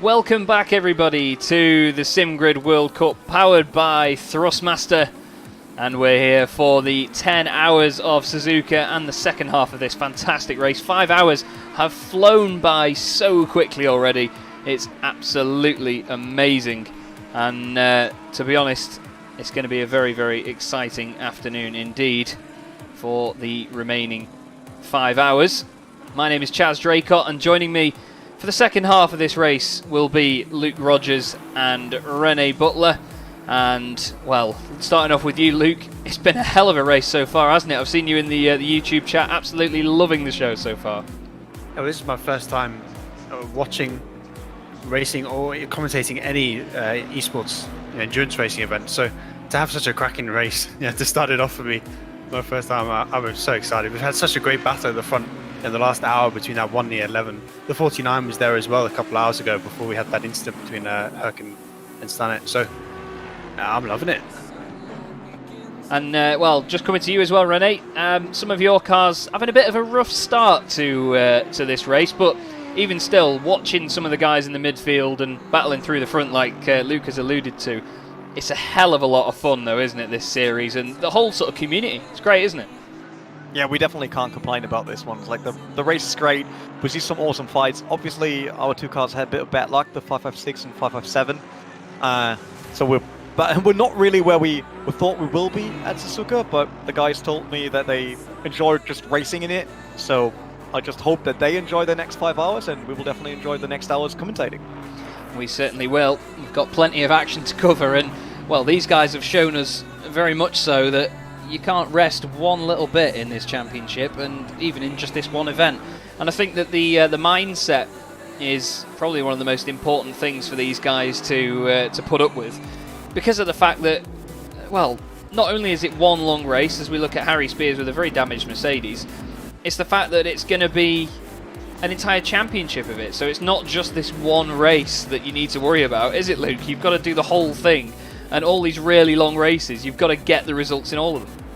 Welcome back, everybody, to the SimGrid World Cup powered by Thrustmaster. And we're here for the 10 hours of Suzuka and the second half of this fantastic race. 5 hours have flown by so quickly already. It's absolutely amazing. And to be honest, it's going to be a very, very exciting afternoon indeed for the remaining 5 hours. My name is Chaz Draycott, and joining me for the second half of this race will be Luke Rogers and Rene Buttler. And, well, starting off with you, Luke, it's been a hell of a race so far, hasn't it? I've seen you in the YouTube chat, absolutely loving the show so far. Oh, this is my first time watching racing or commentating any esports endurance racing event. So to have such a cracking race, to start it off for me, my first time, I was so excited. We've had such a great battle at the front in the last hour between that 1 and the 11. The 49 was there as well a couple of hours ago before we had that incident between Herc and Stanet. So I'm loving it. And well, just coming to you as well, Rene. Some of your cars having a bit of a rough start to this race, but even still, watching some of the guys in the midfield and battling through the front, like Luke has alluded to, it's a hell of a lot of fun, though, isn't it? This series and the whole sort of community. It's great, isn't it? Yeah, we definitely can't complain about this one. Like the race is great. We see some awesome fights. Obviously, our two cars had a bit of bad luck, the 556 and 557. So we're not really where we thought we will be at Suzuka, but the guys told me that they enjoyed just racing in it. So I just hope that they enjoy the next 5 hours, and we will definitely enjoy the next hours commentating. We certainly will. We've got plenty of action to cover, and well, these guys have shown us very much so that you can't rest one little bit in this championship, and even in just this one event. And I think that the mindset is probably one of the most important things for these guys to put up with, because of the fact that, well, not only is it one long race, as we look at Harry Spears with a very damaged Mercedes, it's the fact that it's going to be an entire championship of it. So it's not just this one race that you need to worry about, is it, Luke? You've got to do the whole thing. And all these really long races, you've got to get the results in all of them.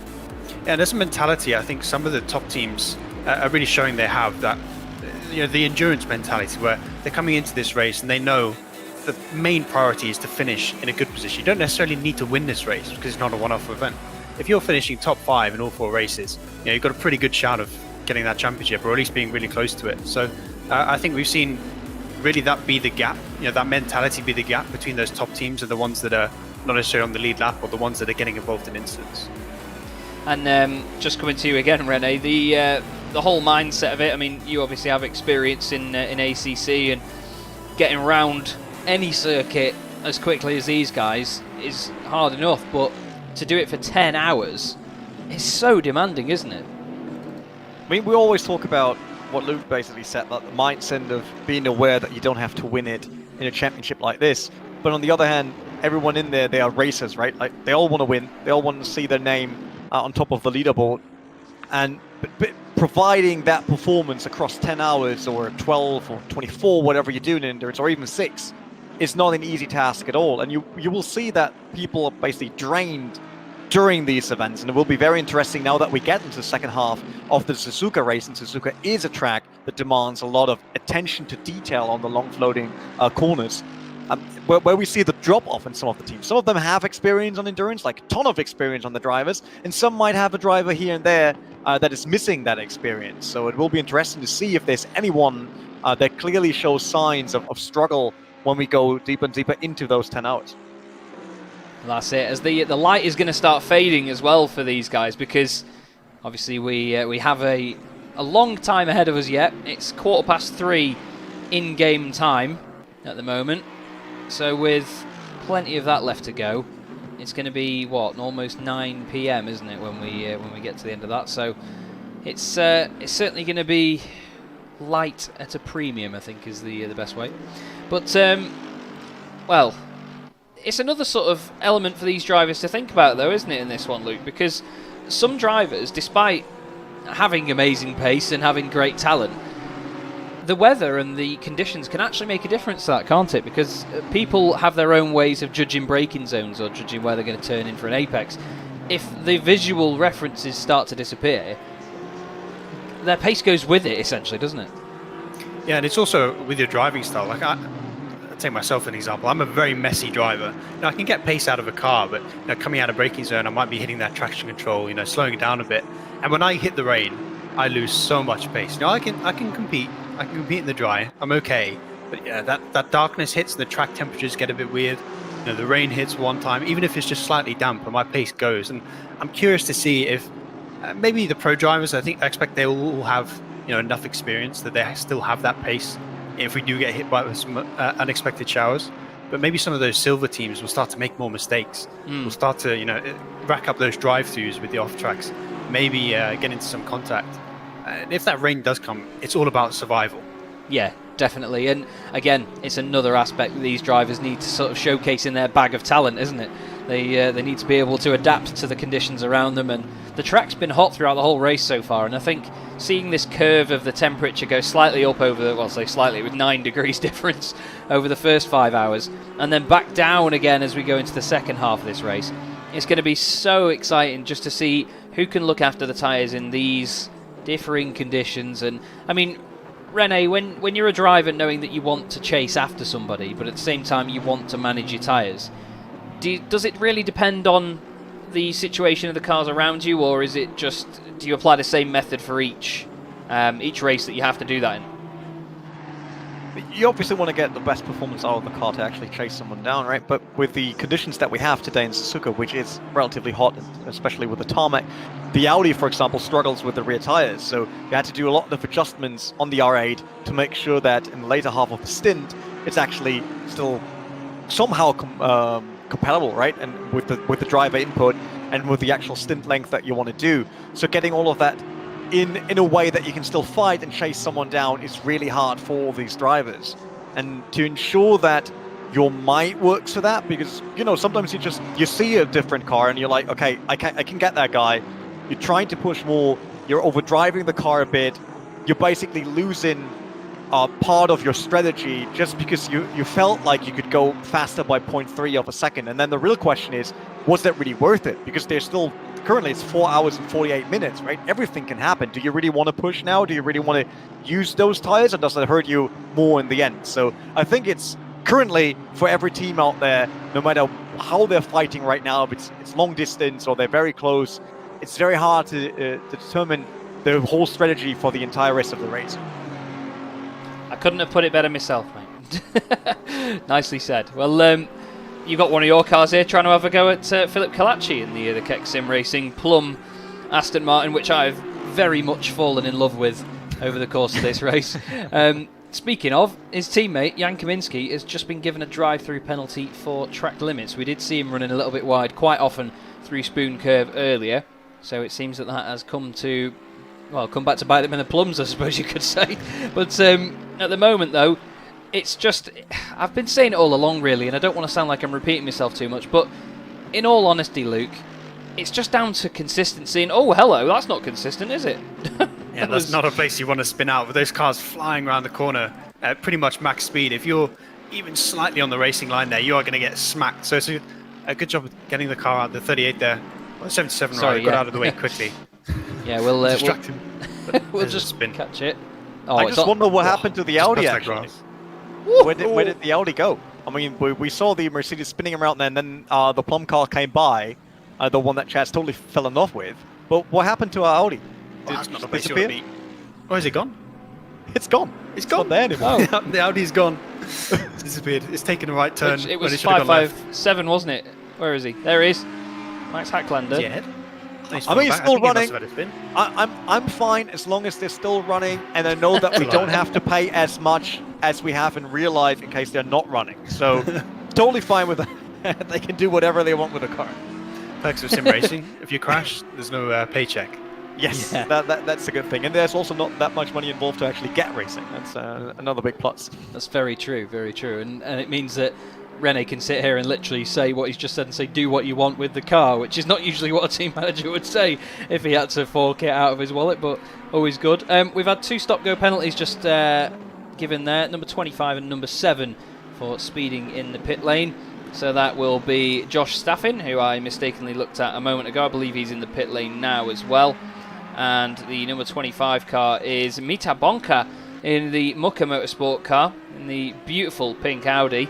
Yeah, there's a mentality I think some of the top teams are really showing they have, that the endurance mentality, where they're coming into this race and they know the main priority is to finish in a good position. You don't necessarily need to win this race because it's not a one-off event. If you're finishing top 5 in all 4 races, you've got a pretty good shot of getting that championship, or at least being really close to it. So I think we've seen really that be the gap, that mentality be the gap between those top teams and the ones that are not necessarily on the lead lap, or the ones that are getting involved in incidents. And just coming to you again, Rene, the whole mindset of it. I mean, you obviously have experience in ACC, and getting around any circuit as quickly as these guys is hard enough, but to do it for 10 hours is so demanding, isn't it? I mean, we always talk about what Luke basically said, like the mindset of being aware that you don't have to win it in a championship like this. But on the other hand, everyone in there, they are racers, right? Like, they all want to win. They all want to see their name on top of the leaderboard. And but providing that performance across 10 hours or 12 or 24, whatever you do in endurance, or even 6, is not an easy task at all. And you will see that people are basically drained during these events. And it will be very interesting now that we get into the second half of the Suzuka race. And Suzuka is a track that demands a lot of attention to detail on the long floating corners. Where we see the drop-off in some of the teams. Some of them have experience on endurance, like a ton of experience on the drivers, and some might have a driver here and there that is missing that experience. So it will be interesting to see if there's anyone that clearly shows signs of struggle when we go deeper and deeper into those 10 hours. That's it. As the light is going to start fading as well for these guys, because obviously we have a long time ahead of us yet. It's 3:15 in-game time at the moment. So with plenty of that left to go, it's going to be almost 9 PM, isn't it, when we get to the end of that? So it's certainly going to be light at a premium, I think, is the best way. But well, it's another sort of element for these drivers to think about, though, isn't it, in this one, Luke? Because some drivers, despite having amazing pace and having great talent, the weather and the conditions can actually make a difference to that, can't it? Because people have their own ways of judging braking zones or judging where they're going to turn in for an apex. If the visual references start to disappear, their pace goes with it, essentially, doesn't it? Yeah, and it's also with your driving style. Like take myself as an example. I'm a very messy driver. I can get pace out of a car, but coming out of braking zone, I might be hitting that traction control, slowing it down a bit. And when I hit the rain, I lose so much pace. I can compete. I can compete in the dry. I'm okay. But yeah, that darkness hits, the track temperatures get a bit weird. The rain hits one time, even if it's just slightly damp, and my pace goes. And I'm curious to see if maybe the pro drivers, I expect they will all have enough experience that they still have that pace if we do get hit by some unexpected showers. But maybe some of those silver teams will start to make more mistakes. We'll start to rack up those drive-throughs with the off tracks, maybe get into some contact. And if that rain does come, it's all about survival. Yeah, definitely. And again, it's another aspect that these drivers need to sort of showcase in their bag of talent, isn't it? They need to be able to adapt to the conditions around them, and the track's been hot throughout the whole race so far, and I think seeing this curve of the temperature go slightly up over, well, say slightly, with 9 degrees difference over the first 5 hours, and then back down again as we go into the second half of this race, it's going to be so exciting just to see who can look after the tyres in these differing conditions. And I mean, Rene, when you're a driver knowing that you want to chase after somebody, but at the same time you want to manage your tyres, does it really depend on the situation of the cars around you, or is it just, do you apply the same method for each race that you have to do that in? You obviously want to get the best performance out of the car to actually chase someone down, right? But with the conditions that we have today in Suzuka, which is relatively hot, especially with the tarmac, the Audi, for example, struggles with the rear tires. So you had to do a lot of adjustments on the R8 to make sure that in the later half of the stint, it's actually still somehow compatible, right? And with the driver input and with the actual stint length that you want to do. So getting all of that in a way that you can still fight and chase someone down is really hard for all these drivers. And to ensure that your might works for that, because sometimes you see a different car and you're like, okay, I can get that guy. You're trying to push more, you're overdriving the car a bit, you're basically losing part of your strategy just because you felt like you could go faster by 0.3 of a second. And then the real question is, was that really worth it? Because there's still, currently it's 4 hours and 48 minutes, right? Everything can happen. Do you really want to push now? Do you really want to use those tires, or does it hurt you more in the end? So I think it's currently, for every team out there, no matter how they're fighting right now, if it's long distance or they're very close, it's very hard to determine the whole strategy for the entire rest of the race. I couldn't have put it better myself, mate. Nicely said. Well, you got one of your cars here trying to have a go at Philip Kalachi in the Keck Sim Racing Plum Aston Martin, which I've very much fallen in love with over the course of this race. Speaking of, his teammate Jan Kaminski has just been given a drive-through penalty for track limits. We did see him running a little bit wide quite often through Spoon Curve earlier, so it seems that has come back to bite them in the plums, I suppose you could say. But at the moment, though, it's just, I've been saying it all along, really, and I don't want to sound like I'm repeating myself too much, but in all honesty, Luke, it's just down to consistency. And oh, hello, that's not consistent, is it? Yeah, that's not a place you want to spin out with those cars flying around the corner at pretty much max speed. If you're even slightly on the racing line there, you are going to get smacked. So it's a good job of getting the car out, the 38 there. Well, 77, Sorry, right, got out of the way quickly. Yeah, we'll distract him. We'll just catch it. Oh, I just wonder what happened to the Audi, actually. Where did the Audi go? I mean, we saw the Mercedes spinning around there, and then the Plum car came by, the one that Chaz totally fell in love with. But what happened to our Audi? Did That's it not a just place you want to disappear? be. Oh, is it gone? It's gone. It's gone. Not there anymore. Oh. The Audi's gone. It's disappeared. It's taken a right turn. It was when it should have gone left. 557, wasn't it? Where is he? There he is. Max Hacklander. Yeah. I mean, it's still running. He must have had a spin. I'm fine as long as they're still running, and I know that we don't have to pay as much as we have in real life in case they're not running. So, totally fine with that. They can do whatever they want with the car. Perks of sim racing. If you crash, there's no paycheck. Yes, Yeah. that's a good thing. And there's also not that much money involved to actually get racing. That's another big plus. That's very true, very true. And it means that Rene can sit here and literally say what he's just said and say, do what you want with the car, which is not usually what a team manager would say if he had to fork it out of his wallet, but always good. We've had 2 stop-go penalties just given there, number 25 and number 7 for speeding in the pit lane. So that will be Josh Staffin, who I mistakenly looked at a moment ago. I believe he's in the pit lane now as well. And the number 25 car is Mita Bonka in the Mucka Motorsport car, in the beautiful pink Audi.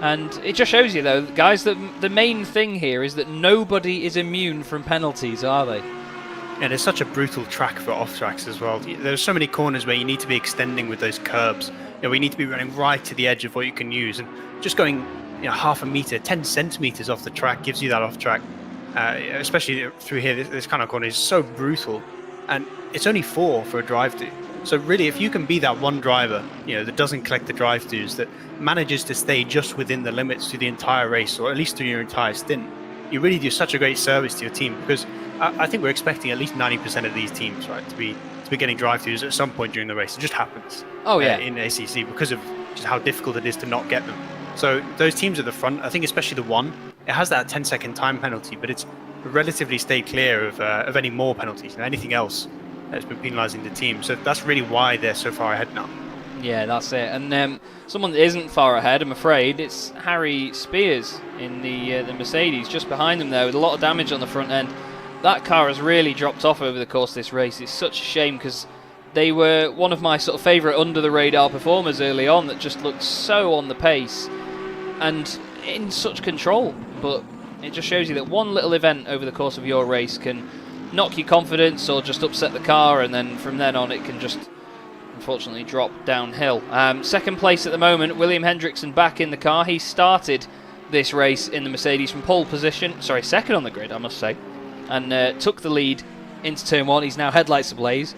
And it just shows you, though, guys, that the main thing here is that nobody is immune from penalties, are they? And it's such a brutal track for off tracks as well. There's so many corners where you need to be extending with those curbs. We need to be running right to the edge of what you can use, and just going half a meter, 10 centimeters off the track gives you that off track. Especially through here, this kind of corner is so brutal, and it's only 4 for a drive to. So really, if you can be that one driver, that doesn't collect the drive twos, that manages to stay just within the limits through the entire race, or at least through your entire stint, you really do such a great service to your team. Because I think we're expecting at least 90% of these teams, right, to be getting drive twos at some point during the race. It just happens. Oh yeah. In ACC, because of just how difficult it is to not get them. So those teams at the front, I think especially the one, it has that 10-second time penalty, but it's relatively stayed clear of any more penalties and anything else that's been penalising the team. So that's really why they're so far ahead now. Yeah, that's it. And someone that isn't far ahead, I'm afraid, it's Harry Spears in the Mercedes, just behind them there, with a lot of damage on the front end. That car has really dropped off over the course of this race. It's such a shame, because they were one of my sort of favourite under-the-radar performers early on that just looked so on the pace and in such control. But it just shows you that one little event over the course of your race can knock your confidence or just upset the car, and then from then on it can just unfortunately drop downhill. Second place at the moment, William Hendrickson back in the car. He started this race in the Mercedes from pole position, second on the grid I must say, and took the lead into turn 1. He's now headlights ablaze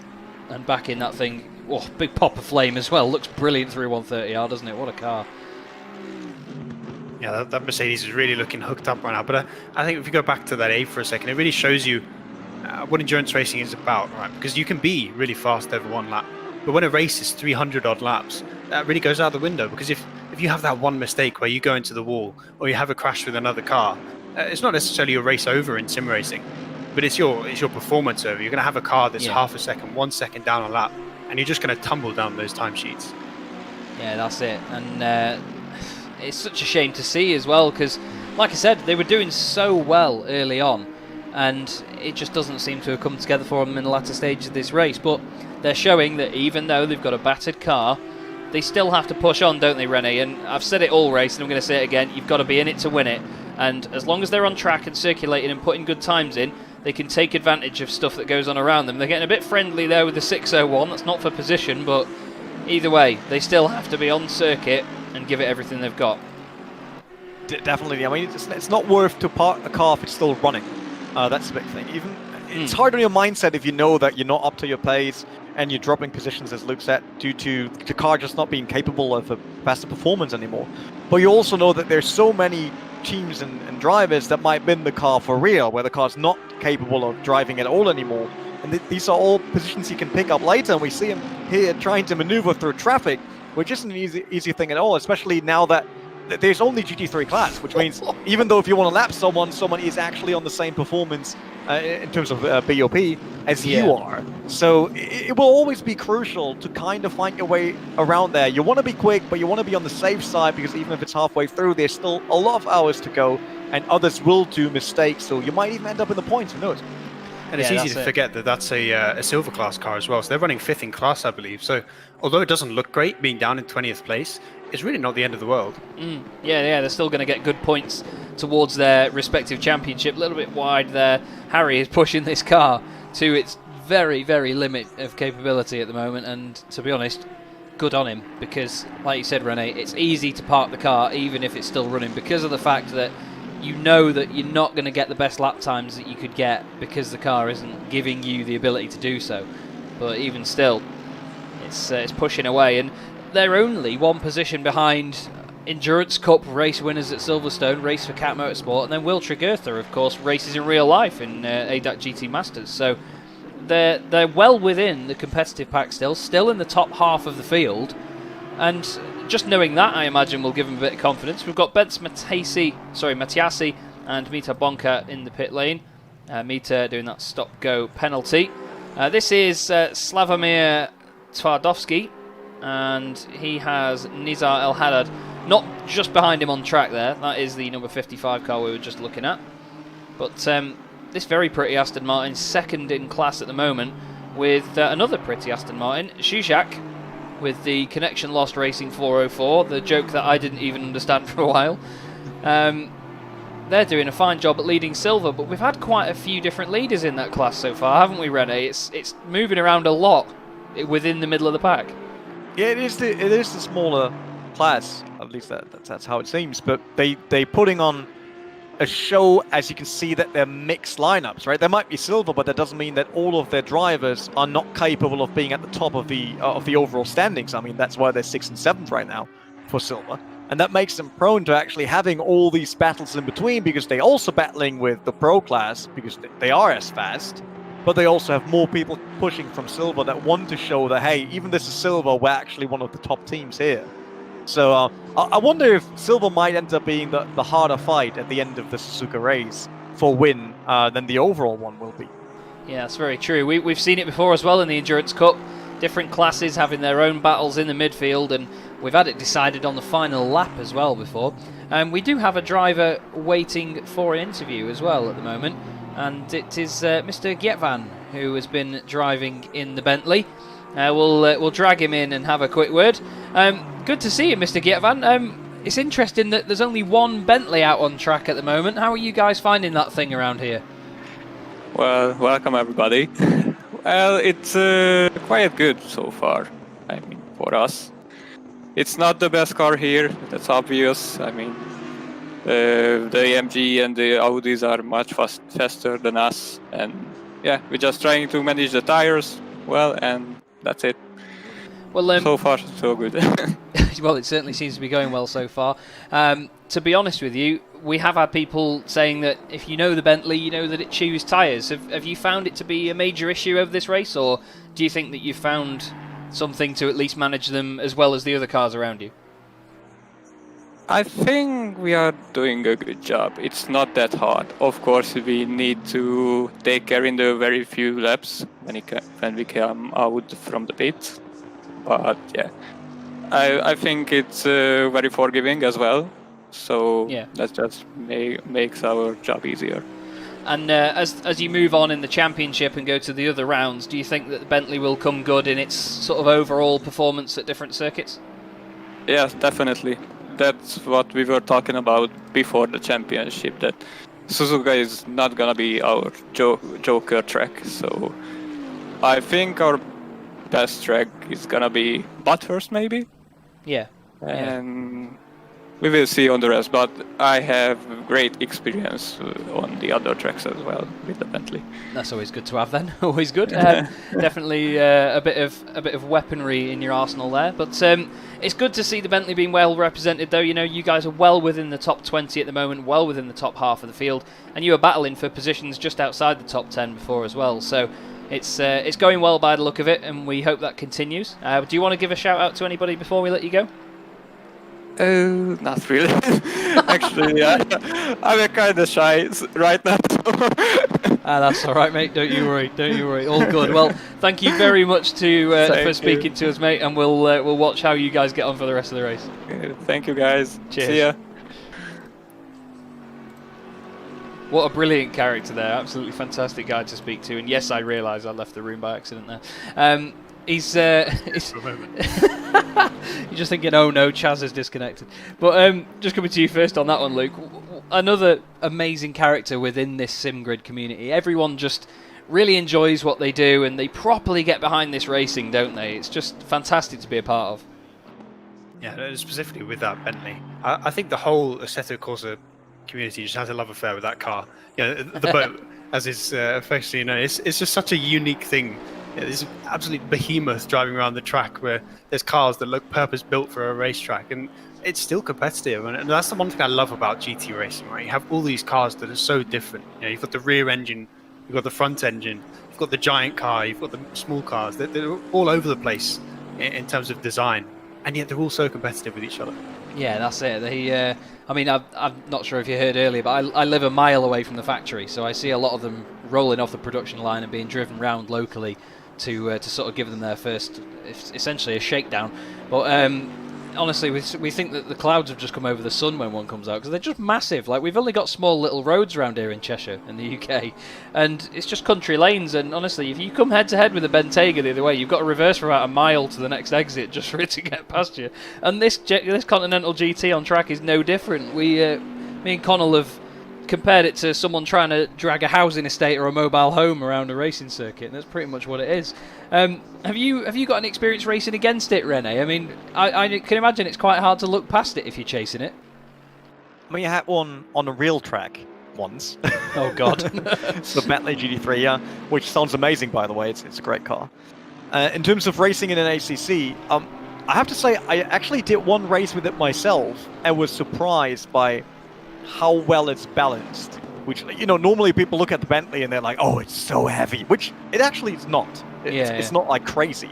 and back in that thing. Oh, big pop of flame as well. Looks brilliant through 130R, doesn't it? What a car. Yeah, that Mercedes is really looking hooked up right now. But I think if you go back to that A for a second, it really shows you what endurance racing is about, right? Because you can be really fast over one lap, but when a race is 300 odd laps, that really goes out the window. Because if you have that one mistake where you go into the wall or you have a crash with another car, it's not necessarily your race over in sim racing, but it's your performance over. You're going to have a car that's half a second, 1 second down a lap, and you're just going to tumble down those timesheets. Yeah, that's it. And it's such a shame to see as well, because like I said, they were doing so well early on, and it just doesn't seem to have come together for them in the latter stages of this race. But they're showing that even though they've got a battered car, they still have to push on, don't they, Rene? And I've said it all race, and I'm going to say it again, you've got to be in it to win it. And as long as they're on track and circulating and putting good times in, they can take advantage of stuff that goes on around them. They're getting a bit friendly there with the 601. That's not for position, but either way, they still have to be on circuit and give it everything they've got. Definitely. I mean, it's not worth to park a car if it's still running. That's the big thing. It's hard on your mindset if you know that you're not up to your pace and you're dropping positions, as Luke said, due to the car just not being capable of a faster performance anymore. But you also know that there's so many teams and drivers that might win the car for real, where the car's not capable of driving at all anymore. And these are all positions you can pick up later, and we see him here trying to maneuver through traffic, which isn't an easy thing at all, especially now that there's only GT3 class, which means even though if you want to lap someone is actually on the same performance in terms of BOP as you are. So it will always be crucial to kind of find your way around there. You want to be quick, but you want to be on the safe side, because even if it's halfway through, there's still a lot of hours to go, and others will do mistakes, so you might even end up in the points, who knows? And it's easy to forget that that's a silver class car as well. So they're running 5th in class, I believe. So although it doesn't look great being down in 20th place, it's really not the end of the world. Yeah, they're still going to get good points towards their respective championship. A little bit wide there. Harry is pushing this car to its very, very limit of capability at the moment. And to be honest, good on him, because like you said, Rene, it's easy to park the car even if it's still running, because of the fact that you know that you're not going to get the best lap times that you could get because the car isn't giving you the ability to do so. But even still, it's pushing away, and they're only one position behind Endurance Cup race winners at Silverstone, race for Cat Motorsport, and then Will Tregurtha, of course, races in real life in ADAC GT Masters. So they're well within the competitive pack still in the top half of the field, and just knowing that, I imagine, will give them a bit of confidence. We've got Bence Matiasi and Mita Bonka in the pit lane. Mita doing that stop-go penalty. This is Slavomir Twardowski, and he has Nizar El Haddad not just behind him on track there. That is the number 55 car we were just looking at. But this very pretty Aston Martin, second in class at the moment, with another pretty Aston Martin, Zuzak, with the Connection Lost Racing 404, the joke that I didn't even understand for a while. They're doing a fine job at leading silver, but we've had quite a few different leaders in that class so far, haven't we, Rene? It's moving around a lot within the middle of the pack. Yeah, it is the smaller class, at least that's how it seems. But they putting on a show, as you can see, that they're mixed lineups, right? There might be silver, but that doesn't mean that all of their drivers are not capable of being at the top of the overall standings. I mean, that's why they're 6th and 7th right now for silver. And that makes them prone to actually having all these battles in between, because they're also battling with the pro class, because they are as fast, but they also have more people pushing from silver that want to show that, hey, even this is silver, we're actually one of the top teams here. So I wonder if silver might end up being the harder fight at the end of the Suzuka race for win than the overall one will be. Yeah, that's very true. We've seen it before as well in the Endurance Cup. Different classes having their own battles in the midfield, and we've had it decided on the final lap as well before. We do have a driver waiting for an interview as well at the moment, and it is Mr. Gietvan, who has been driving in the Bentley. We'll drag him in and have a quick word. Good to see you, Mr. Gietvan. It's interesting that there's only one Bentley out on track at the moment. How are you guys finding that thing around here? Well, welcome everybody. Well, it's quite good so far. I mean, for us. It's not the best car here, that's obvious. I mean, the AMG and the Audis are much faster than us. And yeah, we're just trying to manage the tires well, and that's it. Well, so far, so good. Well, it certainly seems to be going well so far. To be honest with you, we have had people saying that if you know the Bentley, you know that it chews tyres. Have you found it to be a major issue over this race, or do you think that you've found something to at least manage them as well as the other cars around you? I think we are doing a good job. It's not that hard. Of course, we need to take care in the very few laps when we come out from the pits. But yeah, I think it's very forgiving as well. So yeah, that just makes our job easier. And as you move on in the championship and go to the other rounds, do you think that the Bentley will come good in its sort of overall performance at different circuits? Yes, definitely. That's what we were talking about before the championship, that Suzuka is not going to be our joker track. So I think our best track is going to be Bathurst, maybe? Yeah. And we will see on the rest, but I have great experience on the other tracks as well with the Bentley. That's always good to have then. Always good. Definitely a bit of weaponry in your arsenal there. But it's good to see the Bentley being well represented, though. You know, you guys are well within the top 20 at the moment, well within the top half of the field, and you are battling for positions just outside the top 10 before as well. So it's going well by the look of it, and we hope that continues. Do you want to give a shout out to anybody before we let you go? Not really. Actually, I'm kind of shy right now. That's all right, mate. Don't you worry. All good. Well, thank you very much for speaking to us, mate, and we'll watch how you guys get on for the rest of the race. Thank you, guys. Cheers. See ya. What a brilliant character there. Absolutely fantastic guy to speak to. And yes, I realise I left the room by accident there. He's you're just thinking, oh no, Chaz is disconnected. But just coming to you first on that one, Luke. Another amazing character within this SimGrid community. Everyone just really enjoys what they do, and they properly get behind this racing, don't they? It's just fantastic to be a part of. Yeah, specifically with that Bentley. I think the whole Assetto Corsa community just has a love affair with that car. You know, the boat, as is affectionately known, it's just such a unique thing. This absolute behemoth driving around the track where there's cars that look purpose-built for a racetrack, and it's still competitive. And that's the one thing I love about GT racing, right? You have all these cars that are so different. You know, you've got the rear engine, you've got the front engine, you've got the giant car, you've got the small cars. They're all over the place in terms of design, and yet they're all so competitive with each other. Yeah, that's it. I mean, I'm not sure if you heard earlier, but I live a mile away from the factory, so I see a lot of them rolling off the production line and being driven around locally to sort of give them their first, essentially a shakedown. But honestly, we think that the clouds have just come over the sun when one comes out, because they're just massive. Like, we've only got small little roads around here in Cheshire, in the UK, and it's just country lanes, and honestly, if you come head-to-head with a Bentayga the other way, you've got to reverse for about a mile to the next exit just for it to get past you. And this Continental GT on track is no different. Me and Connall have compared it to someone trying to drag a housing estate or a mobile home around a racing circuit, and that's pretty much what it is. Have you got any experience racing against it, Rene? I mean, I can imagine it's quite hard to look past it if you're chasing it. I mean, you had one on a real track once. Oh God. The Bentley GT3, yeah, which sounds amazing, by the way. It's a great car. In terms of racing in an ACC, I have to say I actually did one race with it myself and was surprised by how well it's balanced. Which, you know, normally people look at the Bentley and they're like, oh, it's so heavy, which it actually is not. It's not like crazy.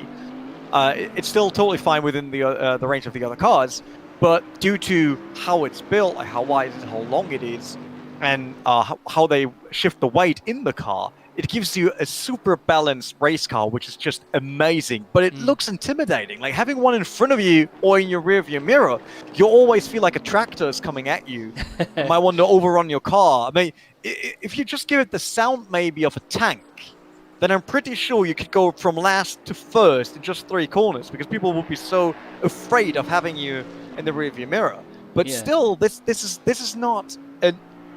It's still totally fine within the range of the other cars, but due to how it's built, like how wide it is, how long it is, and how they shift the weight in the car, it gives you a super balanced race car, which is just amazing. But it looks intimidating. Like having one in front of you or in your rearview mirror, you always feel like a tractor is coming at you. You might want to overrun your car. I mean, if you just give it the sound maybe of a tank, then I'm pretty sure you could go from last to first in just 3 corners, because people would be so afraid of having you in the rearview mirror. But still, this is not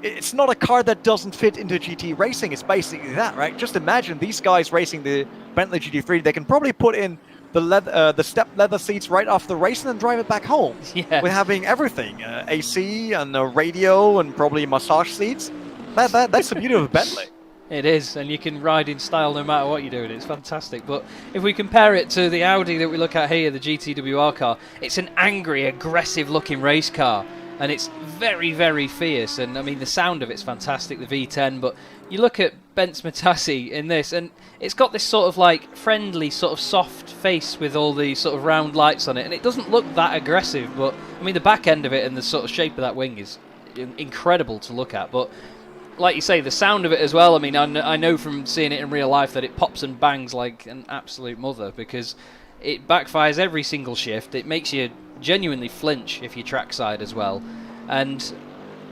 it's not a car that doesn't fit into GT racing. It's basically that, right? Just imagine these guys racing the Bentley GT3. They can probably put in the step leather seats right after the race and then drive it back home. Yeah. With having everything, AC and a radio and probably massage seats. That's the beauty of a Bentley. It is, and you can ride in style no matter what you're doing. It's fantastic. But if we compare it to the Audi that we look at here, the GTWR car, it's an angry, aggressive-looking race car. And it's very, very fierce. And, I mean, the sound of it's fantastic, the V10. But you look at Benz Matassi in this, and it's got this sort of, like, friendly, sort of soft face with all these sort of round lights on it. And it doesn't look that aggressive. But, I mean, the back end of it and the sort of shape of that wing is incredible to look at. But like you say, the sound of it as well, I mean, I know from seeing it in real life that it pops and bangs like an absolute mother, because it backfires every single shift. It makes you genuinely flinch if you're trackside as well, and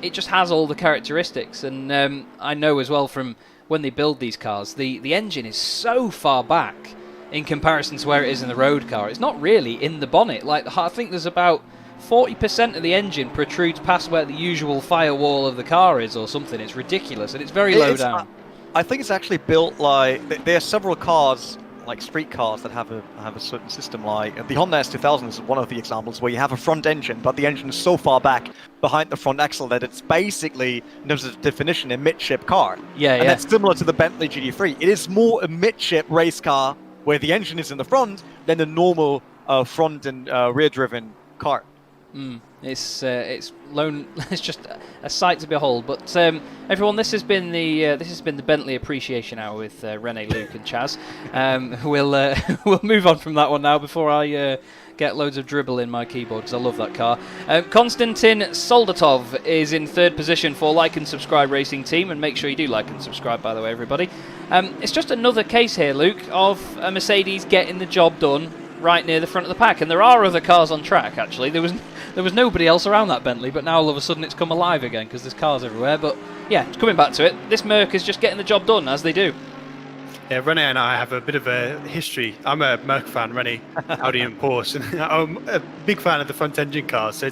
it just has all the characteristics. And I know as well from when they build these cars, the engine is so far back in comparison to where it is in the road car. It's not really in the bonnet. Like, I think there's about 40% of the engine protrudes past where the usual firewall of the car is or something. It's ridiculous, and it's very low down. I think it's actually built like... There are several cars, like street cars, that have a certain system. Like the Honda S2000 is one of the examples where you have a front engine, but the engine is so far back behind the front axle that it's basically, in terms of definition, a midship car. And that's similar to the Bentley GT3. It is more a midship race car where the engine is in the front than the normal front and rear-driven car. It's just a sight to behold. But everyone, this has been the Bentley Appreciation Hour with Rene, Luke, and Chaz. We'll move on from that one now before I get loads of dribble in my keyboard, because I love that car. Konstantin Soldatov is in 3rd position for Like and Subscribe Racing Team, and make sure you do like and subscribe, by the way, everybody. It's just another case here, Luke, of a Mercedes getting the job done right near the front of the pack. And there are other cars on track, actually. There was nobody else around that Bentley, but now all of a sudden it's come alive again because there's cars everywhere. But yeah, coming back to it, this Merc is just getting the job done, as they do. Yeah, Rene and I have a bit of a history. I'm a Merc fan, Rene, Audi and Porsche, and I'm a big fan of the front engine cars, so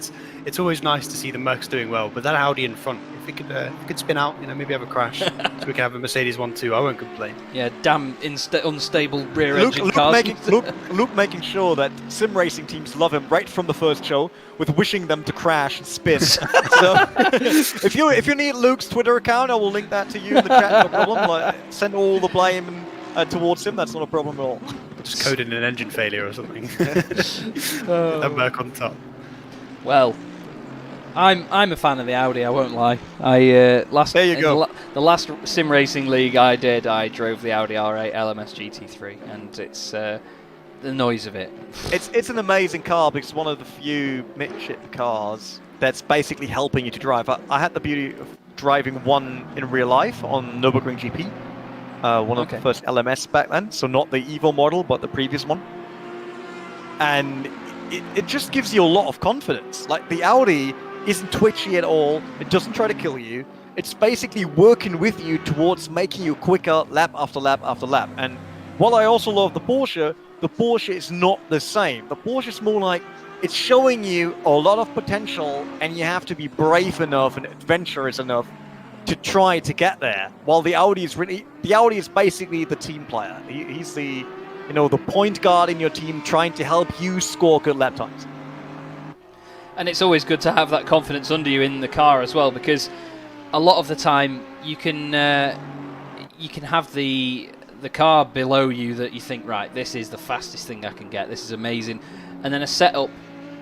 it's always nice to see the Mercs doing well. But that Audi in front, if it could spin out, maybe have a crash, so we can have a Mercedes 1-2, I won't complain. Yeah, damn unstable rear engine cars. Luke making sure that sim racing teams love him right from the first show, with wishing them to crash and spin. So if you need Luke's Twitter account, I will link that to you in the chat. No problem. Like, send all the blame towards him. That's not a problem at all. Just code in an engine failure or something. A Merc on top. Well, I'm a fan of the Audi, I won't lie. There you go. The last sim racing league I did, I drove the Audi R8 LMS GT3, and it's the noise of it. It's an amazing car, because it's one of the few midship cars that's basically helping you to drive. I had the beauty of driving one in real life on Nürburgring GP, one of the first LMS back then, so not the Evo model, but the previous one. And it just gives you a lot of confidence. Like, the Audi isn't twitchy at all. It doesn't try to kill you. It's basically working with you towards making you quicker lap after lap after lap. And while I also love the Porsche is not the same. The Porsche is more like, it's showing you a lot of potential, and you have to be brave enough and adventurous enough to try to get there. While the Audi is basically the team player. He's the, the point guard in your team, trying to help you score good lap times. And it's always good to have that confidence under you in the car as well, because a lot of the time you can have the car below you that you think, right, this is the fastest thing I can get, this is amazing, and then a setup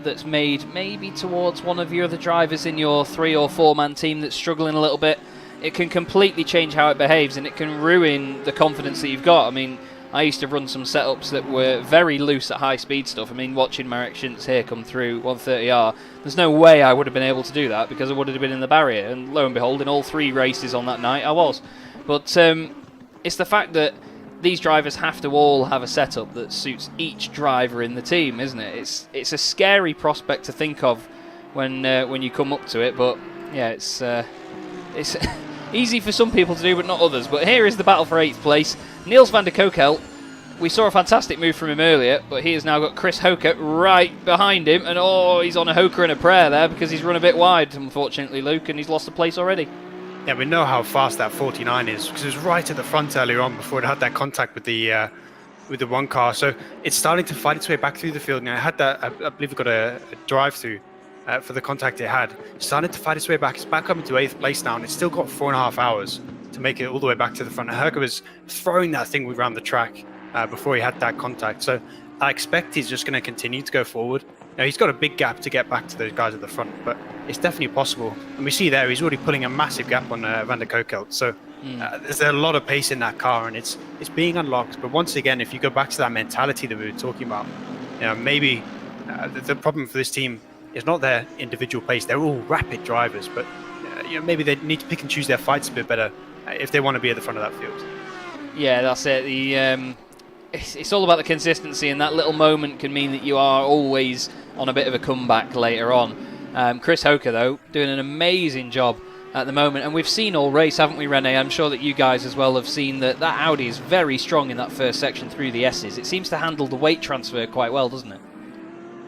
that's made maybe towards one of your other drivers in your 3 or 4 man team that's struggling a little bit, it can completely change how it behaves, and it can ruin the confidence that you've got. I mean, I used to run some setups that were very loose at high speed stuff. I mean, watching Marek Schintz here come through 130R, there's no way I would have been able to do that because I would have been in the barrier, and lo and behold, in all 3 races on that night I was. But it's the fact that these drivers have to all have a setup that suits each driver in the team, isn't it? It's a scary prospect to think of when you come up to it, but yeah, it's easy for some people to do, but not others. But here is the battle for 8th place. Niels van der Kokel, we saw a fantastic move from him earlier, but he has now got Chris Hoker right behind him, and he's on a Hoker and a prayer there because he's run a bit wide, unfortunately, Luke, and he's lost a place already. Yeah, we know how fast that 49 is because it was right at the front earlier on before it had that contact with the one car. So it's starting to fight its way back through the field. Now, it had that, I believe it got a drive-through for the contact it had. It's starting to fight its way back. It's back up into 8th place now, and it's still got 4.5 hours to make it all the way back to the front. And Herger was throwing that thing around the track before he had that contact. So I expect he's just going to continue to go forward. Now, he's got a big gap to get back to those guys at the front, but it's definitely possible. And we see there, he's already pulling a massive gap on Van der Kokel. So there's a lot of pace in that car, and it's being unlocked. But once again, if you go back to that mentality that we were talking about, maybe the problem for this team is not their individual pace. They're all rapid drivers, but maybe they need to pick and choose their fights a bit better if they want to be at the front of that field. Yeah, that's it. It's all about the consistency, and that little moment can mean that you are always on a bit of a comeback later on. Chris Hoker, though, doing an amazing job at the moment, and we've seen all race, haven't we, Rene? I'm sure that you guys as well have seen that Audi is very strong in that first section through the S's. It seems to handle the weight transfer quite well, doesn't it?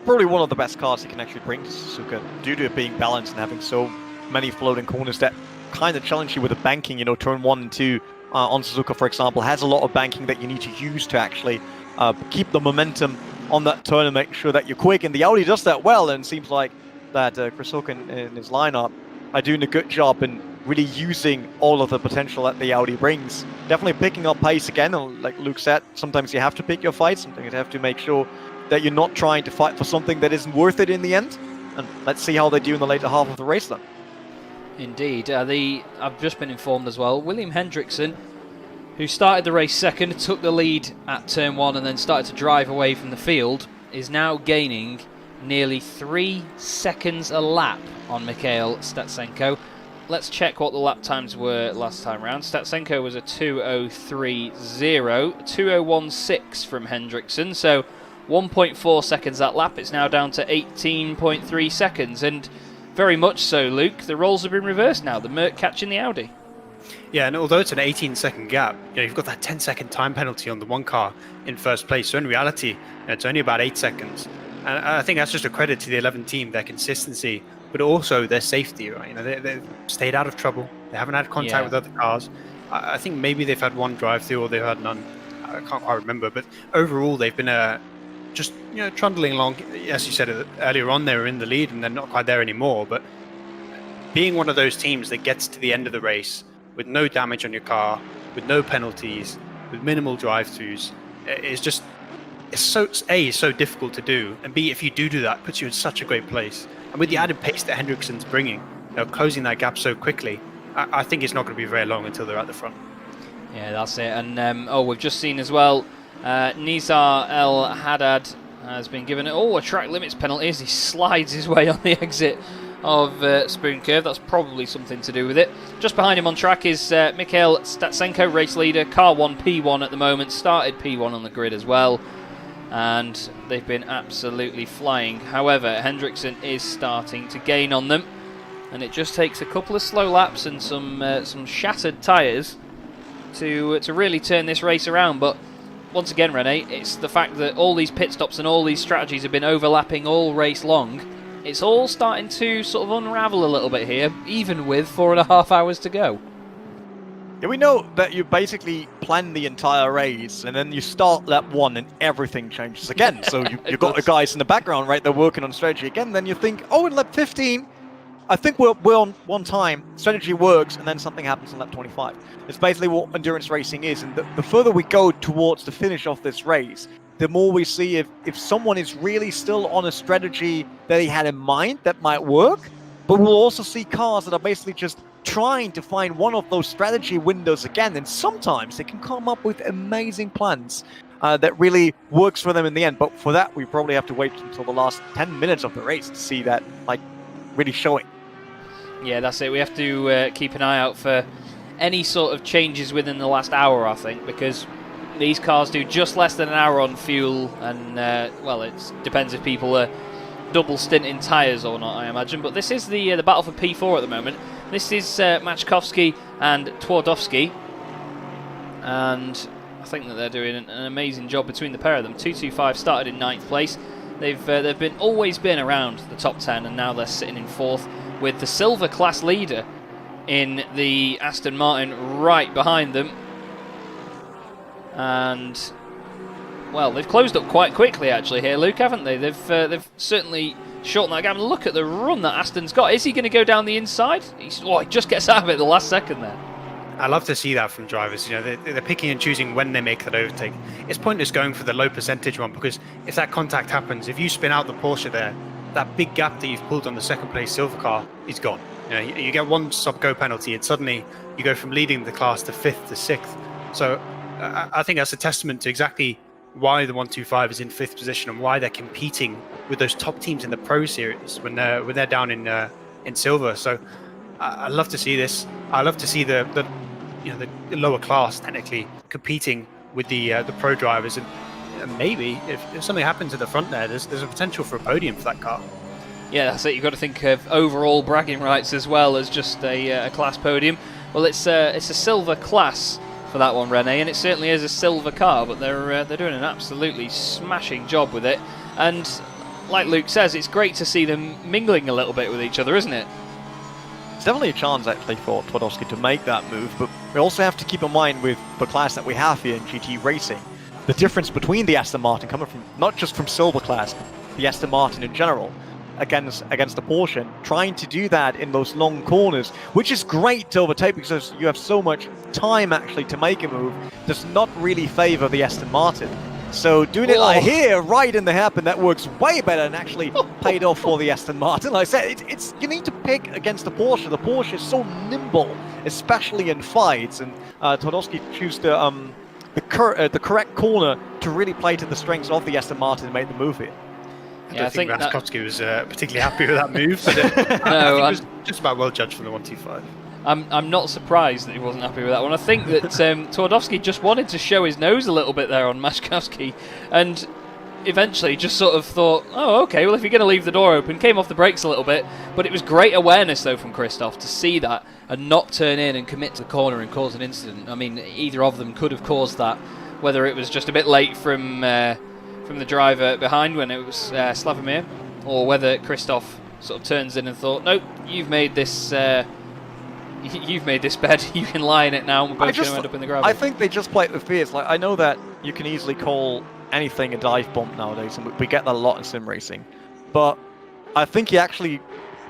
Probably one of the best cars you can actually bring to Suzuka, due to it being balanced and having so many floating corners that kind of challenge you with the banking. Turn 1 and 2 on Suzuka, for example, has a lot of banking that you need to use to actually keep the momentum on that turn and make sure that you're quick. And the Audi does that well, and it seems like that Chris Hook and his lineup are doing a good job in really using all of the potential that the Audi brings. Definitely picking up pace again, and like Luke said, sometimes you have to pick your fights, sometimes you have to make sure that you're not trying to fight for something that isn't worth it in the end. And let's see how they do in the later half of the race then. Indeed. I've just been informed as well, William Hendrickson, who started the race second, took the lead at turn 1 and then started to drive away from the field, is now gaining nearly 3 seconds a lap on Mikhail Statsenko. Let's check what the lap times were last time round. Statsenko was a 2:03.0, 2:01.6 from Hendrickson, so 1.4 seconds that lap. It's now down to 18.3 seconds, and very much so, Luke, the roles have been reversed now. The Merc catching the Audi. Yeah, and although it's an 18-second gap, you've got that 10-second time penalty on the one car in first place. So in reality, it's only about 8 seconds. And I think that's just a credit to the 11 team, their consistency, but also their safety. Right? They've stayed out of trouble. They haven't had contact with other cars. I think maybe they've had one drive-through or they've had none. I can't quite remember. But overall, they've been just trundling along. As you said earlier on, they were in the lead and they're not quite there anymore. But being one of those teams that gets to the end of the race with no damage on your car, with no penalties, with minimal drive-throughs, it's so difficult to do, and B, if you do that, it puts you in such a great place. And with the added pace that Hendrickson's bringing, closing that gap so quickly, I think it's not going to be very long until they're at the front. Yeah, that's it. And we've just seen as well, Nizar El Haddad has been given a track limits penalty as he slides his way on the exit of Spoon Curve. That's probably something to do with it. Just behind him on track is Mikhail Statsenko, race leader, car 1 P1 at the moment, started P1 on the grid as well. and they've been absolutely flying. However, Hendrickson is starting to gain on them, and it just takes a couple of slow laps and some shattered tyres to really turn this race around. But once again, Rene, it's the fact that all these pit stops and all these strategies have been overlapping all race long. It's all starting to sort of unravel a little bit here, even with 4.5 hours to go. Yeah, we know that you basically plan the entire race, and then you start lap 1 and everything changes again. So you've got the guys in the background, right, they're working on strategy again, then you think, oh, in lap 15, I think we're on one time, strategy works, and then something happens in lap 25. It's basically what endurance racing is, and the further we go towards the finish of this race, the more we see if someone is really still on a strategy that he had in mind that might work, but we'll also see cars that are basically just trying to find one of those strategy windows again, and sometimes they can come up with amazing plans that really works for them in the end. But for that, we probably have to wait until the last 10 minutes of the race to see that like really showing. Yeah, that's it. We have to keep an eye out for any sort of changes within the last hour, I think, because these cars do just less than an hour on fuel, and well, it depends if people are double stinting tyres or not, I imagine. But this is the battle for P4 at the moment. This is Machkowski and Twardowski, and I think that they're doing an amazing job between the pair of them. 225 started in 9th place. They've always been around the top 10, and now they're sitting in 4th with the silver class leader in the Aston Martin right behind them. And well, they've closed up quite quickly actually here, Luke, haven't they? They've certainly shortened that gap. Look at the run that Aston's got. Is he going to go down the inside? He just gets out of it at the last second there. I love to see that from drivers. You know, they're picking and choosing when they make that overtake. It's pointless going for the low percentage one, because if that contact happens, if you spin out the Porsche there, that big gap that you've pulled on the second place silver car is gone. You know, you get one sub-go penalty, and suddenly you go from leading the class to 5th to 6th. So I think that's a testament to exactly why the 125 is in 5th position and why they're competing with those top teams in the Pro Series when they're down in silver. So I love to see this. I love to see the lower class technically competing with the pro drivers, and maybe if something happens at the front there's a potential for a podium for that car. Yeah, that's it. You've got to think of overall bragging rights as well as just a class podium. Well, it's a silver class for that one, Rene, and it certainly is a silver car, but they're doing an absolutely smashing job with it. And like Luke says, it's great to see them mingling a little bit with each other, isn't it? It's definitely a chance actually for Twardowski to make that move, but we also have to keep in mind with the class that we have here in GT Racing, the difference between the Aston Martin coming from, not just from silver class, the Aston Martin in general, against the Porsche, trying to do that in those long corners, which is great to overtake because you have so much time actually to make a move, does not really favor the Aston Martin. So doing it like here, right in the hairpin, that works way better and actually paid off for the Aston Martin. Like I said, it's you need to pick against the Porsche. The Porsche is so nimble, especially in fights, and Twardowski chose the correct corner to really play to the strengths of the Aston Martin and make the move here. Yeah, I think Machkowski was particularly happy with that move, but I think it was just about well judged from the 125. I'm not surprised that he wasn't happy with that one. I think that Twardowski just wanted to show his nose a little bit there on Machkowski, and eventually just sort of thought, oh, okay, well, if you're going to leave the door open, came off the brakes a little bit. But it was great awareness, though, from Christoph to see that and not turn in and commit to the corner and cause an incident. I mean, either of them could have caused that, whether it was just a bit late from the driver behind when it was Slavomir, or whether Christoph sort of turns in and thought, nope, you've made this bed, you can lie in it now, and we're both going to end up in the gravel. I think they just play it with fears. Like, I know that you can easily call anything a dive bomb nowadays, and we get that a lot in sim racing, but I think he actually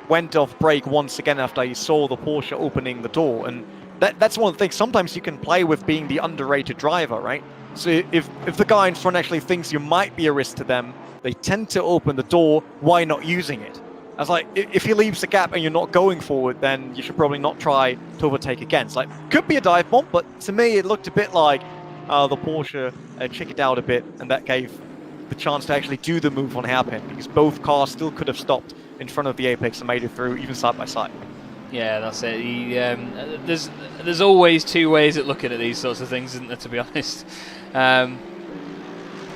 went off brake once again after he saw the Porsche opening the door, and that's one of the things. Sometimes you can play with being the underrated driver, right? So if the guy in front actually thinks you might be a risk to them, they tend to open the door. Why not using it? I was like, if he leaves the gap and you're not going forward, then you should probably not try to overtake again. It's like, could be a dive bomb, but to me it looked a bit like the Porsche chickened out a bit, and that gave the chance to actually do the move on hairpin, because both cars still could have stopped in front of the apex and made it through, even side by side. Yeah, that's it. There's always two ways at looking at these sorts of things, isn't there, to be honest?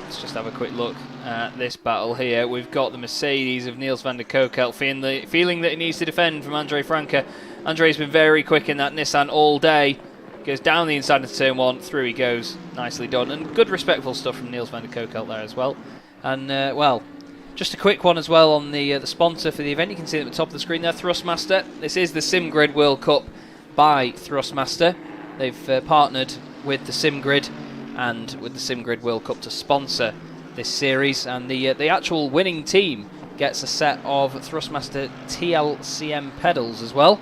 let's just have a quick look at this battle here. We've got the Mercedes of Niels van der Kokel feeling that he needs to defend from Andre Franke. Andre's been very quick in that Nissan all day. Goes down the inside of turn 1, through he goes. Nicely done, and good respectful stuff from Niels van der Kokel there as well. And well, just a quick one as well on the sponsor for the event. You can see it at the top of the screen there, Thrustmaster. This is the SimGrid World Cup by Thrustmaster. They've partnered with the SimGrid and with the SimGrid World Cup to sponsor this series, and the actual winning team gets a set of Thrustmaster TLCM pedals as well.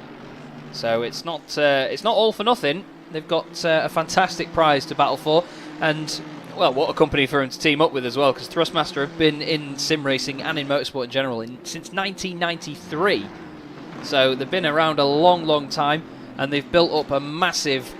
So it's not all for nothing. They've got a fantastic prize to battle for, and well, what a company for them to team up with as well, because Thrustmaster have been in sim racing and in motorsport in general since 1993. So they've been around a long time, and they've built up a massive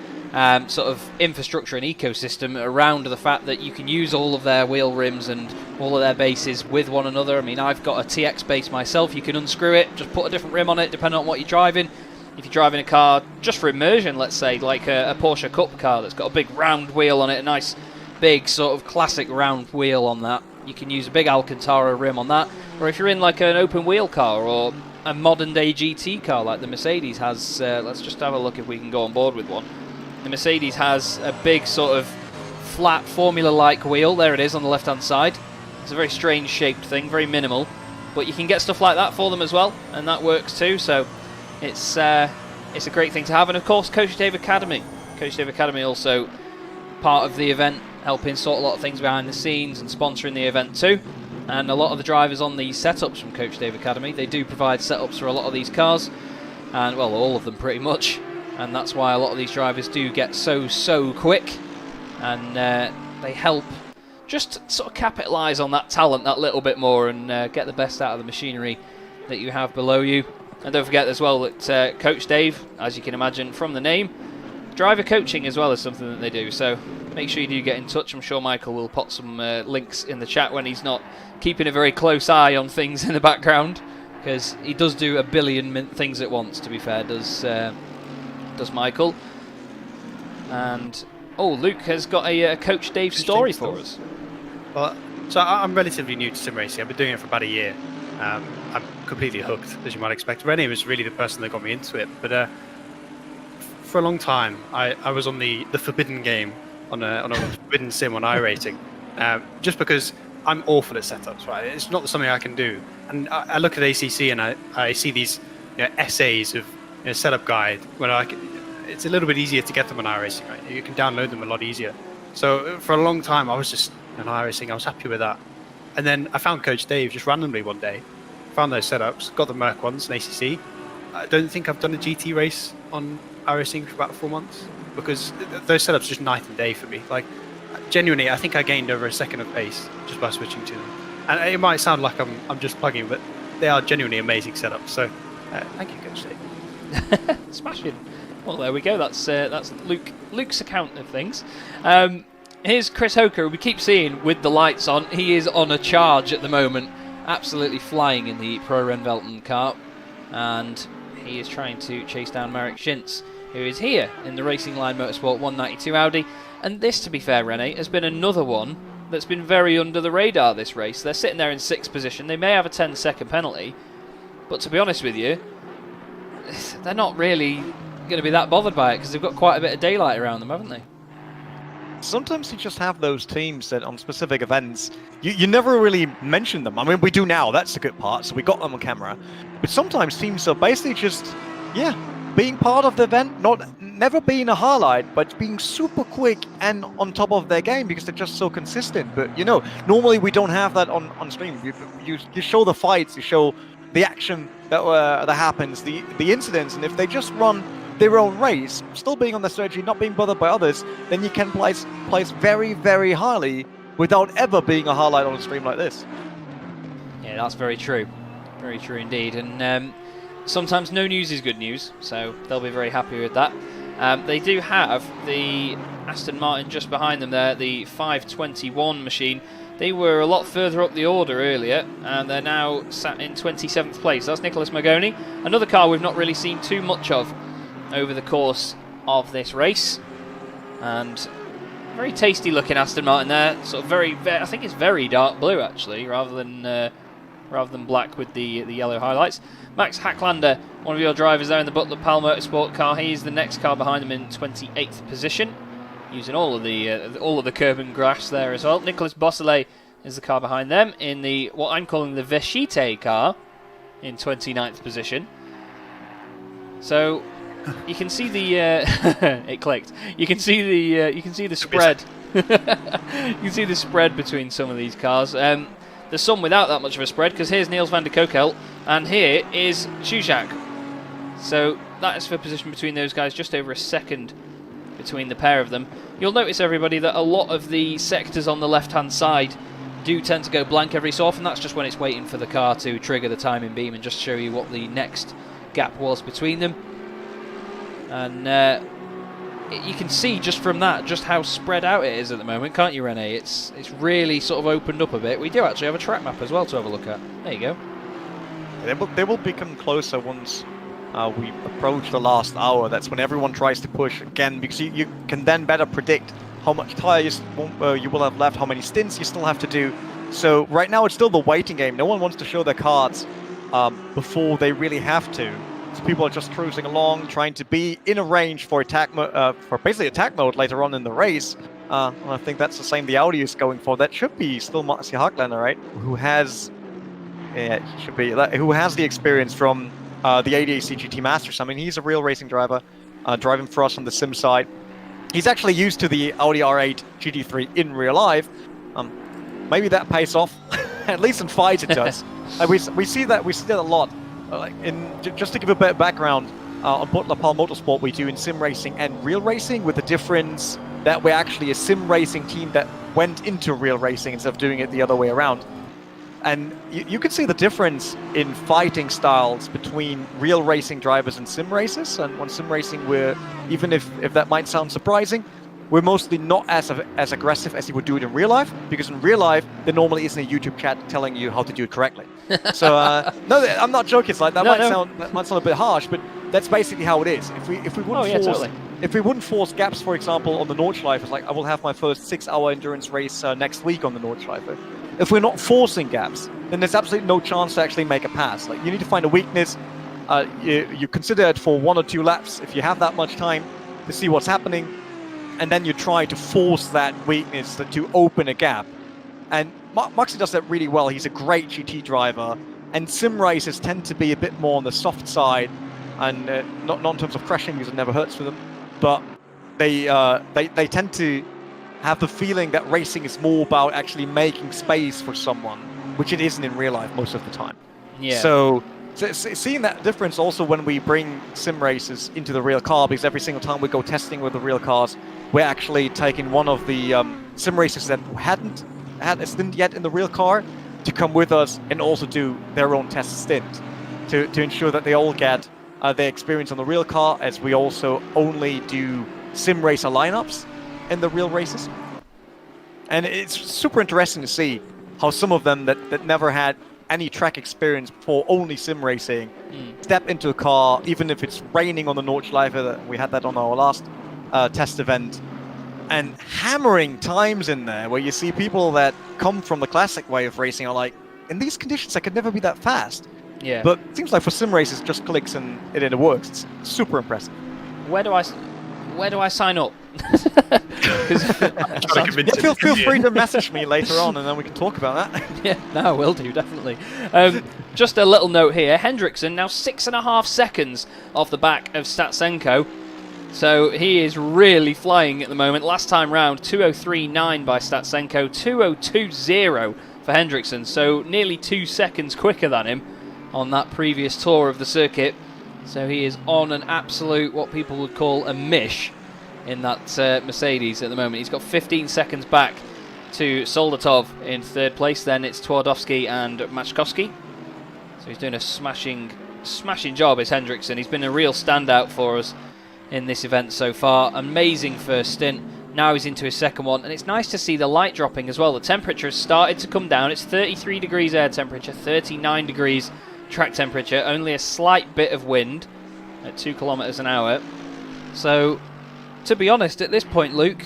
sort of infrastructure and ecosystem around the fact that you can use all of their wheel rims and all of their bases with one another. I mean, I've got a TX base myself. You can unscrew it, just put a different rim on it depending on what you're driving. If you're driving a car just for immersion, let's say, like a Porsche Cup car that's got a big round wheel on it, a nice big sort of classic round wheel on that, you can use a big Alcantara rim on that. Or if you're in like an open wheel car or a modern day GT car like the Mercedes has, let's just have a look if we can go on board with one. The Mercedes has a big sort of flat Formula-like wheel. There it is on the left-hand side. It's a very strange shaped thing, very minimal, but you can get stuff like that for them as well, and that works too. So it's a great thing to have. And of course, Coach Dave Academy. Coach Dave Academy also part of the event, helping sort a lot of things behind the scenes and sponsoring the event too. And a lot of the drivers on the setups from Coach Dave Academy, they do provide setups for a lot of these cars, and well, all of them pretty much. And that's why a lot of these drivers do get so quick, and they help just sort of capitalise on that talent that little bit more and get the best out of the machinery that you have below you. And don't forget as well that Coach Dave, as you can imagine from the name, driver coaching as well is something that they do. So make sure you do get in touch. I'm sure Michael will put some links in the chat when he's not keeping a very close eye on things in the background, because he does do a billion things at once, to be fair, does Michael. And oh, Luke has got a Coach Dave story for us. Well, so I'm relatively new to sim racing. I've been doing it for about a year. I'm completely hooked, as you might expect. Rene was really the person that got me into it. But for a long time, I was on the forbidden game, on a forbidden sim on iRacing, just because I'm awful at setups. Right, it's not something I can do. And I look at ACC and I see these essays of setup guide when it's a little bit easier to get them on iRacing. Right, you can download them a lot easier. So for a long time, I was just on iRacing. I was happy with that. And then I found Coach Dave just randomly one day, found those setups, got the Merc ones in ACC. I don't think I've done a GT race on iRacing for about 4 months, because those setups are just night and day for me. Like, genuinely, I think I gained over a second of pace just by switching to them. And it might sound like I'm just plugging, but they are genuinely amazing setups. So thank you, Coach Dave. Smashing. Well, there we go. That's Luke's account of things. Here's Chris Hoker, who we keep seeing with the lights on. He is on a charge at the moment, absolutely flying in the Pro Renvelten car, and he is trying to chase down Marek Schintz, who is here in the Racing Line Motorsport 192 Audi. And this, to be fair, Rene, has been another one that's been very under the radar this race. They're sitting there in 6th position. They may have a 10-second penalty, but to be honest with you, they're not really going to be that bothered by it, because they've got quite a bit of daylight around them, haven't they? Sometimes you just have those teams that on specific events, you never really mention them. I mean, we do now, that's the good part, so we got them on camera. But sometimes teams are basically just, being part of the event, never being a highlight, but being super quick and on top of their game because they're just so consistent. But, normally we don't have that on stream. You show the fights, you show the action that happens, the incidents, and if they just run their own race, still being on their strategy, not being bothered by others, then you can place very, very highly without ever being a highlight on a stream like this. Yeah, that's very true. Very true indeed. And sometimes no news is good news, so they'll be very happy with that. They do have the Aston Martin just behind them there, the 521 machine. They were a lot further up the order earlier, and they're now sat in 27th place. That's Nicholas Magoni, another car we've not really seen too much of over the course of this race. And very tasty looking Aston Martin there. Sort of I think it's very dark blue actually, rather than black with the yellow highlights. Max Hacklander, one of your drivers there in the Buttler Pal Motorsport car. He's the next car behind him in 28th position, using all of the curb and grass there as well. Nicolas Bosselet is the car behind them in the what I'm calling the Vechite car in 29th position. So you can see the it clicked. You can see the spread. You can see the spread between some of these cars. There's some without that much of a spread, because here's Niels van der Kokel and here is Zuzak. So that is for position between those guys, just over a second between the pair of them. You'll notice, everybody, that a lot of the sectors on the left-hand side do tend to go blank every so often. That's just when it's waiting for the car to trigger the timing beam and just show you what the next gap was between them. And you can see just from that just how spread out it is at the moment, can't you, Rene? It's really sort of opened up a bit. We do actually have a track map as well to have a look at. There you go. They will become closer once we approach the last hour. That's when everyone tries to push again, because you can then better predict how much tyre you will have left, how many stints you still have to do. So right now it's still the waiting game. No one wants to show their cards before they really have to. So people are just cruising along, trying to be in a range for basically attack mode later on in the race. And I think that's the same the Audi is going for. That should be still Maxi Haglander, right? Who has the experience from the ADAC GT Masters. I mean, he's a real racing driver, driving for us on the sim side. He's actually used to the Audi R8 GT3 in real life. Maybe that pays off. At least in fights it does. We see that a lot. Just to give a bit of background, on Buttler Pal Motorsport we do in sim racing and real racing, with the difference that we're actually a sim racing team that went into real racing instead of doing it the other way around. And you can see the difference in fighting styles between real racing drivers and sim racers. And on sim racing, even if that might sound surprising, we're mostly not as aggressive as you would do it in real life, because in real life there normally isn't a YouTube chat telling you how to do it correctly. So no, I'm not joking. It's like that might sound a bit harsh, but that's basically how it is. If we wouldn't force gaps, for example, on the Nordschleife, it's like I will have my first 6-hour endurance race next week on the Nordschleife. If we're not forcing gaps, then there's absolutely no chance to actually make a pass. Like, you need to find a weakness. You consider it for 1 or 2 laps if you have that much time to see what's happening, and then you try to force that weakness to open a gap. And Maxi does that really well. He's a great GT driver, and sim racers tend to be a bit more on the soft side, and not in terms of crashing, because it never hurts for them, but they tend to have the feeling that racing is more about actually making space for someone, which it isn't in real life most of the time. Yeah. So seeing that difference also when we bring sim races into the real car, because every single time we go testing with the real cars, we're actually taking one of the sim racers that hadn't had a stint yet in the real car to come with us and also do their own test stint to ensure that they all get their experience on the real car, as we also only do sim racer lineups in the real races. And it's super interesting to see how some of them that never had any track experience before, only sim racing, step into a car, even if it's raining on the Nordschleife. We had that on our last test event, and hammering times in there where you see people that come from the classic way of racing are like, in these conditions I could never be that fast. Yeah. But it seems like for sim races, just clicks and it works. It's super impressive. Where do I sign up? Feel free to message me later on, and then we can talk about that. Yeah, no, will do, definitely. Just a little note here. Hendrickson now 6.5 seconds off the back of Statsenko. So he is really flying at the moment. Last time round, 2:03.9 by Statsenko, 2:02.0 for Hendrickson. So nearly 2 seconds quicker than him on that previous tour of the circuit. So he is on an absolute, what people would call a mish in that Mercedes at the moment. He's got 15 seconds back to Soldatov in 3rd place. Then it's Twardowski and Machkowski. So he's doing a smashing job, is Hendrickson. He's been a real standout for us in this event so far. Amazing first stint. Now he's into his second one, and it's nice to see the light dropping as well. The temperature has started to come down. It's 33 degrees air temperature, 39 degrees track temperature, only a slight bit of wind at 2 kilometers an hour. So, to be honest, at this point, Luke,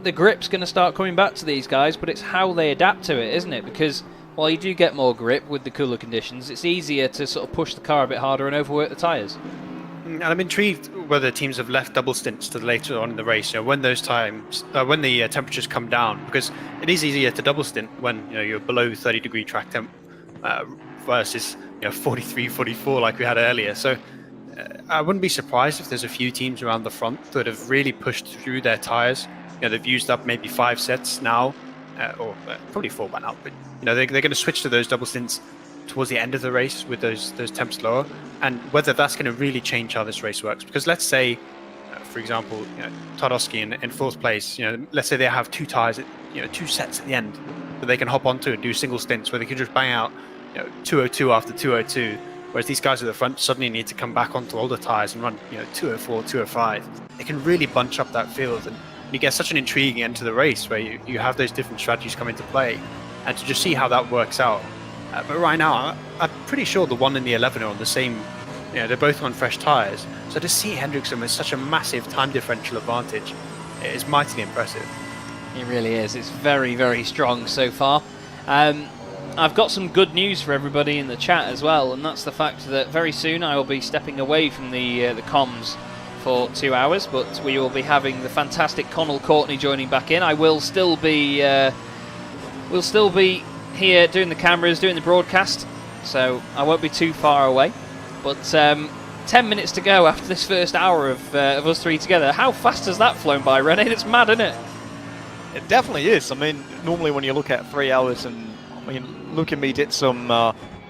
the grip's going to start coming back to these guys, but it's how they adapt to it, isn't it? Because while you do get more grip with the cooler conditions, it's easier to sort of push the car a bit harder and overwork the tyres. And I'm intrigued whether teams have left double stints to later on in the race. When those times, when the temperatures come down, because it is easier to double stint when you're below 30-degree track temp versus 43, 44 like we had earlier. So I wouldn't be surprised if there's a few teams around the front that have really pushed through their tyres. They've used up maybe 5 sets now, or probably 4 by now. But they're going to switch to those double stints towards the end of the race with those temps lower, and whether that's going to really change how this race works. Because let's say, for example, Tadowski in 4th place, let's say they have 2 tyres, 2 sets at the end that they can hop onto and do single stints where they can just bang out 202 after 202, whereas these guys at the front suddenly need to come back onto older tyres and run 204, 205. They can really bunch up that field, and you get such an intriguing end to the race where you have those different strategies come into play, and to just see how that works out. But right now, I'm pretty sure the 1 and the 11 are on the same, they're both on fresh tyres. So to see Hendrickson with such a massive time differential advantage is mightily impressive. It really is. It's very, very strong so far. I've got some good news for everybody in the chat as well, and that's the fact that very soon I will be stepping away from the comms for 2 hours, but we will be having the fantastic Connall Courtney joining back in. I will still be here doing the cameras, doing the broadcast, so I won't be too far away. But 10 minutes to go after this first hour of us three together. How fast has that flown by, Rene? It's mad, isn't it? It definitely is. I mean, normally when you look at 3 hours, and Luke and me did some,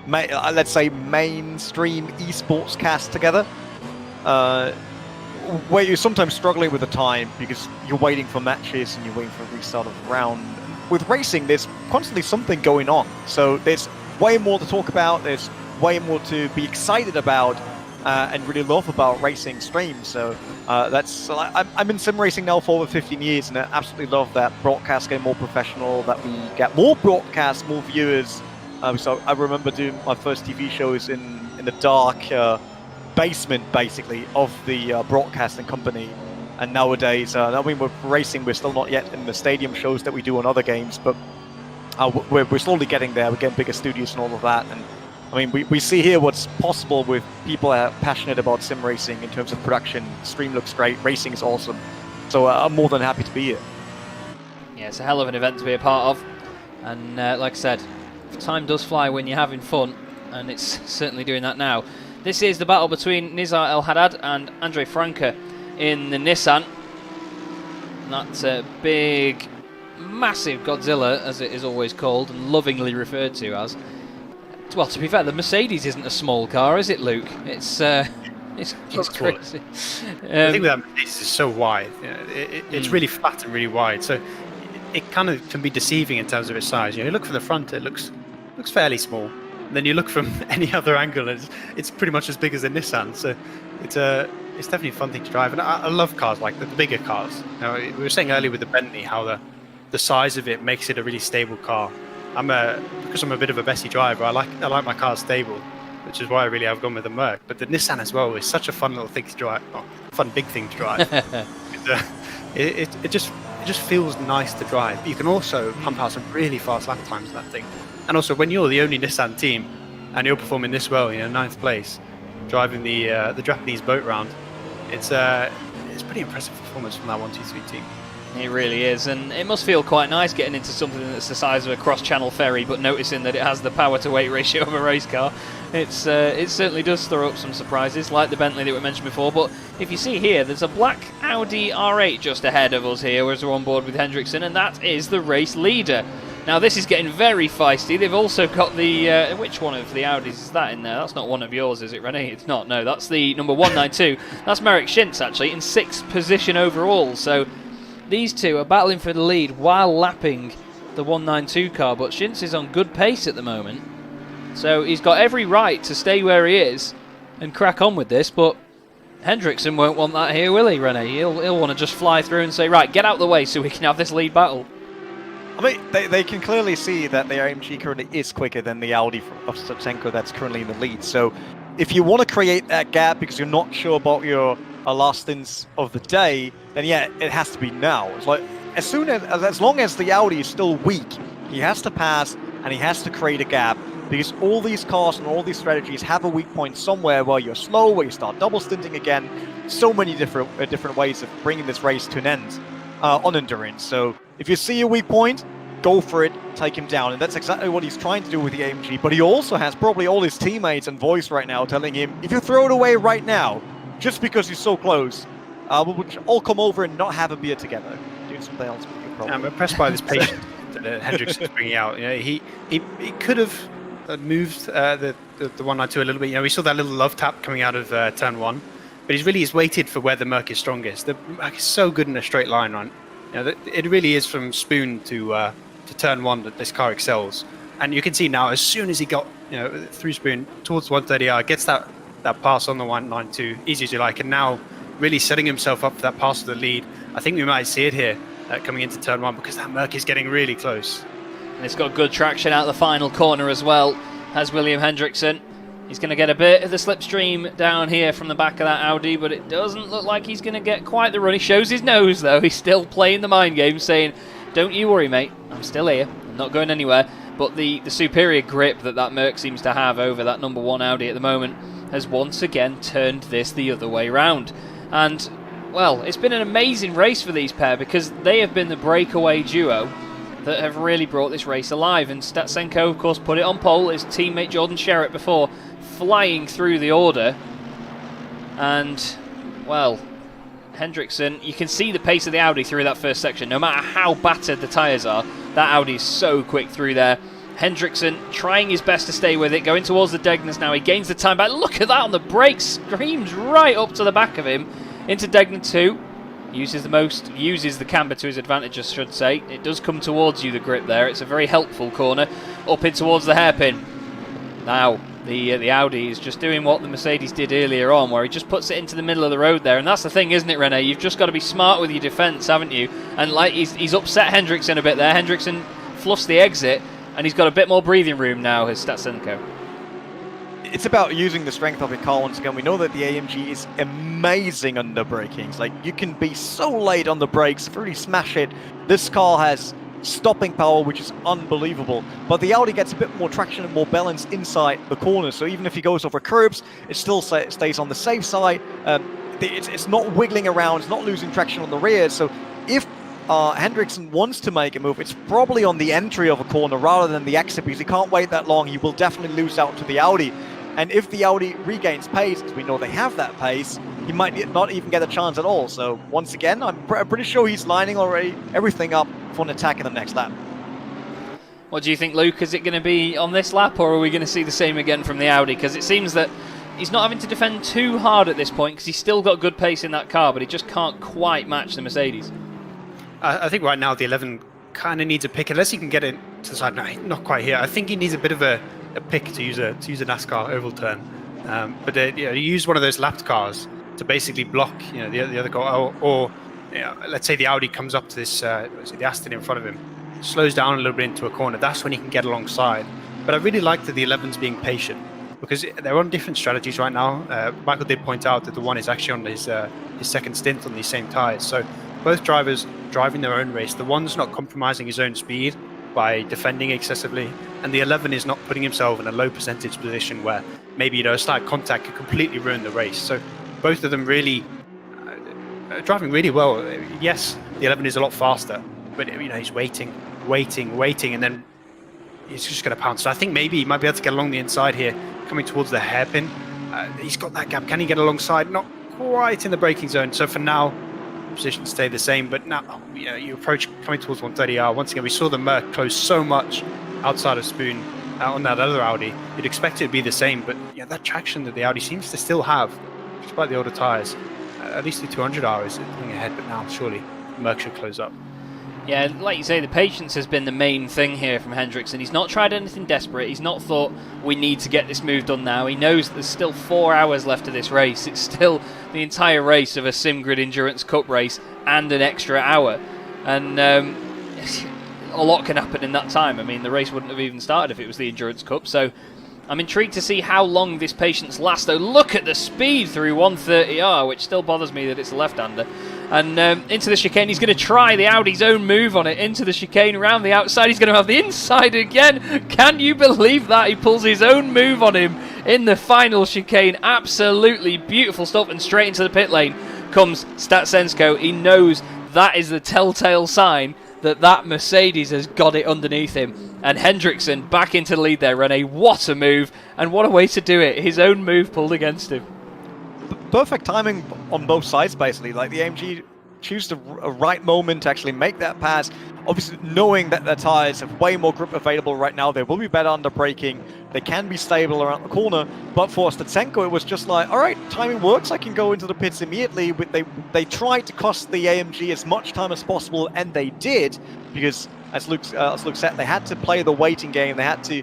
let's say, mainstream esports cast together, where you're sometimes struggling with the time because you're waiting for matches and you're waiting for a restart of the round. With racing, there's constantly something going on, so there's way more to talk about, there's way more to be excited about and really love about racing streams. So I'm in sim racing now for over 15 years, and I absolutely love that broadcast getting more professional, that we get more broadcasts, more viewers. So I remember doing my first TV shows in the dark basement, basically, of the broadcasting company. And nowadays, with racing, we're still not yet in the stadium shows that we do on other games, but we're slowly getting there. We're getting bigger studios and all of that. And I mean, we see here what's possible with people that are passionate about sim racing in terms of production. Stream looks great, racing is awesome. So I'm more than happy to be here. Yeah, it's a hell of an event to be a part of. And like I said, time does fly when you're having fun, and it's certainly doing that now. This is the battle between Nizar El Haddad and Andre Franke in the Nissan. That's a big, massive Godzilla, as it is always called and lovingly referred to as. Well, to be fair, the Mercedes isn't a small car, is it, Luke? It's crazy. I think that Mercedes is so wide. It's really flat and really wide, so it kind of can be deceiving in terms of its size. You look from the front, it looks fairly small. And then you look from any other angle, and it's pretty much as big as a Nissan. So it's definitely a fun thing to drive, and I love cars like the bigger cars. We were saying earlier with the Bentley how the size of it makes it a really stable car. Because I'm a bit of a messy driver, I like my cars stable, which is why I really have gone with the Merc. But the Nissan as well is such a fun little thing to drive, fun big thing to drive. It just feels nice to drive. But you can also pump out some really fast lap times in that thing. And also, when you're the only Nissan team and you're performing this well, 9th place, driving the Japanese boat round, it's pretty impressive performance from that 1-2-3 team. It really is, and it must feel quite nice getting into something that's the size of a cross-channel ferry, but noticing that it has the power-to-weight ratio of a race car. It certainly does throw up some surprises, like the Bentley that we mentioned before. But if you see here, there's a black Audi R8 just ahead of us here as we're on board with Hendrickson, and that is the race leader. Now this is getting very feisty. They've also got the which one of the Audis is that in there? That's not one of yours, is it, Rene? It's not. No, that's the number 192. That's Merrick Shintz actually in 6th position overall. So these two are battling for the lead while lapping the 192 car, but Shintz is on good pace at the moment. So he's got every right to stay where he is and crack on with this, but Hendrickson won't want that here, will he, Rene? He'll want to just fly through and say, right, get out of the way so we can have this lead battle. I mean, they can clearly see that the AMG currently is quicker than the Audi of Stutsenko that's currently in the lead. So if you want to create that gap because you're not sure about your last stints of the day, then yeah, it has to be now. It's like as long as the Audi is still weak, he has to pass and he has to create a gap, because all these cars and all these strategies have a weak point somewhere where you're slow, where you start double stinting again. So many different ways of bringing this race to an end on endurance. So if you see a weak point, go for it, take him down, and that's exactly what he's trying to do with the AMG. But he also has probably all his teammates and voice right now telling him, if you throw it away right now, just because you're so close, we'll all come over and not have a beer together. Doing something else with you, probably. I'm impressed by this patience that Hendricks is bringing out. You know, he could have moved the 192 a little bit. You know, we saw that little love tap coming out of turn 1, but he's waited for where the Merc is strongest. The Merc is so good in a straight line, right? You know, it really is from Spoon to turn 1 that this car excels. And you can see now, as soon as he got through Spoon towards 130R, gets that pass on the 192, easy as you like, and now really setting himself up for that pass to the lead. I think we might see it here coming into turn 1, because that Merc is getting really close. And it's got good traction out the final corner as well, has William Hendrickson. He's going to get a bit of the slipstream down here from the back of that Audi, but it doesn't look like he's going to get quite the run. He shows his nose, though. He's still playing the mind game, saying, don't you worry, mate. I'm still here. I'm not going anywhere. But the superior grip that Merc seems to have over that number 1 Audi at the moment has once again turned this the other way round. And, well, it's been an amazing race for these pair, because they have been the breakaway duo that have really brought this race alive. And Statsenko, of course, put it on pole. His teammate Jordan Sherritt before, flying through the order. And, well, Hendrickson, you can see the pace of the Audi through that first section. No matter how battered the tyres are, that Audi is so quick through there. Hendrickson trying his best to stay with it, going towards the Degners now. He gains the time back. Look at that on the brakes. Screams right up to the back of him into Degner 2. Uses the camber to his advantage, I should say. It does come towards you, the grip there. It's a very helpful corner. Up in towards the hairpin. Now, the Audi is just doing what the Mercedes did earlier on, where he just puts it into the middle of the road there. And that's the thing, isn't it, Rene? You've just got to be smart with your defence, haven't you? And like he's upset Hendrickson a bit there. Hendrickson fluffs the exit, and he's got a bit more breathing room now, has Statsenko. It's about using the strength of your car once again. We know that the AMG is amazing under brakings. Like, you can be so late on the brakes, really smash it. This car has stopping power, which is unbelievable. But the Audi gets a bit more traction and more balance inside the corner. So even if he goes over curbs, it still stays on the safe side. It's not wiggling around. It's not losing traction on the rear. So if Hendrickson wants to make a move, it's probably on the entry of a corner rather than the exit, because he can't wait that long. He will definitely lose out to the Audi. And if the Audi regains pace, as we know they have that pace, he might not even get a chance at all. So once again, I'm pretty sure he's lining already everything up for an attack in the next lap. What do you think, Luke? Is it going to be on this lap, or are we going to see the same again from the Audi? Because it seems that he's not having to defend too hard at this point, because he's still got good pace in that car, but he just can't quite match the Mercedes. I think right now the 11 kind of needs a pick, unless he can get it to the side. No, not quite here. I think he needs a bit of a pick to use a NASCAR oval turn. But you use one of those lapped cars to basically block the other car, or let's say the Audi comes up to this the Aston in front of him, slows down a little bit into a corner. That's when he can get alongside. But I really like that the 11's being patient, because they're on different strategies right now. Michael did point out that the one is actually on his second stint on these same tyres. So both drivers driving their own race. The one's not compromising his own speed by defending excessively, and the 11 is not putting himself in a low percentage position where maybe a slight contact could completely ruin the race. So both of them really driving really well. Yes, the 11 is a lot faster, but he's waiting, and then he's just going to pounce. So I think maybe he might be able to get along the inside here, coming towards the hairpin. He's got that gap. Can he get alongside? Not quite in the braking zone. So for now, positions stay the same, but now you approach coming towards 130R. Once again, we saw the Merc close so much outside of Spoon on that other Audi. You'd expect it to be the same, but that traction that the Audi seems to still have, despite the older tyres, at least the 200R is pulling ahead, but now surely Merc should close up. Yeah, like you say, the patience has been the main thing here from Hendrickson. He's not tried anything desperate. He's not thought, we need to get this move done now. He knows there's still 4 hours left of this race. It's still the entire race of a SimGrid Endurance Cup race and an extra hour. And a lot can happen in that time. I mean, the race wouldn't have even started if it was the Endurance Cup. So I'm intrigued to see how long this patience lasts, though. Look at the speed through 130R, which still bothers me that it's a left-hander. And into the chicane, he's going to try the Audi's own move on it, into the chicane, around the outside, he's going to have the inside again. Can you believe that? He pulls his own move on him in the final chicane. Absolutely beautiful stuff, and straight into the pit lane comes Statsensko. He knows that is the telltale sign that Mercedes has got it underneath him. And Hendrickson back into the lead there, Rene. What a move, and what a way to do it. His own move pulled against him. Perfect timing on both sides, basically. Like, the AMG choose a right moment to actually make that pass. Obviously, knowing that their tyres have way more grip available right now, they will be better under braking. They can be stable around the corner. But for Statsenko, it was just like, all right, timing works. I can go into the pits immediately. But they tried to cost the AMG as much time as possible, and they did, because as Luke said, they had to play the waiting game. They had to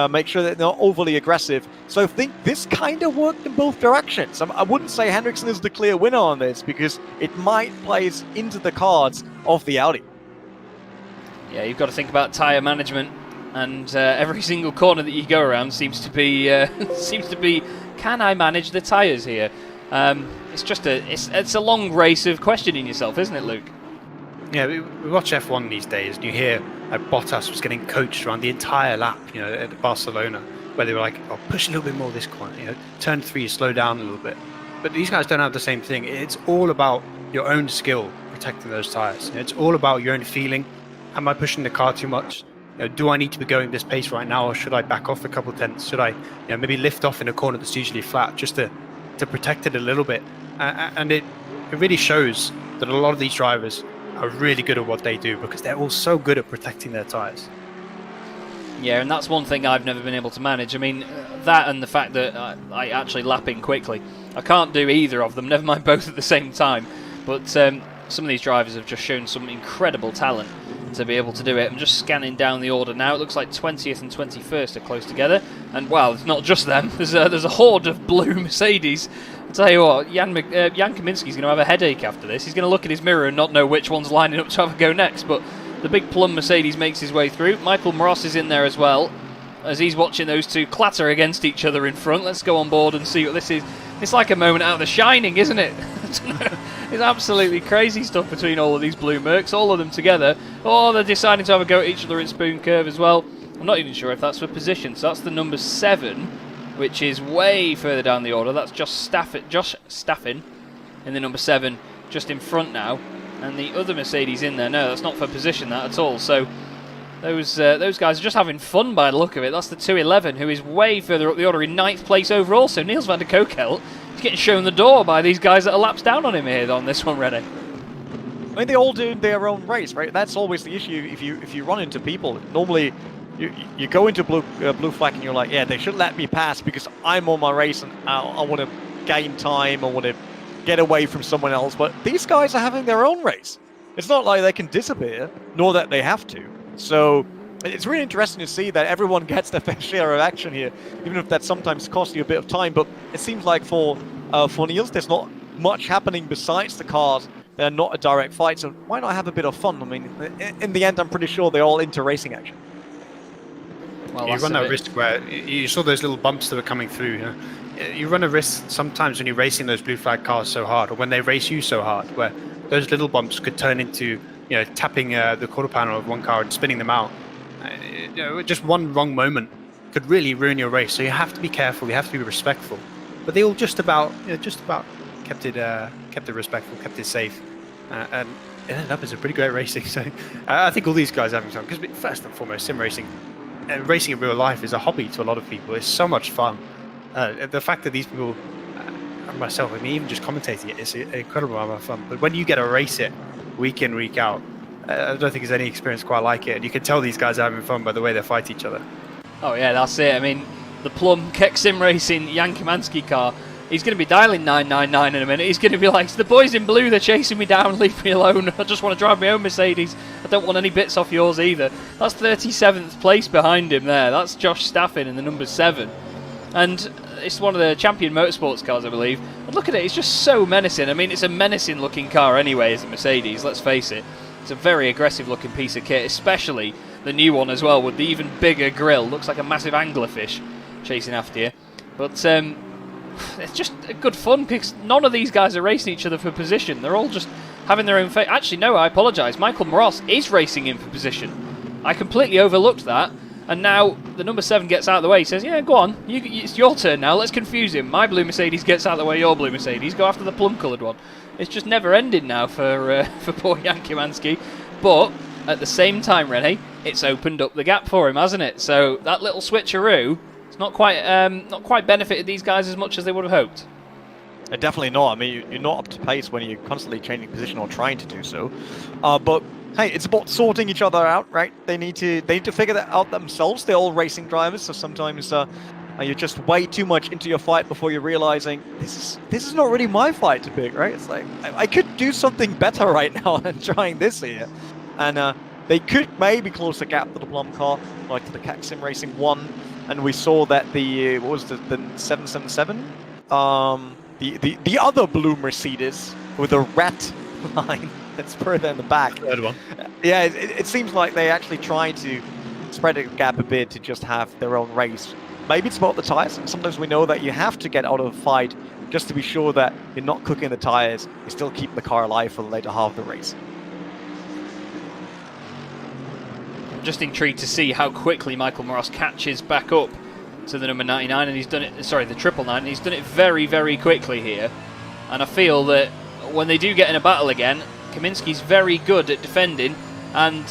make sure that they're not overly aggressive. So I think this kind of worked in both directions. I wouldn't say Hendrickson is the clear winner on this, because it might play into the cards of the Audi. Yeah, you've got to think about tyre management, and every single corner that you go around seems to be can I manage the tyres here? It's just it's a long race of questioning yourself, isn't it, Luke? Yeah, we watch F1 these days, and you hear Bottas was getting coached around the entire lap, at Barcelona, where they were like, "Oh, push a little bit more this corner, turn 3, slow down a little bit." But these guys don't have the same thing. It's all about your own skill protecting those tyres. It's all about your own feeling. Am I pushing the car too much? Do I need to be going this pace right now, or should I back off a couple tenths? Should I, maybe lift off in a corner that's usually flat, just to protect it a little bit? And it really shows that a lot of these drivers are really good at what they do, because they're all so good at protecting their tyres. Yeah, and that's one thing I've never been able to manage. I mean, that and the fact that I actually lapping quickly. I can't do either of them, never mind both at the same time. But some of these drivers have just shown some incredible talent to be able to do it. I'm just scanning down the order now. It looks like 20th and 21st are close together. And, wow, it's not just them. There's a horde of blue Mercedes. I'll tell you what, Jan Kaminski's going to have a headache after this. He's going to look at his mirror and not know which one's lining up to have a go next. But the big plum Mercedes makes his way through. Michael Moros is in there as well, as he's watching those two clatter against each other in front. Let's go on board and see what this is. It's like a moment out of The Shining, isn't it? It's absolutely crazy stuff between all of these blue Mercs, all of them together. Oh, they're deciding to have a go at each other in Spoon Curve as well. I'm not even sure if that's for position. So that's the number 7, which is way further down the order. That's Josh Staffin in the number 7, just in front now. And the other Mercedes in there, no, that's not for position that at all. So those guys are just having fun by the look of it. That's the 211, who is way further up the order in 9th place overall. So Niels van der Kokel, he's getting shown the door by these guys that are laps down on him here on this one, Rene. I mean, they all do their own race, right? That's always the issue if you run into people. Normally, you go into blue flag and you're like, yeah, they should let me pass because I'm on my race and I want to gain time. I want to get away from someone else. But these guys are having their own race. It's not like they can disappear, nor that they have to. So it's really interesting to see that everyone gets their fair share of action here, even if that sometimes costs you a bit of time. But it seems like for Niels, there's not much happening besides the cars. They're not a direct fight, so why not have a bit of fun? I mean, in the end, I'm pretty sure they're all into racing action. Well, you run that risk where you saw those little bumps that were coming through. You run a risk sometimes when you're racing those blue flag cars so hard, or when they race you so hard, where those little bumps could turn into tapping the quarter panel of one car and spinning them out. Just one wrong moment could really ruin your race. So you have to be careful. You have to be respectful. But they all just about kept it respectful, kept it safe, and it ended up as a pretty great racing. So I think all these guys are having fun, because first and foremost, sim racing, racing in real life is a hobby to a lot of people. It's so much fun. The fact that these people, and myself, I mean, even just commentating it, it's an incredible amount of fun. But when you get to race it week in, week out, I don't think there's any experience quite like it. And you can tell these guys are having fun by the way they fight each other. Oh yeah, that's it. I mean, the plum Keck Sim Racing Jan Kaminski car, he's going to be dialing 999 in a minute. He's going to be like, the boys in blue, they're chasing me down, leave me alone. I just want to drive my own Mercedes. I don't want any bits off yours either. That's 37th place behind him there. That's Josh Staffin in the number 7. And it's one of the champion motorsports cars, I believe. And look at it, it's just so menacing. I mean, it's a menacing looking car anyway, as a Mercedes, let's face it. It's a very aggressive looking piece of kit, especially the new one as well, with the even bigger grille. Looks like a massive anglerfish chasing after you. But it's just good fun, because none of these guys are racing each other for position. They're all just having their own fate. Actually, no, I apologise. Michael Moros is racing in for position. I completely overlooked that. And now the number 7 gets out of the way. He says, yeah, go on. It's your turn now. Let's confuse him. My blue Mercedes gets out of the way. Your blue Mercedes. Go after the plum-coloured one. It's just never ending now for poor Jan Kimanski. But at the same time, Rene, it's opened up the gap for him, hasn't it? So that little switcheroo, it's not quite benefited these guys as much as they would have hoped. Definitely not. I mean, you're not up to pace when you're constantly changing position or trying to do so. But hey, it's about sorting each other out, right? They need to figure that out themselves. They're all racing drivers, so sometimes you're just way too much into your fight before you're realizing this is not really my fight to pick, right? It's like I could do something better right now than trying this here, and they could maybe close the gap to the Plum car, like to the CAC Sim Racing 1, and we saw that the 777, the other blue Mercedes with a rat line that's further in the back. Third one. Yeah, it seems like they actually try to spread the gap a bit to just have their own race. Maybe it's about the tires. Sometimes we know that you have to get out of the fight just to be sure that you're not cooking the tires. You still keep the car alive for the later half of the race. I'm just intrigued to see how quickly Michael Moros catches back up to the number 99, and he's done it. Sorry, the 999. And he's done it very, very quickly here. And I feel that when they do get in a battle again, Kaminski's very good at defending, and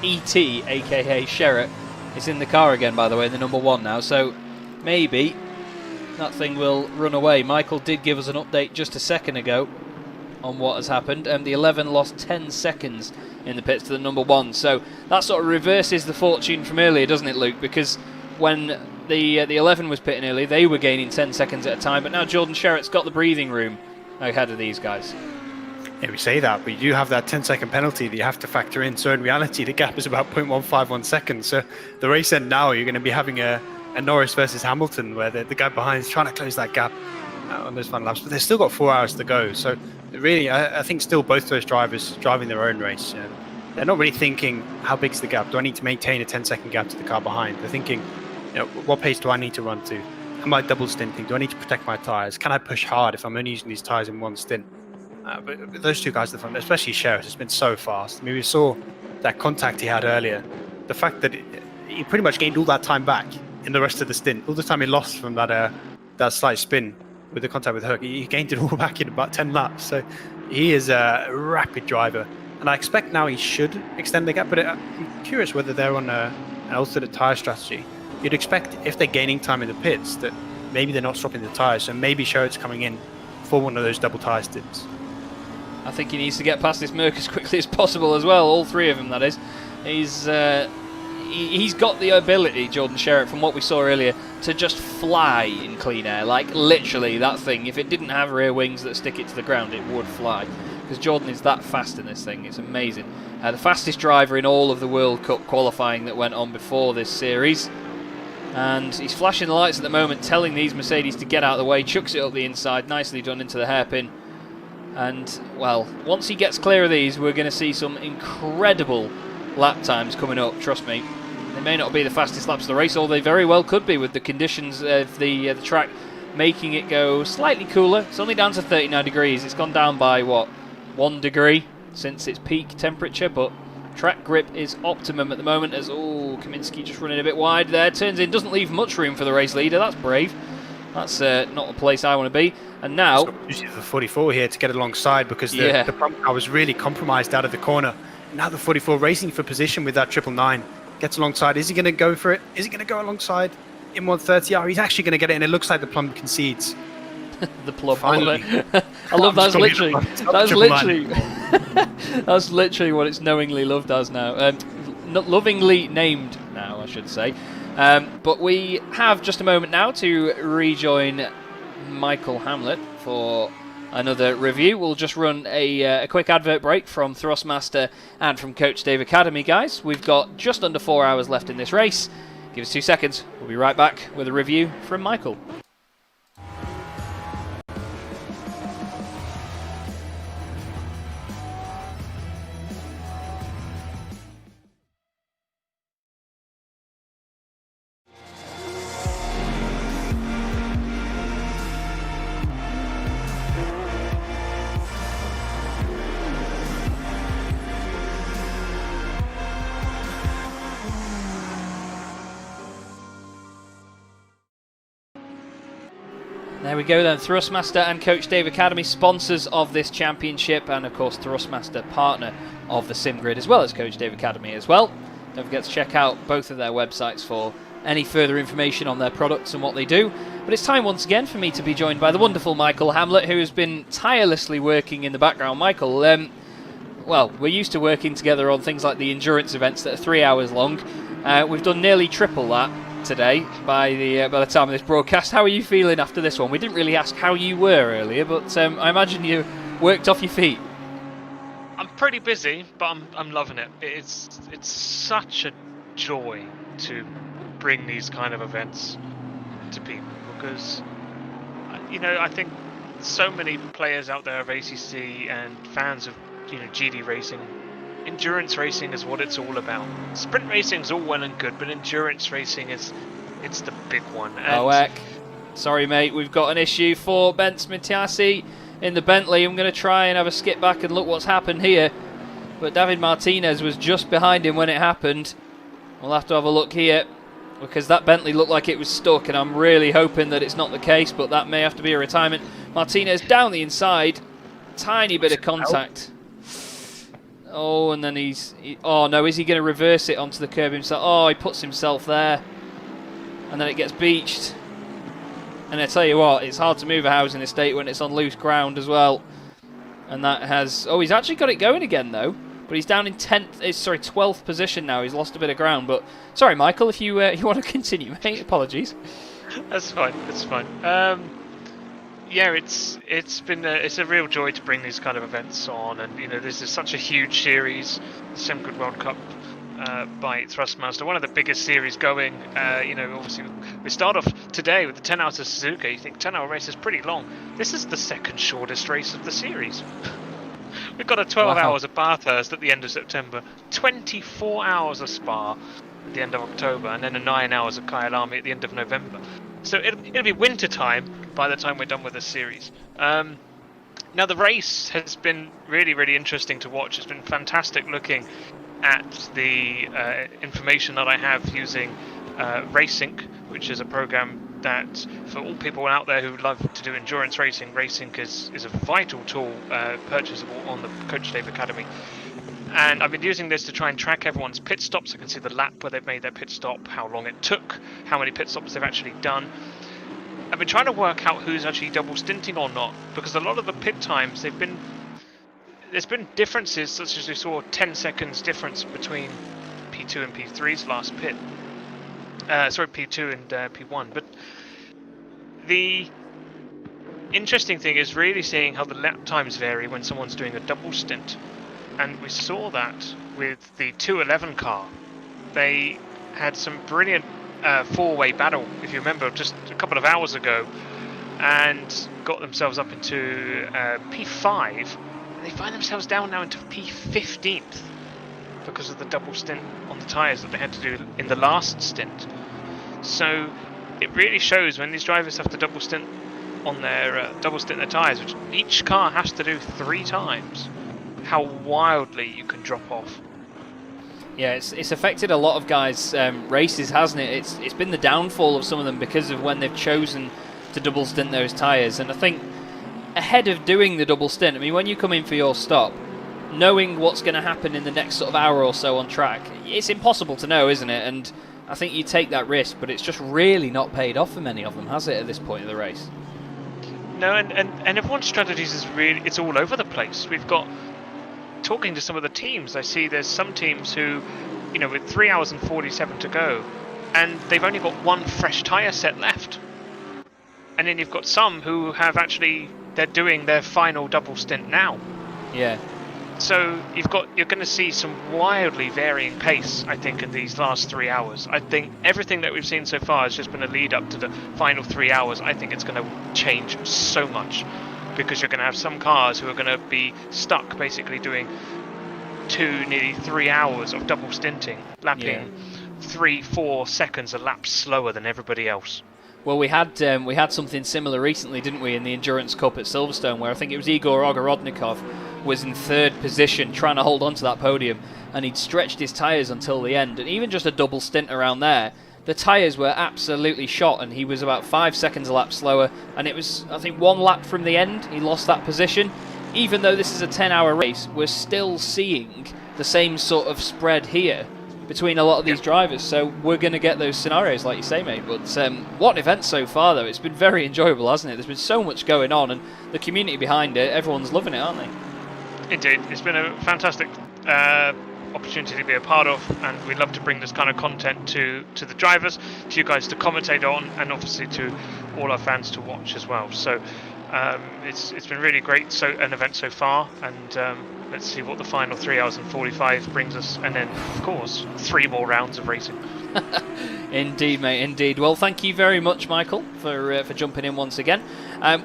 E.T., aka Sherritt, is in the car again, by the way, the number 1 now, so maybe that thing will run away. Michael did give us an update just a second ago on what has happened, and the 11 lost 10 seconds in the pits to the number 1, so that sort of reverses the fortune from earlier, doesn't it, Luke? Because when the 11 was pitting early, they were gaining 10 seconds at a time, but now Jordan Sherritt's got the breathing room ahead of these guys. Yeah, we say that, but you do have that 10-second penalty that you have to factor in. So in reality, the gap is about 0.151 seconds. So the race end now, you're going to be having a Norris versus Hamilton, where the guy behind is trying to close that gap on those final laps. But they've still got 4 hours to go. So really, I think still both those drivers driving their own race. They're not really thinking, how big's the gap? Do I need to maintain a 10-second gap to the car behind? They're thinking, what pace do I need to run to? Am I double stinting? Do I need to protect my tyres? Can I push hard if I'm only using these tyres in one stint? But those two guys at the front, especially Sherritt, has been so fast. I mean, we saw that contact he had earlier. The fact that he pretty much gained all that time back in the rest of the stint. All the time he lost from that slight spin with the contact with Hook, he gained it all back in about 10 laps. So he is a rapid driver. And I expect now he should extend the gap, but I'm curious whether they're on an alternate tyre strategy. You'd expect, if they're gaining time in the pits, that maybe they're not swapping the tyres, so maybe Sherritt's coming in for one of those double tyre stints. I think he needs to get past this Merc as quickly as possible as well, all 3 of them, that is. He's got the ability, Jordan Sherritt, from what we saw earlier, to just fly in clean air. Like, literally, that thing, if it didn't have rear wings that stick it to the ground, it would fly. Because Jordan is that fast in this thing, it's amazing. The fastest driver in all of the World Cup qualifying that went on before this series. And he's flashing the lights at the moment, telling these Mercedes to get out of the way, chucks it up the inside, nicely done into the hairpin. And, well, once he gets clear of these, we're going to see some incredible lap times coming up, trust me. They may not be the fastest laps of the race, or they very well could be, with the conditions of the track making it go slightly cooler. It's only down to 39 degrees. It's gone down by, what, 1 degree since its peak temperature, but track grip is optimum at the moment as, Kaminski just running a bit wide there. Turns in, doesn't leave much room for the race leader. That's brave. That's not a place I want to be. And now, using the 44 here to get alongside, because the front car was really compromised out of the corner. Now the 44 racing for position with that 999 gets alongside. Is he going to go for it? Is he going to go alongside in 130R? He's actually going to get it, and it looks like the Plum concedes. The Plum. Finally. I love that's literally that's literally what it's knowingly loved as now. Not lovingly named now, I should say. But we have just a moment now to rejoin Michael Hamlet for another review. We'll just run a quick advert break from Thrustmaster and from Coach Dave Academy, guys. We've got just under 4 hours left in this race. Give us 2 seconds. We'll be right back with a review from Michael. There we go then, Thrustmaster and Coach Dave Academy, sponsors of this championship, and of course Thrustmaster, partner of the SimGrid, as well as Coach Dave Academy as well. Don't forget to check out both of their websites for any further information on their products and what they do. But it's time once again for me to be joined by the wonderful Michael Hamlet, who has been tirelessly working in the background. Michael, well, we're used to working together on things like the endurance events that are 3 hours long. We've done nearly triple that today by the time of this broadcast. How are you feeling after this one? We didn't really ask how you were earlier, but I imagine you worked off your feet. I'm pretty busy, but I'm loving it. It's such a joy to bring these kind of events to people, because I think so many players out there of ACC and fans of GD racing. Endurance racing is what it's all about. Sprint racing is all well and good, but endurance racing it's the big one. And sorry mate, we've got an issue for Ben Smitiasi in the Bentley. I'm going to try and have a skip back and look what's happened here, but David Martinez was just behind him when it happened. We'll have to have a look here, because that Bentley looked like it was stuck, and I'm really hoping that it's not the case, but that may have to be a retirement. Martinez down the inside, tiny bit of contact. Oh, and then oh no, is he going to reverse it onto the curb himself? Oh, he puts himself there, and then it gets beached. And I tell you what, it's hard to move a housing estate when it's on loose ground as well. And that has... Oh, he's actually got it going again though. But he's down in 12th position now. He's lost a bit of ground. But sorry, Michael, if you want to continue, mate. Apologies. That's fine. That's fine. Yeah, it's a real joy to bring these kind of events on, and this is such a huge series, the SimGrid World Cup by Thrustmaster, one of the biggest series going. Obviously we start off today with the 10 hours of Suzuka. You think 10-hour race is pretty long. This is the second shortest race of the series. We've got a 12 hours of Bathurst at the end of September, 24 hours of Spa at the end of October, and then 9 hours of Kyalami at the end of November. So it'll be winter time by the time we're done with this series. Now the race has been really, really interesting to watch. It's been fantastic looking at the information that I have using RaceSync, which is a program that for all people out there who love to do endurance racing, RaceSync is a vital tool purchasable on the Coach Dave Academy. And I've been using this to try and track everyone's pit stops. I can see the lap where they've made their pit stop, how long it took, how many pit stops they've actually done. I've been trying to work out who's actually double stinting or not, because a lot of the pit times there's been differences, such as we saw 10 seconds difference between P2 and P3's last pit. P2 and P1. But the interesting thing is really seeing how the lap times vary when someone's doing a double stint. And we saw that with the 211 car. They had some brilliant four-way battle, if you remember, just a couple of hours ago, and got themselves up into P5. And they find themselves down now into P15th because of the double stint on the tyres that they had to do in the last stint. So it really shows when these drivers have to double stint on their tyres, which each car has to do 3 times, how wildly you can drop off. Yeah, it's affected a lot of guys' races, hasn't it? It's been the downfall of some of them because of when they've chosen to double stint those tyres. And I think ahead of doing the double stint, I mean, when you come in for your stop, knowing what's going to happen in the next sort of hour or so on track, it's impossible to know, isn't it? And I think you take that risk, but it's just really not paid off for many of them, has it, at this point of the race? No, and everyone's strategies is really, it's all over the place. We've got, talking to some of the teams, I see there's some teams who, with 3 hours and 47 to go, and they've only got 1 fresh tyre set left. And then you've got some who have actually, they're doing their final double stint now. Yeah. So you're going to see some wildly varying pace, I think, in these last 3 hours. I think everything that we've seen so far has just been a lead up to the final 3 hours. I think it's going to change so much, because you're going to have some cars who are going to be stuck basically doing 2, nearly 3 hours of double stinting, lapping 3-4 seconds a lap slower than everybody else. Well, we had something similar recently, didn't we, in the Endurance Cup at Silverstone, where I think it was Igor Ogorodnikov was in 3rd position trying to hold on to that podium, and he'd stretched his tyres until the end, and even just a double stint around there the tyres were absolutely shot, and he was about 5 seconds a lap slower, and it was, I think, 1 lap from the end he lost that position. Even though this is a 10-hour race, we're still seeing the same sort of spread here between a lot of these drivers, so we're going to get those scenarios like you say, mate. But what an event so far, though. It's been very enjoyable, hasn't it? There's been so much going on, and the community behind it, everyone's loving it, aren't they? Indeed, it's been a fantastic opportunity to be a part of, and we love to bring this kind of content to the drivers, to you guys to commentate on, and obviously to all our fans to watch as well. So it's been really great, an event so far, and let's see what the final 3 hours and 45 brings us, and then of course 3 more rounds of racing. Indeed, mate, indeed. Well, thank you very much, Michael, for jumping in once again.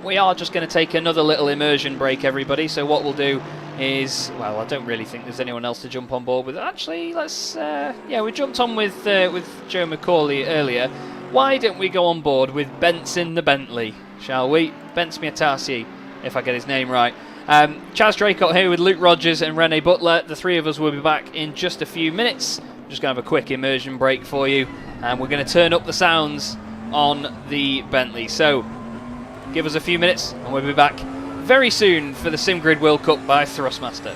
We are just going to take another little immersion break, everybody. So what we'll do is, well, I don't really think there's anyone else to jump on board with. Actually, let's, we jumped on with Joe McCauley earlier. Why don't we go on board with Benson the Bentley, shall we? Bence Miatasi, if I get his name right. Chaz Draycott here with Luke Rogers and Rene Buttler. The 3 of us will be back in just a few minutes. Just going to have a quick immersion break for you, and we're going to turn up the sounds on the Bentley. So give us a few minutes and we'll be back very soon for the SimGrid World Cup by Thrustmaster.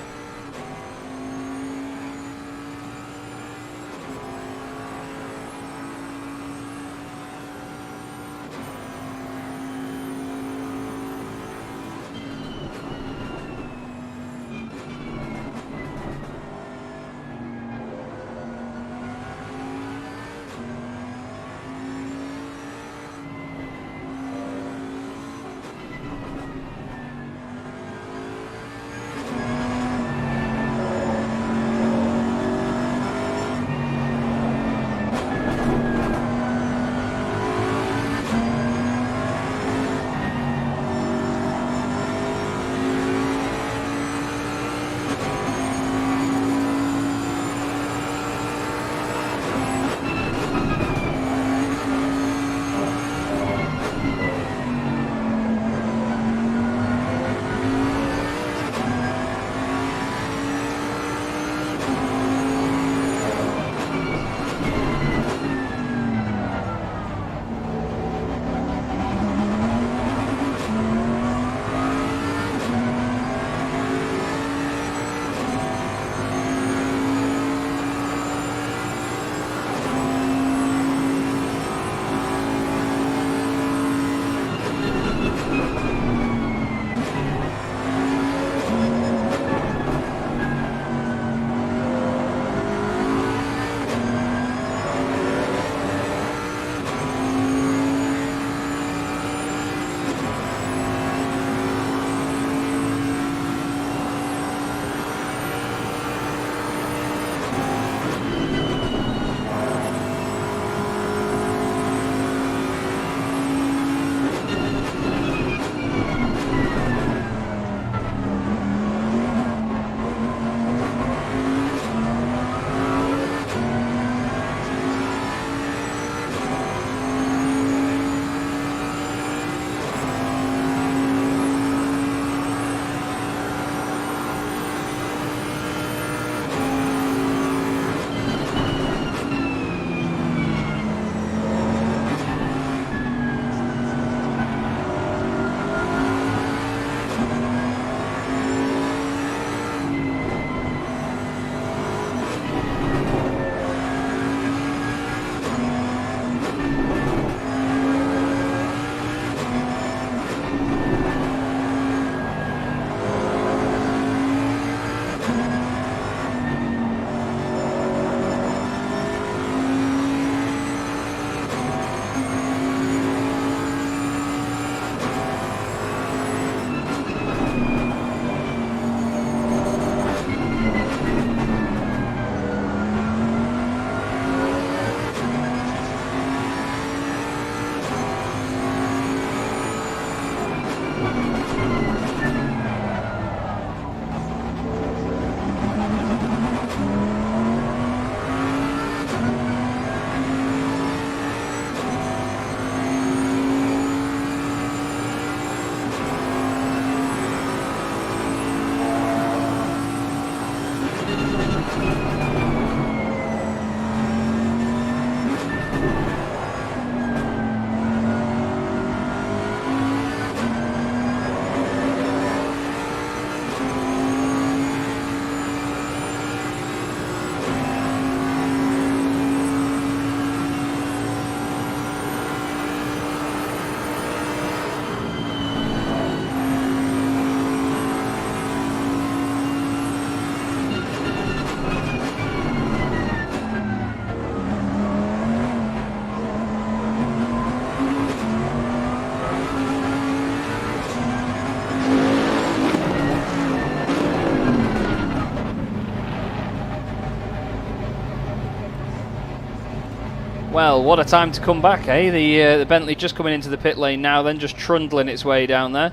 Well, what a time to come back, eh? The Bentley just coming into the pit lane now, then just trundling its way down there.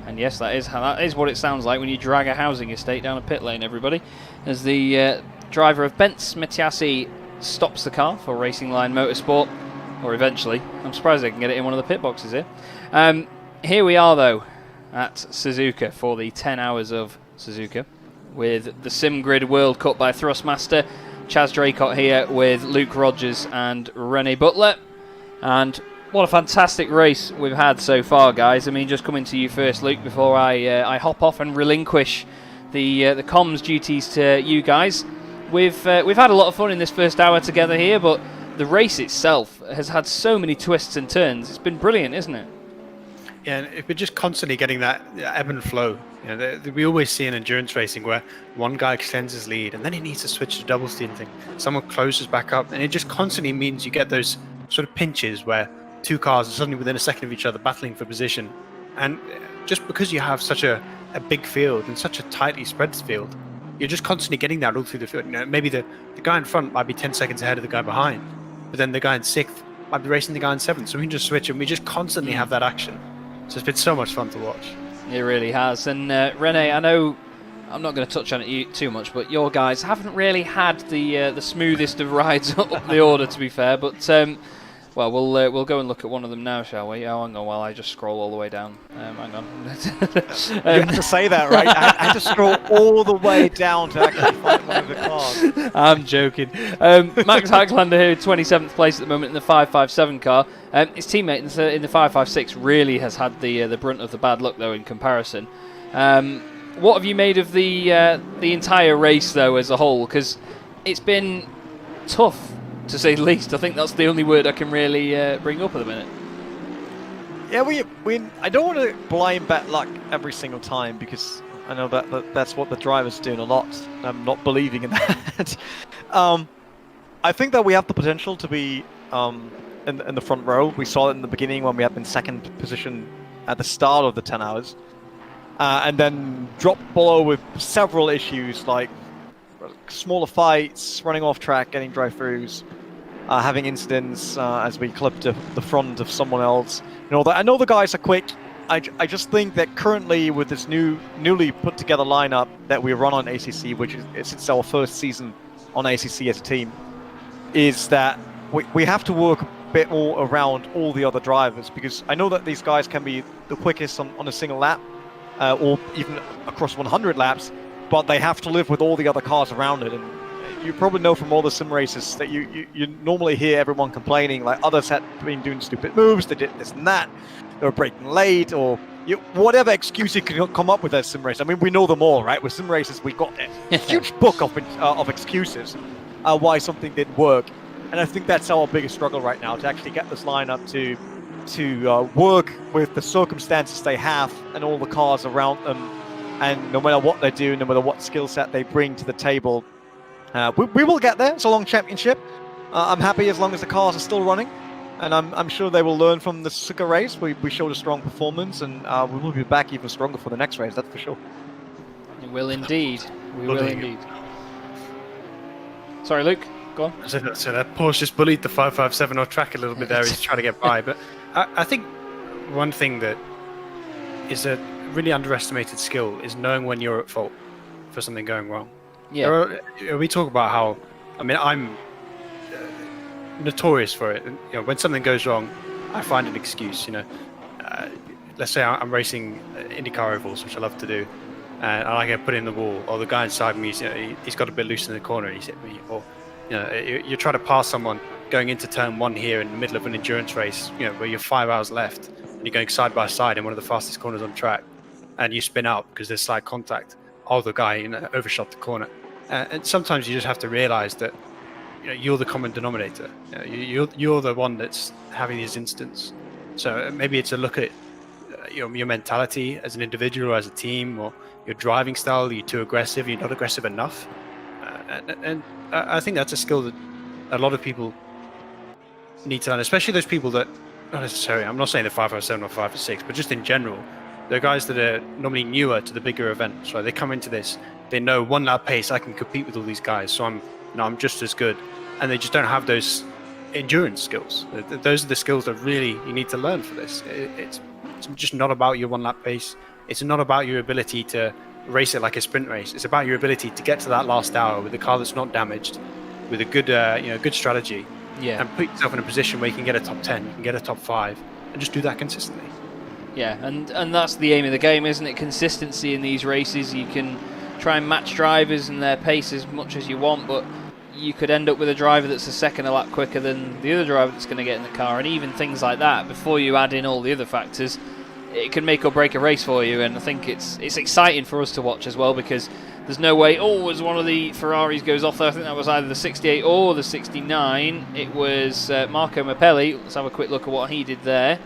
And yes, that is what it sounds like when you drag a housing estate down a pit lane, everybody. As the driver of Bents Metiasi stops the car for Racing Line Motorsport, or eventually. I'm surprised they can get it in one of the pit boxes here. Here we are, though, at Suzuka for the 10 hours of Suzuka, with the SimGrid World Cup by Thrustmaster. Chaz Draycott here with Luke Rogers and Rene Buttler. And what a fantastic race we've had so far, guys. I mean, just coming to you first, Luke, before I hop off and relinquish the comms duties to you guys. We've had a lot of fun in this first hour together here, but the race itself has had so many twists and turns. It's been brilliant, isn't it? Yeah, and we're just constantly getting that ebb and flow. You know, we always see in endurance racing where one guy extends his lead and then he needs to switch to double steering. Someone closes back up, and it just constantly means you get those sort of pinches where two cars are suddenly within a second of each other battling for position. And just because you have such a big field and such a tightly spread field, you're just constantly getting that all through the field. You know, maybe the guy in front might be 10 seconds ahead of the guy behind, but then the guy in sixth might be racing the guy in seventh. So we can just switch, and we just constantly have that action. So it's been so much fun to watch. It really has. And Rene, I know I'm not going to touch on it too much, but your guys haven't really had the smoothest of rides up the order, to be fair. But well, we'll go and look at one of them now, shall we? Oh, hang on, while I just scroll all the way down. Hang on. You have to say that, right? I had to scroll all the way down to actually find one of the cars. I'm joking. Max Haglander here, 27th place at the moment in the 557 car. His teammate in the 556 really has had the brunt of the bad luck, though, in comparison. What have you made of the entire race, though, as a whole? Because it's been tough, to say the least. I think that's the only word I can really bring up at the minute. Yeah, I don't want to blame bad luck every single time, because I know that's what the driver's doing a lot. I'm not believing in that. I think that we have the potential to be in the front row. We saw it in the beginning when we had been second position at the start of the 10 hours. And then dropped below with several issues like smaller fights, running off track, getting drive-throughs, having incidents as we clipped the front of someone else. You know, I know the guys are quick. I just think that currently with this newly put together lineup that we run on ACC, which is it's our first season on ACC as a team, is that we have to work a bit more around all the other drivers, because I know that these guys can be the quickest on a single lap, or even across 100 laps, but they have to live with all the other cars around it. And you probably know from all the sim races that you normally hear everyone complaining, like others had been doing stupid moves, they did this and that, they were braking late, or whatever excuse you can come up with as sim race. I mean, we know them all, right? With sim races, we got a huge book of excuses why something didn't work. And I think that's our biggest struggle right now, to actually get this lineup to work with the circumstances they have and all the cars around them. And no matter what they do, no matter what skill set they bring to the table, we will get there. It's a long championship. I'm happy as long as the cars are still running, and I'm sure they will learn from the Suzuka race. We showed a strong performance, and we will be back even stronger for the next race, that's for sure. We will indeed. We will indeed. Sorry, Luke, go on. So that Porsche just bullied the 557 off track a little bit there. He's trying to get by. But I think one thing that is a really underestimated skill is knowing when you're at fault for something going wrong. Yeah. We talk about how, I mean, I'm notorious for it. You know, when something goes wrong, I find an excuse. You know, let's say I'm racing IndyCar ovals, which I love to do, and I get put in the wall, or the guy inside me, he's got a bit loose in the corner and he's hit me, or you're trying to pass someone going into turn one here in the middle of an endurance race, where you're 5 hours left and you're going side by side in one of the fastest corners on track, and you spin out because there's slight contact. Oh, the guy overshot the corner. And sometimes you just have to realize that you're the common denominator. You're the one that's having these incidents. So maybe it's a look at your mentality as an individual or as a team, or your driving style. Are you too aggressive? You're not aggressive enough. And I think that's a skill that a lot of people need to learn, especially those people that, not necessarily, I'm not saying the 557 or 556, but just in general, they're guys that are normally newer to the bigger events. Right? They come into this, they know 1 lap pace, I can compete with all these guys, so I'm just as good. And they just don't have those endurance skills. Those are the skills that really you need to learn for this. It's just not about your 1 lap pace. It's not about your ability to race it like a sprint race. It's about your ability to get to that last hour with a car that's not damaged, with a good good strategy, and put yourself in a position where you can get a top 10, you can get a top 5, and just do that consistently. Yeah, and that's the aim of the game, isn't it? Consistency in these races. You can try and match drivers and their pace as much as you want, but you could end up with a driver that's a second a lap quicker than the other driver that's going to get in the car, and even things like that, before you add in all the other factors, it can make or break a race for you. And I think it's exciting for us to watch as well, because there's no way, as one of the Ferraris goes off there, I think that was either the 68 or the 69, it was Marco Mappelli. Let's have a quick look at what he did there.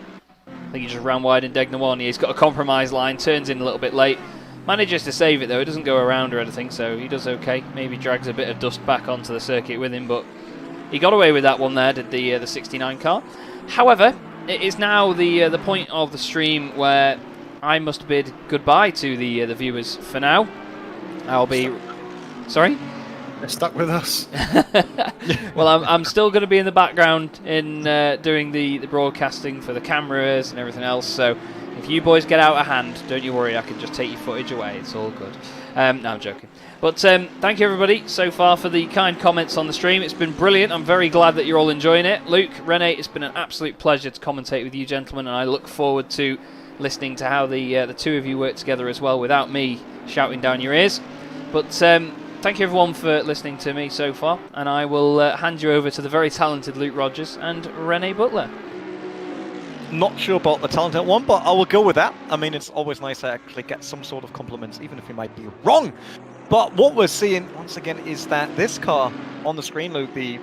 I think he just ran wide in Degna 1. He's got a compromise line, turns in a little bit late, manages to save it though. It doesn't go around or anything, so he does okay. Maybe drags a bit of dust back onto the circuit with him, but he got away with that one there, did the 69 car. However, it is now the point of the stream where I must bid goodbye to the viewers for now. I'll be... Sorry? They're stuck with us. Well, I'm still going to be in the background in doing the broadcasting for the cameras and everything else, so if you boys get out of hand, don't you worry, I can just take your footage away, it's all good. No, I'm joking. But thank you everybody so far for the kind comments on the stream. It's been brilliant. I'm very glad that you're all enjoying it. Luke, Rene, it's been an absolute pleasure to commentate with you gentlemen, and I look forward to listening to how the two of you work together as well without me shouting down your ears. But thank you everyone for listening to me so far, and I will hand you over to the very talented Luke Rogers and Rene Buttler. Not sure about the talented one, but I will go with that. I mean, it's always nice to actually get some sort of compliments, even if you might be wrong. But what we're seeing, once again, is that this car on the screen, Luke, the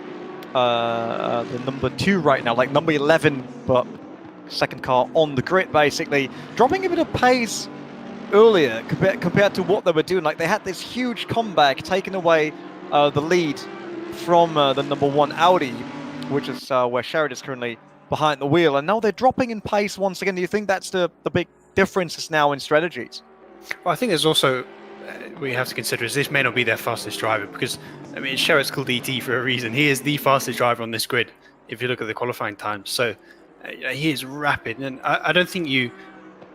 number 2 right now, like number 11, but second car on the grid, basically, dropping a bit of pace earlier compared to what they were doing. Like, they had this huge comeback, taking away the lead from the number 1 Audi, which is where Sherrod is currently behind the wheel, and now they're dropping in pace once again. Do you think that's the big differences now in strategies? Well, I think there's also we have to consider is this may not be their fastest driver, because I mean Sherrod's called ET for a reason. He is the fastest driver on this grid if you look at the qualifying times. So he is rapid, and I don't think you,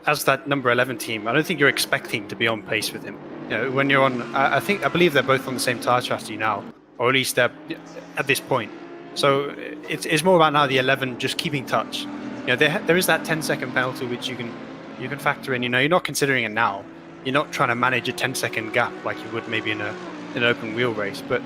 as that number 11 team, I don't think you're expecting to be on pace with him. You know, when you're on, I believe they're both on the same tire chassis now, or at least they're at this point. So it's more about now the 11 just keeping touch. You know, there is that 10-second penalty which you can factor in. You know, you're not considering it now. You're not trying to manage a 10-second gap like you would maybe in an open wheel race. But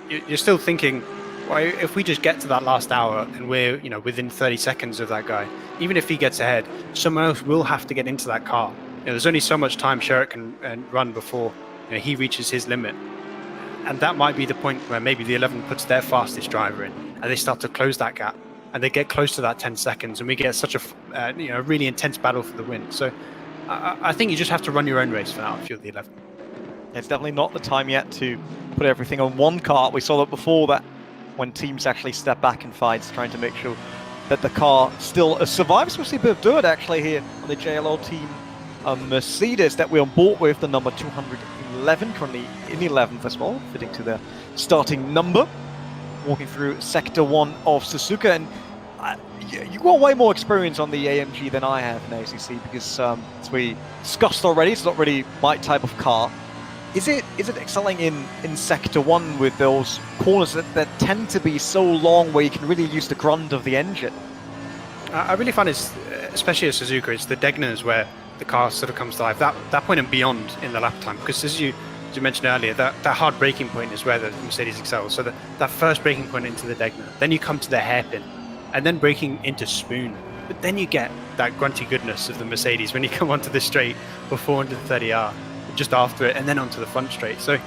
you're still thinking, well, if we just get to that last hour and we're within 30 seconds of that guy, even if he gets ahead, someone else will have to get into that car. You know, there's only so much time Sherrod can run before he reaches his limit. And that might be the point where maybe the 11 puts their fastest driver in, and they start to close that gap, and they get close to that 10 seconds, and we get such a really intense battle for the win. So I think you just have to run your own race for now if you're the 11. It's definitely not the time yet to put everything on one car. We saw that before, that when teams actually step back in fights, trying to make sure that the car still survives. We see a bit of dirt actually here on the JLO team Mercedes that we're on board with, the number 211, currently in 11th as well, fitting to their starting number. Walking through Sector 1 of Suzuka, and you got way more experience on the AMG than I have in ACC, because as we discussed already, it's not really my type of car. Is it excelling in Sector 1 with those corners that tend to be so long where you can really use the grunt of the engine? I really find it's, especially at Suzuka, it's the Degnas where the car sort of comes to life, that point and beyond in the lap time, because as you mentioned earlier, that hard braking point is where the Mercedes excels. So that first braking point into the Degna, then you come to the hairpin, and then braking into Spoon. But then you get that grunty goodness of the Mercedes when you come onto the straight for 430R, just after it, and then onto the front straight. So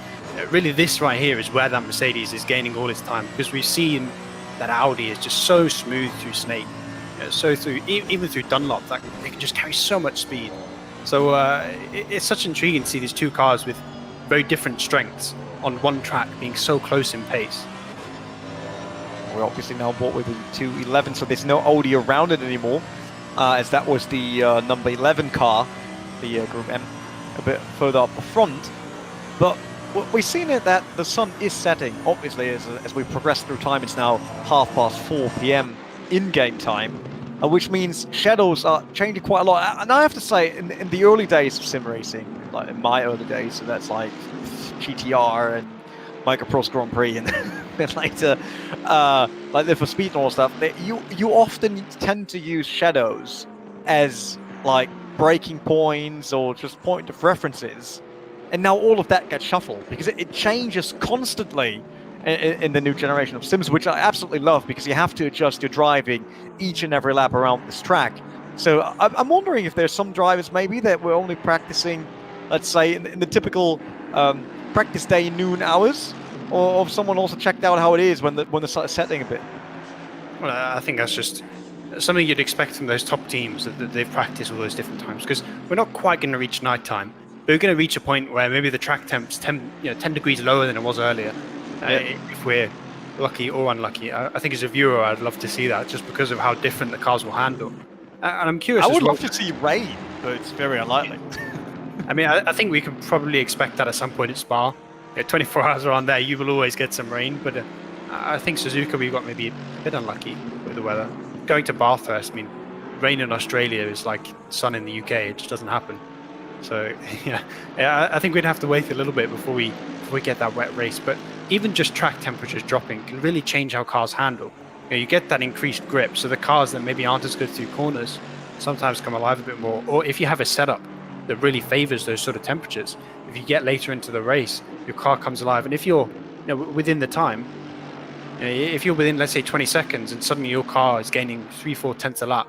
really this right here is where that Mercedes is gaining all its time, because we've seen that Audi is just so smooth through Snake, so through even through Dunlop, that they can just carry so much speed. So it's such intriguing to see these two cars with very different strengths on one track being so close in pace. We're obviously now bought with the 211, so there's no Audi around it anymore, as that was the number 11 car, the Group M, a bit further up the front. But we've seen it that the sun is setting, obviously, as we progress through time. It's now 4:30 p.m. in-game time, which means shadows are changing quite a lot. And I have to say, in the early days of sim racing, like in my early days, so that's like GTR and Microcross Grand Prix, and then later, like the for speed and all stuff, you often tend to use shadows as like breaking points or just point of references. And now all of that gets shuffled because it changes constantly in the new generation of Sims, which I absolutely love because you have to adjust your driving each and every lap around this track. So I'm wondering if there's some drivers maybe that we're only practicing, let's say, in the typical practice day noon hours, or if someone also checked out how it is when the sun is setting a bit. Well, I think that's just something you'd expect from those top teams that they've practiced all those different times, because we're not quite going to reach nighttime. We're going to reach a point where maybe the track temp's 10 degrees lower than it was earlier. If we're lucky or unlucky. I think as a viewer, I'd love to see that just because of how different the cars will handle. And I'm curious. I would love to see rain, but it's very unlikely. I mean, I think we can probably expect that at some point at Spa. 24 hours around there, you will always get some rain. But I think Suzuka, we got maybe a bit unlucky with the weather. Going to Bathurst, I mean, rain in Australia is like sun in the UK. It just doesn't happen. So I think we'd have to wait a little bit before we get that wet race. But even just track temperatures dropping can really change how cars handle. You get that increased grip, so the cars that maybe aren't as good through corners sometimes come alive a bit more. Or if you have a setup that really favors those sort of temperatures, if you get later into the race, your car comes alive. And if you're within the time, if you're within, let's say, 20 seconds, and suddenly your car is gaining 3-4 tenths a lap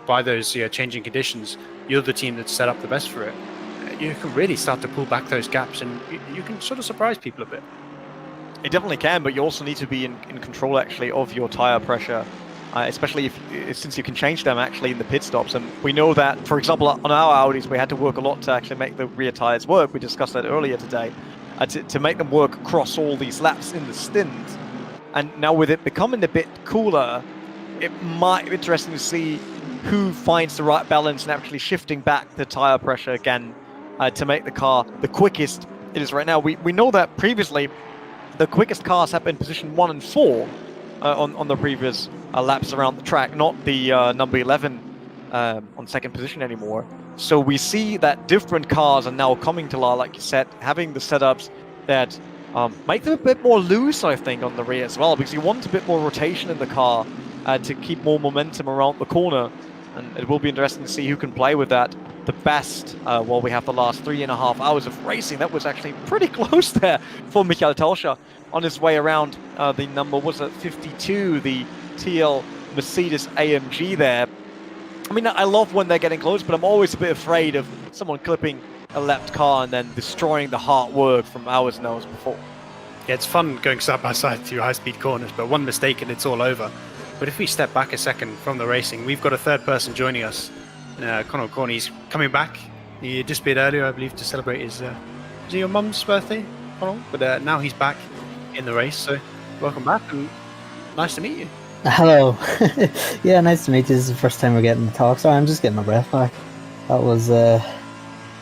by those changing conditions, you're the team that's set up the best for it. You can really start to pull back those gaps, and you can sort of surprise people a bit. It definitely can, but you also need to be in control actually of your tire pressure, especially since you can change them actually in the pit stops. And we know that, for example, on our Audis, we had to work a lot to actually make the rear tires work. We discussed that earlier today, to make them work across all these laps in the stint. And now with it becoming a bit cooler, it might be interesting to see who finds the right balance and actually shifting back the tire pressure again to make the car the quickest it is right now. We know that previously the quickest cars have been position 1 and 4 on the previous laps around the track, not the number 11 on second position anymore. So we see that different cars are now coming to life, like you said, having the setups that make them a bit more loose, I think, on the rear as well, because you want a bit more rotation in the car to keep more momentum around the corner. And it will be interesting to see who can play with that the best while we have the last 3.5 hours of racing. That was actually pretty close there for Michael Tauscher on his way around the number, was it 52, the TL Mercedes AMG there. I mean, I love when they're getting close, but I'm always a bit afraid of someone clipping a lapped car and then destroying the hard work from hours and hours before. Yeah, it's fun going side by side through high-speed corners, but one mistake and it's all over. But if we step back a second from the racing, we've got a third person joining us. Connall Courtney's coming back. He disappeared earlier, I believe, to celebrate his... was it your mum's birthday, Connall? But now he's back in the race, so welcome back and nice to meet you. Hello. Yeah, nice to meet you. This is the first time we're getting to talk. Sorry, I'm just getting my breath back. That was a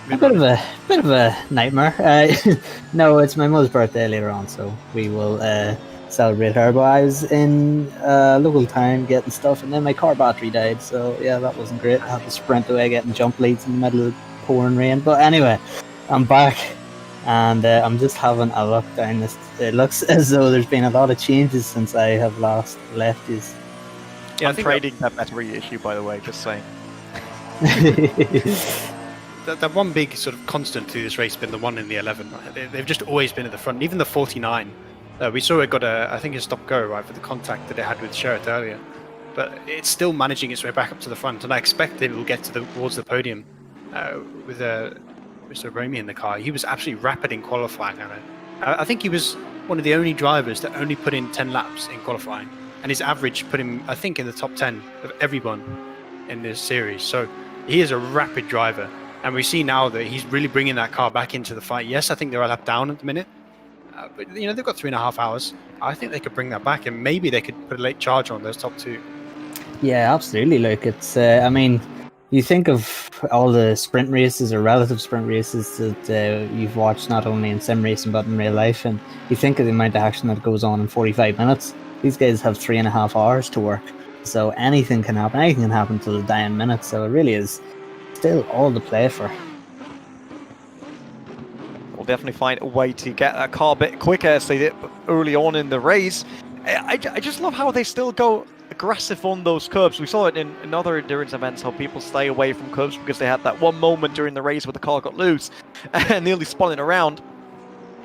bit of a nightmare. No, it's my mother's birthday later on, so we will celebrate her. But I was in local town getting stuff, and then my car battery died. So yeah, that wasn't great. I had to sprint away getting jump leads in the middle of pouring rain. But anyway, I'm back, and I'm just having a look down this. It looks as though there's been a lot of changes since I have last left you. Yeah, I'm trading that battery issue, by the way, just saying. That one big sort of constant through this race has been the 1 in the 11. They've just always been at the front. Even the 49. We saw it got a stop-go, right, for the contact that it had with Sherritt earlier. But it's still managing its way back up to the front, and I expect it will get towards the podium with Mr. Rene in the car. He was absolutely rapid in qualifying. I think he was one of the only drivers that only put in 10 laps in qualifying, and his average put him, I think, in the top 10 of everyone in this series. So he is a rapid driver, and we see now that he's really bringing that car back into the fight. Yes, I think they're a lap down at the minute, but they've got 3.5 hours. I think they could bring that back, and maybe they could put a late charge on those top two. Yeah, absolutely. Like, it's I mean, you think of all the sprint races or relative sprint races that you've watched not only in sim racing but in real life, and you think of the amount of action that goes on in 45 minutes. These guys have 3.5 hours to work, so anything can happen. Anything can happen till the dying minute. So it really is still all to play for. We'll definitely find a way to get that car a bit quicker as they did early on in the race. I just love how they still go aggressive on those curbs. We saw it in other endurance events, how people stay away from curbs because they had that one moment during the race where the car got loose and nearly spun it around.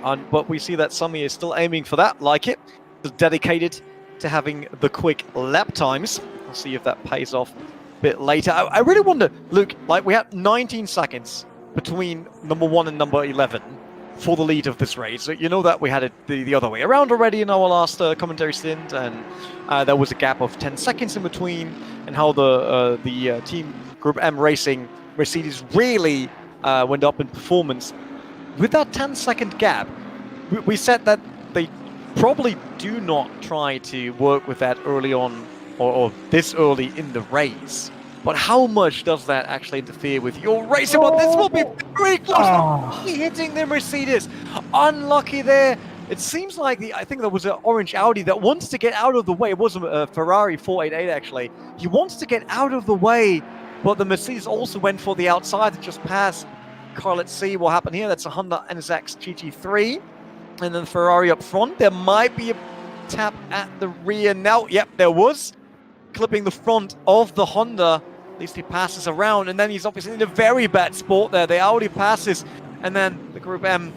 But we see that Sami is still aiming for that, like it. Is dedicated to having the quick lap times. We'll see if that pays off a bit later. I really wonder, Luke, like we had 19 seconds between number 1 and number 11 for the lead of this race. So you know that we had it the other way around already in our last commentary stint, and there was a gap of 10 seconds in between, and how the team Group M Racing Mercedes really went up in performance. With that 10-second gap, we said that they probably do not try to work with that early on or this early in the race. But how much does that actually interfere with your racing? Well, this will be very close. Hitting the Mercedes. Unlucky there. It seems like I think there was an orange Audi that wants to get out of the way. It was a Ferrari 488 actually. He wants to get out of the way, but the Mercedes also went for the outside to just pass. Car, let's see what happened here. That's a Honda NSX GT3. And then Ferrari up front. There might be a tap at the rear now. Yep, there was. Clipping the front of the Honda. At least he passes around. And then he's obviously in a very bad spot there. The Audi passes. And then the Group M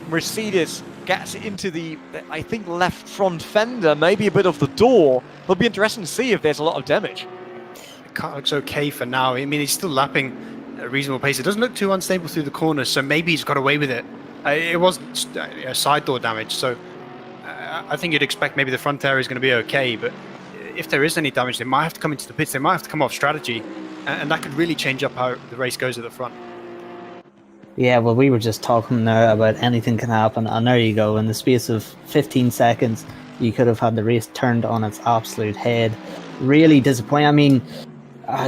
Mercedes gets into the, I think, left front fender. Maybe a bit of the door. It'll be interesting to see if there's a lot of damage. The car looks okay for now. I mean, he's still lapping at a reasonable pace. It doesn't look too unstable through the corners, so maybe he's got away with it. It wasn't side door damage, so I think you'd expect maybe the front area is going to be okay, but if there is any damage, they might have to come into the pits, they might have to come off strategy, and that could really change up how the race goes at the front. Yeah, well, we were just talking there about anything can happen, and there you go. In the space of 15 seconds, you could have had the race turned on its absolute head. Really disappointing. I mean,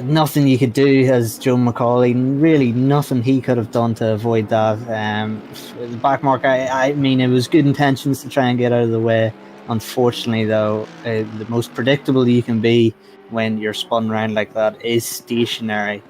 nothing you could do as Joe McCauley, really nothing he could have done to avoid that. The back mark, I mean, it was good intentions to try and get out of the way. Unfortunately, though, the most predictable you can be when you're spun around like that is stationary.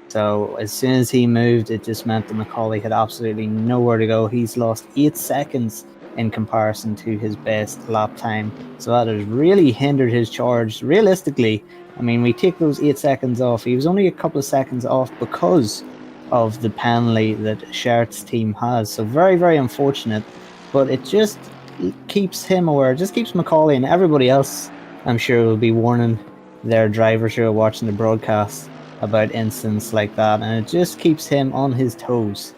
So as soon as he moved, it just meant that McCauley had absolutely nowhere to go. He's lost 8 seconds in comparison to his best lap time. So that has really hindered his charge. Realistically, I mean, we take those 8 seconds off. He was only a couple of seconds off because of the penalty that Schert's team has. So very, very unfortunate. But it just keeps him aware. It just keeps McCauley and everybody else, I'm sure, will be warning their drivers who are watching the broadcast about incidents like that. And it just keeps him on his toes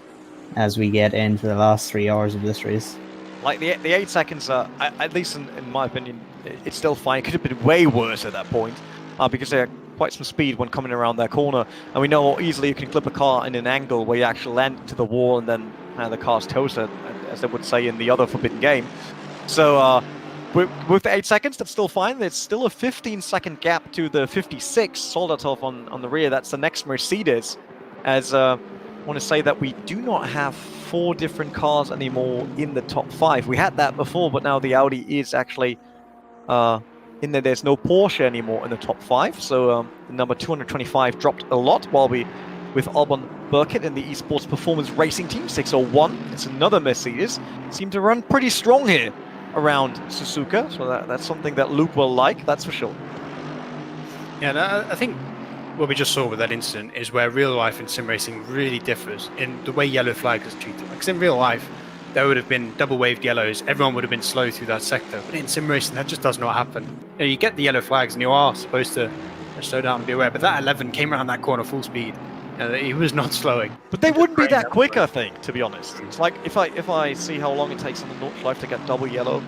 as we get into the last 3 hours of this race. Like the 8 seconds, at least in my opinion, it's still fine. It could have been way worse at that point. Because they had quite some speed when coming around their corner. And we know how easily you can clip a car in an angle where you actually land to the wall and then the car's toasted, as they would say in the other Forbidden Game. So with the 8 seconds, that's still fine. There's still a 15-second gap to the 56 Soldatov on the rear. That's the next Mercedes. As I want to say that we do not have 4 different cars anymore in the top 5. We had that before, but now the Audi is actually in there. There's no Porsche anymore in the top 5, so the number 225 dropped a lot, while with Alban Burkett in the esports performance racing team 601, it's another Mercedes, seem to run pretty strong here around Suzuka, so that's something that Luke will like, that's for sure. Yeah, I think what we just saw with that incident is where real life and sim racing really differs in the way yellow flag is treated. Because in real life, there would have been double waved yellows, everyone would have been slow through that sector. But in sim racing, that just does not happen. You get the yellow flags and you are supposed to slow down and be aware. But that 11 came around that corner full speed. He was not slowing. But they wouldn't be that quick, I think, to be honest. It's like if I see how long it takes on the Nordschleife to get double yellow,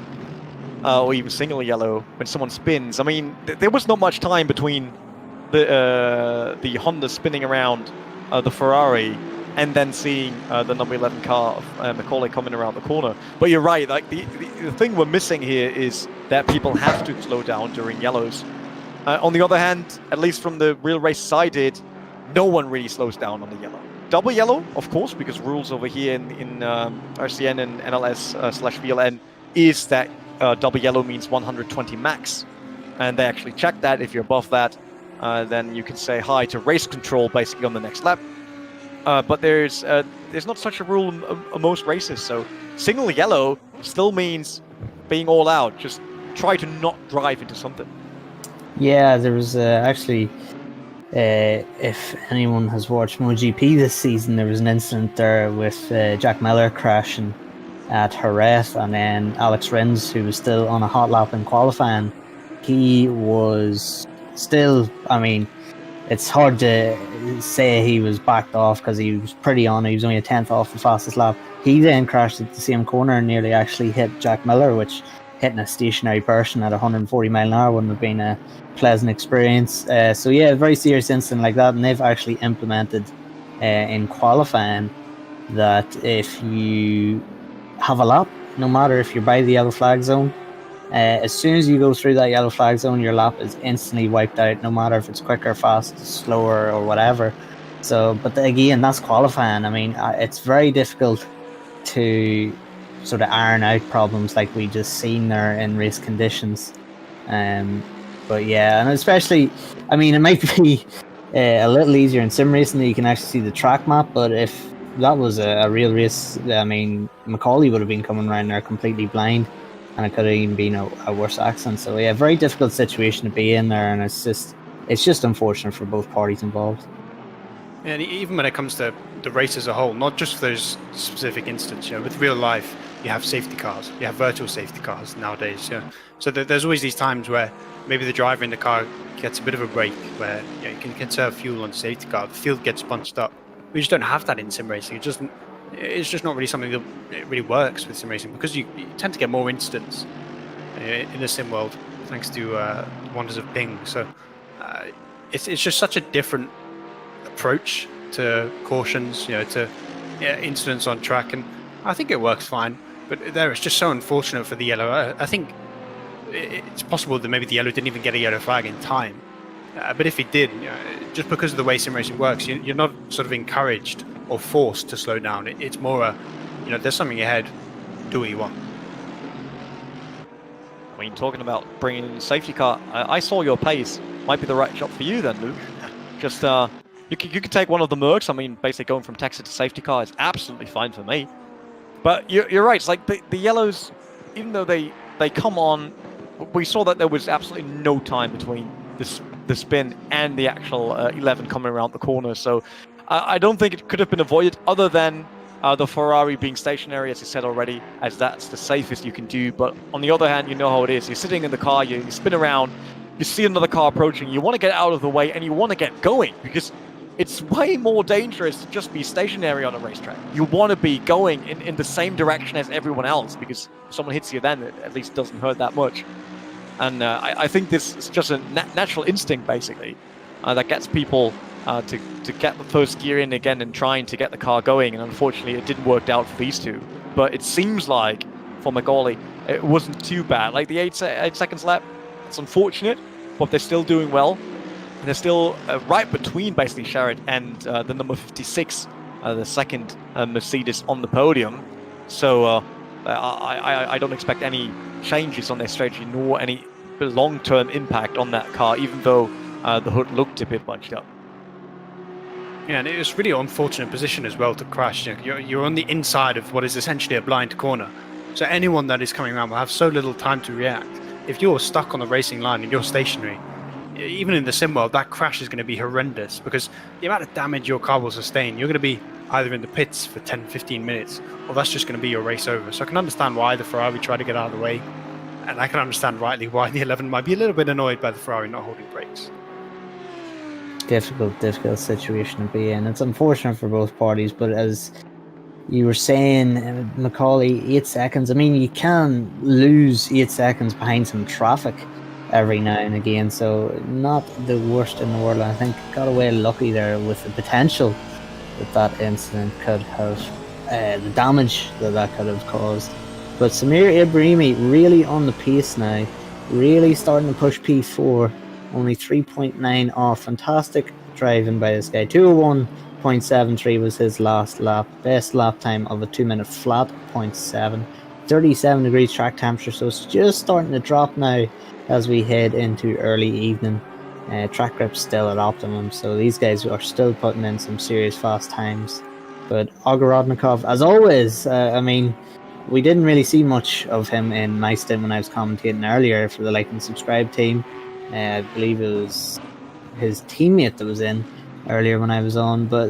or even single yellow when someone spins. I mean, there was not much time between the Honda spinning around the Ferrari and then seeing the number 11 car of McCauley coming around the corner. But you're right, like the thing we're missing here is that people have to slow down during yellows. On the other hand, at least from the real races I did, no one really slows down on the yellow. Double yellow, of course, because rules over here in RCN and NLS/VLN is that double yellow means 120 max, and they actually check that. If you're above that, then you can say hi to race control basically on the next lap. But there's not such a rule in most races, so single yellow still means being all out. Just try to not drive into something. Yeah, there was actually, if anyone has watched MotoGP this season, there was an incident there with Jack Miller crashing at Jerez, and then Alex Rins, who was still on a hot lap in qualifying, he was still, I mean, it's hard to say he was backed off because he was pretty on. He was only a 10th off the fastest lap. He then crashed at the same corner and nearly actually hit Jack Miller, which hitting a stationary person at 140 mile an hour wouldn't have been a pleasant experience. So yeah, a very serious incident like that, and they've actually implemented in qualifying that if you have a lap, no matter if you're by the yellow flag zone, as soon as you go through that yellow flag zone, your lap is instantly wiped out, no matter if it's quicker, fast, slower, or whatever. So, but again, that's qualifying. I mean, it's very difficult to sort of iron out problems like we just seen there in race conditions. But yeah, and especially, I mean, it might be a little easier in sim racing that you can actually see the track map, but if that was a real race, I mean, Macaulay would have been coming around there completely blind, and it could have even been a worse accident. So yeah, very difficult situation to be in there, and it's just unfortunate for both parties involved. And even when it comes to the race as a whole, not just for those specific instances, you know, with real life, you have safety cars, you have virtual safety cars nowadays. You know? So there's always these times where maybe the driver in the car gets a bit of a break, where you can conserve fuel on the safety car, the field gets bunched up. We just don't have that in sim racing. It's just not really something that really works with sim racing, because you tend to get more incidents in the sim world thanks to wonders of ping. So it's just such a different approach to cautions, you know, to incidents on track, and I think it works fine. But there, it's just so unfortunate for the yellow. I think it's possible that maybe the yellow didn't even get a yellow flag in time. But if he did, you know, just because of the way sim racing works, you're not sort of encouraged or forced to slow down. It's more you know, there's something ahead, do what you want. I mean, talking about bringing in a safety car, I saw your pace. Might be the right shot for you then, Luke. Just, you could take one of the Mercs. I mean, basically going from taxi to safety car is absolutely fine for me. But you're right, it's like the yellows, even though they come on, we saw that there was absolutely no time between the spin and the actual 11 coming around the corner. So I don't think it could have been avoided, other than the Ferrari being stationary, as you said already, as that's the safest you can do. But on the other hand, you know how it is. You're sitting in the car, you spin around, you see another car approaching, you want to get out of the way, and you want to get going, because it's way more dangerous to just be stationary on a racetrack. You want to be going in the same direction as everyone else, because if someone hits you then, it at least doesn't hurt that much. And I think this is just a natural instinct, basically, that gets people to get the first gear in again and trying to get the car going. And unfortunately, it didn't work out for these two. But it seems like, for Macaulay, it wasn't too bad. Like the 8 seconds lap, it's unfortunate, but they're still doing well. And they're still right between, basically, Sherrod and the number 56, the second Mercedes on the podium. So I don't expect any changes on their strategy, nor any long-term impact on that car, even though the hood looked a bit bunched up. Yeah, and it was really unfortunate position as well to crash. You know, you're on the inside of what is essentially a blind corner, so anyone that is coming around will have so little time to react. If you're stuck on the racing line and you're stationary, even in the sim world, that crash is going to be horrendous, because the amount of damage your car will sustain, you're going to be either in the pits for 10-15 minutes, or that's just going to be your race over. So I can understand why the Ferrari tried to get out of the way, and I can understand rightly why the 11 might be a little bit annoyed by the Ferrari not holding brakes. Difficult situation to be in. It's unfortunate for both parties, but as you were saying, Macaulay, 8 seconds. I mean, you can lose 8 seconds behind some traffic every now and again, so not the worst in the world. I think got away lucky there with the potential that incident could have, the damage that could have caused. But Samir Ibrahimi really on the pace now, really starting to push P4, only 3.9 off. Fantastic driving by this guy. 201.73 was his last lap. Best lap time of a 2-minute flat, 0.7. 37 degrees track temperature, so it's just starting to drop now as we head into early evening. Track grip's still at optimum, so these guys are still putting in some serious fast times. But Ogorodnikov, as always, I mean, we didn't really see much of him in my stint when I was commentating earlier for the Like and Subscribe team. I believe it was his teammate that was in earlier when I was on. But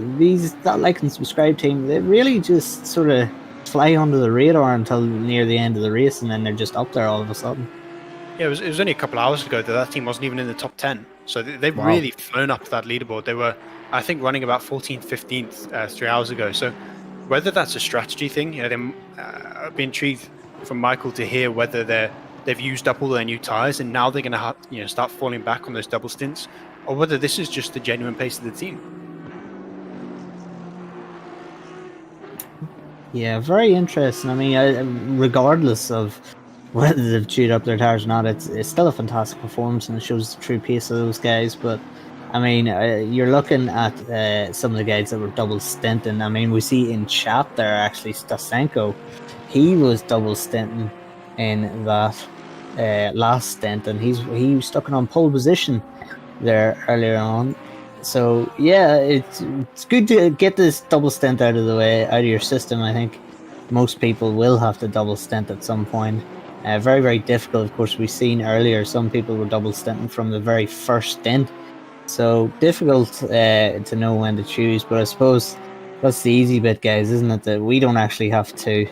that Like and Subscribe team, they really just sort of fly under the radar until near the end of the race, and then they're just up there all of a sudden. Yeah, it was only a couple of hours ago that team wasn't even in the top 10. So they've really flown up that leaderboard. They were, I think, running about 14th, 15th 3 hours ago. So whether that's a strategy thing, I'd be intrigued from Michael to hear whether they've used up all their new tyres and now they're going to start falling back on those double stints, or whether this is just the genuine pace of the team. Yeah, very interesting. I mean, regardless of whether they've chewed up their tires or not, it's still a fantastic performance and it shows the true pace of those guys. But I mean, you're looking at some of the guys that were double stinting. I mean, we see in chat there actually Stasenko, he was double stinting in that last stint, and he was stuck on pole position there earlier on. So yeah, it's good to get this double stint out of the way, out of your system. I think most people will have to double stint at some point. Very, very difficult. Of course, we've seen earlier some people were double stinting from the very first stint. So difficult to know when to choose. But I suppose that's the easy bit, guys, isn't it? That we don't actually have to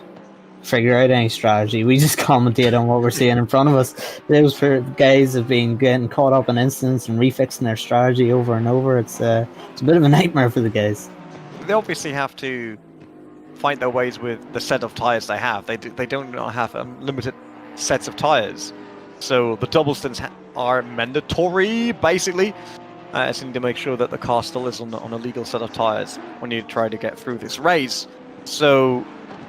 figure out any strategy. We just commentate on what we're seeing in front of us. Those for guys have been getting caught up in incidents and refixing their strategy over and over. It's a bit of a nightmare for the guys. They obviously have to find their ways with the set of tyres they have. They don't have limited sets of tyres. So the double stints are mandatory, basically. So you need to make sure that the car still is on a legal set of tyres when you try to get through this race. So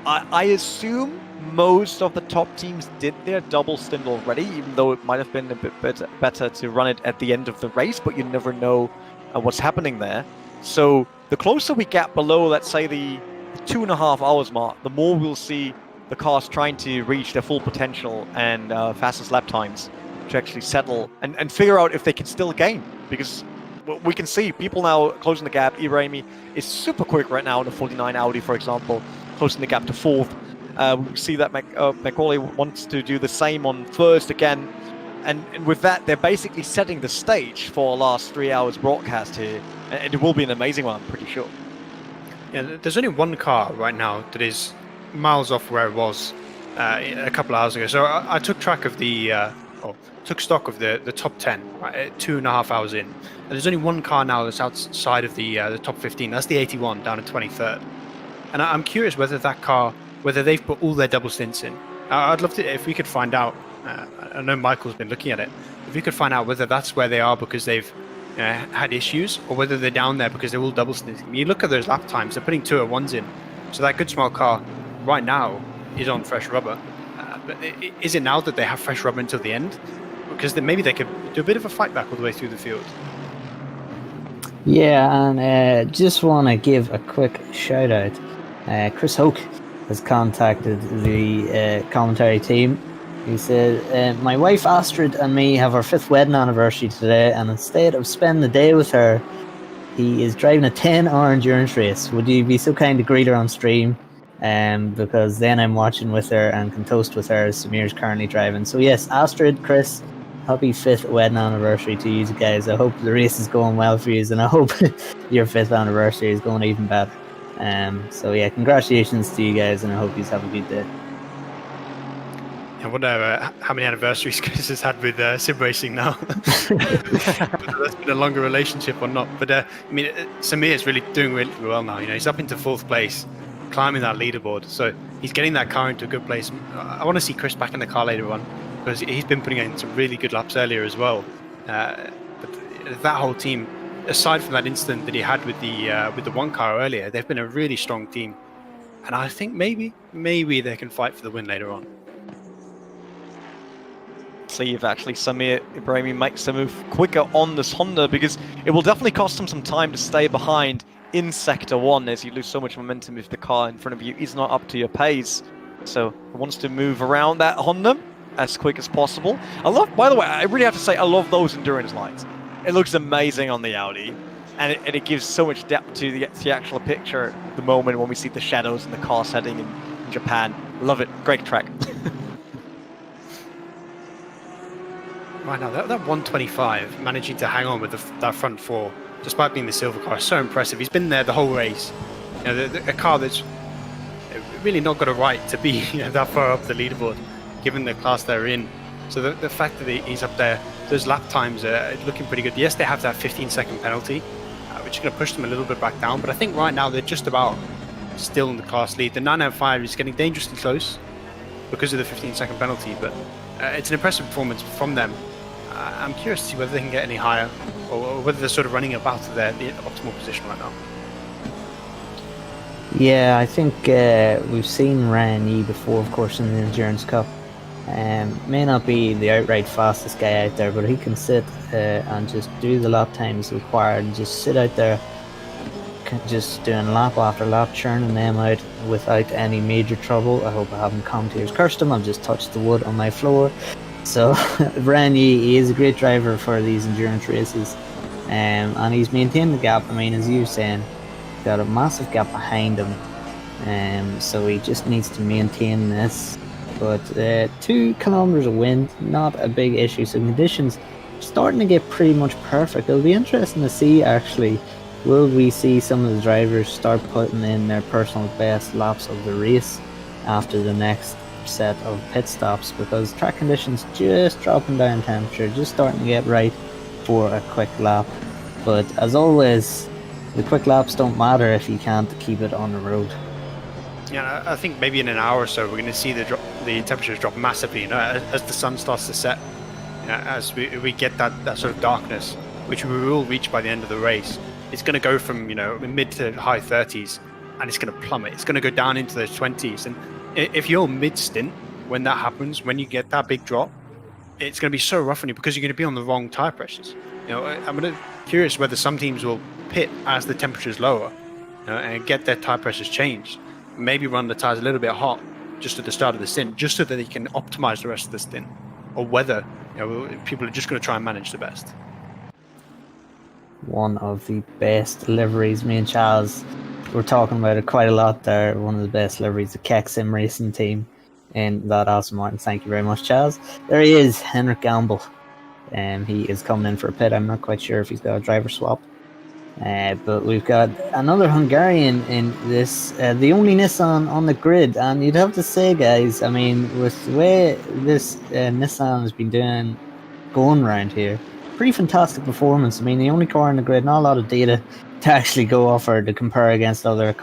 I assume most of the top teams did their double stint already, even though it might have been a bit better to run it at the end of the race, but you never know what's happening there. So the closer we get below, let's say, the 2.5 hours mark, the more we'll see the cars trying to reach their full potential and fastest lap times to actually settle and figure out if they can still gain. Because we can see people now closing the gap. Irami is super quick right now in the 49 Audi, for example, closing the gap to fourth. We see that Macaulay wants to do the same on first again. And with that, they're basically setting the stage for our last 3 hours broadcast here. And it will be an amazing one, I'm pretty sure. Yeah, there's only one car right now that is miles off where it was a couple of hours ago. So I took track of took stock of the top 10 right, 2.5 hours in. And there's only one car now that's outside of the top 15. That's the 81 down at 23rd. And I'm curious whether that car, whether they've put all their double stints in. I'd love to, if we could find out. I know Michael's been looking at it. If we could find out whether that's where they are because they've had issues, or whether they're down there because they're all double stinting. You look at those lap times; they're putting 2:01s in. So that good small car right now is on fresh rubber. But is it now that they have fresh rubber until the end? Because then maybe they could do a bit of a fight back all the way through the field. Yeah, and just want to give a quick shout out. Chris Hoke has contacted the commentary team. He said, my wife Astrid and me have our 5th wedding anniversary today, and instead of spending the day with her, he is driving a 10-hour endurance race. Would you be so kind to greet her on stream? Because then I'm watching with her and can toast with her as Samir's currently driving. So yes, Astrid, Chris, happy 5th wedding anniversary to you guys. I hope the race is going well for you, and I hope your 5th anniversary is going even better. So yeah, congratulations to you guys, and I hope you have a good day. I wonder how many anniversaries Chris has had with sim racing now. Whether that's been a longer relationship or not. But I mean, Samir is really doing really well now. You know, he's up into 4th place, climbing that leaderboard. So he's getting that car into a good place. I want to see Chris back in the car later on, because he's been putting in some really good laps earlier as well. But that whole team, aside from that incident that he had with the one car earlier, they've been a really strong team. And I think maybe they can fight for the win later on. see if actually Samir Ibrahimi makes a move quicker on this Honda, because it will definitely cost him some time to stay behind in Sector 1 as you lose so much momentum if the car in front of you is not up to your pace. So he wants to move around that Honda as quick as possible. By the way, I really have to say, I love those endurance lights. It looks amazing on the Audi, and it gives so much depth to the actual picture at the moment when we see the shadows and the car setting in Japan. Love it. Great track. Right now, that 125, managing to hang on with that front four, despite being the silver car, is so impressive. He's been there the whole race. You know, a car that's really not got a right to be that far up the leaderboard, given the class they're in. So the fact that he's up there, those lap times are looking pretty good. Yes, they have that 15-second penalty, which is going to push them a little bit back down. But I think right now they're just about still in the class lead. The 905 is getting dangerously close because of the 15-second penalty, but it's an impressive performance from them. I'm curious to see whether they can get any higher, or whether they're sort of running about the optimal position right now. Yeah, I think we've seen Rene before, of course, in the Endurance Cup. May not be the outright fastest guy out there, but he can sit and just do the lap times required and just sit out there, just doing lap after lap, churning them out without any major trouble. I hope I haven't commentators cursed him. I've just touched the wood on my floor. So Rene, he is a great driver for these endurance races, and he's maintained the gap. I mean, as you were saying, he's got a massive gap behind him, so he just needs to maintain this. But 2 kilometers of wind, not a big issue. So conditions starting to get pretty much perfect. It'll be interesting to see, actually, will we see some of the drivers start putting in their personal best laps of the race after the next set of pit stops, because track conditions just dropping down temperature, just starting to get right for a quick lap. But as always, the quick laps don't matter if you can't keep it on the road. Yeah, I think maybe in an hour or so we're going to see the temperatures drop massively, as the sun starts to set, as we get that sort of darkness, which we will reach by the end of the race. It's going to go from mid to high 30s, and it's going to plummet. It's going to go down into the 20s, and if you're mid-stint when that happens, when you get that big drop, it's going to be so rough on you because you're going to be on the wrong tire pressures. I'm curious whether some teams will pit as the temperature's lower, and get their tire pressures changed. Maybe run the tires a little bit hot just at the start of the stint, just so that they can optimize the rest of the stint, or whether people are just going to try and manage the best. One of the best liveries, me and Chaz were talking about it quite a lot there. One of the best liveries, the Keck Sim Racing team in that Aston Martin. Thank you very much, Chaz. There he is, Henrik Gamble. He is coming in for a pit. I'm not quite sure if he's got a driver swap. But we've got another Hungarian in this, the only Nissan on the grid. And you'd have to say, guys, I mean, with the way this Nissan has been going around here, pretty fantastic performance. I mean, the only car on the grid, not a lot of data to actually go off or to compare against other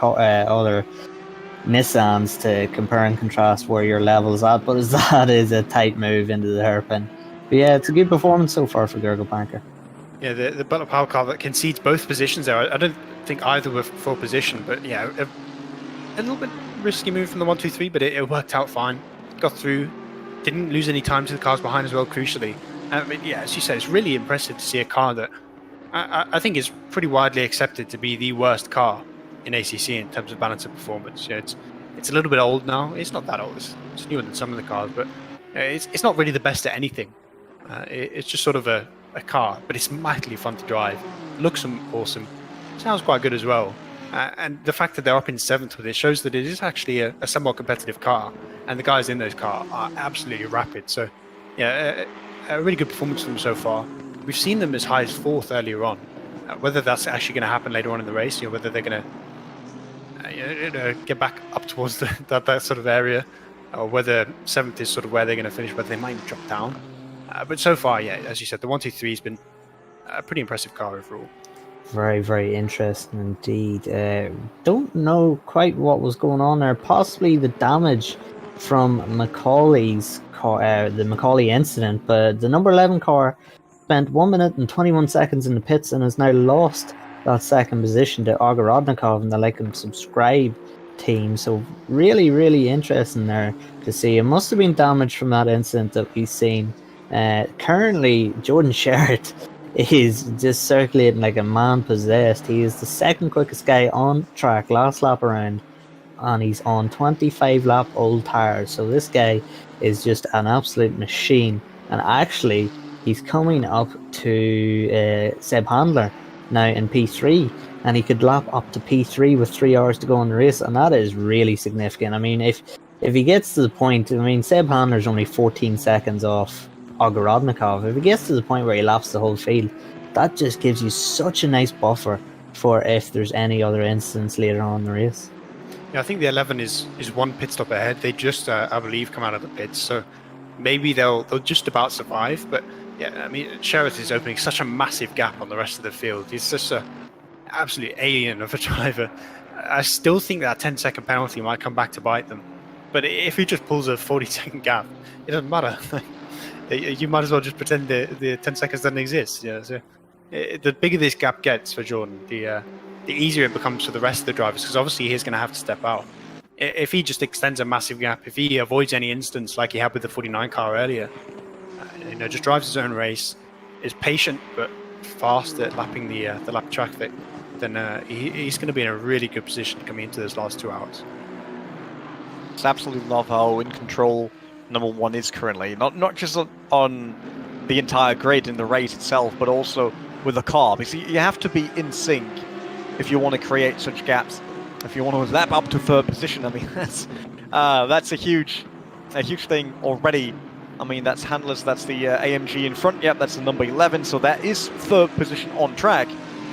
Nissans to compare and contrast where your level's at, but that is a tight move into the hairpin. But yeah, it's a good performance so far for Gergo Banker. Yeah, the Buttler power car that concedes both positions there. I don't think either were for position, but yeah, a little bit risky move from the 1-2-3, but it worked out fine. Got through, didn't lose any time to the cars behind as well, crucially. I mean, yeah, as you said, it's really impressive to see a car that I think is pretty widely accepted to be the worst car in ACC in terms of balance of performance. It's a little bit old now. It's not that old. It's newer than some of the cars, but it's not really the best at anything. It's just sort of a car, but it's mightily fun to drive. Looks awesome. Sounds quite good as well. And the fact that they're up in 7th with it shows that it is actually a somewhat competitive car, and the guys in those cars are absolutely rapid. So, yeah, a really good performance from them so far. We've seen them as high as 4th earlier on. Whether that's actually going to happen later on in the race, whether they're going to get back up towards that sort of area, or whether 7th is sort of where they're going to finish, whether they might drop down. But so far, yeah, as you said, the 1-2-3 has been a pretty impressive car overall. Very, very interesting indeed. Don't know quite what was going on there. Possibly the damage from Macaulay's car, the Macaulay incident, but the number 11 car spent 1 minute and 21 seconds in the pits and has now lost that second position to Ogorodnikov and the Like and Subscribe team. So really, really interesting there to see. It must have been damage from that incident that we've seen Currently, Jordan Sherritt is just circulating like a man possessed. He is the second quickest guy on track last lap around, and he's on 25 lap old tires. So this guy is just an absolute machine. And actually, he's coming up to Seb Handler now in P3, and he could lap up to P3 with 3 hours to go in the race, and that is really significant. I mean, if he gets to the point, I mean, Seb Handler's only 14 seconds off Ogorodnikov. If he gets to the point where he laps the whole field, that just gives you such a nice buffer for if there's any other instance later on in the race. Yeah, I think the 11 is one pit stop ahead. They just, I believe, come out of the pits, so maybe they'll just about survive. But yeah, I mean, Sherritt is opening such a massive gap on the rest of the field. He's just an absolute alien of a driver. I still think that 10-second penalty might come back to bite them. But if he just pulls a 40-second gap, it doesn't matter. You might as well just pretend the 10 seconds doesn't exist. Yeah, so the bigger this gap gets for Jordan, the easier it becomes for the rest of the drivers, because obviously he's going to have to step out. If he just extends a massive gap, if he avoids any instance like he had with the 49 car earlier, just drives his own race, is patient but fast at lapping the lap traffic, then he's going to be in a really good position coming into those last 2 hours. Just absolutely love how in control number one is currently, not just on the entire grid in the race itself, but also with the car, because you have to be in sync if you want to create such gaps. If you want to lap up to third position, I mean, that's a huge thing already. I mean, that's handlers, that's the AMG in front. Yep, that's the number 11. So that is third position on track,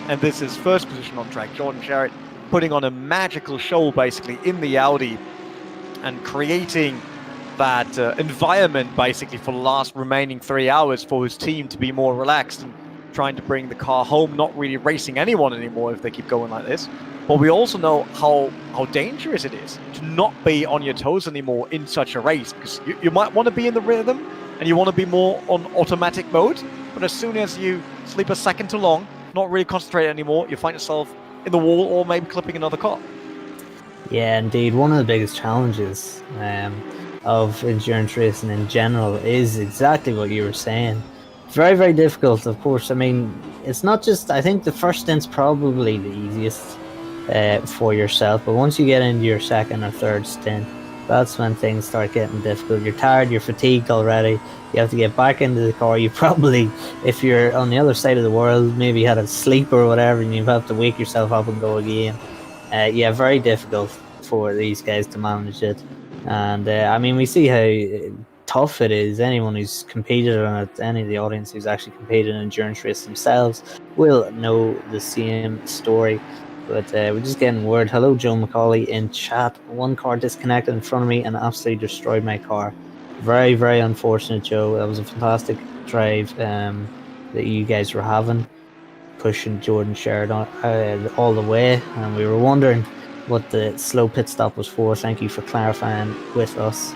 and this is first position on track. Jordan Sherritt putting on a magical show basically in the Audi and creating that environment basically for the last remaining 3 hours for his team to be more relaxed and trying to bring the car home, not really racing anyone anymore if they keep going like this. But we also know how dangerous it is to not be on your toes anymore in such a race, because you might want to be in the rhythm and you want to be more on automatic mode, but as soon as you sleep a second too long, not really concentrate anymore, you find yourself in the wall or maybe clipping another car. Yeah, indeed. One of the biggest challenges of endurance racing in general is exactly what you were saying. Very, very difficult, of course. I mean, it's not just, I think the first stint's probably the easiest for yourself, but once you get into your second or third stint, that's when things start getting difficult. You're tired, you're fatigued already, you have to get back into the car. You probably, if you're on the other side of the world, maybe had a sleep or whatever, and you have to wake yourself up and go again. Yeah, very difficult for these guys to manage it. And I mean, we see how tough it is. Anyone who's competed on it, any of the audience who's actually competed in endurance race themselves will know the same story. But we're just getting word. Hello, Joe McCauley in chat. One car disconnected in front of me and absolutely destroyed my car. Very, very unfortunate, Joe. That was a fantastic drive that you guys were having, pushing Jordan Sherritt all the way, and we were wondering what the slow pit stop was for. Thank you for clarifying with us.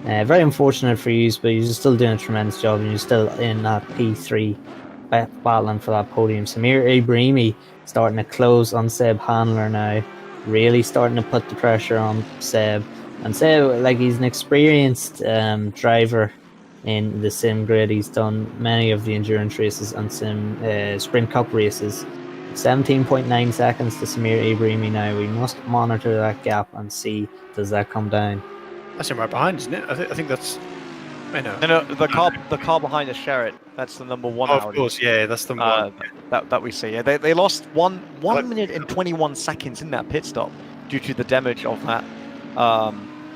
Very unfortunate for you, but you're still doing a tremendous job, and you're still in that P3 battling for that podium. Samir Ibrahimi starting to close on Seb Handler now, really starting to put the pressure on Seb. And Seb, like, he's an experienced driver in the sim grid. He's done many of the endurance races and sprint cup races. 17.9 seconds to Samir Ibrahimi now. We must monitor that gap and see, does that come down. That's him right behind, isn't it? I think that's... No, the car behind is Sherritt. That's the number one. Of course, yeah, that's the one. That we see. Yeah, they lost 1 minute and 21 seconds in that pit stop due to the damage of that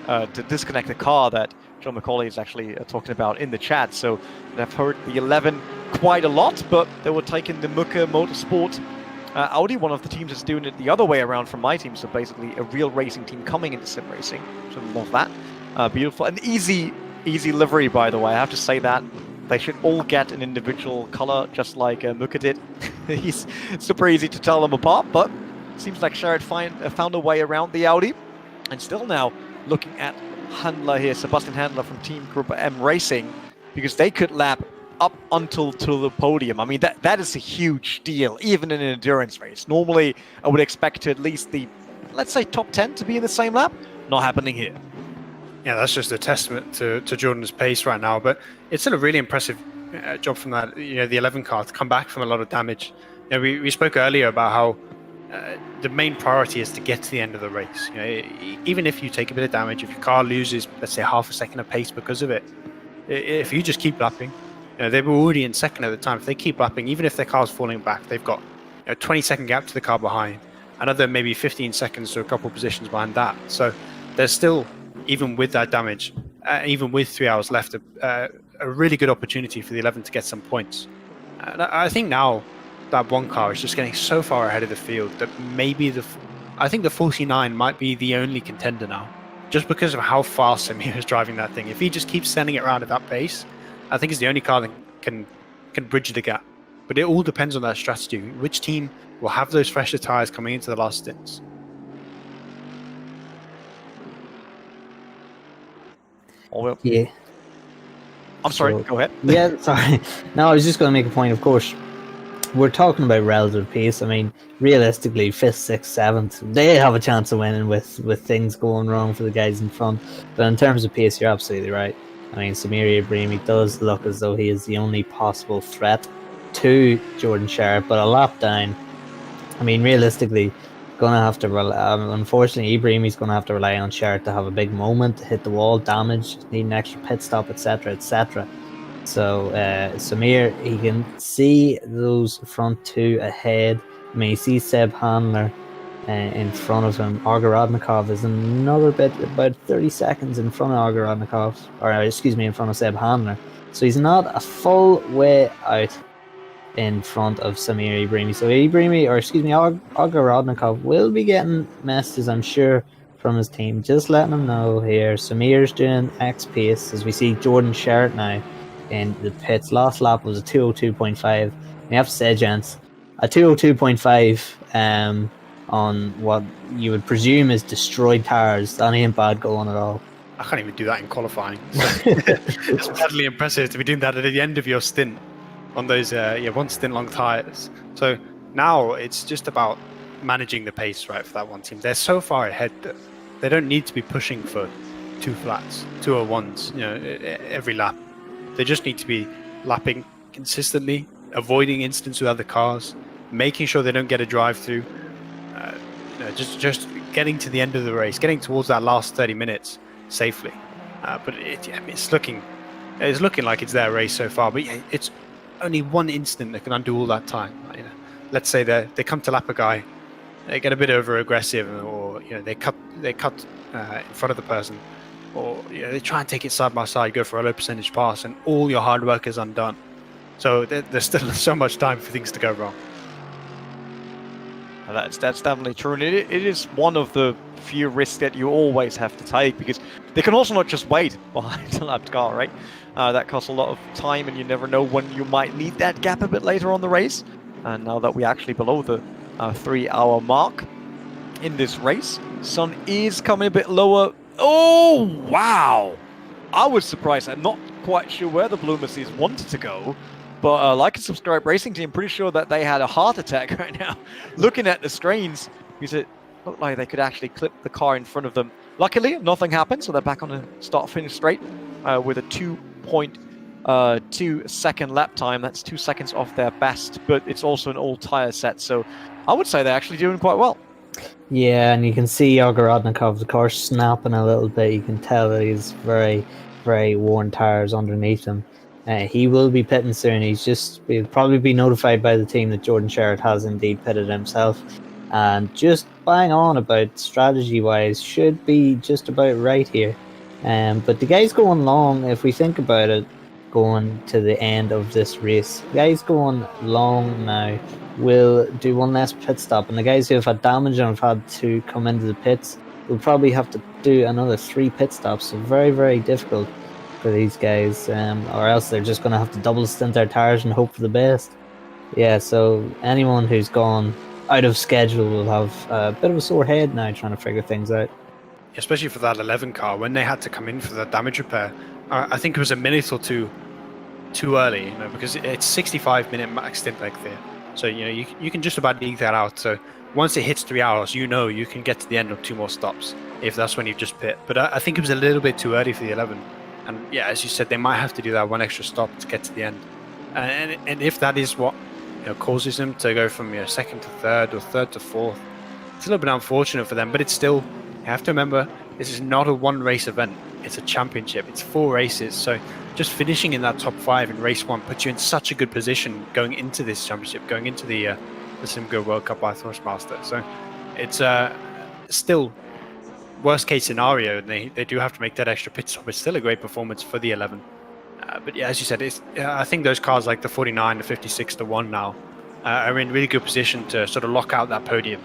to disconnect the car that John McCauley is actually talking about in the chat. So they've heard the 11 quite a lot, but they were taking the Muka Motorsport Audi. One of the teams is doing it the other way around from my team. So basically a real racing team coming into sim racing. So love that. Beautiful and easy livery, by the way. I have to say that they should all get an individual color, just like Muka did. He's super easy to tell them apart, but it seems like Sherritt found a way around the Audi. And still now looking at Handler here, Sebastian Handler from Team Group M Racing, because they could lap up until to the podium. I mean, that is a huge deal, even in an endurance race. Normally, I would expect to at least the, let's say, top 10 to be in the same lap. Not happening here. Yeah, that's just a testament to Jordan's pace right now. But it's still a really impressive job from that, the 11 car to come back from a lot of damage. We spoke earlier about how the main priority is to get to the end of the race. Even if you take a bit of damage, if your car loses, let's say, half a second of pace because of it, if you just keep lapping, they were already in second at the time. If they keep lapping, even if their car's falling back, they've got a 20-second gap to the car behind, another maybe 15 seconds to a couple positions behind that. So there's still, even with that damage, even with 3 hours left, a really good opportunity for the 11 to get some points. And I think now that one car is just getting so far ahead of the field that maybe I think the 49 might be the only contender now, just because of how fast Samir is driving that thing. If he just keeps sending it around at that pace, I think it's the only car that can bridge the gap. But it all depends on that strategy. Which team will have those fresher tyres coming into the last stints? Yeah. I'm sorry, So- go ahead. Yeah, sorry. No, I was just going to make a point. Of course, we're talking about relative pace. I mean, realistically, 5th, 6th, 7th, they have a chance of winning with things going wrong for the guys in front. But in terms of pace, you're absolutely right. I mean, Samir Ibrahimi does look as though he is the only possible threat to Jordan Sharp, but a lap down. I mean, realistically, going to have to unfortunately, Ibrahimi's going to have to rely on Sharp to have a big moment, to hit the wall, damage, need an extra pit stop, etc., etc. So Samir, he can see those front two ahead. I mean, he sees Seb Handler in front of him. Ogorodnikov is another bit, about 30 seconds in front of Ogorodnikov, or excuse me, in front of Seb Handler. So he's not a full way out in front of Samir Ibrahimi. So Ogorodnikov will be getting messages, I'm sure, from his team, just letting him know here. Samir's doing X pace, as we see Jordan Sherritt now in the pits. Last lap was a 202.5. We have to say, gents, a 202.5 on what you would presume is destroyed tires. That ain't bad going at all. I can't even do that in qualifying. It's badly impressive to be doing that at the end of your stint on those one stint long tires. So now it's just about managing the pace, right, for that one team. They're so far ahead that they don't need to be pushing for 2 flats, 201s, every lap. They just need to be lapping consistently, avoiding incidents with other cars, making sure they don't get a drive through. Just getting to the end of the race, getting towards that last 30 minutes safely. But it's looking like it's their race so far. But it's only one incident that can undo all that time. Let's say they come to lap a guy, they get a bit over aggressive, or they cut in front of the person, or they try and take it side by side, go for a low percentage pass, and all your hard work is undone. So there's still so much time for things to go wrong. That's definitely true, and it is one of the few risks that you always have to take, because they can also not just wait behind a lapped car, right? That costs a lot of time, and you never know when you might need that gap a bit later on the race. And now that we're actually below the 3-hour mark in this race, sun is coming a bit lower. Oh, wow! I was surprised. I'm not quite sure where the Blue Mercedes wanted to go. But like and subscribe racing team, pretty sure that they had a heart attack right now. Looking at the strains, because it looked like they could actually clip the car in front of them. Luckily, nothing happened, so they're back on a start-finish straight with a 2.2 second lap time. That's 2 seconds off their best, but it's also an old tire set, so I would say they're actually doing quite well. Yeah, and you can see Ogorodnikov, of course, snapping a little bit. You can tell that he's very, very worn tires underneath him. He will be pitting soon. He'll probably be notified by the team that Jordan Sherritt has indeed pitted himself. And just bang on about strategy-wise, should be just about right here. But the guys going long, if we think about it, going to the end of this race, the guys going long now will do one less pit stop. And the guys who have had damage and have had to come into the pits will probably have to do another 3 pit stops. So very, very difficult for these guys, or else they're just going to have to double stint their tires and hope for the best. Yeah, so anyone who's gone out of schedule will have a bit of a sore head now trying to figure things out. Especially for that 11 car, when they had to come in for the damage repair, I think it was a minute or two too early, because it's 65-minute max stint length there. So you can just about eke that out. So once it hits 3 hours, you can get to the end of 2 more stops. if that's when you just pit. But I think it was a little bit too early for the 11. And yeah, as you said, they might have to do that one extra stop to get to the end. And if that is what causes them to go from second to third or third to fourth, it's a little bit unfortunate for them. But it's still, you have to remember, this is not a one race event. It's a championship. It's 4 races. So just finishing in that top 5 in race 1 puts you in such a good position going into this championship, going into the SimGo World Cup by Thrustmaster. So it's still worst case scenario. They do have to make that extra pit stop. It's still a great performance for the 11. But yeah, as you said, I think those cars like the 49, the 56, the 1 now are in really good position to sort of lock out that podium,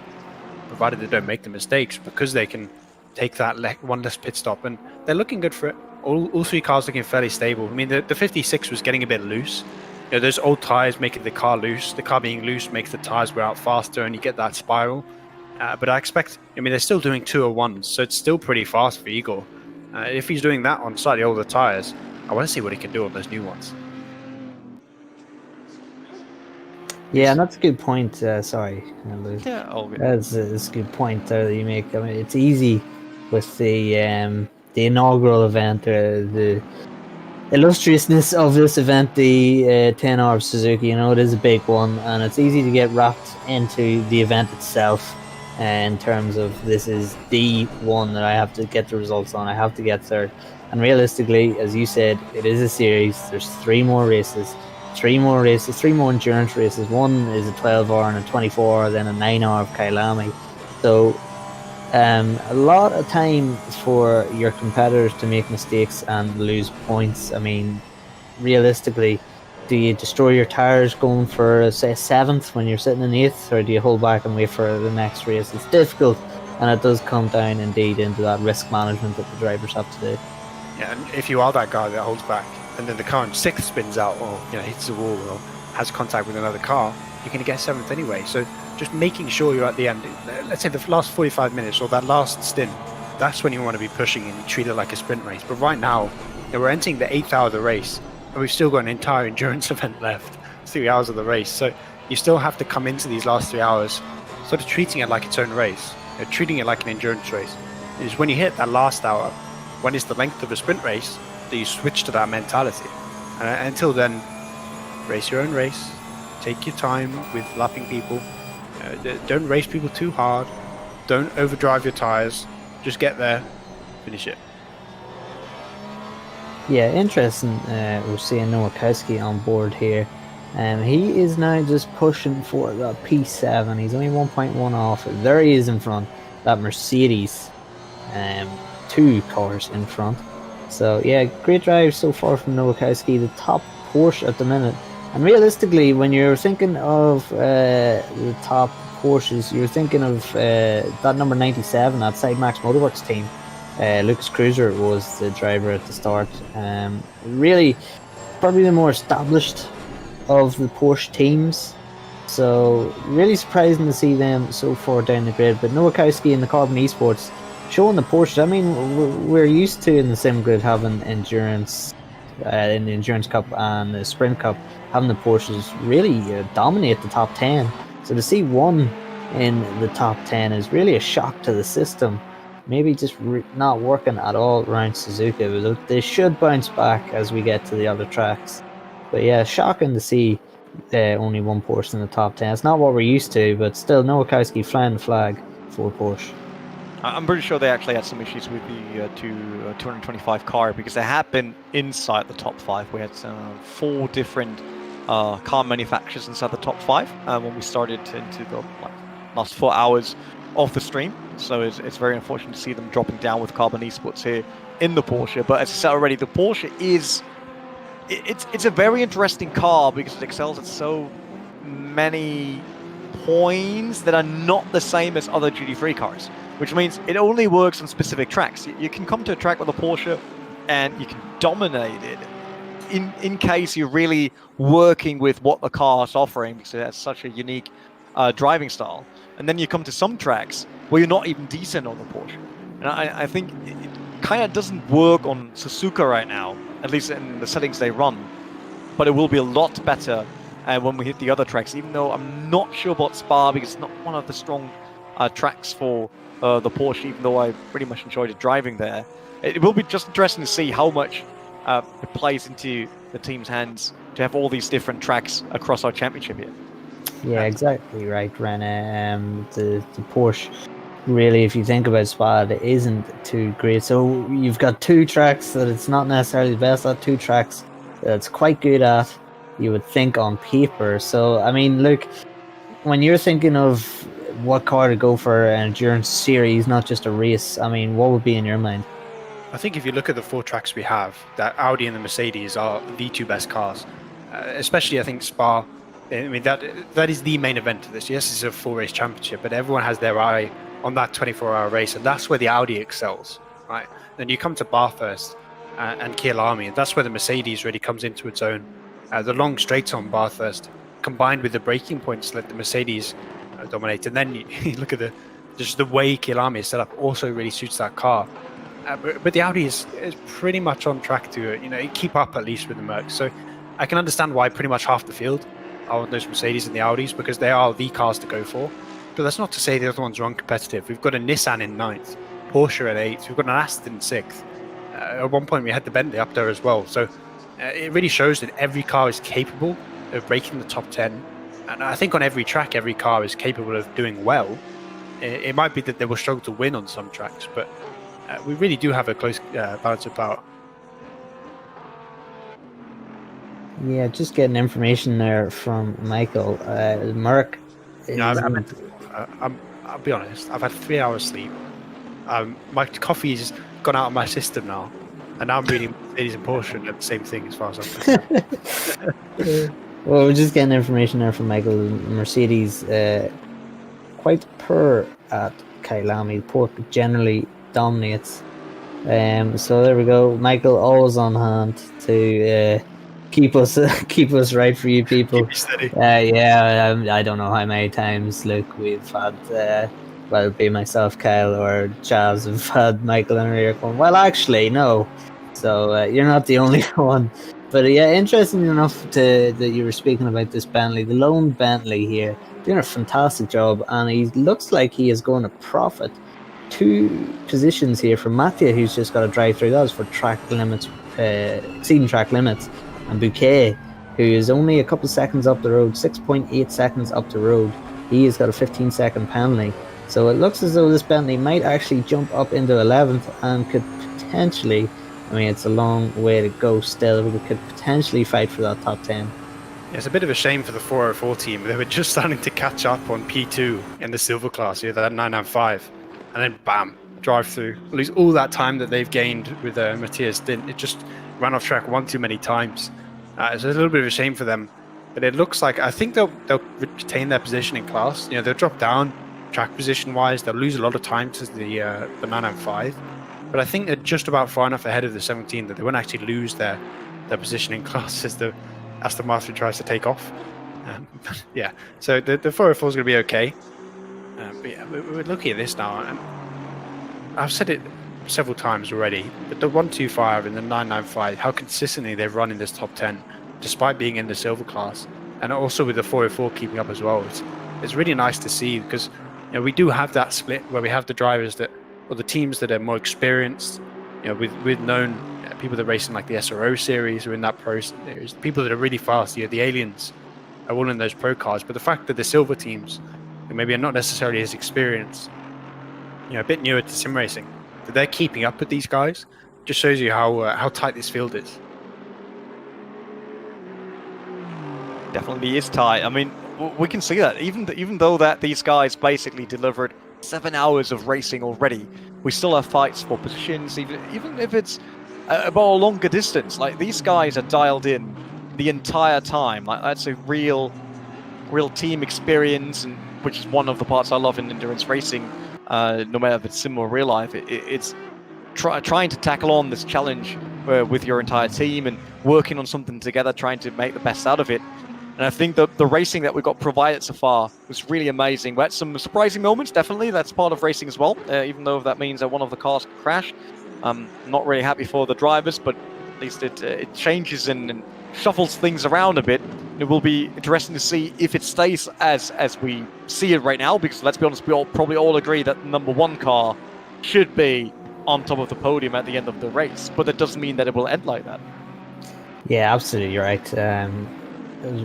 provided they don't make the mistakes, because they can take that one less pit stop, and they're looking good for it. All 3 cars looking fairly stable. I mean, the 56 was getting a bit loose. Those old tires making the car loose. The car being loose makes the tires wear out faster, and you get that spiral. But I expect, they're still doing 201s, so it's still pretty fast for Igor. If he's doing that on slightly older tires, I want to see what he can do on those new ones. Yeah, and that's a good point. Sorry, Lou. Yeah, That's a good point there that you make. I mean, it's easy with the inaugural event, the illustriousness of this event, the 10h of Suzuka. It is a big one, and it's easy to get wrapped into the event itself. In terms of, this is the one that I have to get the results on, I have to get third. And realistically, as you said, it is a series. There's 3 more races, 3 more endurance races. One is a 12-hour and a 24-hour, then a 9-hour of Kyalami. So a lot of time for your competitors to make mistakes and lose points. I mean, realistically, do you destroy your tires going for, say, 7th when you're sitting in 8th, or do you hold back and wait for the next race? It's difficult, and it does come down indeed into that risk management that the drivers have to do. Yeah, and if you are that guy that holds back, and then the car in 6th spins out, or hits the wall, or has contact with another car, you're going to get 7th anyway. So just making sure you're at the end. Let's say the last 45 minutes or that last stint, that's when you want to be pushing and you treat it like a sprint race. But right now, we're entering the 8th hour of the race, and we've still got an entire endurance event left, 3 hours of the race. So you still have to come into these last 3 hours sort of treating it like its own race, treating it like an endurance race. It's when you hit that last hour, when it's the length of a sprint race, that you switch to that mentality. And until then, race your own race, take your time with lapping people, don't race people too hard, don't overdrive your tires, just get there, finish it. Yeah, interesting. We're seeing Nowakowski on board here. He is now just pushing for that P7. He's only 1.1 off. There he is in front. That Mercedes. 2 cars in front. So yeah, great drive so far from Nowakowski. The top Porsche at the minute. And realistically, when you're thinking of the top Porsches, you're thinking of that number 97, that Sidemax Motorworks team. Lucas Cruiser was the driver at the start. Really, probably the more established of the Porsche teams. So, really surprising to see them so far down the grid. But Nowakowski in the Carbon Esports showing the Porsche. I mean, we're used to in the Sim Grid having endurance in the Endurance Cup and the Sprint Cup, having the Porsches really dominate the top 10. So to see one in the top 10 is really a shock to the system. Maybe just not working at all around Suzuka, but they should bounce back as we get to the other tracks. But yeah, shocking to see only one Porsche in the top 10. It's not what we're used to, but still, Nowakowski flying the flag for Porsche. I'm pretty sure they actually had some issues with the 225 car, because they had been inside the top 5. We had 4 different car manufacturers inside the top 5 when we started into the last 4 hours of the stream. So it's very unfortunate to see them dropping down with Carbon Esports here in the Porsche. But as I said already, the Porsche it's a very interesting car because it excels at so many points that are not the same as other GT3 cars, which means it only works on specific tracks. You can come to a track with a Porsche and you can dominate it in case you're really working with what the car is offering, because it has such a unique driving style. And then you come to some tracks where you're not even decent on the Porsche. And I think it kind of doesn't work on Suzuka right now, at least in the settings they run. But it will be a lot better when we hit the other tracks, even though I'm not sure about Spa, because it's not one of the strong tracks for the Porsche, even though I pretty much enjoyed driving there. It will be just interesting to see how much it plays into the team's hands to have all these different tracks across our championship here. Yeah, exactly right, Rene. The Porsche, really, if you think about Spa, it isn't too great. So you've got two tracks that it's not necessarily the best at, two tracks that it's quite good at, you would think, on paper. So, I mean, look, when you're thinking of what car to go for an endurance series, not just a race, I mean, what would be in your mind? I think if you look at the 4 tracks we have, that Audi and the Mercedes are the 2 best cars. Especially, I think, Spa. I mean, that is the main event of this. Yes, it's a 4-race championship, but everyone has their eye on that 24-hour race, and that's where the Audi excels, right? Then you come to Bathurst and Kyalami, and that's where the Mercedes really comes into its own. The long straights on Bathurst, combined with the braking points, let the Mercedes dominate. And then you look at just the way Kyalami is set up, also really suits that car. But the Audi is pretty much on track to keep up at least with the Mercs. So I can understand why pretty much half the field are on those Mercedes and the Audis, because they are the cars to go for. But that's not to say the other ones are uncompetitive. We've got a Nissan in 9th, Porsche at 8th, we've got an Aston in 6th. At one point we had the Bentley up there as well. So it really shows that every car is capable of breaking the top 10. And I think on every track, every car is capable of doing well. It might be that they will struggle to win on some tracks, but we really do have a close balance of power. Yeah, just getting information there from Michael. Mark. I'll be honest, I've had 3 hours sleep. My coffee's gone out of my system now, and now I'm reading Mercedes and Porsche, and the same thing as far as I'm concerned. Well, we're just getting information there from Michael. Mercedes quite poor at Kyalami. Porsche generally dominates. So there we go. Michael always on hand to keep us right for you people. I don't know how many times, Luke, we've had whether it be myself, Kyle, or Chaz, have had Michael in our ear going, well, actually, no. So you're not the only one. But yeah, interesting enough that you were speaking about this Bentley, the lone Bentley here, doing a fantastic job, and he looks like he is going to profit 2 positions here from Mattia, who's just got to drive through. That was for track limits, exceeding track limits, and Bouquet, who is only a couple seconds up the road, 6.8 seconds up the road. He has got a 15-second penalty. So it looks as though this Bentley might actually jump up into 11th and could potentially, I mean, it's a long way to go still, but it could potentially fight for that top 10. It's a bit of a shame for the 404 team. They were just starting to catch up on P2 in the silver class, that 995, and then bam, drive through. Lose all that time that they've gained with Matthias Dint. It just ran off track one too many times. It's a little bit of a shame for them, but it looks like I think they'll retain their position in class. They'll drop down track position wise. They'll lose a lot of time to the 995, but I think they're just about far enough ahead of the 17 that they won't actually lose their position in class as the Martin tries to take off. Yeah, so the 404 is going to be okay. But yeah, we're looking at this now, and I've said it several times already, but the 125 and the 995, how consistently they've run in this top 10, despite being in the silver class, and also with the 404 keeping up as well. It's really nice to see, because we do have that split where we have the drivers or the teams that are more experienced, with known people that race in like the SRO series or in that pro series, people that are really fast. The aliens are all in those pro cars, but the fact that the silver teams maybe are not necessarily as experienced, a bit newer to sim racing, that they're keeping up with these guys, just shows you how tight this field is. Definitely is tight. I mean, we can see that even though that these guys basically delivered 7 hours of racing already, we still have fights for positions, even if it's about a longer distance. Like, these guys are dialed in the entire time. Like, that's a real team experience, and which is one of the parts I love in endurance racing. No matter if it's sim or real life, it's trying to tackle on this challenge with your entire team and working on something together, trying to make the best out of it. And I think the racing that we got provided so far was really amazing. We had some surprising moments, definitely. That's part of racing as well, even though that means that one of the cars could crash. I'm not really happy for the drivers, but at least it changes and shuffles things around a bit. It will be interesting to see if it stays as we see it right now, because let's be honest, we probably all agree that the number 1 car should be on top of the podium at the end of the race, but that doesn't mean that it will end like that. Yeah, absolutely right.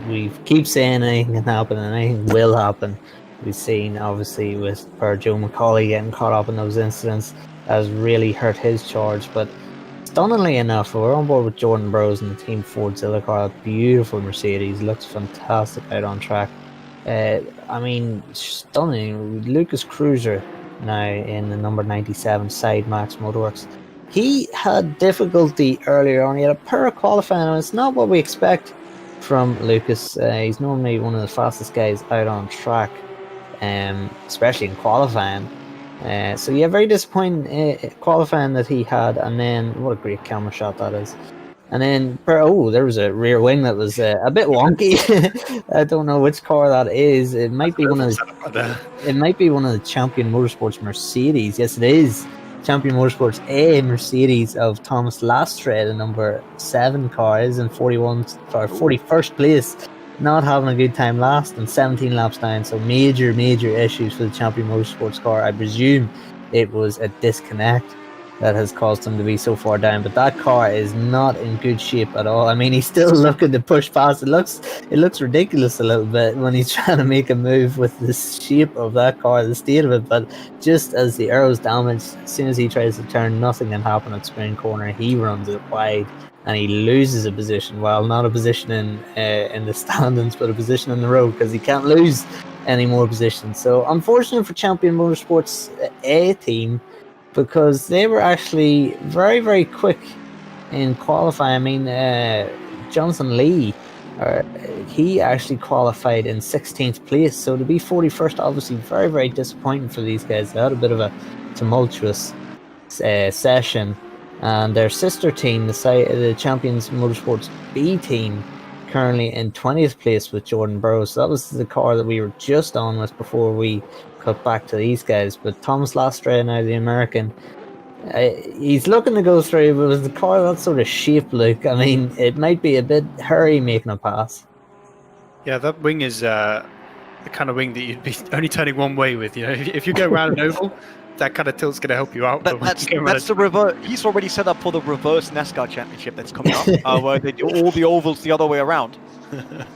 We keep saying anything can happen and anything will happen. We've seen, obviously, with Joe McCauley getting caught up in those incidents, has really hurt his charge. But stunningly enough, we're on board with Jordan Burroughs and the Team Ford Zilla car. Beautiful Mercedes, looks fantastic out on track. I mean, stunning. Lucas Cruiser now in the number 97 side Max Motorworks. He had difficulty earlier on. He had a poor qualifying, and it's not what we expect from Lucas. He's normally one of the fastest guys out on track, especially in qualifying. So yeah, very disappointing qualifying that he had, and then what a great camera shot that is. And then, there was a rear wing that was a bit wonky. I don't know which car that is. It might be one of the. It might be one of the Champion Motorsports Mercedes. Yes, it is. Champion Motorsports A Mercedes of Thomas Lastre, the number 7 car, is in 41st place, not having a good time last and 17 laps down. So major issues for the Champion Motorsports car. I presume it was a disconnect that has caused him to be so far down, but that car is not in good shape at all. I mean, he's still looking to push past. It looks ridiculous a little bit when he's trying to make a move with the shape of that car, the state of it. But just as the aero's damaged, as soon as he tries to turn, nothing can happen at Spring Corner. He runs it wide and he loses a position. Well, not a position in the standings, but a position in the road, because he can't lose any more positions. So unfortunate for Champion Motorsports A team, because they were actually very quick in qualifying. I mean, Jonathan Lee, he actually qualified in 16th place, so to be 41st, obviously very disappointing for these guys. They had a bit of a tumultuous session, and their sister team, the Champions Motorsports B team, currently in 20th place with Jordan Burroughs. So that was the car that we were just on with before we cut back to these guys. But Thomas Lastre, now the American, he's looking to go through, but with the car that sort of shape look, I mean, it might be a bit hurry making a pass. Yeah, that wing is the kind of wing that you'd be only turning one way with. You know, if you go around an oval, that kind of tilt's going to help you out. That's the reverse. He's already set up for the reverse NASCAR championship that's coming up, where they do all the ovals the other way around.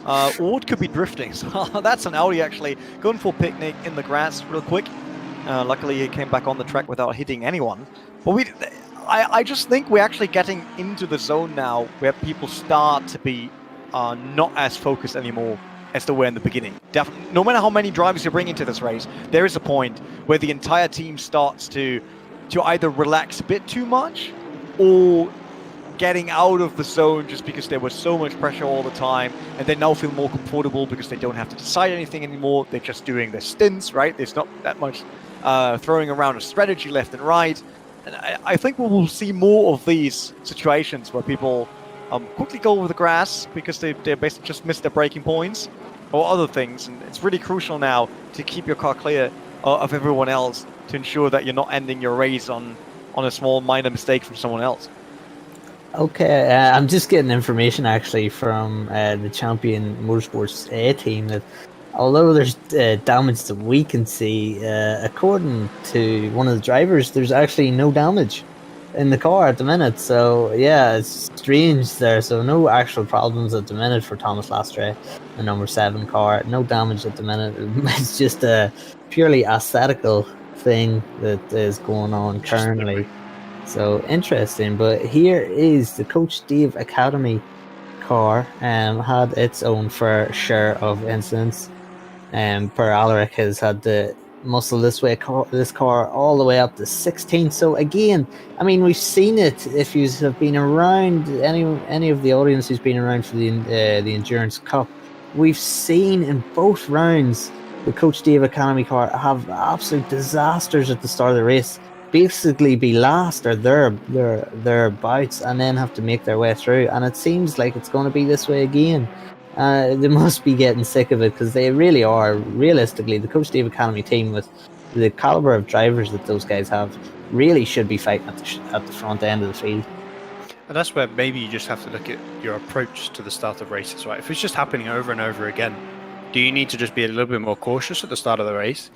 Or it could be drifting. So that's an Audi actually going for a picnic in the grass real quick. Luckily, he came back on the track without hitting anyone. But I just think we're actually getting into the zone now where people start to be not as focused anymore as they were in the beginning. Definitely, no matter how many drivers you bring into this race, there is a point where the entire team starts to either relax a bit too much or getting out of the zone just because there was so much pressure all the time, and they now feel more comfortable because they don't have to decide anything anymore. They're just doing their stints, right? There's not that much throwing around a strategy left and right. And I think we will see more of these situations where people quickly go over the grass because they basically just missed their braking points or other things. And it's really crucial now to keep your car clear of everyone else to ensure that you're not ending your race on a small minor mistake from someone else. Okay, I'm just getting information actually from the Champion Motorsports A team that although there's damage that we can see, according to one of the drivers, there's actually no damage in the car at the minute. So yeah, it's strange there. So no actual problems at the minute for Thomas Lastre, the number 7 car. No damage at the minute. It's just a purely aesthetical thing that is going on currently. So interesting. But here is the Coach Dave Academy car. Had its own fair share of incidents. Per Alaric has had to muscle this car all the way up to 16th. So again, I mean, we've seen it. If you have been around, any of the audience who's been around for the Endurance Cup, we've seen in both rounds the Coach Dave Academy car have absolute disasters at the start of the race. Basically be last or thereabouts, and then have to make their way through. And it seems like it's going to be this way again. They must be getting sick of it, because they really are. Realistically, the Coach Dave Academy team, with the caliber of drivers that those guys have, really should be fighting at the front end of the field. And that's where maybe you just have to look at your approach to the start of races, right? If it's just happening over and over again, do you need to just be a little bit more cautious at the start of the race?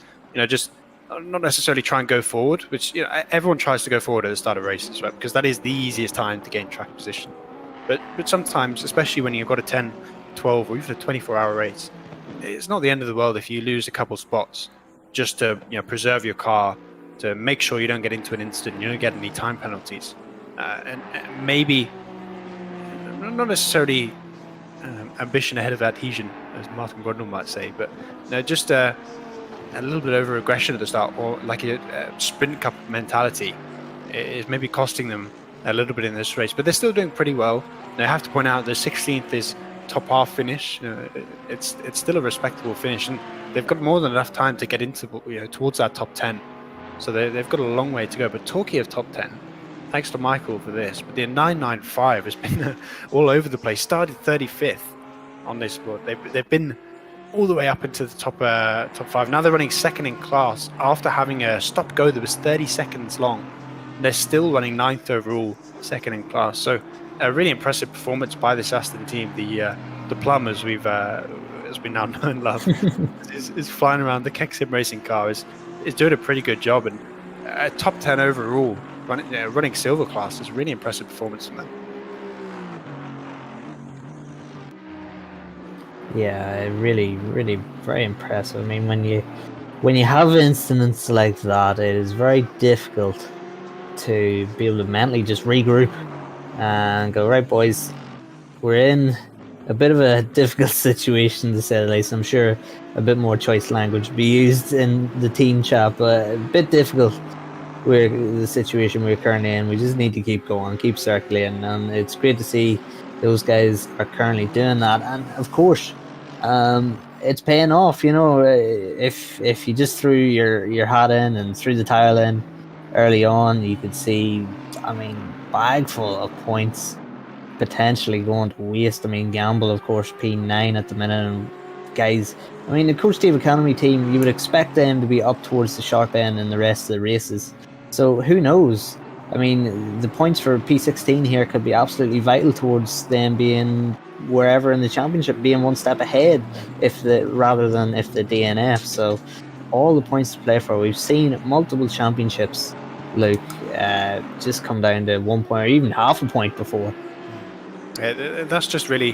Just not necessarily try and go forward, which everyone tries to go forward at the start of races, right? Because that is the easiest time to gain track position. But sometimes, especially when you've got a 10, 12, or even a 24-hour race, it's not the end of the world if you lose a couple spots just to preserve your car, to make sure you don't get into an incident, you don't get any time penalties. And maybe not necessarily ambition ahead of adhesion, as Martin Brundle might say, but just a little bit over aggression at the start, or like a sprint cup mentality is maybe costing them a little bit in this race. But they're still doing pretty well. And I have to point out the 16th is top half finish. It's still a respectable finish, and they've got more than enough time to get into towards that top 10. So they've got a long way to go. But talking of top 10, thanks to Michael for this, but the 995 has been all over the place. Started 35th on this board. They've been all the way up into the top 5. Now they're running second in class after having a stop go that was 30 seconds long. They're still running 9th overall, second in class. So a really impressive performance by this Aston team. The Plum, as we now know and love, is flying around. The Keck Sim racing car is doing a pretty good job, and a top 10 overall. Running silver class is a really impressive performance from them. Yeah, really, really very impressive. I mean, when you have incidents like that, it is very difficult to be able to mentally just regroup and go, right, boys, we're in a bit of a difficult situation, to say the least. I'm sure a bit more choice language will be used in the team chat, but a bit difficult. The situation we're currently in. We just need to keep going, keep circulating, and it's great to see those guys are currently doing that. And of course, it's paying off. If you just threw your hat in and threw the tile in early on, you could see, bag full of points potentially going to waste. Gamble, of course, P9 at the minute, and guys, the Coach Steve Academy team, you would expect them to be up towards the sharp end in the rest of the races. So who knows? The points for P16 here could be absolutely vital towards them being wherever in the championship, being one step ahead, rather than if the DNF. So all the points to play for. We've seen multiple championships, Luke, just come down to 1 point or even half a point before. That's just really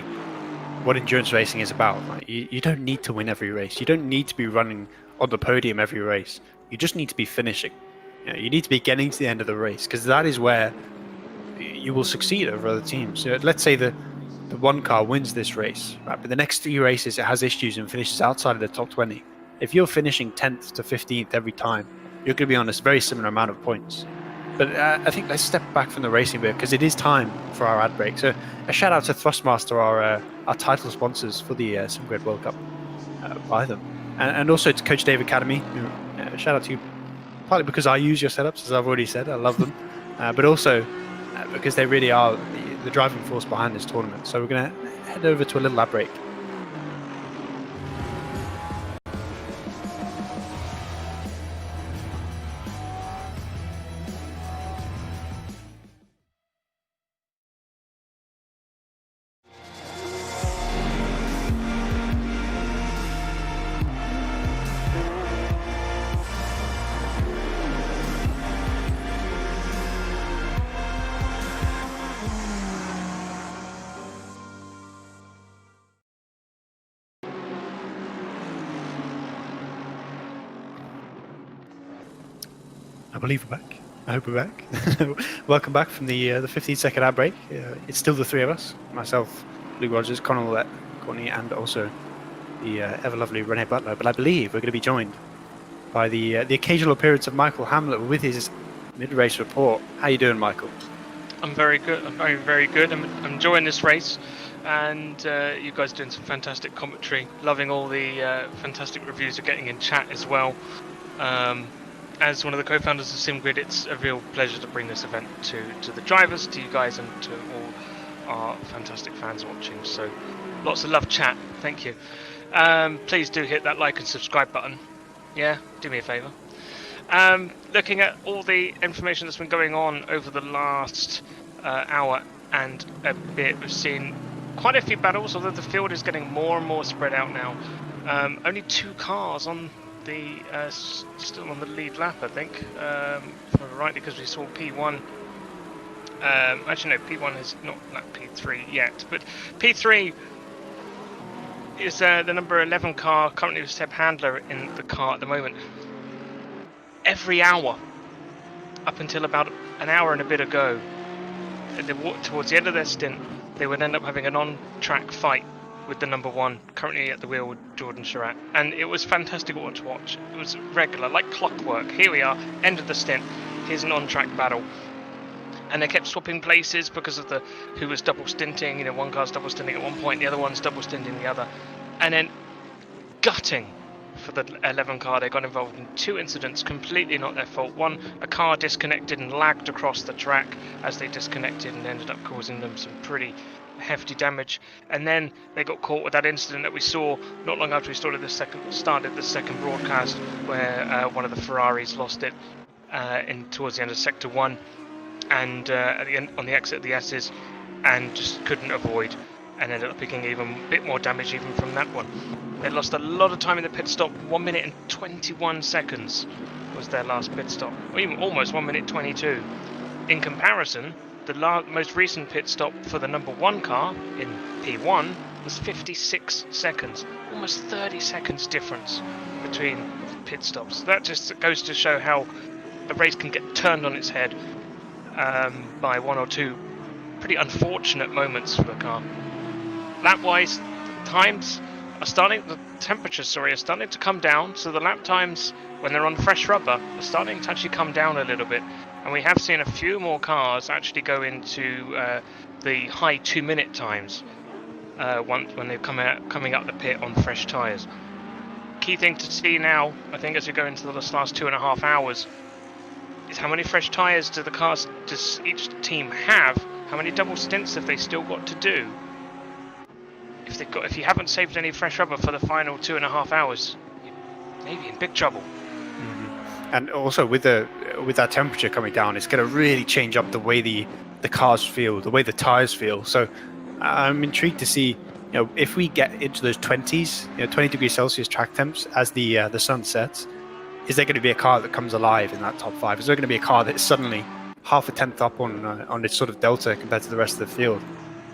what endurance racing is about. Right? You don't need to win every race. You don't need to be running on the podium every race. You just need to be finishing. You need to be getting to the end of the race, because that is where you will succeed over other teams. Let's say the one car wins this race, right? But the next 3 races it has issues and finishes outside of the top 20. If you're finishing 10th to 15th every time, you're going to be on a very similar amount of points. But I think let's step back from the racing bit, because it is time for our ad break. So a shout out to Thrustmaster, our title sponsors for the SimGrid World Cup. Buy them. And also to Coach Dave Academy. Shout out to you, partly because I use your setups, as I've already said. I love them. But also because they really are the driving force behind this tournament. So we're going to head over to a little ad break. I believe we're back. I hope we're back. Welcome back from the 15-second ad break. It's still the 3 of us, myself, Luke Rogers, Connall, Courtney, and also the ever-lovely Rene Buttler. But I believe we're going to be joined by the occasional appearance of Michael Hamlet with his mid-race report. How you doing, Michael? I'm very good. I'm very, very good. I'm enjoying this race, and you guys doing some fantastic commentary. Loving all the fantastic reviews you're getting in chat as well. As one of the co-founders of SimGrid, it's a real pleasure to bring this event to the drivers, to you guys, and to all our fantastic fans watching. So lots of love, chat. Thank you. Please do hit that like and subscribe button. Yeah, do me a favour. Looking at all the information that's been going on over the last hour and a bit. We've seen quite a few battles, although the field is getting more and more spread out now. Only 2 cars on the still on the lead lap, I think, if I remember rightly, because we saw P1. Actually, no, P1 is not lap P3 yet, but P3 is the number 11 car, currently with Seb Handler in the car at the moment. Every hour, up until about an hour and a bit ago, towards the end of their stint, they would end up having an on-track fight with the number 1, currently at the wheel with Jordan Surratt. And it was fantastic to watch. It was regular, like clockwork. Here we are, end of the stint. Here's an on-track battle. And they kept swapping places because of who was double stinting. You know, one car's double stinting at one point, the other one's double stinting the other. And then gutting for the 11 car. They got involved in 2 incidents, completely not their fault. One, a car disconnected and lagged across the track as they disconnected and ended up causing them some pretty hefty damage. And then they got caught with that incident that we saw not long after we started the second broadcast, where one of the Ferraris lost it towards the end of Sector 1. And at the end, on the exit of the S's, and just couldn't avoid, and ended up picking even a bit more damage even from that one. They lost a lot of time in the pit stop. 1 minute and 21 seconds was their last pit stop, or even almost 1 minute 22. In comparison, the most recent pit stop for the number 1 car in P1 was 56 seconds, almost 30 seconds difference between pit stops. That just goes to show how a race can get turned on its head by 1 or 2 pretty unfortunate moments for the car. Lap-wise, the temperatures are starting to come down, so the lap times when they're on fresh rubber are starting to actually come down a little bit, and we have seen a few more cars actually go into the high 2-minute times when they're coming up the pit on fresh tyres. Key thing to see now, I think, as we go into the last 2.5 hours, is how many fresh tyres does each team have? How many double stints have they still got to do? If you haven't saved any fresh rubber for the final 2.5 hours, you're maybe in big trouble. Mm-hmm. And also with that temperature coming down, it's going to really change up the way the cars feel, the way the tyres feel. So I'm intrigued to see, if we get into those 20s, 20 degrees Celsius track temps as the sun sets. Is there going to be a car that comes alive in that top 5? Is there going to be a car that's suddenly half a tenth up on its sort of delta compared to the rest of the field?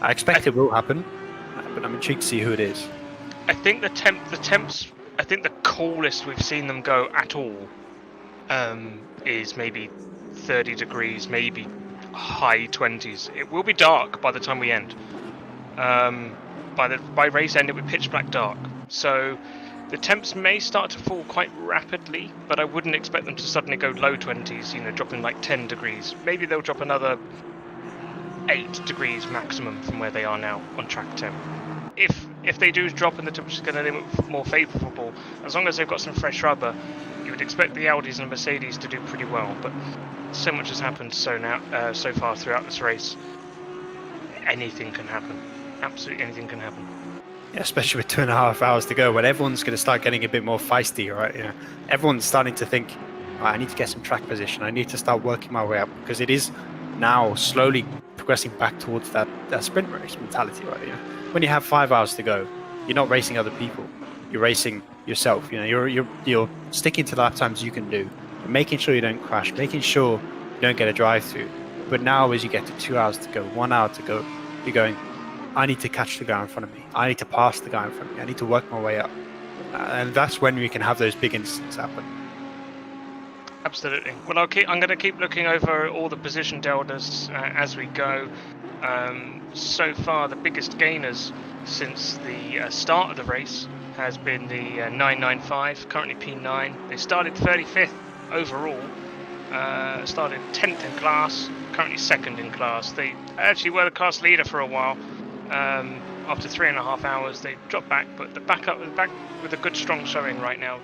I expect it will happen, but I'm intrigued to see who it is. I think the temps. I think the coolest we've seen them go at all is maybe 30 degrees, maybe high 20s. It will be dark by the time we end. By race end, it will be pitch black dark. So the temps may start to fall quite rapidly, but I wouldn't expect them to suddenly go low 20s, dropping like 10 degrees. Maybe they'll drop another 8 degrees maximum from where they are now on track temp. If they do drop and the temperature's going to be more favourable, as long as they've got some fresh rubber, you would expect the Audis and Mercedes to do pretty well. But so much has happened so far throughout this race. Anything can happen. Absolutely anything can happen. Yeah, especially with 2.5 hours to go, when everyone's going to start getting a bit more feisty, right? Everyone's starting to think, I need to get some track position. I need to start working my way up, because it is now slowly progressing back towards that sprint race mentality, right? When you have 5 hours to go, you're not racing other people. You're racing yourself. You're sticking to the lap times you can do, making sure you don't crash, making sure you don't get a drive-through. But now, as you get to 2 hours to go, 1 hour to go, you're going, I need to catch the guy in front of me. I need to pass the guy in front of me. I need to work my way up. And that's when we can have those big incidents happen. Absolutely. Well, I'm going to keep looking over all the position deltas as we go. So far, the biggest gainers since the start of the race has been the 995, currently P9. They started 35th overall, started 10th in class, currently 2nd in class. They actually were the class leader for a while. After 3.5 hours, they dropped back, but they're back with a good, strong showing right now.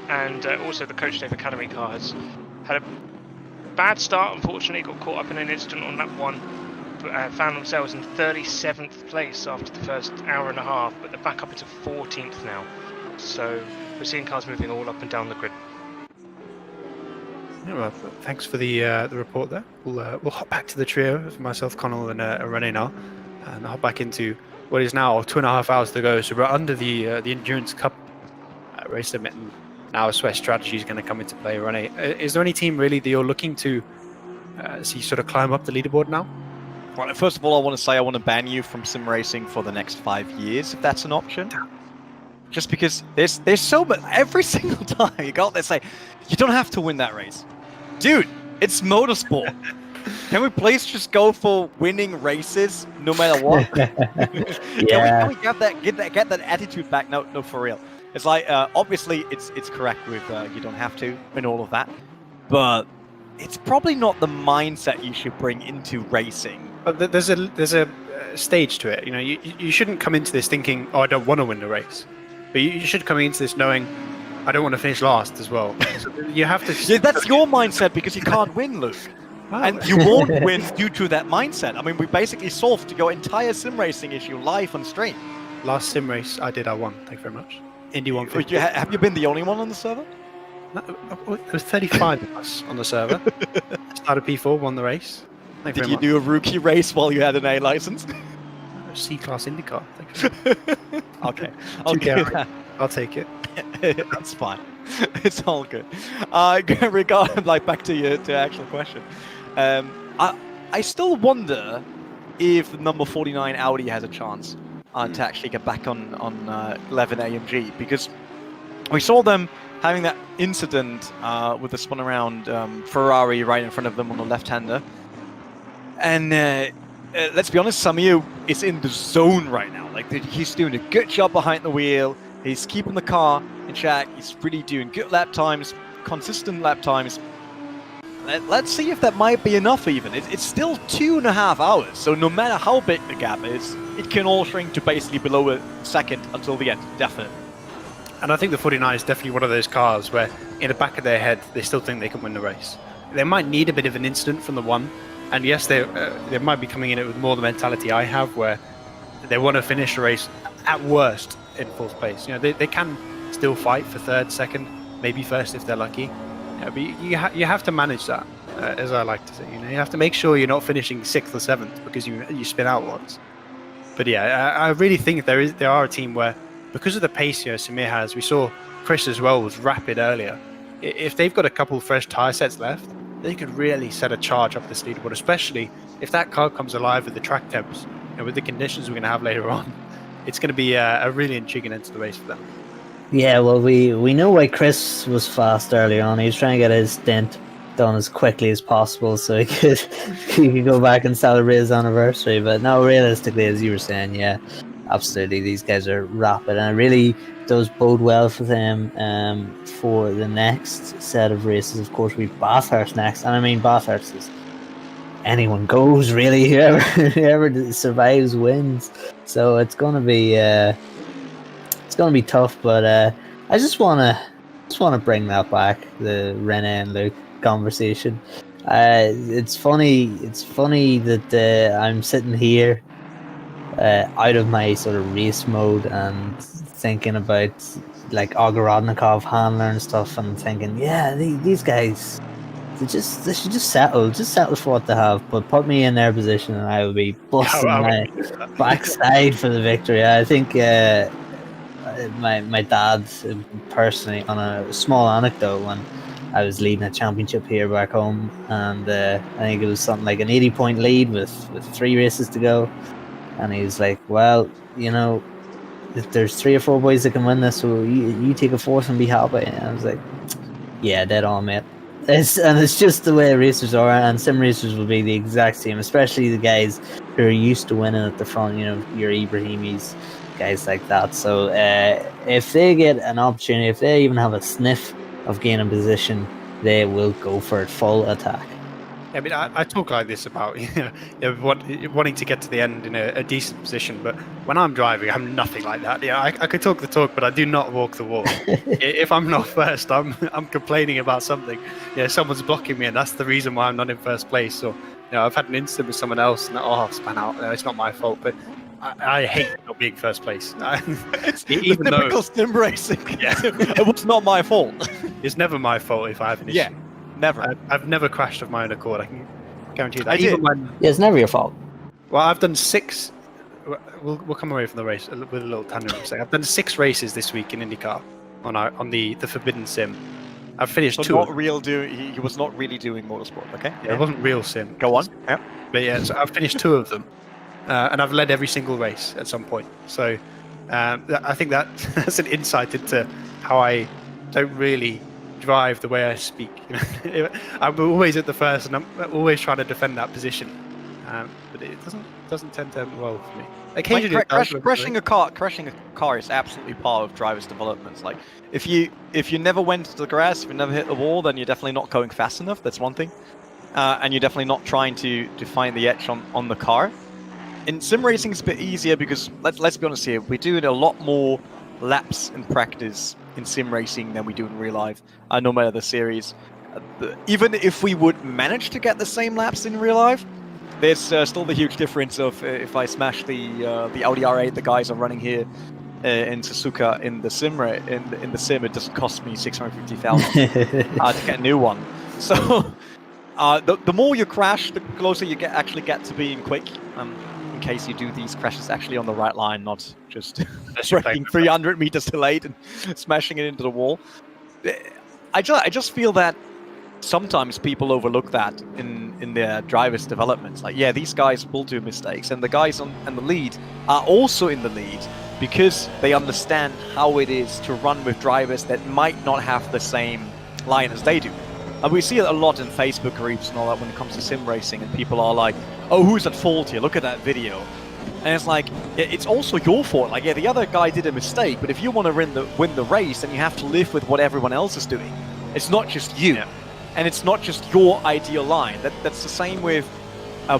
And also the Coach Dave Academy car has had a bad start, unfortunately, got caught up in an incident on lap 1, but found themselves in 37th place after the first hour and a half, but they're back up into 14th now. So we're seeing cars moving all up and down the grid. Yeah, well, thanks for the report there. We'll hop back to the trio of myself, Connall, and Rene now, and hop back into what is now 2.5 hours to go. So we're under the Endurance Cup race limit, and now a sweat strategy is going to come into play. Rene, is there any team really that you're looking to see sort of climb up the leaderboard now? Well, first of all, I want to say I want to ban you from sim racing for the next 5 years, if that's an option. Just because there's so much, every single time you go out there say, you don't have to win that race. Dude, it's motorsport. Can we please just go for winning races no matter what? Yeah. Can we get that attitude back? No, for real. It's like, obviously it's correct with you don't have to and all of that, but it's probably not the mindset you should bring into racing. But there's a stage to it. You know, you shouldn't come into this thinking, oh, I don't want to win the race. But you should come into this knowing, I don't want to finish last as well. So you have to. Yeah, that's your mindset because you can't win, Luke. Wow. And you won't win due to that mindset. I mean, we basically solved your entire sim racing issue live on stream. Last sim race I did, I won. Thank you very much. Indy 150. Have you been the only one on the server? No, it was 35 of us on the server. Started P4, won the race. Thank Did very you much. do a rookie race while you had an A license? C-class IndyCar. Thank you. Okay. Okay. I'll take it. That's fine. It's all good. Regarding, like, back to your actual question, I still wonder if the number 49 Audi has a chance to actually get back on 11 AMG, because we saw them having that incident with the spun around Ferrari right in front of them on the left-hander, and let's be honest, Samir is in the zone right now. Like, he's doing a good job behind the wheel. He's keeping the car in check. He's really doing good lap times, consistent lap times. Let's see if that might be enough even. It's still 2.5 hours, so no matter how big the gap is, it can all shrink to basically below a second until the end, definitely. And I think the 49 is definitely one of those cars where in the back of their head, they still think they can win the race. They might need a bit of an incident from the one. And yes, they might be coming in it with more the mentality I have, where they want to finish the race at worst in fourth place. You know, they can still fight for third, second, maybe first if they're lucky. Yeah, but you have to manage that, as I like to say. You know, you have to make sure you're not finishing 6th or 7th because you spin out once. But yeah, I really think there are a team where, because of the pace Samir has, we saw Chris as well was rapid earlier. If they've got a couple fresh tyre sets left, they could really set a charge up this leaderboard, especially if that car comes alive with the track temps and with the conditions we're going to have later on. It's going to be a really intriguing end to the race for them. Yeah, well, we know why Chris was fast early on. He was trying to get his stint done as quickly as possible so he could go back and celebrate his anniversary. But no, realistically, as you were saying, yeah, absolutely, these guys are rapid, and it really does bode well for them for the next set of races. Of course, we've Bathurst next, and I mean, Bathurst is anyone goes really. Whoever survives wins. So it's gonna be tough. But I just wanna bring that back, the Rene and Luke conversation. It's funny that I'm sitting here out of my sort of race mode and thinking about like Ogorodnikov handler and stuff, and thinking, yeah, these guys, they should just settle for what they have, but put me in their position and I will be busting my backside for the victory. I think my dad personally, on a small anecdote, when I was leading a championship here back home, and I think it was something like an 80-point lead with 3 races to go, and he was like, well, you know, if there's 3 or 4 boys that can win this, so you take a 4th and be happy. And I was like, yeah, dead on, mate. It's just the way racers are, and sim racers will be the exact same, especially the guys who are used to winning at the front, you know, your Ibrahimis, guys like that. So if they get an opportunity, if they even have a sniff of gaining position, they will go for it full attack. I mean, I talk like this about wanting to get to the end in a decent position, but when I'm driving, I'm nothing like that. Yeah, I could talk the talk, but I do not walk the walk. If I'm not first, I'm complaining about something. Yeah, someone's blocking me, and that's the reason why I'm not in first place. Or I've had an incident with someone else, and I've spun out. It's not my fault, but I hate not being first place. It's even typical sim racing. Yeah. It was not my fault. It's never my fault if I have an issue. Yeah. Never. I've never crashed of my own accord. I can guarantee that. I did. Yeah, it's never your fault. Well, I've done 6. We'll come away from the race with a little tangent. I've done 6 races this week in IndyCar on the Forbidden Sim. I've finished So 2. not real he was not really doing motorsport, okay? Yeah, it wasn't real sim. Go on. Yeah. But yeah, so I've finished 2 of them, and I've led every single race at some point. So I think that's an insight into how I don't really drive the way I speak. I'm always at the first, and I'm always trying to defend that position. But it doesn't tend to end well for me. Occasionally, Like, crashing a car is absolutely part of drivers' developments. Like, if you never went to the grass, if you never hit the wall, then you're definitely not going fast enough. That's one thing, and you're definitely not trying to find the edge on the car. In sim racing, it's a bit easier because let's be honest here, we're doing a lot more laps in practice in sim racing than we do in real life. No matter the series, even if we would manage to get the same laps in real life, there's still the huge difference of if I smash the Audi R8 the guys are running here in Suzuka in the sim, it doesn't cost me 650,000 to get a new one. So the more you crash, the closer you actually get to being quick. In case you do these crashes actually on the right line, not just braking 300 meters delayed and smashing it into the wall. I just feel that sometimes people overlook that in their drivers' developments. Like, yeah, these guys will do mistakes, and the guys on the lead are also in the lead because they understand how it is to run with drivers that might not have the same line as they do. And we see it a lot in Facebook groups and all that when it comes to sim racing, and people are like, oh, who's at fault here? Look at that video. And it's like, it's also your fault. Like, yeah, the other guy did a mistake, but if you want to win the race, then you have to live with what everyone else is doing. It's not just you. Yeah. And it's not just your ideal line. That's the same with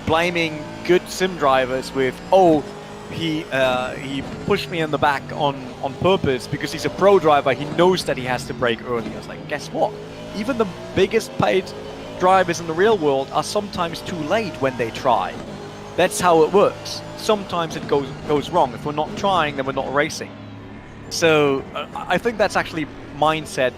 blaming good sim drivers with, oh, he pushed me in the back on purpose because he's a pro driver. He knows that he has to brake early. I was like, guess what? Even the biggest paid drivers in the real world are sometimes too late when they try. That's how it works. Sometimes it goes wrong. If we're not trying, then we're not racing. So I think that's actually mindset.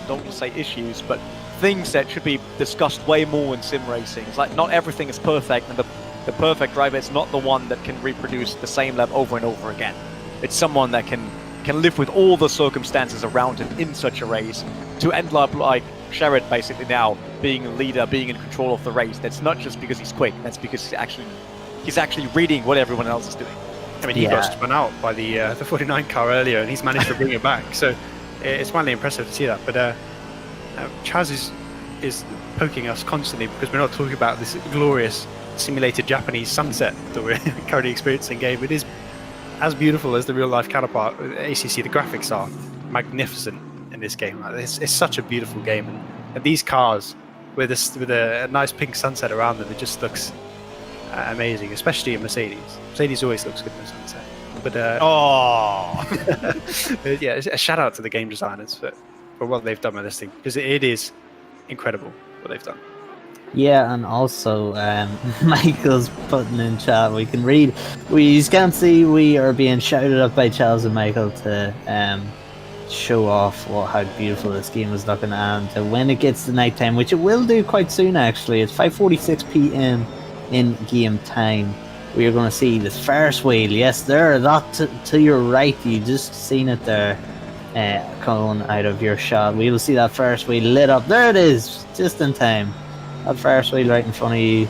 Don't want to say issues, but things that should be discussed way more in sim racing. It's like not everything is perfect, and the perfect driver is not the one that can reproduce the same lap over and over again. It's someone that can live with all the circumstances around him in such a race to end up like Sherrod basically now, being a leader, being in control of the race. That's not just because he's quick, that's because he's actually reading what everyone else is doing. I mean, he got spun out by the 49 car earlier, and he's managed to bring it back. So it's finally impressive to see that. But Chaz is poking us constantly because we're not talking about this glorious simulated Japanese sunset that we're currently experiencing game. It is as beautiful as the real life counterpart. ACC, the graphics are magnificent in this game. It's such a beautiful game, and these cars with a nice pink sunset around them, it just looks amazing, especially in Mercedes. Mercedes always looks good in the sunset. But yeah, a shout out to the game designers for what they've done with this thing, because it is incredible what they've done. Yeah, and also Michael's putting in chat. We can read. We can't see. We are being shouted at by Chaz and Michael to show off how beautiful this game is looking, and when it gets to nighttime, which it will do quite soon. Actually, it's 5:46 p.m. in game time. We are going to see this Ferris wheel. Yes, there, that to your right. You just seen it there, coming out of your shot. We will see that Ferris wheel lit up. There it is, just in time. That Ferris wheel right in front of you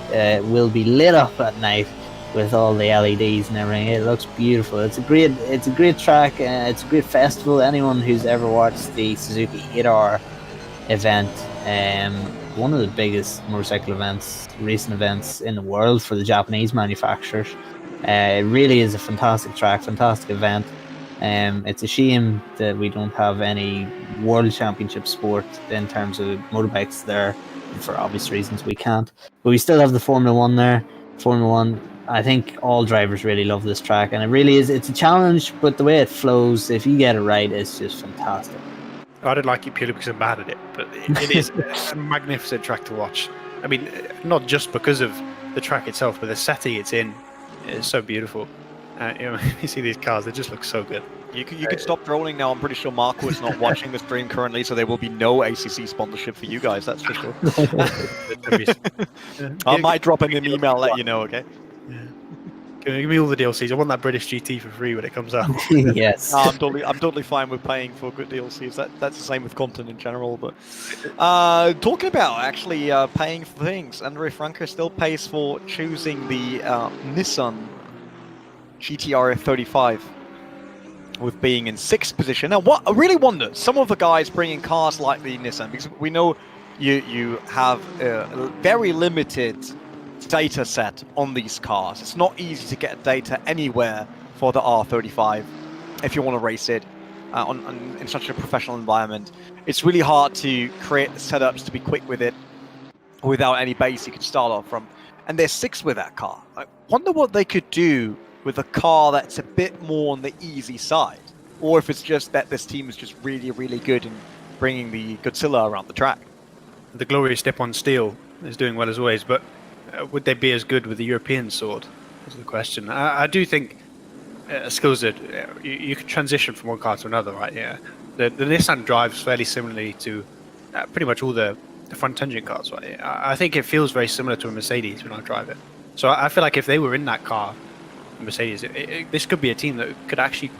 will be lit up at night with all the LEDs and everything. It looks beautiful. It's a great track. It's a great festival. Anyone who's ever watched the Suzuki 8R event, one of the biggest motorcycle racing events in the world for the Japanese manufacturers. It really is a fantastic track, fantastic event. It's a shame that we don't have any World Championship sport in terms of motorbikes there. For obvious reasons we can't, but we still have the Formula 1 there. Formula 1, I think all drivers really love this track, and it really is. It's a challenge, but the way it flows, if you get it right, it's just fantastic. I don't like it purely because I'm bad at it, but it is a magnificent track to watch. I mean, not just because of the track itself, but the setting it's in is so beautiful. You see these cars; they just look so good. You can stop trolling now. I'm pretty sure Marco is not watching the stream currently, so there will be no ACC sponsorship for you guys. That's for sure. I might drop in an email, let you know. Okay. Yeah. Give me all the DLCs. I want that British GT for free when it comes out. Yes. No, I'm totally fine with paying for good DLCs. That's the same with content in general. But talking about actually paying for things, Andre Franco still pays for choosing the Nissan GTR 35 with being in 6th position. Now, what I really wonder, some of the guys bringing cars like the Nissan, because we know you have a very limited data set on these cars. It's not easy to get data anywhere for the R35 if you want to race it in such a professional environment. It's really hard to create the setups to be quick with it without any base you can start off from. And they're 6th with that car. I wonder what they could do with a car that's a bit more on the easy side, or if it's just that this team is just really, really good in bringing the Godzilla around the track. The glorious step-on steel is doing well as always, but would they be as good with the European sword? Is the question. I do think skills that you can transition from one car to another, right? Yeah, the Nissan drives fairly similarly to pretty much all the front engine cars, right? I think it feels very similar to a Mercedes when I drive it. So I feel like if they were in that car, Mercedes, this could be a team that could actually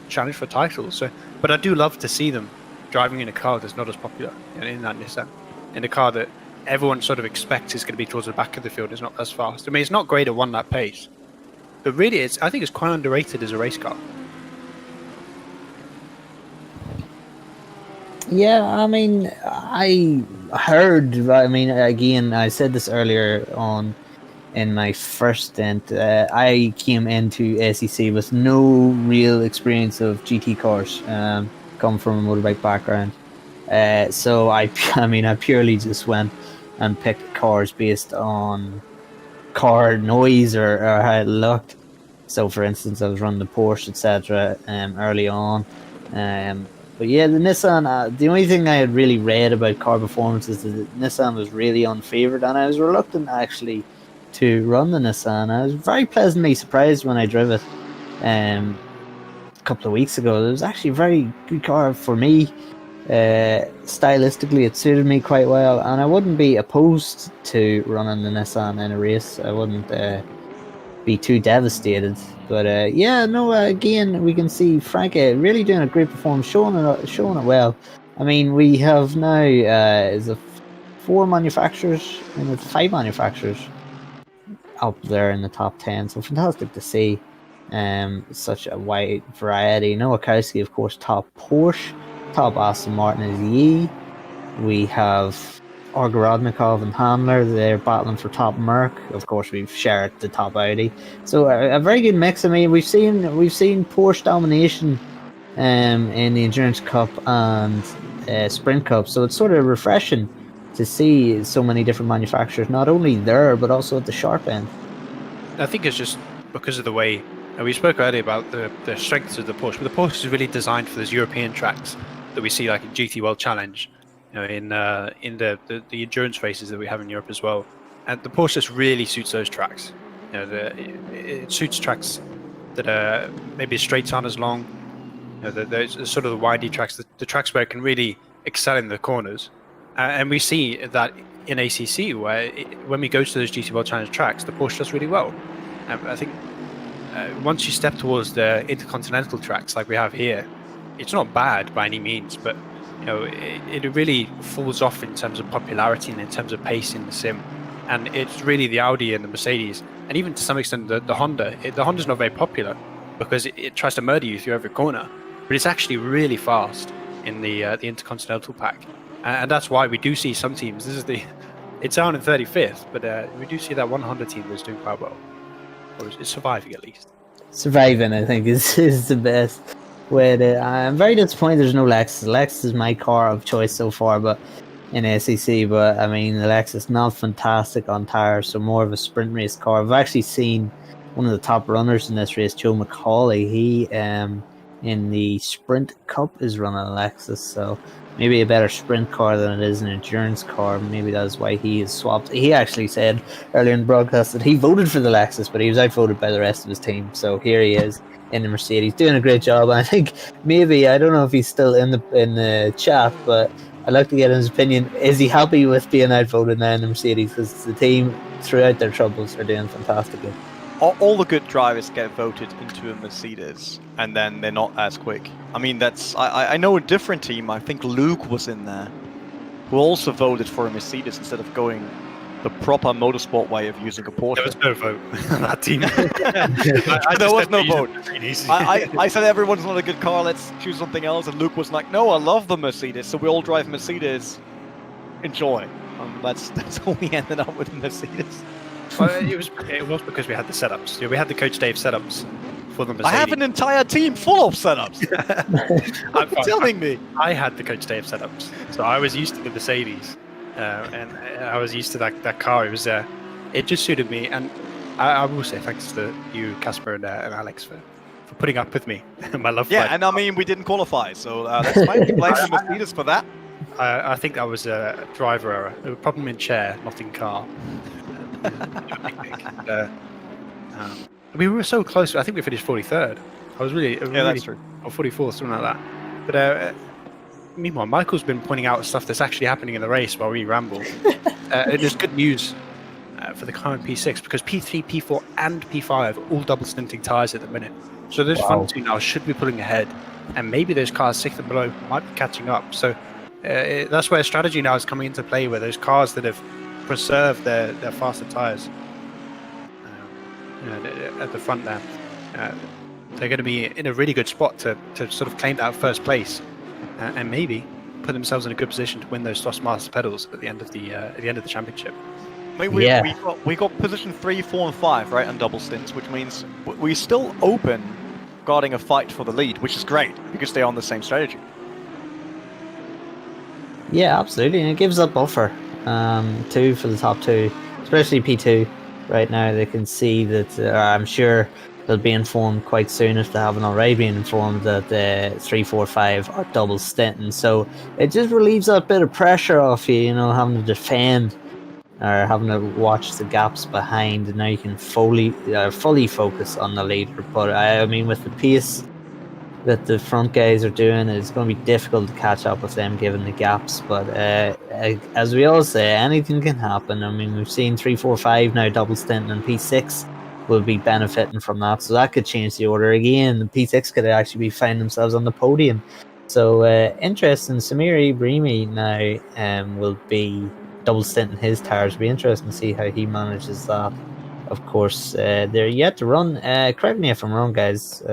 challenge for titles. So, but I do love to see them driving in a car that's not as popular in that Nissan, in a car that everyone sort of expects is going to be towards the back of the field. It's not as fast. I mean, it's not great at one-lap pace, but really, I think it's quite underrated as a race car. Yeah, I mean, I heard. I mean, again, I said this earlier on in my first stint. I came into SEC with no real experience of GT cars. Come from a motorbike background, so I purely just went and picked cars based on car noise or how it looked. So, for instance, I was running the Porsche, etc. Early on. But yeah, the Nissan, the only thing I had really read about car performance is that the Nissan was really unfavoured, and I was reluctant actually to run the Nissan. I was very pleasantly surprised when I drove it a couple of weeks ago. It was actually a very good car for me. Stylistically, it suited me quite well, and I wouldn't be opposed to running the Nissan in a race. I wouldn't be too devastated. But again, we can see Frank really doing a great performance, showing it well. I mean, we have now is it 4 manufacturers and it's 5 manufacturers up there in the top 10. So fantastic to see such a wide variety. Noah Kowski, of course, top Porsche. Top Aston Martin is Yi. We have Orgorodnikov and Handler. They're battling for top Merc. Of course, we've shared the top Audi. So a very good mix. I mean, we've seen Porsche domination in the Endurance Cup and Sprint Cup. So it's sort of refreshing to see so many different manufacturers, not only there but also at the sharp end. I think it's just because of the way we spoke earlier about the strengths of the Porsche. But the Porsche is really designed for those European tracks that we see, like in GT World Challenge, in the endurance races that we have in Europe as well. And the Porsche just really suits those tracks. It suits tracks that are maybe straights aren't as long. Those sort of the windy tracks, the tracks where it can really excel in the corners. And we see that in ACC, where when we go to those GT World Challenge tracks, the Porsche does really well. I think once you step towards the intercontinental tracks like we have here, it's not bad by any means, but it really falls off in terms of popularity and in terms of pace in the sim. And it's really the Audi and the Mercedes, and even to some extent the Honda. The Honda's not very popular because it tries to murder you through every corner, but it's actually really fast in the intercontinental pack, and that's why we do see some teams. It's down in 35th, but we do see that one Honda team that's doing quite well, or is surviving at least. Surviving, I think, is the best way to. I'm very disappointed there's no Lexus. Lexus is my car of choice so far, but in SEC. But I mean, the Lexus not fantastic on tires, so more of a sprint race car. I've actually seen one of the top runners in this race, Joe McCauley. He in in the Sprint Cup is running a Lexus, so maybe a better sprint car than it is an endurance car. Maybe that's why he is swapped. He actually said earlier in the broadcast that he voted for the Lexus, but he was outvoted by the rest of his team. So here he is in the Mercedes, doing a great job. And I think maybe, I don't know if he's still in the chat, but I'd like to get his opinion. Is he happy with being outvoted now in the Mercedes? Because the team, throughout their troubles, are doing fantastically. All the good drivers get voted into a Mercedes, and then they're not as quick. I mean, I know a different team. I think Luke was in there, who also voted for a Mercedes instead of going the proper motorsport way of using a Porsche. There was no vote on that team. There was no vote. I said everyone's not a good car, let's choose something else, and Luke was like, no, I love the Mercedes, so we all drive Mercedes. Enjoy. That's how we ended up with a Mercedes. Well, it was because we had the setups. We had the Coach Dave setups for the Mercedes. I have an entire team full of setups. What are you telling me? I had the Coach Dave setups, so I was used to the Mercedes, and I was used to that car. It just suited me, and I will say thanks to you, Casper, and Alex for putting up with me. My love. Yeah, and I mean we didn't qualify, so that's fine. You blame the Mercedes for that. I think that was a driver error. A problem in chair, not in car. We were so close. I think we finished 43rd. I was really that's true. Or 44th, something like that. But meanwhile, Michael's been pointing out stuff that's actually happening in the race while we ramble. It is good news for the car in P6 because P3, P4, and P5 are all double stinting tyres at the minute. So those front two now should be pulling ahead, and maybe those cars 6th and below might be catching up. So that's where strategy now is coming into play, where those cars that have preserve their faster tyres at the front there. They're going to be in a really good spot to sort of claim that first place and maybe put themselves in a good position to win those Thrustmaster pedals at the end of the championship. I mean, we got position 3, 4, and 5 right on double stints, which means we're still open, guarding a fight for the lead, which is great because they're on the same strategy. Yeah, absolutely, and it gives that buffer. Two for the top two, especially P2 right now. They can see that I'm sure they'll be informed quite soon, if they haven't already been informed, that the 3, 4, 5 are double stinting. So it just relieves that bit of pressure off you, having to defend or having to watch the gaps behind, and now you can fully focus on the leader. But I mean, with the pace that the front guys are doing, it's going to be difficult to catch up with them given the gaps. But as we all say, anything can happen. I mean, we've seen 3, 4, 5 now double stint, and P6 will be benefiting from that. So that could change the order again. The P6 could actually be finding themselves on the podium. So interesting. Samir Ibrahimi now will be double stinting his tires. It'll be interesting to see how he manages that. Of course, they're yet to run. Correct me if I'm wrong, guys.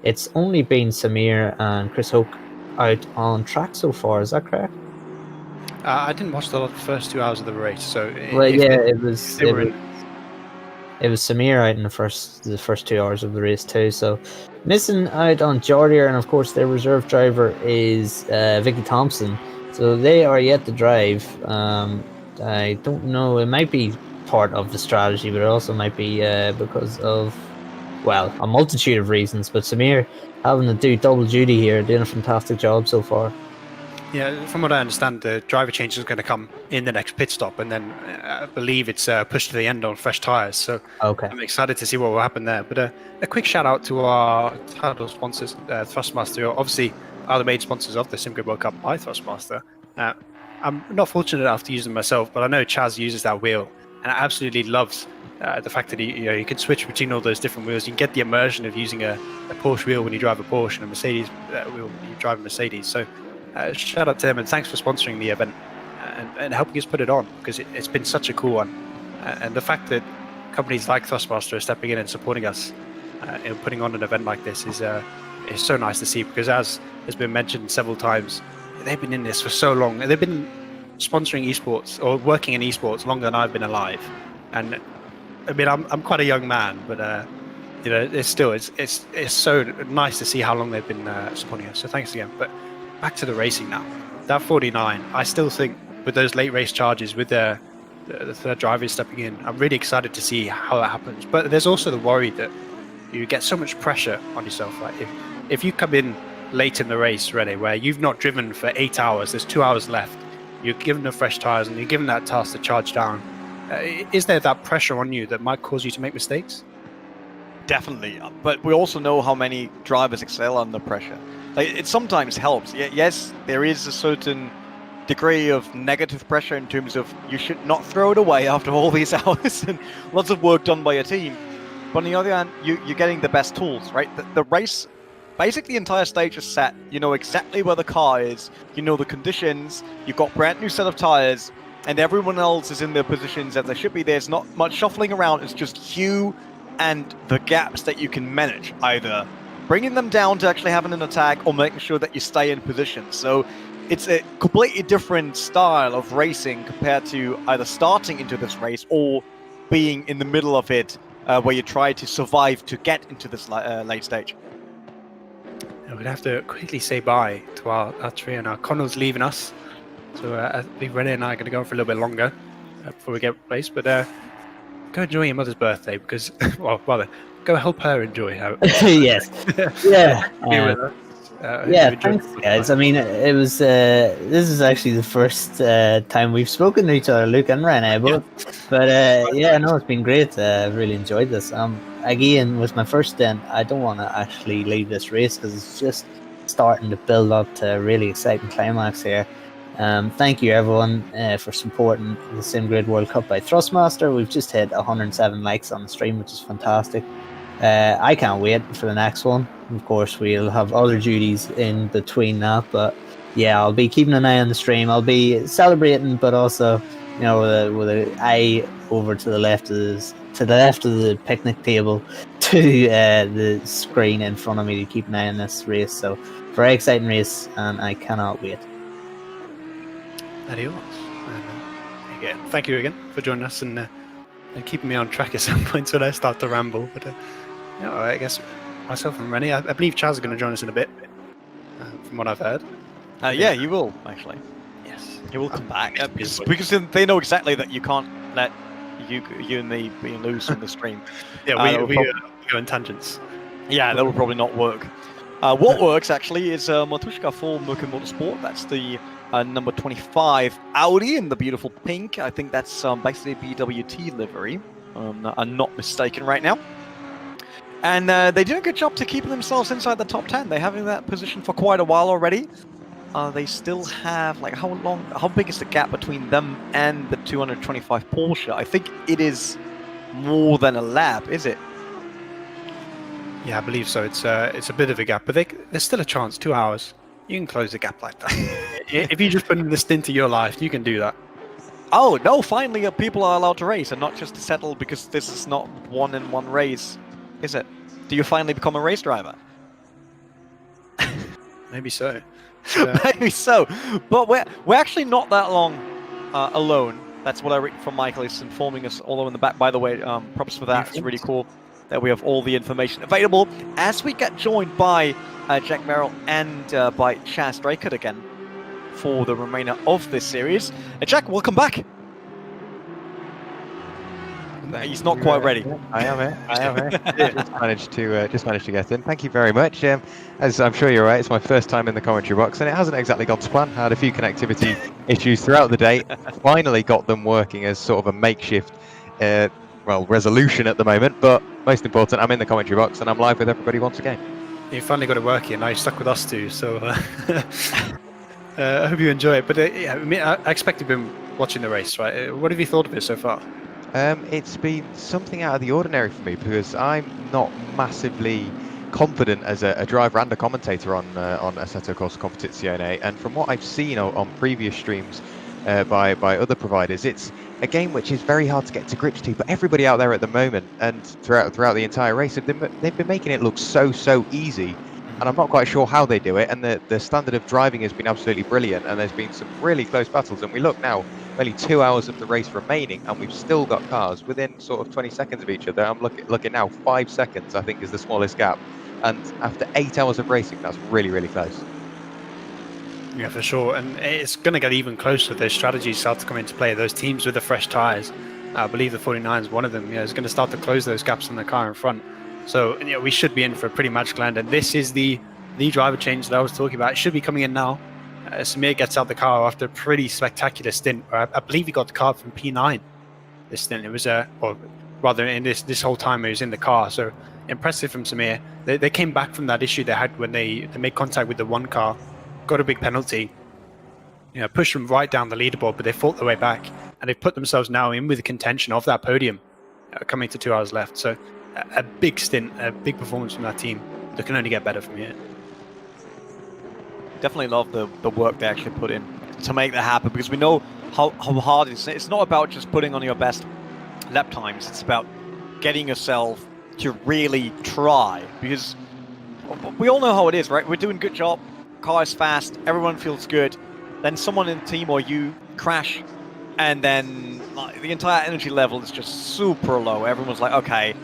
It's only been Samir and Chris Hoke out on track so far. Is that correct? I didn't watch the first 2 hours of the race, so it was Samir out in the first 2 hours of the race too. So missing out on Jordier, and of course their reserve driver is Vicky Thompson. So they are yet to drive. I don't know. It might be part of the strategy, but it also might be because of, well, a multitude of reasons. But Samir having to do double duty here, doing a fantastic job so far. Yeah, from what I understand, the driver change is going to come in the next pit stop, and then I believe it's pushed to the end on fresh tyres. So okay. I'm excited to see what will happen there. But a quick shout out to our title sponsors, Thrustmaster, who obviously are the main sponsors of the SimGrid World Cup by Thrustmaster. I'm not fortunate enough to use them myself, but I know Chaz uses that wheel and absolutely loves the fact that you can switch between all those different wheels. You can get the immersion of using a Porsche wheel when you drive a Porsche and a Mercedes wheel when you drive a Mercedes. So shout out to them, and thanks for sponsoring the event and helping us put it on, because it's been such a cool one. And the fact that companies like Thrustmaster are stepping in and supporting us in putting on an event like this is so nice to see, because as has been mentioned several times, they've been in this for so long. They've been sponsoring esports or working in esports longer than I've been alive. And I mean, I'm quite a young man, but it's still it's so nice to see how long they've been supporting us. So thanks again. But back to the racing now. That 49, I still think with those late race charges, with the third drivers stepping in, I'm really excited to see how that happens. But there's also the worry that you get so much pressure on yourself. Like if you come in late in the race, Rene, where you've not driven for 8 hours, there's 2 hours left, you're given the fresh tyres and you're given that task to charge down, is there that pressure on you that might cause you to make mistakes? Definitely, but we also know how many drivers excel under pressure. Like, it sometimes helps. Yes, there is a certain degree of negative pressure in terms of you should not throw it away after all these hours and lots of work done by your team. But on the other hand, you're getting the best tools, right? The race, basically the entire stage is set. You know exactly where the car is. You know the conditions. You've got brand new set of tires, and everyone else is in their positions as they should be. There's not much shuffling around. It's just you and the gaps that you can manage, either bringing them down to actually having an attack or making sure that you stay in position. So it's a completely different style of racing compared to either starting into this race or being in the middle of it, where you try to survive to get into this late stage. We're going to have to quickly say bye to our trio now. Connall's leaving us, so I think Rene and I are going to go on for a little bit longer before we get replaced. But go enjoy your mother's birthday, because, well, rather, go help her enjoy her. Yes. Yeah. Be with her. Yeah, thanks, guys. I mean, it was. This is actually the first time we've spoken to each other, Luke and Rene. But yeah, no, it's been great. I've really enjoyed this. Again, with my first stint, I don't want to actually leave this race because it's just starting to build up to a really exciting climax here. Thank you, everyone, for supporting the Sim Grid World Cup by Thrustmaster. We've just hit 107 likes on the stream, which is fantastic. I can't wait for the next one. Of course, we'll have other duties in between that, but yeah, I'll be keeping an eye on the stream. I'll be celebrating, but also, you know, with an eye over to the left of the picnic table, to the screen in front of me to keep an eye on this race. So, very exciting race, and I cannot wait. Adios. Again, thank you again for joining us and keeping me on track at some points when I start to ramble. But you know, I guess myself and Rene, I believe Chaz is going to join us in a bit, from what I've heard. Yeah, you will, actually. Yes. He will come back. Because they know exactly that you can't let you and me be loose on the stream. Yeah, we go in tangents. Yeah, that will probably not work. What works, actually, is Matushka for Merkin Motorsport. That's the number 25 Audi in the beautiful pink. I think that's basically a BWT livery. I'm not mistaken right now. And they do a good job to keeping themselves inside the top 10. They're having that position for quite a while already. They still have, like, how big is the gap between them and the 225 Porsche? I think it is more than a lap, is it? Yeah, I believe so. It's a bit of a gap, but there's still a chance. 2 hours. You can close the gap like that. If you just put in the stint of your life, you can do that. Oh, no, finally people are allowed to race and not just to settle because this is not one-in-one race, is it? Do you finally become a race driver? Maybe so. Maybe so. But we're actually not that long alone. That's what I read from Michael. He's informing us all in the back. By the way, props for that. It's really cool that we have all the information available as we get joined by Jack Merrill and by Chaz Draycott again for the remainder of this series. Jack, welcome back. He's not quite ready. I am here. Just managed to get in. Thank you very much. As I'm sure you're right, it's my first time in the commentary box, and it hasn't exactly gone to plan. I had a few connectivity issues throughout the day. Finally got them working as sort of a makeshift, resolution at the moment. But most important, I'm in the commentary box and I'm live with everybody once again. You finally got it working. Now you're stuck with us too. So I hope you enjoy it. But yeah, I expect you've been watching the race, right? What have you thought of it so far? It's been something out of the ordinary for me because I'm not massively confident as a driver and a commentator on Assetto Corsa Competizione, and from what I've seen on previous streams by other providers, it's a game which is very hard to get to grips to. But everybody out there at the moment and throughout the entire race, they've been making it look so easy, and I'm not quite sure how they do it. And the standard of driving has been absolutely brilliant, and there's been some really close battles. And we look now, only 2 hours of the race remaining, and we've still got cars within sort of 20 seconds of each other. I'm looking now, 5 seconds I think is the smallest gap, and after 8 hours of racing, that's really close. Yeah, for sure, and it's going to get even closer. Those strategies start to come into play. Those teams with the fresh tyres, I believe the 49 is one of them. Is going to start to close those gaps on the car in front. So we should be in for a pretty magical end. And this is the the driver change that I was talking about should be coming in now. Samir gets out the car after a pretty spectacular stint. I believe he got the car from P9 this stint. It was or rather in this whole time he was in the car. So impressive from Samir. They came back from that issue they had when they made contact with the one car, got a big penalty, pushed them right down the leaderboard, but they fought their way back and they've put themselves now in with the contention of that podium coming to 2 hours left. So a big stint, a big performance from that team that can only get better from here. Definitely love the work they actually put in to make that happen, because we know how hard it is. It's not about just putting on your best lap times. It's about getting yourself to really try, because we all know how it is, right? We're doing a good job, car is fast, everyone feels good, then someone in the team or you crash, and then the entire energy level is just super low. Everyone's like, okay,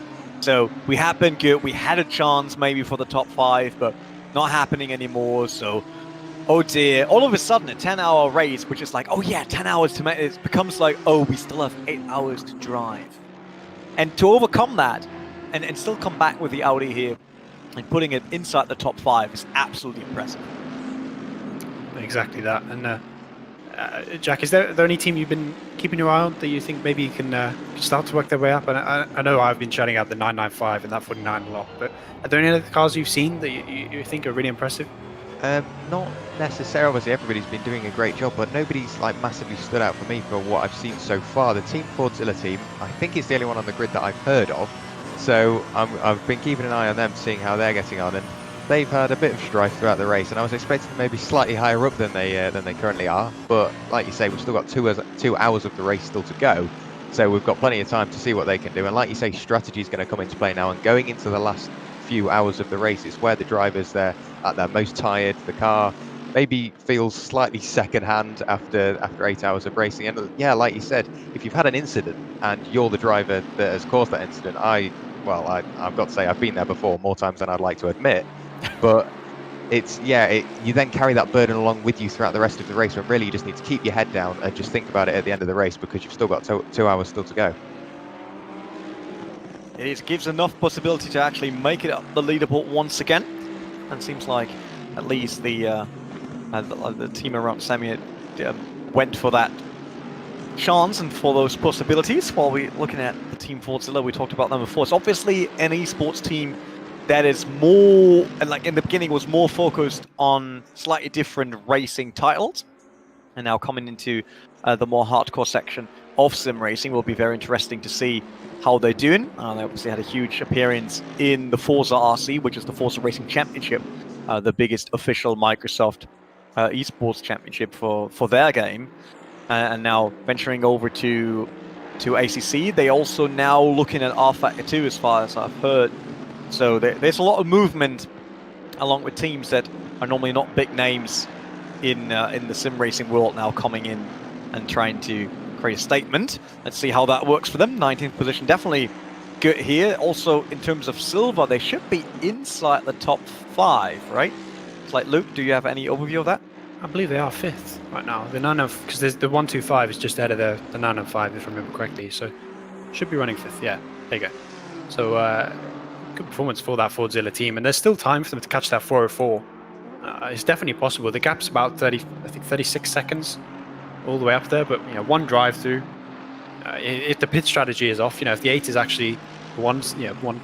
so we have been good, we had a chance maybe for the top 5, but not happening anymore, so oh dear. All of a sudden, a 10-hour race, which is like, oh yeah, 10 hours to make it, becomes like, oh, we still have 8 hours to drive. And to overcome that, and still come back with the Audi here, and putting it inside the top 5 is absolutely impressive. Exactly that. And Jack, is there any team you've been keeping your eye on that you think maybe can start to work their way up? And I know I've been shouting out the 995 and that 49 a lot, but are there any other cars you've seen that you think are really impressive? Not necessarily. Obviously, everybody's been doing a great job, but nobody's like massively stood out for me for what I've seen so far. The Team Fordzilla team, I think it's the only one on the grid that I've heard of, so I've been keeping an eye on them, seeing how they're getting on, and they've had a bit of strife throughout the race, and I was expecting maybe slightly higher up than they currently are. But like you say, we've still got 2 hours of the race still to go, so we've got plenty of time to see what they can do. And like you say, strategy is going to come into play now, and going into the last few hours of the race is where the drivers they're at their most tired. The car maybe feels slightly second-hand after 8 hours of racing. And yeah, like you said, if you've had an incident and you're the driver that has caused that incident, I've got to say I've been there before, more times than I'd like to admit. But you then carry that burden along with you throughout the rest of the race, when really you just need to keep your head down and just think about it at the end of the race, because you've still got 2 hours still to go. It gives enough possibility to actually make it up the leaderboard once again, and seems like at least the team around Samir went for that chance and for those possibilities. While we're looking at the Team Fordzilla, we talked about them before. It's obviously an esports team that is more, and like in the beginning was more focused on slightly different racing titles, and now coming into the more hardcore section of sim racing will be very interesting to see how they're doing. They obviously had a huge appearance in the Forza RC, which is the Forza Racing Championship, the biggest official Microsoft esports championship for their game, and now venturing over to ACC. They also now looking at R-Factor 2, as far as I've heard. So there's a lot of movement along with teams that are normally not big names in the sim racing world now coming in and trying to create a statement. Let's see how that works for them. 19th position, definitely good here. Also, in terms of silver, they should be inside the top 5, right? It's like, Luke, do you have any overview of that? I believe they are 5th right now. Because there's the 125 is just ahead of the 905, if I remember correctly. So should be running 5th. Yeah, there you go. So good performance for that Fordzilla team, and there's still time for them to catch that 404. It's definitely possible. The gap's about 36 seconds all the way up there, but one drive through. If the pit strategy is off, if the 8 is actually one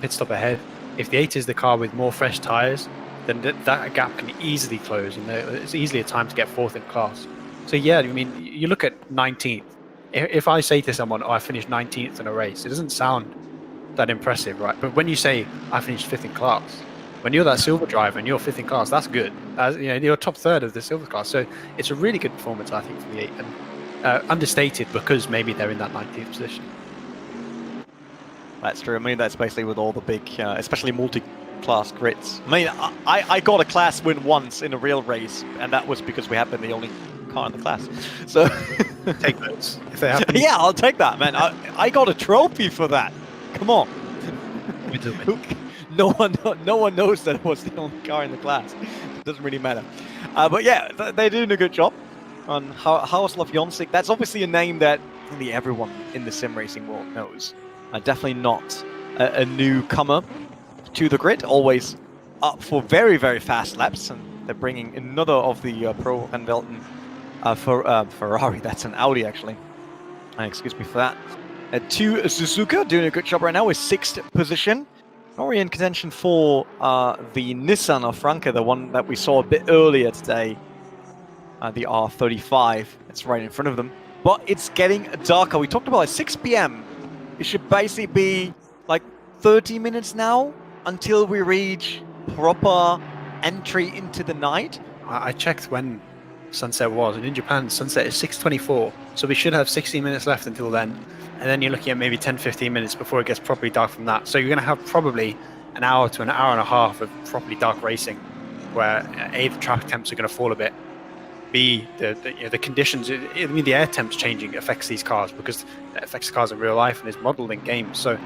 pit stop ahead, if the 8 is the car with more fresh tires, then that gap can easily close, and it's easily a time to get 4th in class. So yeah, I mean, you look at 19th. If I say to someone, "Oh, I finished 19th in a race," it doesn't sound that impressive, right? But when you say, "I finished 5th in class," when you're that silver driver and you're 5th in class, that's good. You're top 3rd of the silver class, so it's a really good performance, I think, for the 8, and understated because maybe they're in that 19th position. That's true. I mean, that's basically with all the big, especially multi-class grids. I mean, I got a class win once in a real race, and that was because we have been the only car in the class. So take those if they happen. Yeah, I'll take that, man. I got a trophy for that. Come on. No one knows that it was the only car in the class. It doesn't really matter. But yeah, they're doing a good job on Hauslov Jonsik. That's obviously a name that really everyone in the sim racing world knows. Definitely not a newcomer to the grid. Always up for very, very fast laps, and they're bringing another of the Pro Van Velten Ferrari. That's an Audi, actually. Excuse me for that. To Suzuka, doing a good job right now with 6th position. Already in contention for the Nissan of Franke, the one that we saw a bit earlier today. The R35, it's right in front of them. But it's getting darker. We talked about at 6 p.m. It should basically be like 30 minutes now until we reach proper entry into the night. I checked when sunset was, and in Japan, sunset is 6:24, so we should have 16 minutes left until then. And then you're looking at maybe 10-15 minutes before it gets properly dark from that. So you're going to have probably an hour to an hour and a half of properly dark racing, where A, the traffic temps are going to fall a bit, B, the conditions, I mean, the air temps changing affects these cars because it affects cars in real life and is modeled in games. So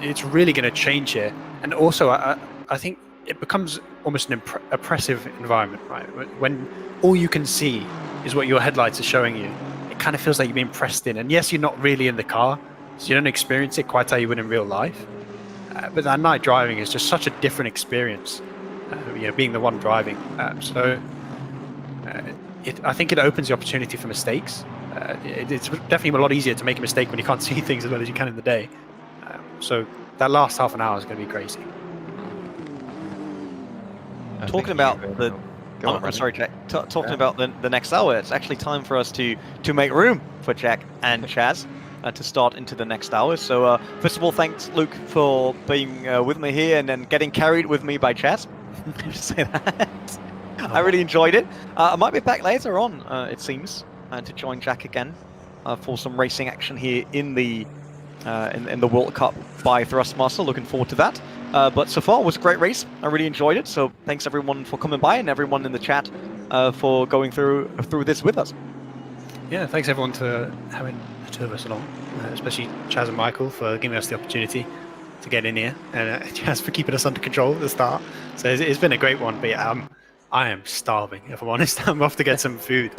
it's really going to change here. And also, I think it becomes almost an oppressive environment, right? When all you can see is what your headlights are showing you, it kind of feels like you're being pressed in. And yes, you're not really in the car, so you don't experience it quite how you would in real life. But that night driving is just such a different experience, being the one driving. I think it opens the opportunity for mistakes. It's definitely a lot easier to make a mistake when you can't see things as well as you can in the day. So that last half an hour is going to be crazy. Talking about the... sorry, Jack. Talking about the next hour, it's actually time for us to make room for Jack and Chaz to start into the next hour. So first of all, thanks, Luke, for being with me here and then getting carried with me by Chaz. Just say that. I really enjoyed it. I might be back later on, it seems, to join Jack again for some racing action here in the World Cup by Thrustmaster. Looking forward to that. But so far, it was a great race. I really enjoyed it. So thanks everyone for coming by and everyone in the chat for going through this with us. Yeah, thanks everyone for having the two of us along, especially Chaz and Michael for giving us the opportunity to get in here, and Chaz for keeping us under control at the start. So it's been a great one. But yeah, I am starving, if I'm honest. I'm off to get some food.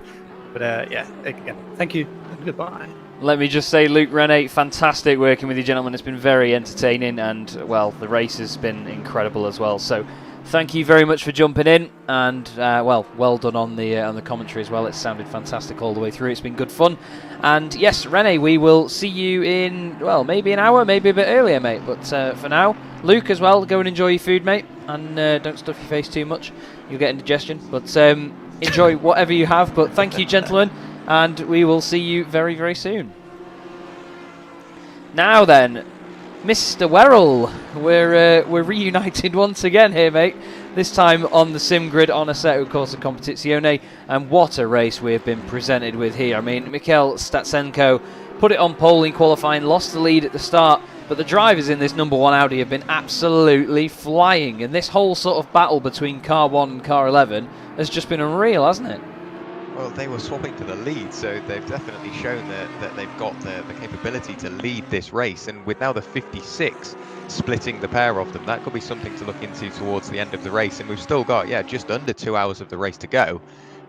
But yeah, again, thank you and goodbye. Let me just say, Luke, Rene, fantastic working with you gentlemen. It's been very entertaining, and well, the race has been incredible as well. So thank you very much for jumping in, and well done on the commentary as well. It sounded fantastic all the way through. It's been good fun. And yes, Rene, we will see you in, well, maybe an hour, maybe a bit earlier, mate. But for now, Luke as well, go and enjoy your food, mate, and don't stuff your face too much. You'll get indigestion. But enjoy whatever you have. But thank you, gentlemen. And we will see you very, very soon. Now then, Mr. Werrell, we're reunited once again here, mate. This time on the sim grid on Assetto Corsa Competizione, and what a race we've been presented with here. I mean, Mikhail Statsenko put it on pole in qualifying, lost the lead at the start, but the drivers in this number one Audi have been absolutely flying, and this whole sort of battle between car 1 and car 11 has just been unreal, hasn't it? Well, they were swapping to the lead, so they've definitely shown that they've got the capability to lead this race. And with now the 56 splitting the pair of them, that could be something to look into towards the end of the race. And we've still got, just under 2 hours of the race to go.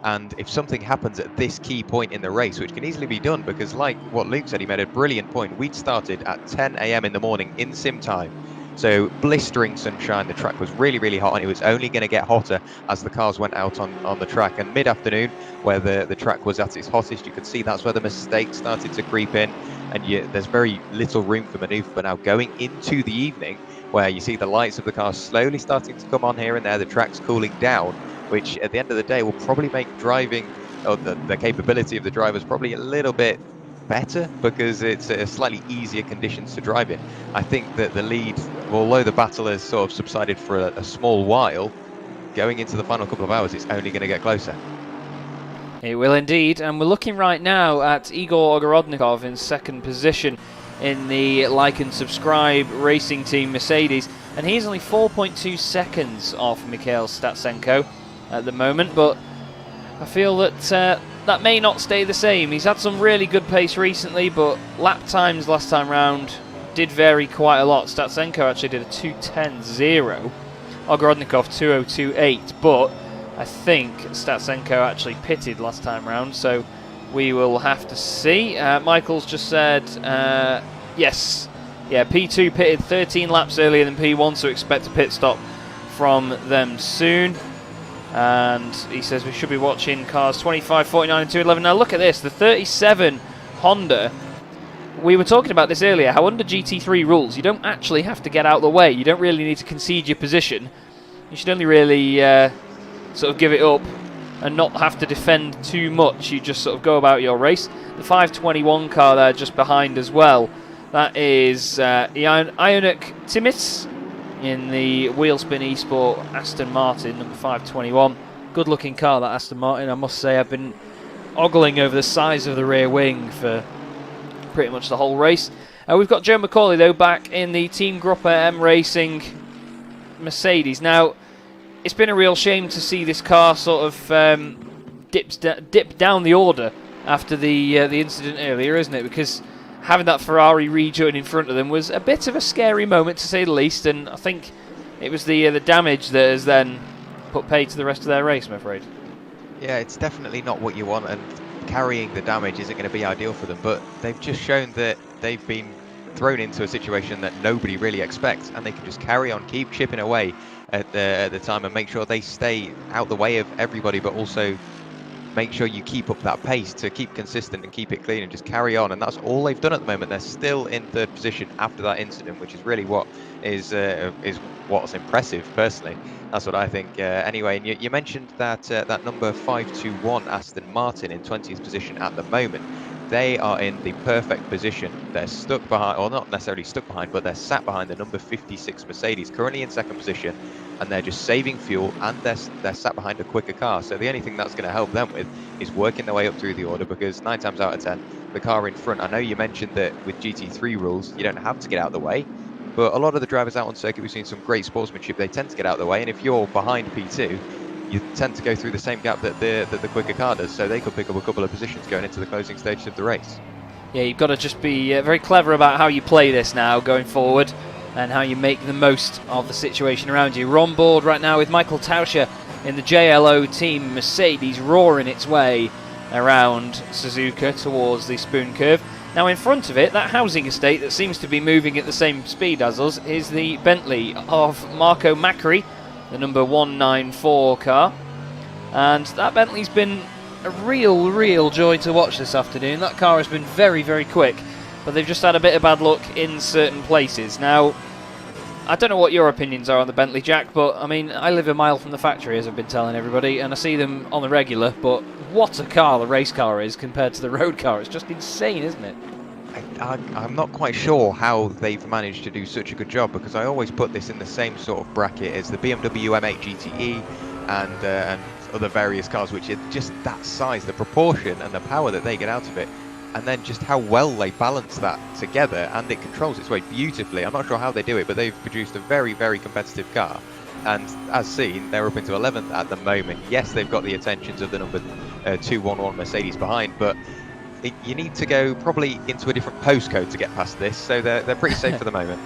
And if something happens at this key point in the race, which can easily be done, because like what Luke said, he made a brilliant point. We'd started at 10 a.m. in the morning in sim time. So blistering sunshine, the track was really, really hot, and it was only going to get hotter as the cars went out on the track. And mid-afternoon, where the track was at its hottest, you could see that's where the mistakes started to creep in, and there's very little room for manoeuvre. But now going into the evening, where you see the lights of the cars slowly starting to come on here and there, the track's cooling down, which at the end of the day will probably make driving, or the capability of the drivers probably a little bit better, because it's slightly easier conditions to drive in. I think that the lead, although the battle has sort of subsided for a small while, going into the final couple of hours, it's only going to get closer. It will indeed, and we're looking right now at Igor Ogorodnikov in second position in the like and subscribe racing team Mercedes, and he's only 4.2 seconds off Mikhail Statsenko at the moment, but I feel that that may not stay the same. He's had some really good pace recently, but lap times last time round did vary quite a lot. Statsenko actually did a 2:10.0, Ogorodnikov 2:02.8, but I think Statsenko actually pitted last time round, so we will have to see. Michael's just said, yes, P2 pitted 13 laps earlier than P1, so expect a pit stop from them soon. And he says we should be watching cars 25, 49 and 211. Now look at this, the 37 Honda. We were talking about this earlier, how under GT3 rules you don't actually have to get out of the way. You don't really need to concede your position. You should only really sort of give it up and not have to defend too much. You just sort of go about your race. The 521 car there just behind as well. That is Ionic Timmins in the Wheelspin Esport Aston Martin, number 521. Good looking car, that Aston Martin, I must say. I've been ogling over the size of the rear wing for pretty much the whole race. We've got Joe McCauley though back in the Team Grupper M Racing Mercedes. Now, it's been a real shame to see this car sort of dip down the order after the incident earlier, isn't it? Because having that Ferrari rejoin in front of them was a bit of a scary moment, to say the least, and I think it was the damage that has then put pay to the rest of their race, I'm afraid. Yeah, it's definitely not what you want, and carrying the damage isn't going to be ideal for them, but they've just shown that they've been thrown into a situation that nobody really expects, and they can just carry on, keep chipping away at the time and make sure they stay out the way of everybody, but also make sure you keep up that pace to keep consistent and keep it clean and just carry on. And that's all they've done at the moment. They're still in third position after that incident, which is really what is what's impressive, personally. That's what I think. Anyway, and you mentioned that that number 521 Aston Martin in 20th position at the moment. They are in the perfect position. They're stuck behind, or not necessarily stuck behind, but they're sat behind the number 56 Mercedes, currently in second position, and they're just saving fuel, and they're sat behind a quicker car. So the only thing that's going to help them with is working their way up through the order, because 9 times out of 10, the car in front, I know you mentioned that with GT3 rules, you don't have to get out of the way, but a lot of the drivers out on circuit, we've seen some great sportsmanship, they tend to get out of the way, and if you're behind P2, you tend to go through the same gap that the quicker car does, so they could pick up a couple of positions going into the closing stages of the race. Yeah, you've got to just be very clever about how you play this now going forward and how you make the most of the situation around you. We're on board right now with Michael Tauscher in the JLO team Mercedes, roaring its way around Suzuka towards the Spoon Curve. Now in front of it, that housing estate that seems to be moving at the same speed as us is the Bentley of Marco Macri, the number 194 car, and that Bentley's been a real joy to watch this afternoon. That car has been very quick, but they've just had a bit of bad luck in certain places. Now, I don't know what your opinions are on the Bentley, Jack, but I mean, I live a mile from the factory, as I've been telling everybody, and I see them on the regular, but what a car the race car is compared to the road car. It's just insane, isn't it? I'm not quite sure how they've managed to do such a good job, because I always put this in the same sort of bracket as the BMW M8 GTE and other various cars, which are just that size, the proportion and the power that they get out of it, and then just how well they balance that together, and it controls its way beautifully. I'm not sure how they do it, but they've produced a very competitive car, and as seen, they're up into 11th at the moment. Yes, they've got the attentions of the number 211 Mercedes behind, but you need to go probably into a different postcode to get past this, so they're pretty safe for the moment.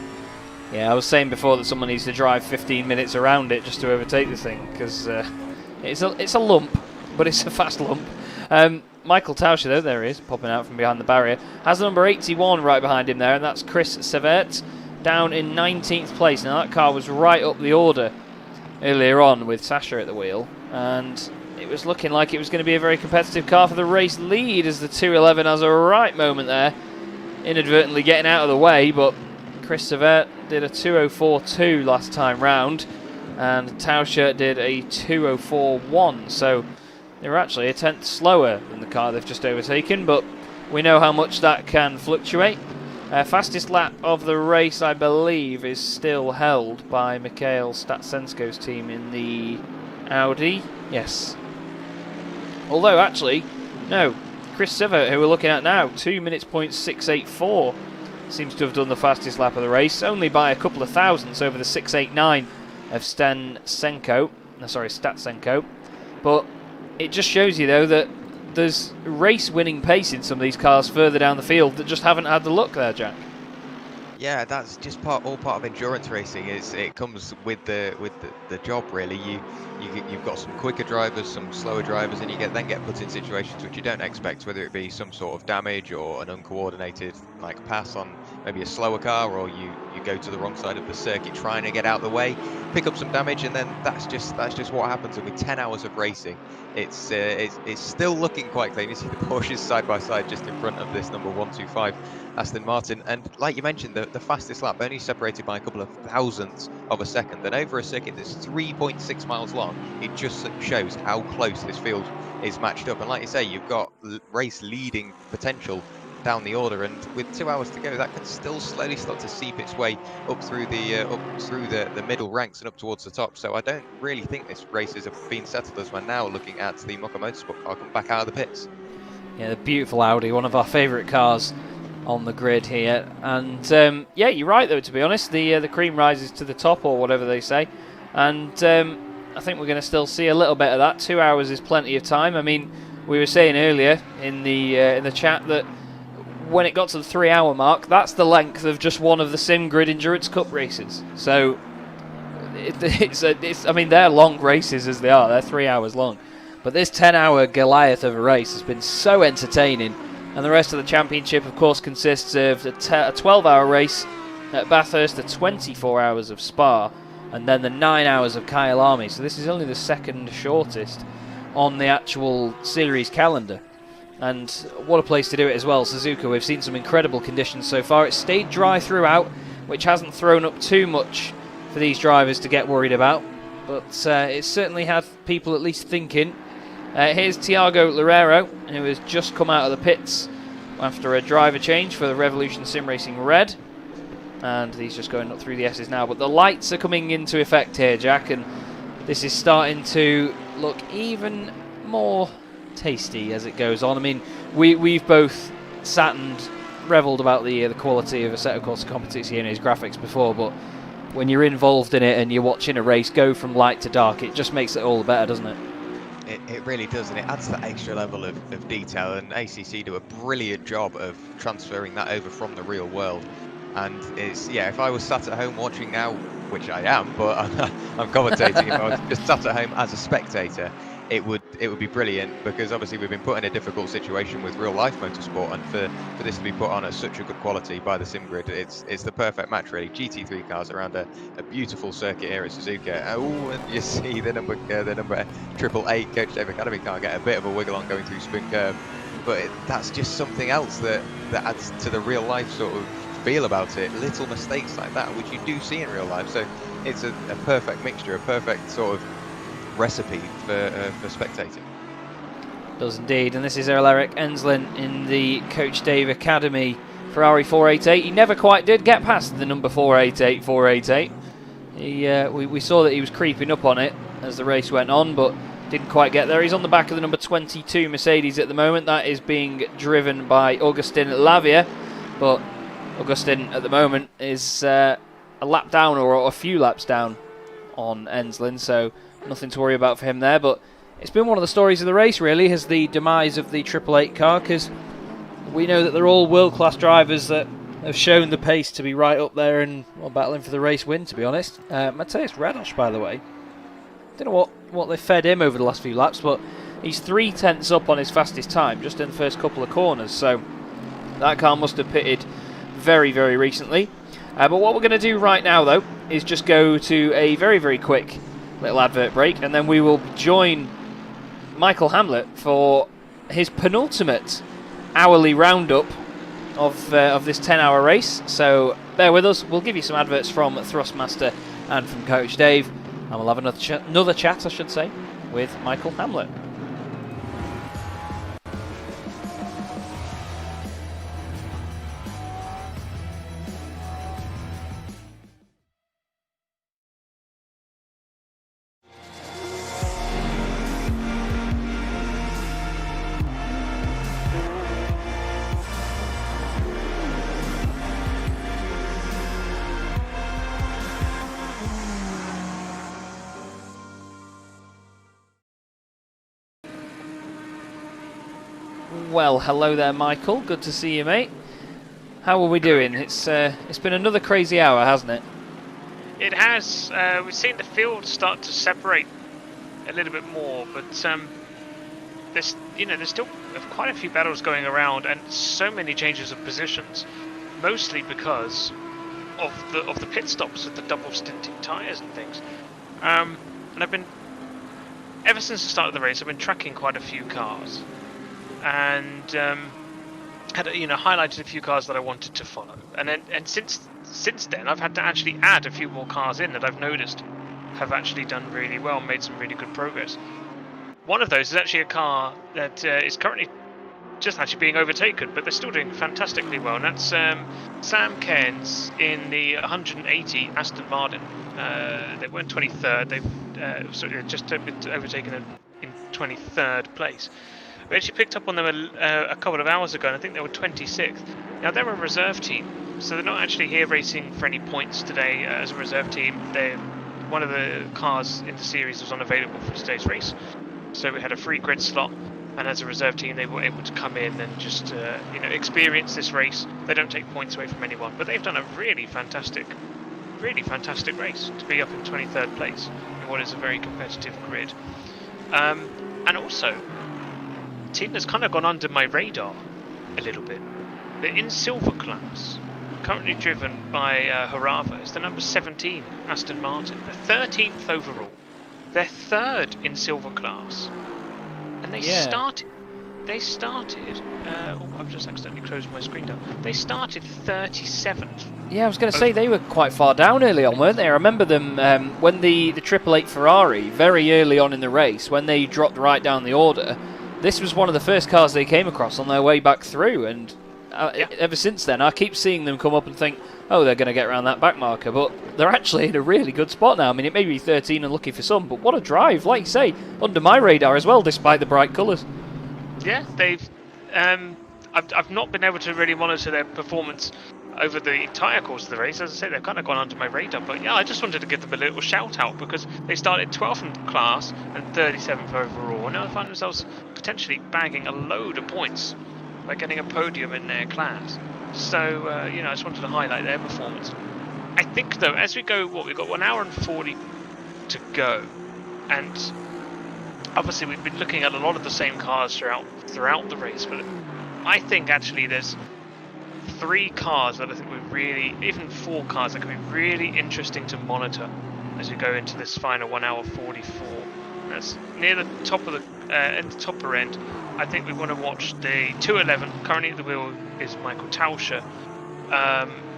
Yeah, I was saying before that someone needs to drive 15 minutes around it just to overtake the thing, because it's a lump, but it's a fast lump. Michael Tauscher, though, there he is, popping out from behind the barrier, has the number 81 right behind him there, and that's Chris Severt, down in 19th place. Now that car was right up the order earlier on with Sasha at the wheel, and it was looking like it was going to be a very competitive car for the race lead, as the 211 has a right moment there, inadvertently getting out of the way, but Chris Severt did a 204.2 last time round, and Tauscher did a 204.1, so they were actually a tenth slower than the car they've just overtaken, but we know how much that can fluctuate. Fastest lap of the race, I believe, is still held by Mikhail Statsensko's team in the Audi. Yes. Although, actually, no. Chris Severt, who we're looking at now, 2 minutes .684, seems to have done the fastest lap of the race, only by a couple of thousandths over the 689 of Statsenko. But it just shows you, though, that there's race-winning pace in some of these cars further down the field that just haven't had the luck there, Jack. Yeah, that's just all part of endurance racing. It comes with the job really. You've got some quicker drivers, some slower drivers, and you then get put in situations which you don't expect, whether it be some sort of damage or an uncoordinated like pass on maybe a slower car, or you go to the wrong side of the circuit trying to get out the way, pick up some damage, and then that's just what happens. And with 10 hours of racing, it's still looking quite clean. You see the Porsches side by side just in front of this number 125 Aston Martin, and like you mentioned, the fastest lap only separated by a couple of thousandths of a second, and over a circuit that's 3.6 miles long, it just shows how close this field is matched up. And like you say, you've got race leading potential down the order, and with 2 hours to go, that can still slowly start to seep its way up through the middle ranks and up towards the top. So I don't really think this race has been settled, as we're now looking at the Mucker Motorsport car come back out of the pits. Yeah, the beautiful Audi, one of our favourite cars on the grid here. And yeah, you're right though, to be honest. The cream rises to the top, or whatever they say. And I think we're going to still see a little bit of that. 2 hours is plenty of time. I mean, we were saying earlier in the chat that when it got to the 3 hour mark, that's the length of just one of the Sim Grid Endurance Cup races. So I mean, they're long races as they are. They're 3 hours long. But this 10-hour Goliath of a race has been so entertaining. And the rest of the championship, of course, consists of a 12-hour race at Bathurst, the 24 hours of Spa, and then the 9 hours of Kyalami. So this is only the second shortest on the actual series calendar. And what a place to do it as well. Suzuka, we've seen some incredible conditions so far. It's stayed dry throughout, which hasn't thrown up too much for these drivers to get worried about. But it certainly had people at least thinking. Here's Tiago Loureiro, who has just come out of the pits after a driver change for the Revolution Sim Racing Red. And he's just going up through the S's now. But the lights are coming into effect here, Jack, and this is starting to look even more tasty as it goes on. I mean, we've both sat and revelled about the quality of Assetto Corsa Competizione's graphics before, but when you're involved in it and you're watching a race go from light to dark, it just makes it all the better, doesn't it? It really does, and it adds that extra level of detail, and ACC do a brilliant job of transferring that over from the real world. And it's, yeah, if I was sat at home watching now, which I am, but I'm commentating, if I was just sat at home as a spectator, it would be brilliant, because obviously we've been put in a difficult situation with real life motorsport, and for this to be put on at such a good quality by the Sim Grid, it's the perfect match really. GT3 cars around a beautiful circuit here at Suzuka. Oh, and you see the number 888 Coach Dave Academy car get a bit of a wiggle on going through Spoon Curve, but that's just something else that adds to the real life sort of feel about it. Little mistakes like that, which you do see in real life, so it's a perfect mixture, a perfect sort of recipe for spectating. Does indeed, and this is Earl Eric Enslin in the Coach Dave Academy Ferrari 488. He never quite did get past the number 488. We saw that he was creeping up on it as the race went on, but didn't quite get there. He's on the back of the number 22 Mercedes at the moment. That is being driven by Augustin Lavia, but Augustin at the moment is a lap down, or a few laps down on Enslin, so nothing to worry about for him there. But it's been one of the stories of the race, really, is the demise of the 888 car, because we know that they're all world-class drivers that have shown the pace to be right up there and battling for the race win, to be honest. Mateusz Radosz, by the way, don't know what they fed him over the last few laps, but he's 3/10 up on his fastest time just in the first couple of corners, so that car must have pitted very, very recently. But what we're going to do right now, though, is just go to a very, very quick little advert break, and then we will join Michael Hamlet for his penultimate hourly roundup of this 10-hour race. So bear with us. We'll give you some adverts from Thrustmaster and from Coach Dave, and we'll have another chat, I should say, with Michael Hamlet. Well, hello there, Michael. Good to see you, mate. How are we doing? It's been another crazy hour, hasn't it? It has. We've seen the field start to separate a little bit more, but there's still quite a few battles going around, and so many changes of positions, mostly because of the pit stops with the double stinting tyres and things. And I've been, ever since the start of the race, I've been tracking quite a few cars, and had highlighted a few cars that I wanted to follow, and since then I've had to actually add a few more cars in that I've noticed have actually done really well, made some really good progress. One of those is actually a car that is currently just actually being overtaken, but they're still doing fantastically well, and that's Sam Cairns in the 180 Aston Martin. They weren't 23rd, they've just been overtaken in 23rd place. We actually picked up on them a couple of hours ago, and I think they were 26th. Now, they're a reserve team, so they're not actually here racing for any points today as a reserve team. One of the cars in the series was unavailable for today's race, so we had a free grid slot, and as a reserve team they were able to come in and just experience this race. They don't take points away from anyone, but they've done a really fantastic race to be up in 23rd place in what is a very competitive grid. And also, the team that's kind of gone under my radar a little bit, they're in silver class, currently driven by Harava. It's the number 17 Aston Martin. They're 13th overall. They're third in silver class, and they started. I've just accidentally closed my screen down. They started 37th. Yeah, I was going to say they were quite far down early on, weren't they? I remember them when the 888 Ferrari, very early on in the race, when they dropped right down the order. This was one of the first cars they came across on their way back through, and ever since then I keep seeing them come up and think, oh, they're going to get around that back marker, but they're actually in a really good spot now. I mean, it may be 13 and lucky for some, but what a drive, like you say, under my radar as well, despite the bright colours. Yeah, they've I've not been able to really monitor their performance over the entire course of the race. As I say, they've kind of gone under my radar, but yeah, I just wanted to give them a little shout out because they started 12th in class and 37th overall, and now they find themselves potentially bagging a load of points by getting a podium in their class. So I just wanted to highlight their performance. I think though, as we go, we've got 1 hour and 40 to go, and obviously we've been looking at a lot of the same cars throughout the race, but I think actually there's 3 cars that I think even 4 cars that could be really interesting to monitor as we go into this final 1 hour 44. That's near the top of the topper end. I think we want to watch the 211. Currently at the wheel is Michael Tauscher,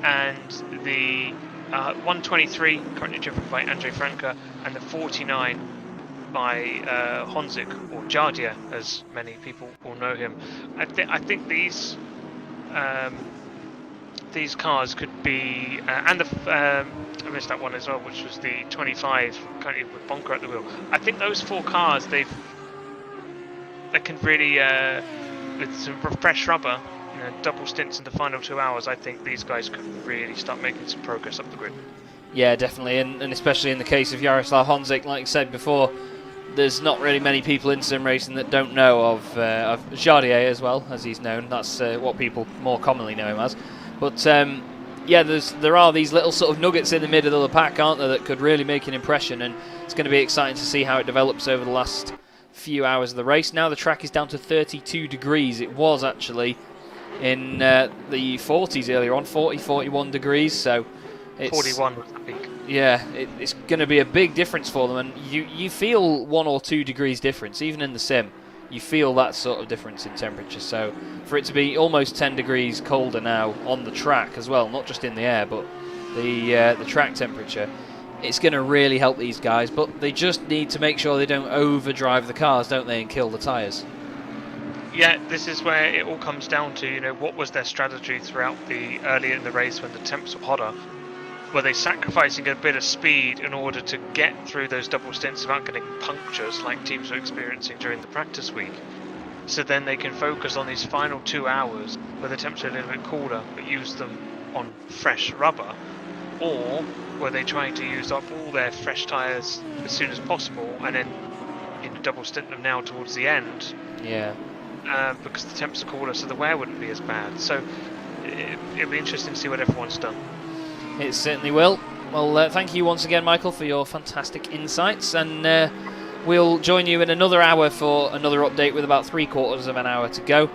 and the 123 currently driven by Andrzej Franka, and the 49 by Honzik, or Jardia as many people will know him. I think these cars could be, and I missed that one as well, which was the 25 currently with Bonker at the wheel. I think those 4 cars they can really, with some fresh rubber, double stints in the final 2 hours, I think these guys could really start making some progress up the grid. Yeah, definitely, and especially in the case of Jaroslav Honzik, like I said before, there's not really many people in sim racing that don't know of Jardier as well, as he's known. That's what people more commonly know him as. But there are these little sort of nuggets in the middle of the pack, aren't there, that could really make an impression, and it's going to be exciting to see how it develops over the last few hours of the race. Now the track is down to 32 degrees. It was actually in the 40s earlier on, 40, 41 degrees, so it's 41 was the peak. Yeah, it's going to be a big difference for them, and you feel 1 or 2 degrees difference, even in the sim. You feel that sort of difference in temperature, so for it to be almost 10 degrees colder now on the track as well, not just in the air, but the track temperature, it's going to really help these guys, but they just need to make sure they don't overdrive the cars, don't they, and kill the tyres. Yeah, this is where it all comes down to, what was their strategy throughout the earlier in the race when the temps were hotter. Were they sacrificing a bit of speed in order to get through those double stints without getting punctures like teams were experiencing during the practice week? So then they can focus on these final 2 hours where the temps are a little bit cooler, but use them on fresh rubber. Or were they trying to use up all their fresh tyres as soon as possible and then double stint them now towards the end? Yeah. Because the temps are cooler, so the wear wouldn't be as bad. So it'll be interesting to see what everyone's done. It certainly will. Well, thank you once again, Michael, for your fantastic insights, and we'll join you in another hour for another update with about 3/4 of an hour to go.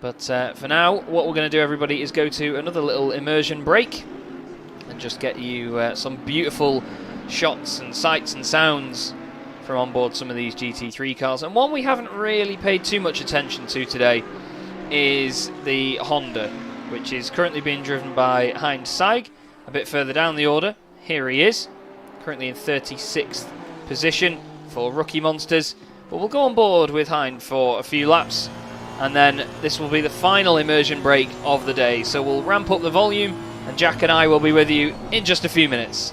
But for now, what we're going to do, everybody, is go to another little immersion break and just get you some beautiful shots and sights and sounds from on board some of these GT3 cars. And one we haven't really paid too much attention to today is the Honda, which is currently being driven by Hein Seig, a bit further down the order. Here he is, currently in 36th position for Rookie Monsters. But we'll go on board with Hein for a few laps, and then this will be the final immersion break of the day. So we'll ramp up the volume, and Jack and I will be with you in just a few minutes.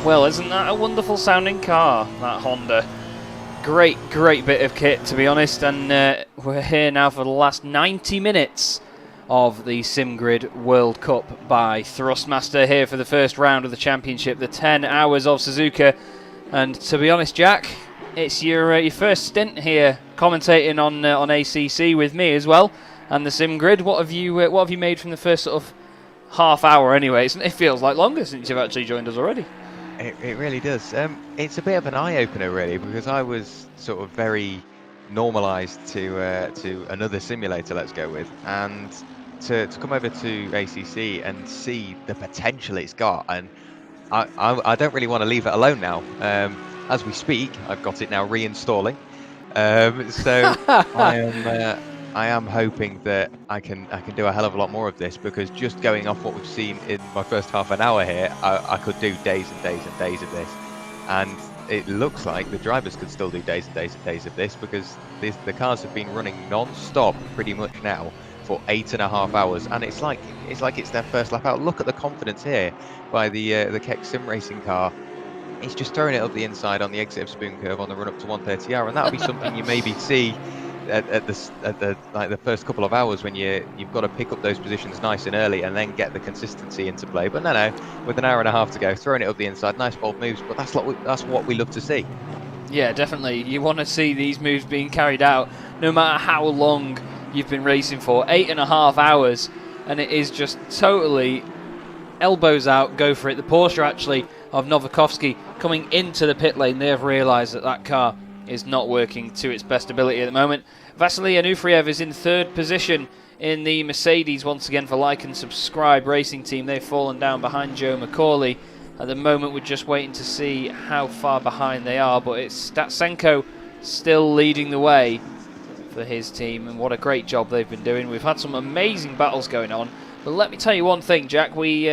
Well, isn't that a wonderful sounding car, that Honda? Great bit of kit, to be honest, and we're here now for the last 90 minutes of the SimGrid World Cup by Thrustmaster, here for the first round of the championship, the 10 hours of Suzuka. And to be honest, Jack, it's your first stint here commentating on ACC with me as well, and the SimGrid. What have you made from the first sort of half hour anyway? It feels like longer since you've actually joined us already. It really does. It's a bit of an eye-opener, really, because I was sort of very normalised to another simulator, let's go with, and to come over to ACC and see the potential it's got, and I don't really want to leave it alone now. As we speak, I've got it now reinstalling, so I am hoping that I can do a hell of a lot more of this, because just going off what we've seen in my first half an hour here, I could do days and days and days of this, and it looks like the drivers could still do days and days and days of this, because the cars have been running non-stop pretty much now for 8.5 hours, and it's like it's their first lap out. Look at the confidence here by the Keck Sim Racing car. It's just throwing it up the inside on the exit of Spoon Curve on the run up to 130R, and that'll be something you maybe see at the first couple of hours when you've got to pick up those positions nice and early and then get the consistency into play. But no, with an hour and a half to go, throwing it up the inside, nice bold moves. But that's what we love to see. Yeah, definitely. You want to see these moves being carried out, no matter how long you've been racing for. 8.5 hours, and it is just totally elbows out, go for it. The Porsche actually of Novakovsky coming into the pit lane, they have realised that car is not working to its best ability at the moment. Vasily Anufriev is in third position in the Mercedes, once again for Like and Subscribe Racing Team. They've fallen down behind Joe McCauley. At the moment, we're just waiting to see how far behind they are, but it's Statsenko still leading the way for his team, and what a great job they've been doing. We've had some amazing battles going on, but let me tell you one thing, Jack. We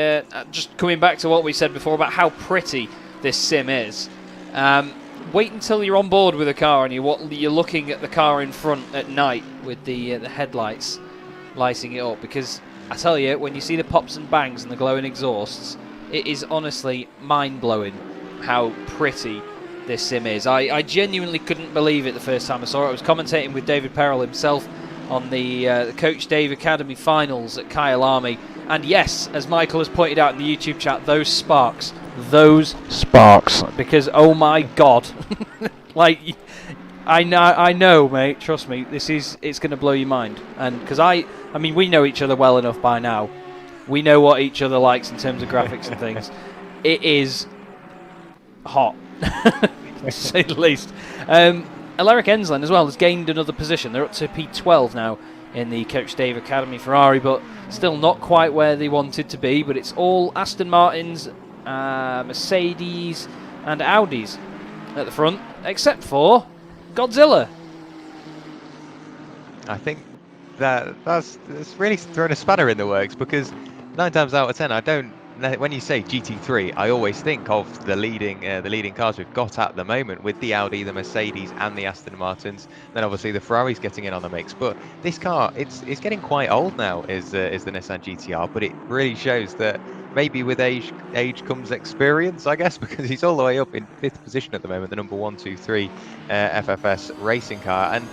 just coming back to what we said before about how pretty this sim is. Wait until you're on board with a car and you're looking at the car in front at night with the headlights lighting it up, because I tell you, when you see the pops and bangs and the glowing exhausts, it is honestly mind-blowing how pretty this sim is. I genuinely couldn't believe it the first time I saw it. I was commentating with David Perrell himself on the Coach Dave Academy finals at Kyalami, and yes, as Michael has pointed out in the YouTube chat, those sparks, because oh my god, like, I know, mate, trust me, it's going to blow your mind, and because I mean, we know each other well enough by now. We know what each other likes in terms of graphics and things. It is hot, to say the least. Alaric Ensland as well has gained another position. They're up to P12 now in the Coach Dave Academy Ferrari, but still not quite where they wanted to be. But it's all Aston Martins, Mercedes and Audis at the front, except for Godzilla. I think that's really thrown a spanner in the works, because 9 times out of 10, when you say GT3, I always think of the leading cars we've got at the moment, with the Audi, the Mercedes and the Aston Martins. Then obviously the Ferrari's getting in on the mix. But this car, it's getting quite old now, is the Nissan GTR. But it really shows that maybe with age comes experience, I guess, because he's all the way up in 5th position at the moment, the number 123 FFS racing car. And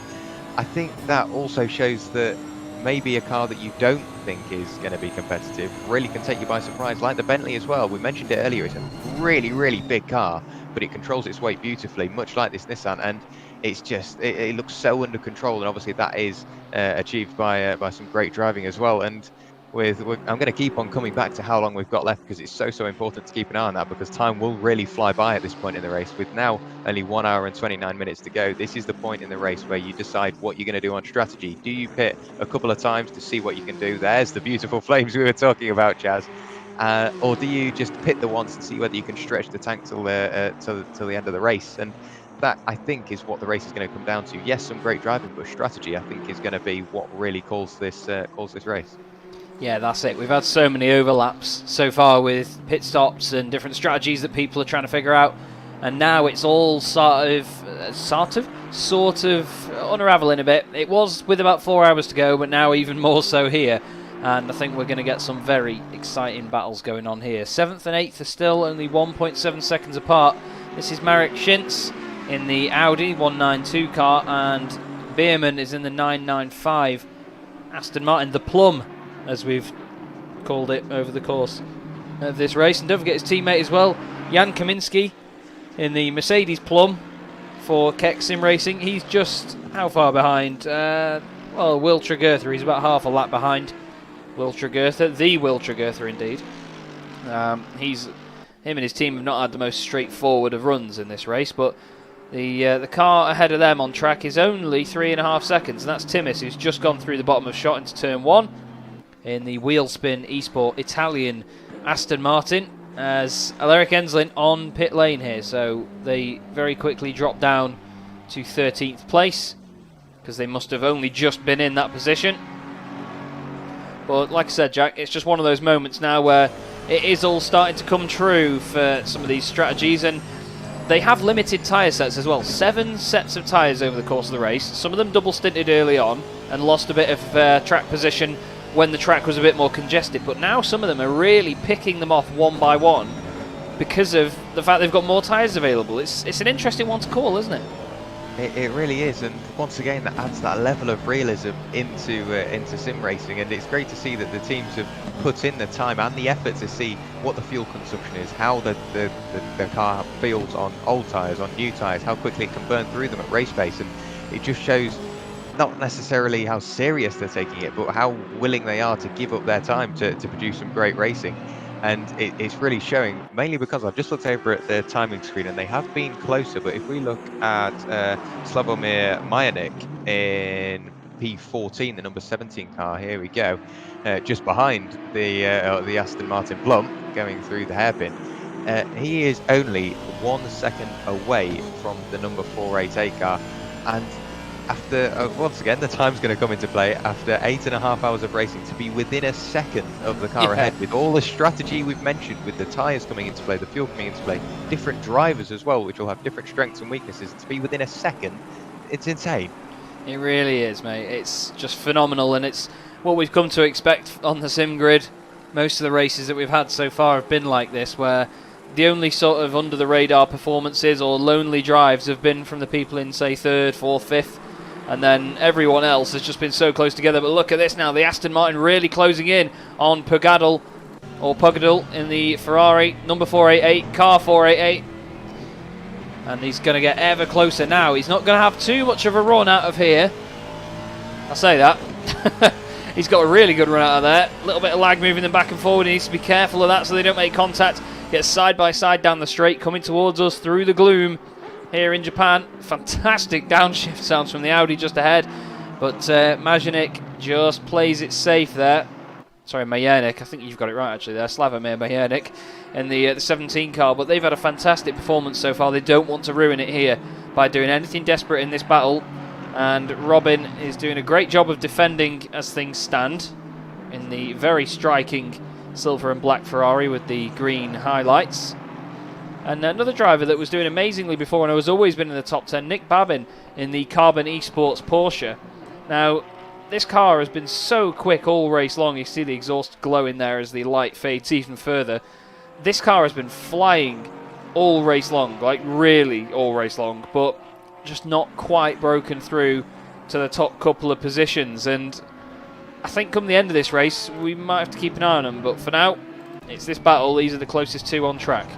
I think that also shows that maybe a car that you don't think is going to be competitive really can take you by surprise, like the Bentley as well. We mentioned it earlier, it's a really, really big car, but it controls its weight beautifully, much like this Nissan, and it's just, it looks so under control, and obviously that is achieved by some great driving as well. And I'm going to keep on coming back to how long we've got left, because it's so important to keep an eye on that, because time will really fly by at this point in the race. With now only 1 hour and 29 minutes to go, this is the point in the race where you decide what you're going to do on strategy. Do you pit a couple of times to see what you can do? There's the beautiful flames we were talking about, Chaz. Or do you just pit the once and see whether you can stretch the tank till the end of the race? And that, I think, is what the race is going to come down to. Yes, some great driving, but strategy, I think, is going to be what really calls this race. Yeah, that's it. We've had so many overlaps so far with pit stops and different strategies that people are trying to figure out, and now it's all sort of unraveling a bit. It was with about 4 hours to go, but now even more so here. and I think we're going to get some very exciting battles going on here. 7th and 8th are still only 1.7 seconds apart. This is Marek Schintz in the Audi 192 car, and Bierman is in the 995 Aston Martin, the Plum, as we've called it over the course of this race. And don't forget his teammate as well, Jan Kaminski in the Mercedes Plum for Keck Sim Racing. He's just how far behind? Well, Will Tregurtha. He's about half a lap behind Will Tregurtha, the Will Tregurtha indeed. Him and his team have not had the most straightforward of runs in this race, but the car ahead of them on track is only 3.5 seconds, and that's Timmis, who's just gone through the bottom of shot into turn 1 in the Wheelspin Esport Italian Aston Martin, as Alaric Enslin on pit lane here. So they very quickly drop down to 13th place, because they must have only just been in that position. But like I said, Jack, it's just one of those moments now where it is all starting to come true for some of these strategies, and they have limited tyre sets as well. 7 sets of tyres over the course of the race. Some of them double stinted early on and lost a bit of track position when the track was a bit more congested, but now some of them are really picking them off one by one because of the fact they've got more tyres available. It's an interesting one to call, isn't it? It really is, and once again that adds that level of realism into sim racing, and it's great to see that the teams have put in the time and the effort to see what the fuel consumption is, how the car feels on old tyres, on new tyres, how quickly it can burn through them at race pace, and it just shows not necessarily how serious they're taking it, but how willing they are to give up their time to produce some great racing. And it's really showing, mainly because I've just looked over at the timing screen and they have been closer. But if we look at Slavomir Majanik in P14, the number 17 car, here we go, just behind the Aston Martin Plum going through the hairpin, he is only 1 second away from the number 488 car. And after, once again, the time's going to come into play, after 8.5 hours of racing, to be within a second of the car ahead, with all the strategy we've mentioned, with the tyres coming into play, the fuel coming into play, different drivers as well, which will have different strengths and weaknesses, to be within a second, it's insane. It really is, mate. It's just phenomenal, and it's what we've come to expect on the sim grid. Most of the races that we've had so far have been like this, where the only sort of under-the-radar performances or lonely drives have been from the people in, say, 3rd, 4th, 5th, and then everyone else has just been so close together. But look at this now, the Aston Martin really closing in on Pogadl in the Ferrari, number 488, car 488. And he's going to get ever closer now. He's not going to have too much of a run out of here. I'll say that. He's got a really good run out of there. A little bit of lag moving them back and forward. He needs to be careful of that so they don't make contact. Gets side by side down the straight, coming towards us through the gloom here in Japan. Fantastic downshift sounds from the Audi just ahead, but Majanik just plays it safe there. Sorry, Majanik, I think you've got it right actually there, Slavomir Majanik in the 17 car, but they've had a fantastic performance so far. They don't want to ruin it here by doing anything desperate in this battle, and Robin is doing a great job of defending as things stand in the very striking silver and black Ferrari with the green highlights. And another driver that was doing amazingly before and has always been in the top 10, Nick Babin in the Carbon Esports Porsche. Now, this car has been so quick all race long. You see the exhaust glowing there as the light fades even further. This car has been flying all race long, like really all race long, but just not quite broken through to the top couple of positions. And I think come the end of this race, we might have to keep an eye on them. But for now, it's this battle. These are the closest two on track.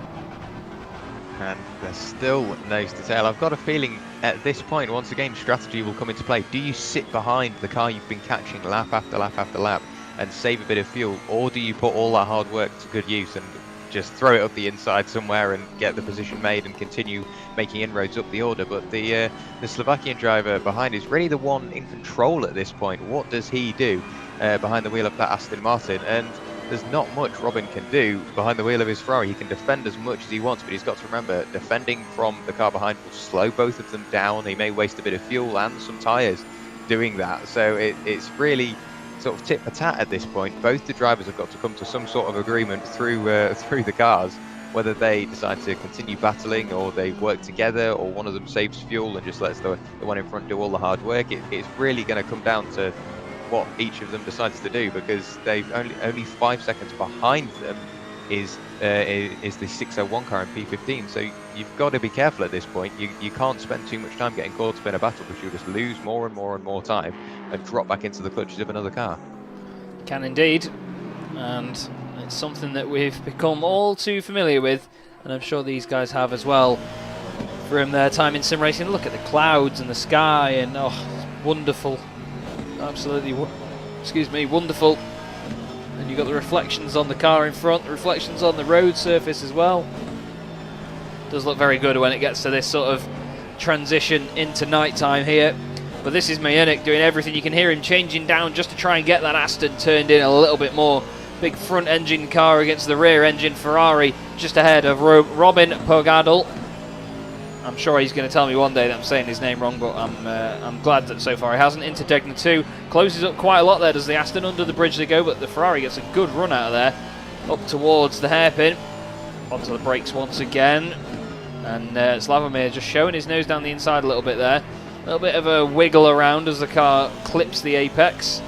And there's still nose to tail. I've got a feeling at this point, once again, strategy will come into play. Do you sit behind the car you've been catching lap after lap after lap and save a bit of fuel, or do you put all that hard work to good use and just throw it up the inside somewhere and get the position made and continue making inroads up the order? But the Slovakian driver behind is really the one in control at this point. What does he do behind the wheel of that Aston Martin? And there's not much Robin can do behind the wheel of his Ferrari. He can defend as much as he wants, but he's got to remember, defending from the car behind will slow both of them down. He may waste a bit of fuel and some tyres doing that. So it's really sort of tit for tat at this point. Both the drivers have got to come to some sort of agreement through the cars, whether they decide to continue battling or they work together, or one of them saves fuel and just lets the one in front do all the hard work. It's really going to come down to what each of them decides to do, because they've only 5 seconds behind them is the 601 car in P15. So you've got to be careful at this point. You can't spend too much time getting caught up in a battle, because you'll just lose more and more and more time and drop back into the clutches of another car. Can indeed, and it's something that we've become all too familiar with, and I'm sure these guys have as well from their time in sim racing. Look at the clouds and the sky, and oh, it's wonderful, absolutely wonderful. And you've got the reflections on the car in front, the reflections on the road surface as well. Does look very good when it gets to this sort of transition into nighttime here. But this is Majernik doing everything. You can hear him changing down just to try and get that Aston turned in a little bit more. Big front engine car against the rear engine Ferrari just ahead of Robin Pogadl. I'm sure he's going to tell me one day that I'm saying his name wrong, but I'm glad that so far he hasn't. Into Degna 2, closes up quite a lot there, does the Aston. Under the bridge they go, but the Ferrari gets a good run out of there, up towards the hairpin, onto the brakes once again, and Slavomir just showing his nose down the inside a little bit there. A little bit of a wiggle around as the car clips the apex,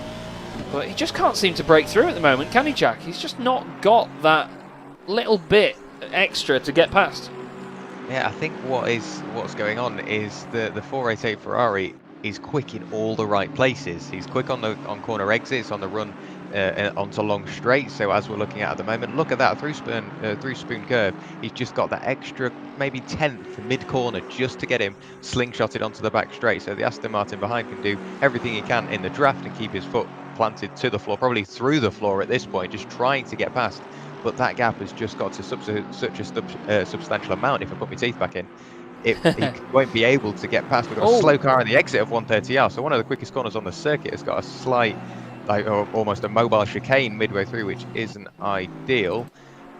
but he just can't seem to break through at the moment, can he, Jack? He's just not got that little bit extra to get past. Yeah, I think what's going on is the 488 Ferrari is quick in all the right places. He's quick on corner exits, on the run onto long straight. So as we're looking at the moment, look at that through spoon curve. He's just got that extra maybe tenth mid corner just to get him slingshotted onto the back straight. So the Aston Martin behind can do everything he can in the draft and keep his foot planted to the floor, probably through the floor at this point, just trying to get past. But that gap has just got to such a substantial amount. If I put my teeth back in, he won't be able to get past. We've got a slow car on the exit of 130R, so one of the quickest corners on the circuit has got a slight, like almost a mobile chicane midway through, which isn't ideal.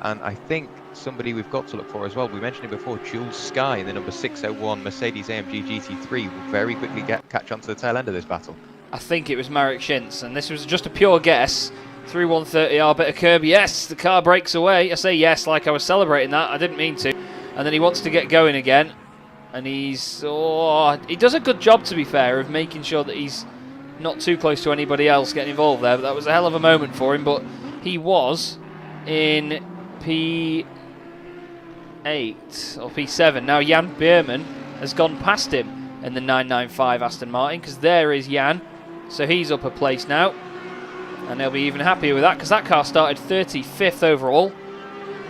And I think somebody we've got to look for as well, we mentioned it before, Jules Sky in the number 601 Mercedes AMG GT3 will very quickly catch on to the tail end of this battle. I think it was Marek Schintz, and this was just a pure guess. Through 130R, bit of curb, yes, the car breaks away. I say yes like I was celebrating that, I didn't mean to. And then he wants to get going again, and he does a good job, to be fair, of making sure that he's not too close to anybody else getting involved there. But that was a hell of a moment for him, but he was in P8 or P7. Now Jan Beerman has gone past him in the 995 Aston Martin, because there is Jan, so he's up a place now. And they'll be even happier with that, because that car started 35th overall.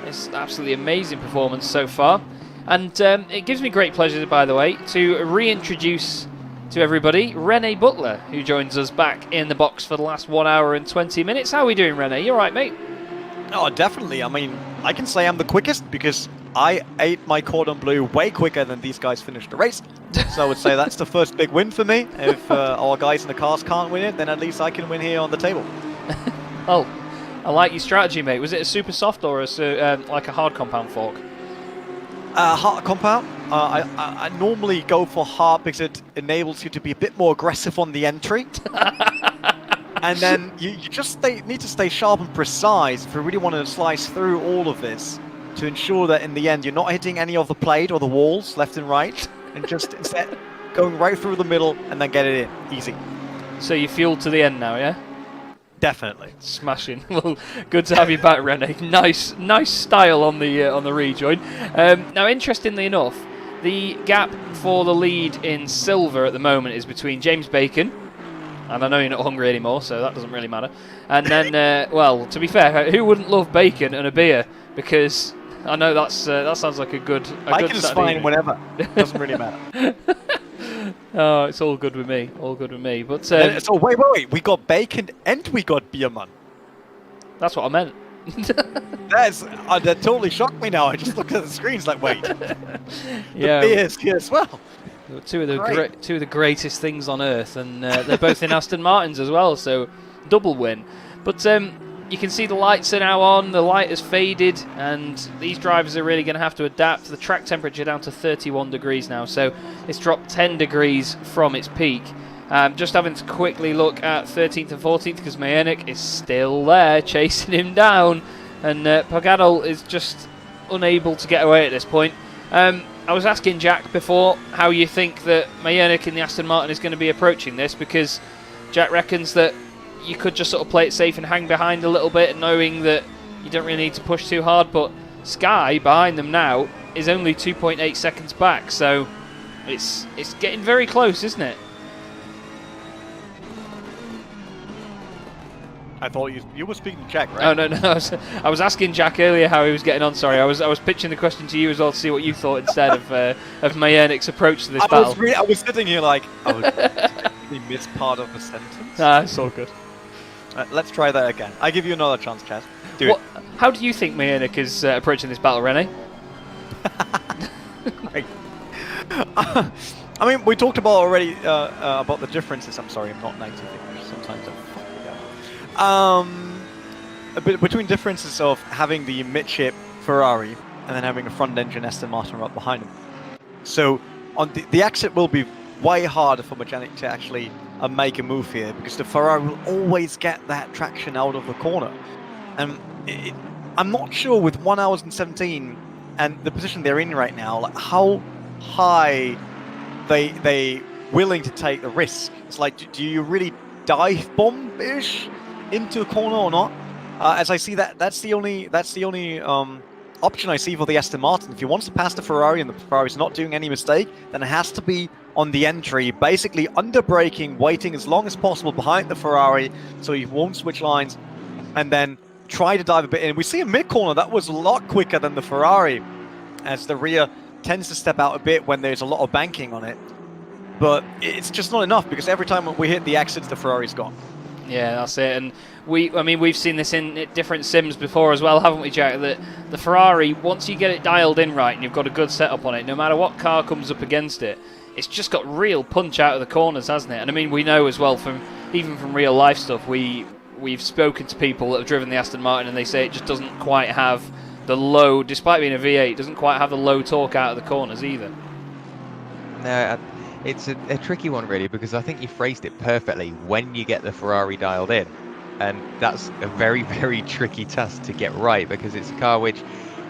It's absolutely amazing performance so far. And it gives me great pleasure, by the way, to reintroduce to everybody Rene Buttler, who joins us back in the box for the last 1 hour and 20 minutes. How are we doing, Rene? You all right, mate? Oh, definitely. I mean, I can say I'm the quickest because I ate my cordon bleu way quicker than these guys finished the race. So I would say that's the first big win for me. If our guys in the cars can't win it, then at least I can win here on the table. Oh, I like your strategy, mate. Was it a super soft or like a hard compound fork? Hard compound. I normally go for hard because it enables you to be a bit more aggressive on the entry. And then you just need to stay sharp and precise if you really want to slice through all of this to ensure that in the end you're not hitting any of the plate or the walls left and right, and just instead going right through the middle and then get it in. Easy. So you're fueled to the end now, yeah? Definitely. Smashing. Well, good to have you back, Rene. Nice style on the rejoin. Now, interestingly enough, the gap for the lead in silver at the moment is between James Bacon, and I know you're not hungry anymore, so that doesn't really matter. And then, well, to be fair, who wouldn't love bacon and a beer? Because I know that sounds like a good. Bacon is fine whenever. Doesn't really matter. Oh, it's all good with me. All good with me. But so wait. We got bacon and we got beer, man. That's what I meant. That totally shocked me now. I just looked at the screens like, wait. Yeah. The beer's here as well. Two of the greatest things on earth, and they're both in Aston Martins as well, so double win. But you can see the lights are now on, the light has faded, and these drivers are really going to have to adapt. The track temperature down to 31 degrees now, so it's dropped 10 degrees from its peak. Just having to quickly look at 13th and 14th, because Majernik is still there, chasing him down, and Pogadl is just unable to get away at this point. I was asking Jack before how you think that Majernik in the Aston Martin is going to be approaching this, because Jack reckons that you could just sort of play it safe and hang behind a little bit, knowing that you don't really need to push too hard. But Sky behind them now is only 2.8 seconds back, so it's getting very close, isn't it? I thought you were speaking to Jack, right? Oh no, I was asking Jack earlier how he was getting on. Sorry, I was pitching the question to you as well to see what you thought instead of Majernik's approach to this battle. I was sitting here like I would technically miss part of a sentence. It's all good. Let's try that again. I give you another chance, Chaz. Do it. How do you think Majernik is approaching this battle, Rene? Great. I mean, we talked about already about the differences. I'm sorry, I'm not native English. Sometimes I fuck it up. Between differences of having the midship Ferrari and then having a front engine Aston Martin right behind him. So on the exit will be way harder for Majernik to actually make a move here, because the Ferrari will always get that traction out of the corner. And I'm not sure with 1 hour and 17 and the position they're in right now, like how high they willing to take the risk. It's like, do you really dive bomb-ish into a corner or not? As I see that's the only option I see for the Aston Martin. If he wants to pass the Ferrari and the Ferrari's not doing any mistake, then it has to be on the entry, basically under braking, waiting as long as possible behind the Ferrari so he won't switch lines, and then try to dive a bit in. We see a mid-corner that was a lot quicker than the Ferrari, as the rear tends to step out a bit when there's a lot of banking on it. But it's just not enough, because every time we hit the exits, the Ferrari's gone. Yeah, that's it. And we've seen this in different sims before as well, haven't we, Jack? That the Ferrari, once you get it dialed in right and you've got a good setup on it, no matter what car comes up against it, it's just got real punch out of the corners, hasn't it? And I mean, we know as well even from real life stuff, we've spoken to people that have driven the Aston Martin, and they say it just doesn't quite have the low, despite being a V8, it doesn't quite have the low torque out of the corners either. No, it's a tricky one really, because I think you phrased it perfectly when you get the Ferrari dialed in, and that's a very, very tricky task to get right, because it's a car which,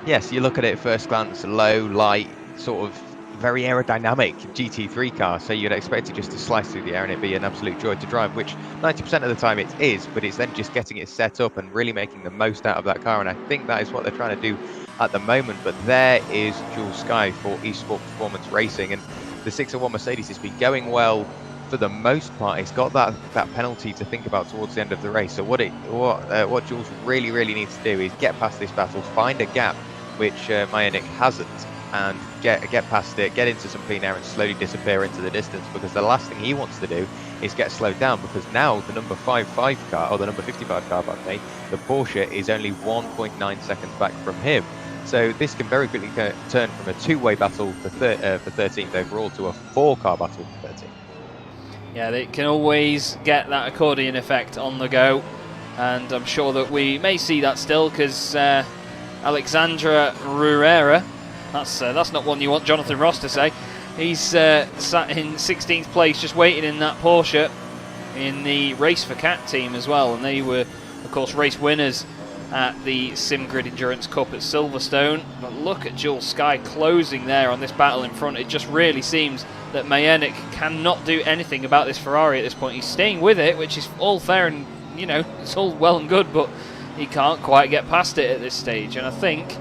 yes, you look at it at first glance, low, light, sort of very aerodynamic GT3 car, so you'd expect it just to slice through the air and it'd be an absolute joy to drive, which 90% of the time it is, but it's then just getting it set up and really making the most out of that car, and I think that is what they're trying to do at the moment. But there is Jules Sky for Esport Performance Racing, and the 601 Mercedes has been going well for the most part. It's got that penalty to think about towards the end of the race, so what Jules really, really needs to do is get past this battle, find a gap, which Majernik hasn't, and get past it, get into some clean air and slowly disappear into the distance, because the last thing he wants to do is get slowed down, because now the number 55 car, or the number 55 car, pardon me, the Porsche is only 1.9 seconds back from him. So this can very quickly turn from a two-way battle for 13th overall to a four-car battle for 13th. Yeah, they can always get that accordion effect on the go, and I'm sure that we may see that still, because Alexandra Ruera, that's not one you want Jonathan Ross to say. He's sat in 16th place, just waiting in that Porsche in the Race for Cat team as well, and they were, of course, race winners at the SimGrid Endurance Cup at Silverstone. But look at Jules Sky closing there on this battle in front. It just really seems that Majernik cannot do anything about this Ferrari at this point. He's staying with it, which is all fair and, you know, it's all well and good, but he can't quite get past it at this stage. And I think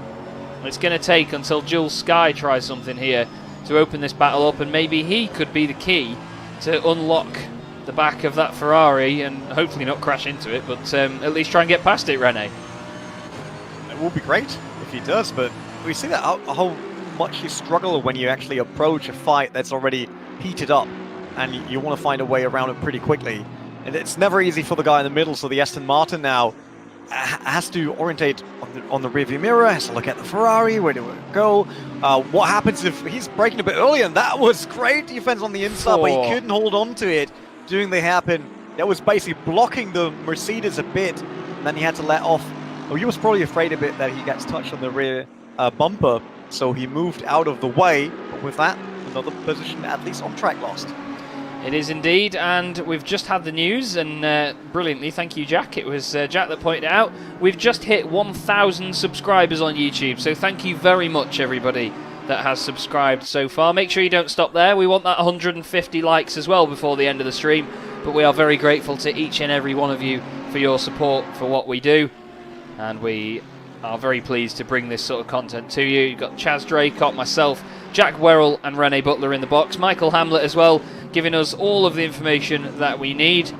it's going to take until Jules Sky tries something here to open this battle up, and maybe he could be the key to unlock the back of that Ferrari and hopefully not crash into it, but at least try and get past it, Rene. It will be great if he does, but we see that how much you struggle when you actually approach a fight that's already heated up, and you want to find a way around it pretty quickly. And it's never easy for the guy in the middle, so the Aston Martin now has to orientate on the rearview mirror, has to look at the Ferrari, where do we go? What happens if he's braking a bit earlier? And that was great defense on the inside, but he couldn't hold on to it doing the hairpin. That was basically blocking the Mercedes a bit, and then he had to let off. Oh, he was probably afraid a bit that he gets touched on the rear bumper, so he moved out of the way. But with that, another position at least on track lost. It is indeed, and we've just had the news, and brilliantly, thank you, Jack. It was Jack that pointed it out. We've just hit 1,000 subscribers on YouTube, so thank you very much, everybody that has subscribed so far. Make sure you don't stop there. We want that 150 likes as well before the end of the stream. but we are very grateful to each and every one of you for your support for what we do, and we are very pleased to bring this sort of content to you. You've got Chaz Draycott, myself, Jack Werrell and Rene Buttler in the box, Michael Hamlet as well, giving us all of the information that we need.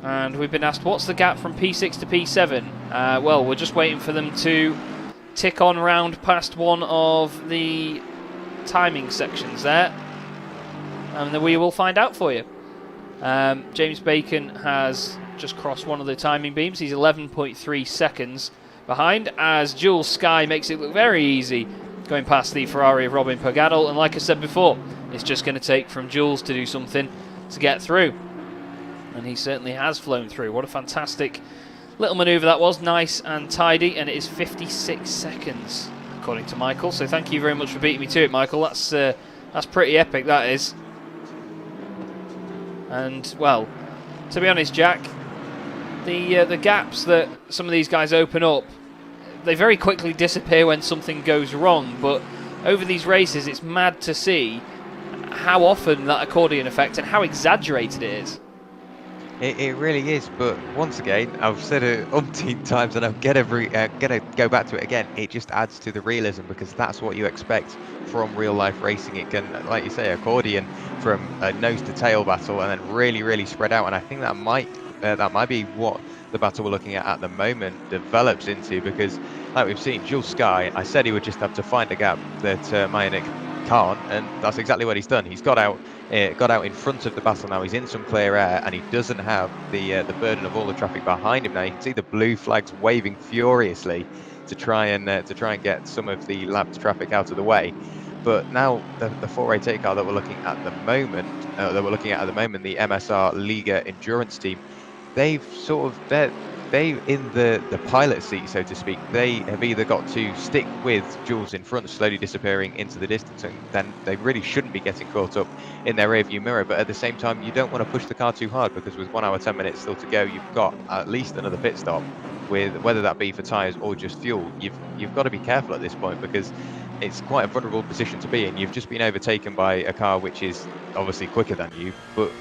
And we've been asked, what's the gap from P6 to P7? Well, we're just waiting for them to tick on round past one of the timing sections there, and then we will find out for you. James Bacon has just crossed one of the timing beams. He's 11.3 seconds behind, as Jules Sky makes it look very easy going past the Ferrari of Robin Pagano. And like I said before, it's just going to take from Jules to do something to get through, and he certainly has flown through. What a fantastic little manoeuvre that was, nice and tidy, and it is 56 seconds according to Michael, so thank you very much for beating me to it, Michael. That's pretty epic, that is. And well, to be honest, Jack, the gaps that some of these guys open up, they very quickly disappear when something goes wrong, but over these races it's mad to see how often that accordion effect and how exaggerated it is. It really is, but once again, I've said it umpteen times and I'm gonna go back to it again. It just adds to the realism, because that's what you expect from real life racing. It can, like you say, accordion from a nose to tail battle and then really spread out. And I think that might be what the battle we're looking at the moment develops into, because like we've seen, Jules Sky, I said he would just have to find a gap that Mayonik can't, and that's exactly what he's done. He's got out in front of the battle now. He's in some clear air, and he doesn't have the burden of all the traffic behind him now. You can see the blue flags waving furiously to try and get some of the lapped traffic out of the way. But now the 488 car that we're looking at the moment, the MSR Liga Endurance team, they've they in the pilot seat, so to speak. They have either got to stick with Jules in front, slowly disappearing into the distance, and then they really shouldn't be getting caught up in their rearview mirror. But at the same time, you don't want to push the car too hard, because with 1 hour 10 minutes still to go, you've got at least another pit stop, with whether that be for tyres or just fuel. You've got to be careful at this point, because it's quite a vulnerable position to be in. You've just been overtaken by a car which is obviously quicker than you, but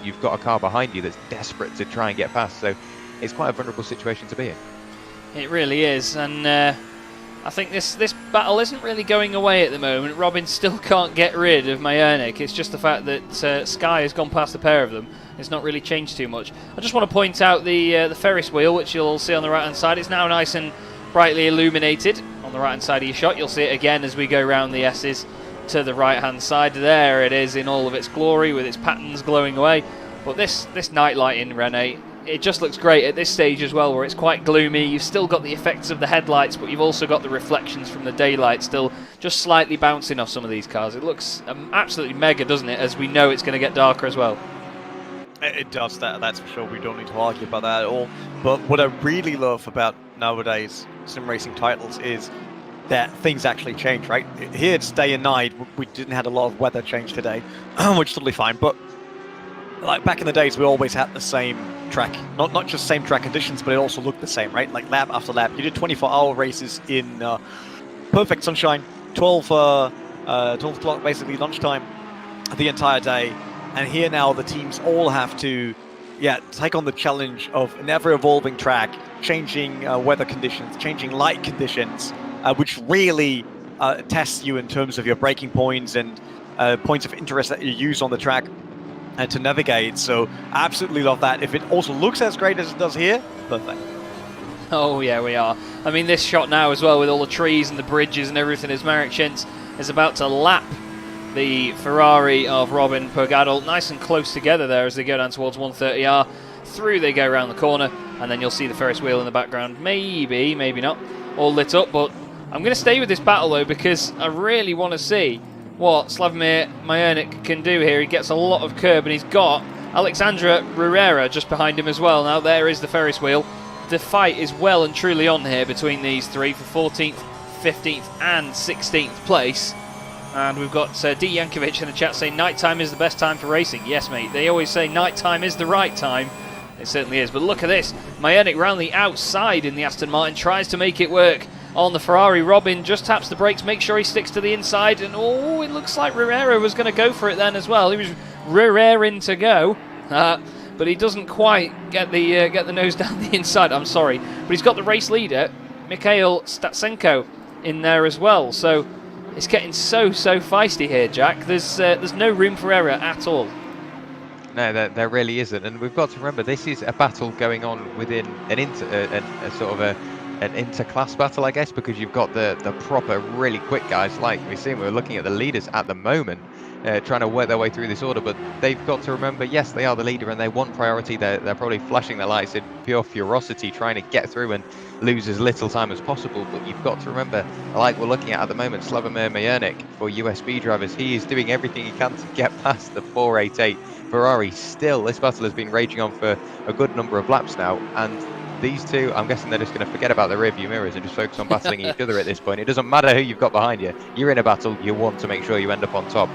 you've got a car behind you that's desperate to try and get past. So it's quite a vulnerable situation to be in. It really is, and I think this battle isn't really going away at the moment. Robin still can't get rid of Mayonik. It's just the fact that Sky has gone past the pair of them. It's not really changed too much. I just want to point out the Ferris wheel, which you'll see on the right hand side. It's now nice and brightly illuminated on the right hand side of your shot. You'll see it again as we go round the S's to the right hand side. There it is in all of its glory, with its patterns glowing away. But this night lighting, Rene, it just looks great at this stage as well, where it's quite gloomy. You've still got the effects of the headlights, but you've also got the reflections from the daylight still just slightly bouncing off some of these cars. It looks absolutely mega, doesn't it, as we know it's going to get darker as well. It does, that's for sure. We don't need to argue about that at all. But what I really love about nowadays sim racing titles is that things actually change, right? Here it's day and night. We didn't have a lot of weather change today, which is totally fine. But like back in the days, we always had the same track, not just same track conditions, but it also looked the same, right? Like lap after lap. You did 24-hour races in perfect sunshine, 12 o'clock basically lunchtime, the entire day. And here now the teams all have to, take on the challenge of an ever-evolving track, changing weather conditions, changing light conditions, which really tests you in terms of your braking points and points of interest that you use on the track to navigate. So I absolutely love that. If it also looks as great as it does here, perfect. Oh yeah, we are. I mean, this shot now as well, with all the trees and the bridges and everything, as Marek Schentz is about to lap the Ferrari of Robin Pagano, nice and close together there as they go down towards 130R. Through they go around the corner, and then you'll see the Ferris wheel in the background. Maybe not, all lit up. But I'm going to stay with this battle though, because I really want to see what Slavomir Mayonik can do here. He gets a lot of curb, and he's got Alexandra Herrera just behind him as well. Now there is the Ferris wheel. The fight is well and truly on here between these three for 14th, 15th and 16th place. And we've got D. Yankovic in the chat saying nighttime is the best time for racing. Yes, mate, they always say nighttime is the right time. It certainly is. But look at this. Mayonik round the outside in the Aston Martin, tries to make it work on the Ferrari. Robin just taps the brakes, make sure he sticks to the inside. And it looks like Herrera was going to go for it then as well. He was rearing to go. But but he doesn't quite get the nose down the inside. I'm sorry, but he's got the race leader, Mikhail Statsenko, in there as well. So it's getting so feisty here, Jack. There's no room for error at all. No, there really isn't, and we've got to remember this is a battle going on within an inter-class battle, I guess, because you've got the proper, really quick guys like we've seen. We're looking at the leaders at the moment, trying to work their way through this order, but they've got to remember, yes, they are the leader and they want priority. They're probably flashing their lights in pure ferocity, trying to get through and lose as little time as possible. But you've got to remember, like we're looking at the moment, Slavomir Majernik for USB drivers, he is doing everything he can to get past the 488 Ferrari. Still, this battle has been raging on for a good number of laps now, and these two, I'm guessing they're just going to forget about the rearview mirrors and just focus on battling each other at this point. It doesn't matter who you've got behind you. You're in a battle, you want to make sure you end up on top.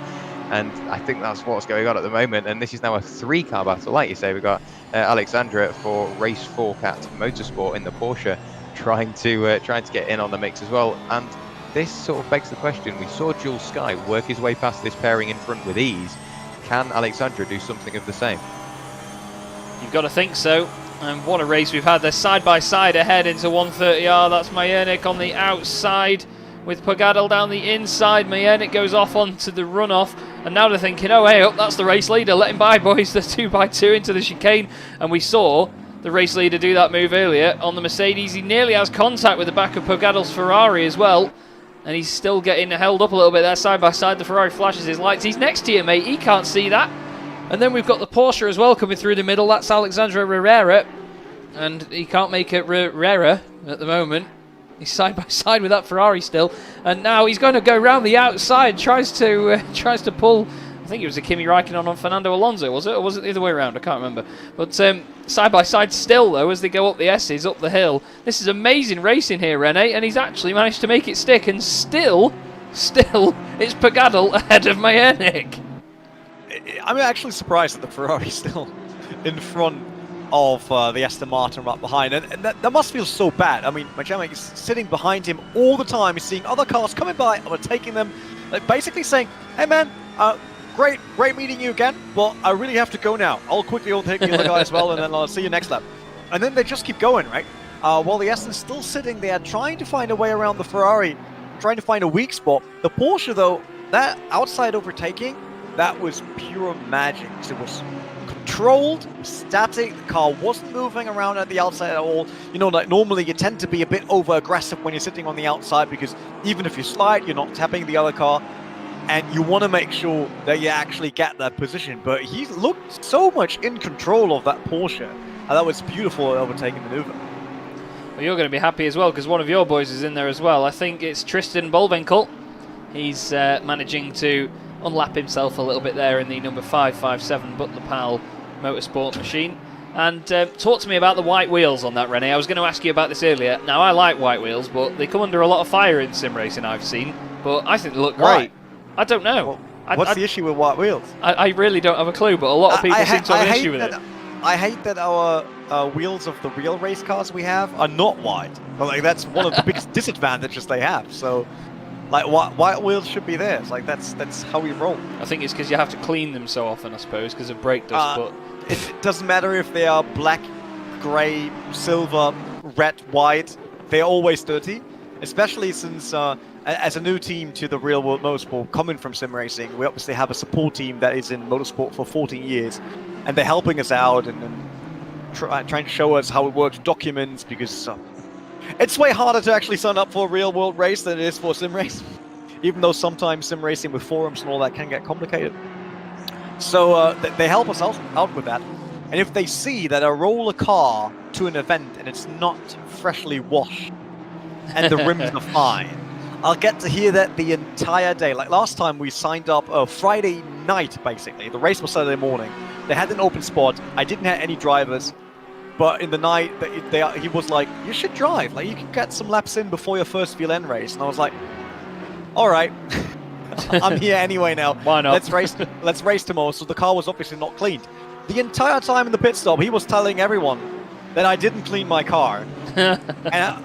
And I think that's what's going on at the moment. And this is now a 3-car battle. Like you say, we've got Alexandra for Race 4 Cat Motorsport in the Porsche trying to get in on the mix as well. And this sort of begs the question. We saw Jules Sky work his way past this pairing in front with ease. Can Alexandra do something of the same? You've got to think so. And what a race we've had. They're side by side ahead into 130R. That's Majernik on the outside with Pogadl down the inside. Majernik goes off onto the runoff. And now they're thinking, oh, hey, that's the race leader. Let him by, boys. They're 2x2 into the chicane. And we saw the race leader do that move earlier on the Mercedes. He nearly has contact with the back of Pogadl's Ferrari as well. And he's still getting held up a little bit there side by side. The Ferrari flashes his lights. He's next to you, mate. He can't see that. And then we've got the Porsche as well coming through the middle. That's Alexandra Herrera. And he can't make it Herrera at the moment. He's side by side with that Ferrari still. And now he's going to go round the outside. Tries to pull. I think it was a Kimi Raikkonen on Fernando Alonso, was it? Or was it the other way around? I can't remember. But side by side still, though, as they go up the S's, up the hill. This is amazing racing here, Rene. And he's actually managed to make it stick. And still, it's Pogadl ahead of Majernik. I'm actually surprised that the Ferrari's still in front of the Aston Martin right behind, and that must feel so bad. I mean, Majernik is sitting behind him all the time. He's seeing other cars coming by, overtaking them, like basically saying, "Hey man, great meeting you again, but I really have to go now. I'll quickly overtake the other guy as well, and then I'll see you next lap." And then they just keep going, right? While the Aston's still sitting there, trying to find a way around the Ferrari, trying to find a weak spot. The Porsche, though, that outside overtaking, that was pure magic. It was controlled, static, the car wasn't moving around at the outside at all. You know, like normally you tend to be a bit over-aggressive when you're sitting on the outside, because even if you slide, you're not tapping the other car, and you want to make sure that you actually get that position. But he looked so much in control of that Porsche, and that was beautiful overtaking maneuver. Well, you're going to be happy as well, because one of your boys is in there as well. I think it's Tristan Bulvinkel. He's managing to unlap himself a little bit there in the number 557 Buttler Pal Motorsport machine. And talk to me about the white wheels on that, Rene. I was going to ask you about this earlier. Now, I like white wheels, but they come under a lot of fire in sim racing I've seen. But I think they look great. Why? I don't know. Well, what's the issue with white wheels? I really don't have a clue, but a lot of people seem to have an issue with it. I hate that our wheels of the real race cars we have are not white. But, like, that's one of the biggest disadvantages they have. So, like, white wheels should be there. It's like that's how we roll. I think it's because you have to clean them so often, I suppose, because of brake dust. But it doesn't matter if they are black, grey, silver, red, white. They're always dirty. Especially since, as a new team to the real world motorsport, coming from sim racing, we obviously have a support team that is in motorsport for 14 years, and they're helping us out and trying to show us how it works, documents, because it's way harder to actually sign up for a real world race than it is for a sim race, even though sometimes sim racing with forums and all that can get complicated. So they help us out with that. And if they see that I roll a car to an event and it's not freshly washed and the rims are fine, I'll get to hear that the entire day. Like last time we signed up Friday night, basically. The race was Saturday morning. They had an open spot. I didn't have any drivers. But in the night, he was like, you should drive. Like, you can get some laps in before your first VLN race. And I was like, all right. I'm here anyway now. Why not? Let's race tomorrow. So the car was obviously not cleaned. The entire time in the pit stop, he was telling everyone that I didn't clean my car. And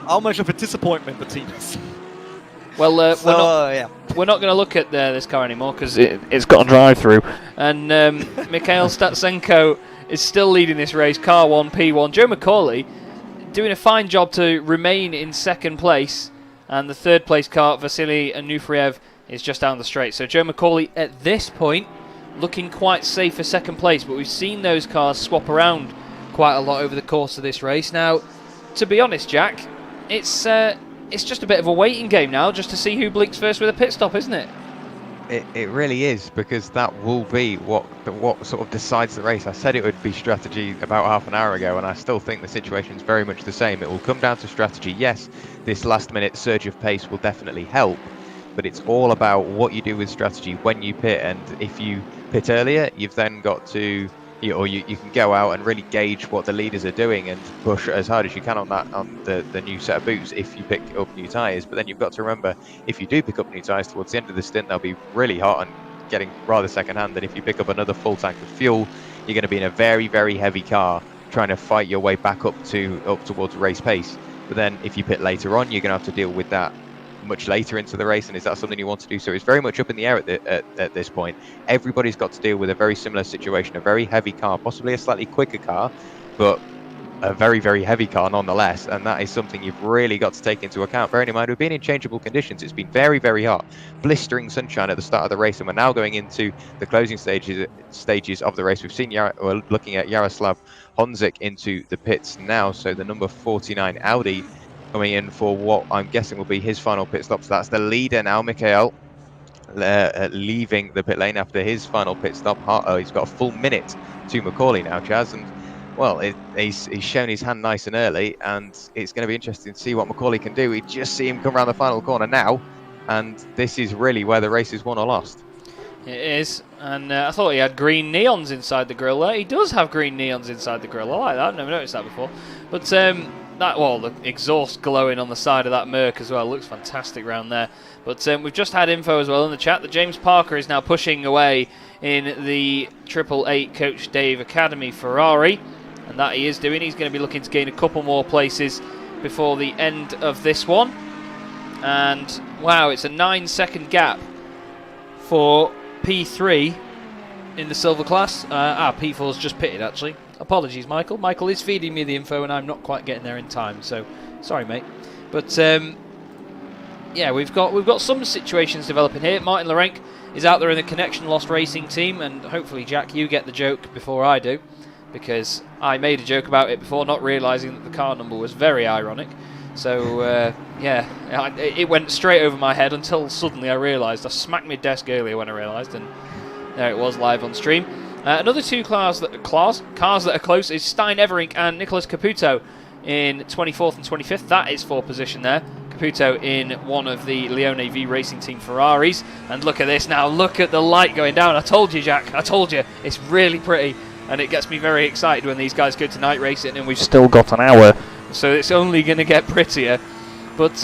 how much of a disappointment the team is. Well, we're not going to look at this car anymore because it's got a drive-through. And Mikhail Statsenko is still leading this race. Car 1, P1. Joe McCauley doing a fine job to remain in second place. And the third place car, Vasily Anufriev, is just down the straight. So Joe McCauley at this point looking quite safe for second place. But we've seen those cars swap around quite a lot over the course of this race. Now, to be honest, Jack, it's just a bit of a waiting game now just to see who blinks first with a pit stop, isn't it? It really is, because that will be what sort of decides the race. I said it would be strategy about half an hour ago, and I still think the situation is very much the same. It will come down to strategy. Yes, this last minute surge of pace will definitely help, but it's all about what you do with strategy when you pit. And if you pit earlier, you've then got to, you can go out and really gauge what the leaders are doing and push as hard as you can on the new set of boots if you pick up new tyres. But then you've got to remember, if you do pick up new tyres towards the end of the stint, they'll be really hot and getting rather second hand. And if you pick up another full tank of fuel, you're going to be in a very, very heavy car trying to fight your way back up towards race pace. But then if you pit later on, you're going to have to deal with that much later into the race, and is that something you want to do? So it's very much up in the air at this point. Everybody's got to deal with a very similar situation, a very heavy car, possibly a slightly quicker car, but a very, very heavy car nonetheless, and that is something you've really got to take into account. Bearing in mind, we've been in changeable conditions. It's been very, very hot, blistering sunshine at the start of the race, and we're now going into the closing stages of the race. We've seen we're looking at Jaroslav Honzik into the pits now, so the number 49 Audi coming in for what I'm guessing will be his final pit stop. So that's the leader now, Mikhail, leaving the pit lane after his final pit stop. He's got a full minute to McCauley now, Chaz, and well, he's shown his hand nice and early, and it's going to be interesting to see what McCauley can do. We just see him come around the final corner now, and this is really where the race is won or lost. It is, and I thought he had green neons inside the grille there. He does have green neons inside the grille. I like that. I've never noticed that before. But the exhaust glowing on the side of that Merc as well looks fantastic round there. But we've just had info as well in the chat that James Parker is now pushing away in the 888 Coach Dave Academy Ferrari, and that he is doing. He's going to be looking to gain a couple more places before the end of this one. And wow, it's a 9-second gap for P3 in the silver class. P4's just pitted actually. Apologies, Michael. Michael is feeding me the info and I'm not quite getting there in time, so sorry, mate. But yeah, we've got some situations developing here. Martin Lorenk is out there in the Connection Lost Racing team, and hopefully, Jack, you get the joke before I do, because I made a joke about it before, not realising that the car number was very ironic. So yeah, it went straight over my head until suddenly I realised. I smacked my desk earlier when I realised, and there it was live on stream. Another two cars that are close is Stein Everink and Nicholas Caputo in 24th and 25th. That is for position there. Caputo in one of the Leone V Racing Team Ferraris. And look at this now. Look at the light going down. I told you, Jack. I told you. It's really pretty. And it gets me very excited when these guys go to night racing, and we've still got an hour. So it's only going to get prettier. But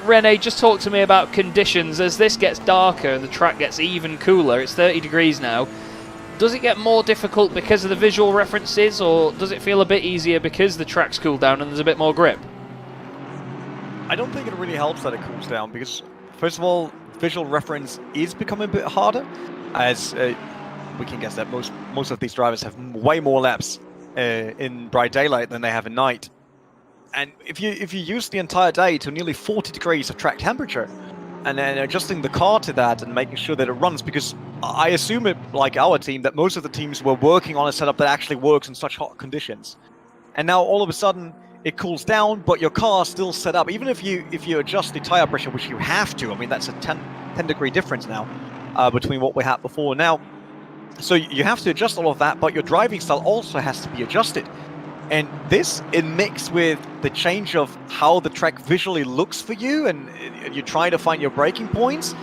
Rene, just talk to me about conditions as this gets darker and the track gets even cooler. It's 30 degrees now. Does it get more difficult because of the visual references, or does it feel a bit easier because the track's cooled down and there's a bit more grip? I don't think it really helps that it cools down, because first of all, visual reference is becoming a bit harder, as we can guess that most of these drivers have way more laps in bright daylight than they have at night. And if you use the entire day to nearly 40 degrees of track temperature, and then adjusting the car to that and making sure that it runs, because I assume it, like our team, that most of the teams were working on a setup that actually works in such hot conditions. And now all of a sudden it cools down, but your car is still set up. Even if you adjust the tire pressure, which you have to, I mean, that's a 10 degree difference now between what we had before now. So you have to adjust all of that, but your driving style also has to be adjusted. And this, in mix with the change of how the track visually looks for you, and you try to find your braking points,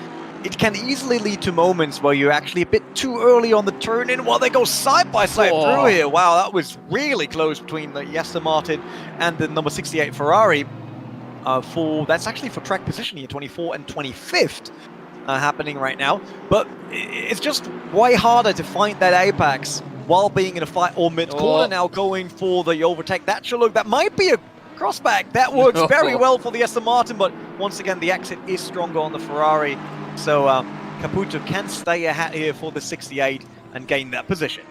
it can easily lead to moments where you're actually a bit too early on the turn-in while they go side by side through here. Wow, that was really close between the Aston Martin and the number 68 Ferrari. That's actually for track position here, 24 and 25th happening right now. But it's just way harder to find that apex while being in a fight or mid-corner. Now going for the overtake. That might be a crossback. That works very well for the Aston Martin, but once again, the exit is stronger on the Ferrari. So Caputo can stay ahead here for the 68 and gain that position.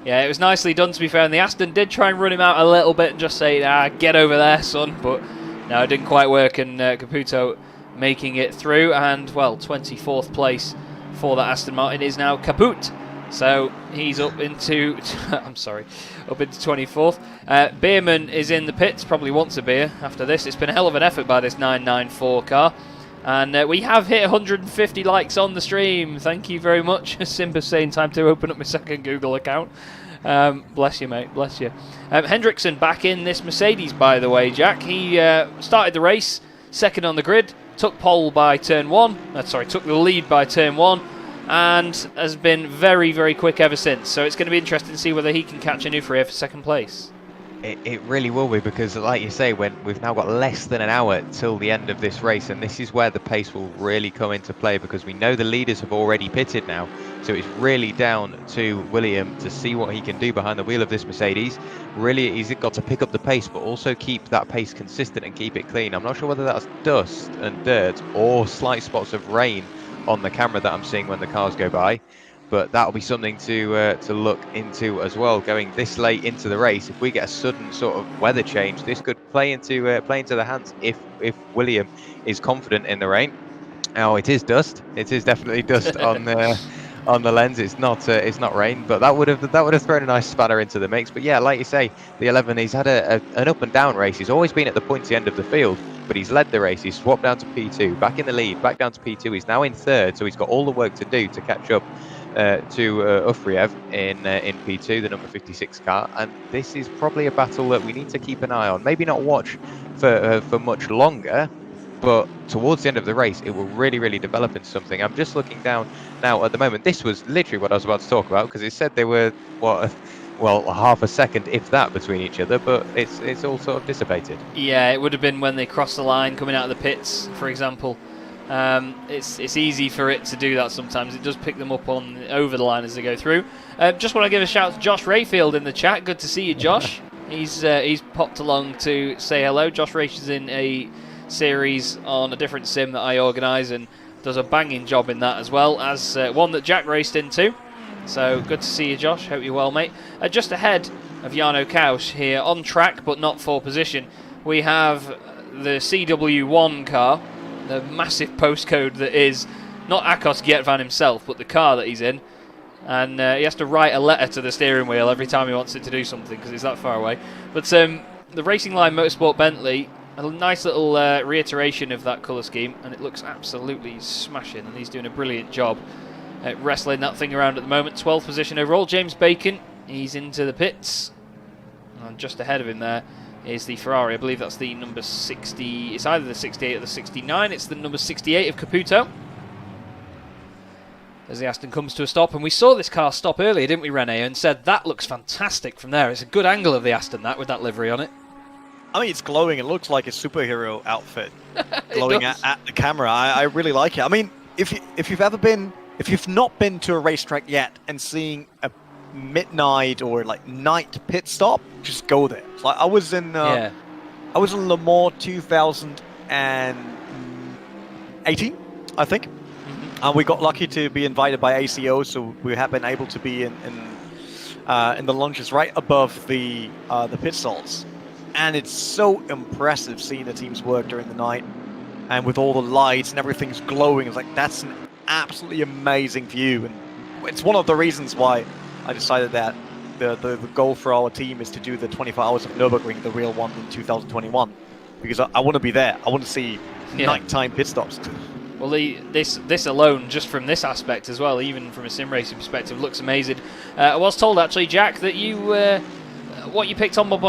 Yeah, it was nicely done, to be fair, and the Aston did try and run him out a little bit and just say, get over there, son, but no, it didn't quite work, and Caputo making it through, and, well, 24th place for that Aston Martin is now Caput. So he's up into, up into 24th. Bierman is in the pits, probably wants a beer after this. It's been a hell of an effort by this 994 car. And we have hit 150 likes on the stream. Thank you very much. Simba saying time to open up my second Google account. Bless you, mate. Bless you. Hendrickson back in this Mercedes, by the way, Jack. He started the race second on the grid, took pole by turn one. Took the lead by turn one, and has been very, very quick ever since. So it's going to be interesting to see whether he can catch Onufrier for second place. It really will be, because like you say, when we've now got less than an hour till the end of this race, and this is where the pace will really come into play, because we know the leaders have already pitted now, so it's really down to William to see what he can do behind the wheel of this Mercedes. Really, he's got to pick up the pace, but also keep that pace consistent and keep it clean. I'm not sure whether that's dust and dirt or slight spots of rain on the camera that I'm seeing when the cars go by. But that'll be something to look into as well. Going this late into the race, if we get a sudden sort of weather change, this could play into the hands if William is confident in the rain. Oh, it is dust. It is definitely dust on the lens. It's not rain, but that would have thrown a nice spanner into the mix. But yeah, like you say, the 11, he's had an up and down race. He's always been at the pointy end of the field, but he's led the race. He's swapped down to P2, back in the lead, back down to P2. He's now in third, so he's got all the work to do to catch up to Ufriev in P2, the number 56 car, and this is probably a battle that we need to keep an eye on. Maybe not watch for much longer, but towards the end of the race, it will really, really develop into something. I'm just looking down now at the moment. This was literally what I was about to talk about, because it said they were half a second, if that, between each other, but it's all sort of dissipated. Yeah, it would have been when they crossed the line coming out of the pits, for example. It's easy for it to do that sometimes. It does pick them up over the line as they go through. Just want to give a shout to Josh Rayfield in the chat. Good to see you, Josh. He's popped along to say hello. Josh races in a series on a different sim that I organise and does a banging job in that, as well as one that Jack raced into. So good to see you, Josh. Hope you're well, mate. Just ahead of Jarno Kausch here on track, but not for position, we have the CW1 car. The massive postcode that is not Akos Gietvan himself, but the car that he's in. And he has to write a letter to the steering wheel every time he wants it to do something, because it's that far away. But the Racing Line Motorsport Bentley, a nice little reiteration of that colour scheme, and it looks absolutely smashing, and he's doing a brilliant job at wrestling that thing around at the moment. 12th position overall. James Bacon, he's into the pits. And just ahead of him there is the Ferrari. I believe that's the number 60. It's either the 68 or the 69. It's the number 68 of Caputo. As the Aston comes to a stop, and we saw this car stop earlier, didn't we, Rene? And said that looks fantastic from there. It's a good angle of the Aston, that, with that livery on it. I mean, it's glowing. It looks like a superhero outfit, glowing at the camera. I really like it. I mean, if you've not been to a racetrack yet and seeing a midnight or like night pit stop, just go there. It's like I was in Le Mans 2018, I think, and we got lucky to be invited by ACO, so we have been able to be in the lounges right above the pit stalls, and it's so impressive seeing the teams work during the night, and with all the lights and everything's glowing. It's like that's an absolutely amazing view, and it's one of the reasons why I decided that the goal for our team is to do the 24 hours of Nürburgring, the real one in 2021, because I want to be there. I want to see nighttime pit stops. Well, this alone, just from this aspect as well, even from a sim racing perspective, looks amazing. I was told actually, Jack, that you what you picked up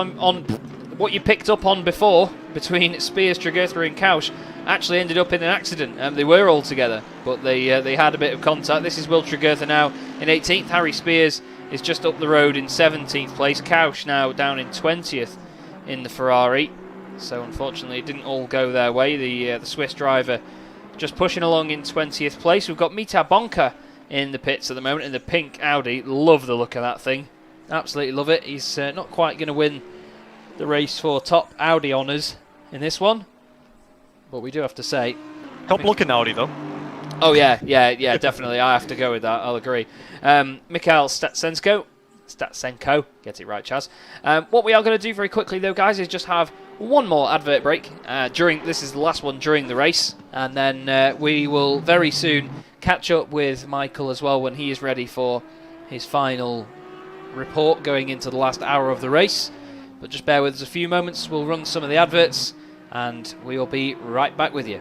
on before between Spears, Tregurtha and Kausch actually ended up in an accident. They were all together, but they had a bit of contact. This is Will Tregurtha now in 18th. Harry Spears is just up the road in 17th place. Kausch now down in 20th in the Ferrari. So unfortunately, it didn't all go their way. The Swiss driver just pushing along in 20th place. We've got Mita Bonka in the pits at the moment in the pink Audi. Love the look of that thing. Absolutely love it. He's not quite going to win the race for top Audi honours in this one, but we do have to say, top looking Audi though. Oh yeah, definitely. I have to go with that. I'll agree. Mikhail Statsenko Statsenko. Get it right, Chaz. What we are going to do very quickly, though, guys, is just have one more advert break. This is the last one during the race, and then we will very soon catch up with Michael as well when he is ready for his final report going into the last hour of the race. But just bear with us a few moments. We'll run some of the adverts, and we will be right back with you.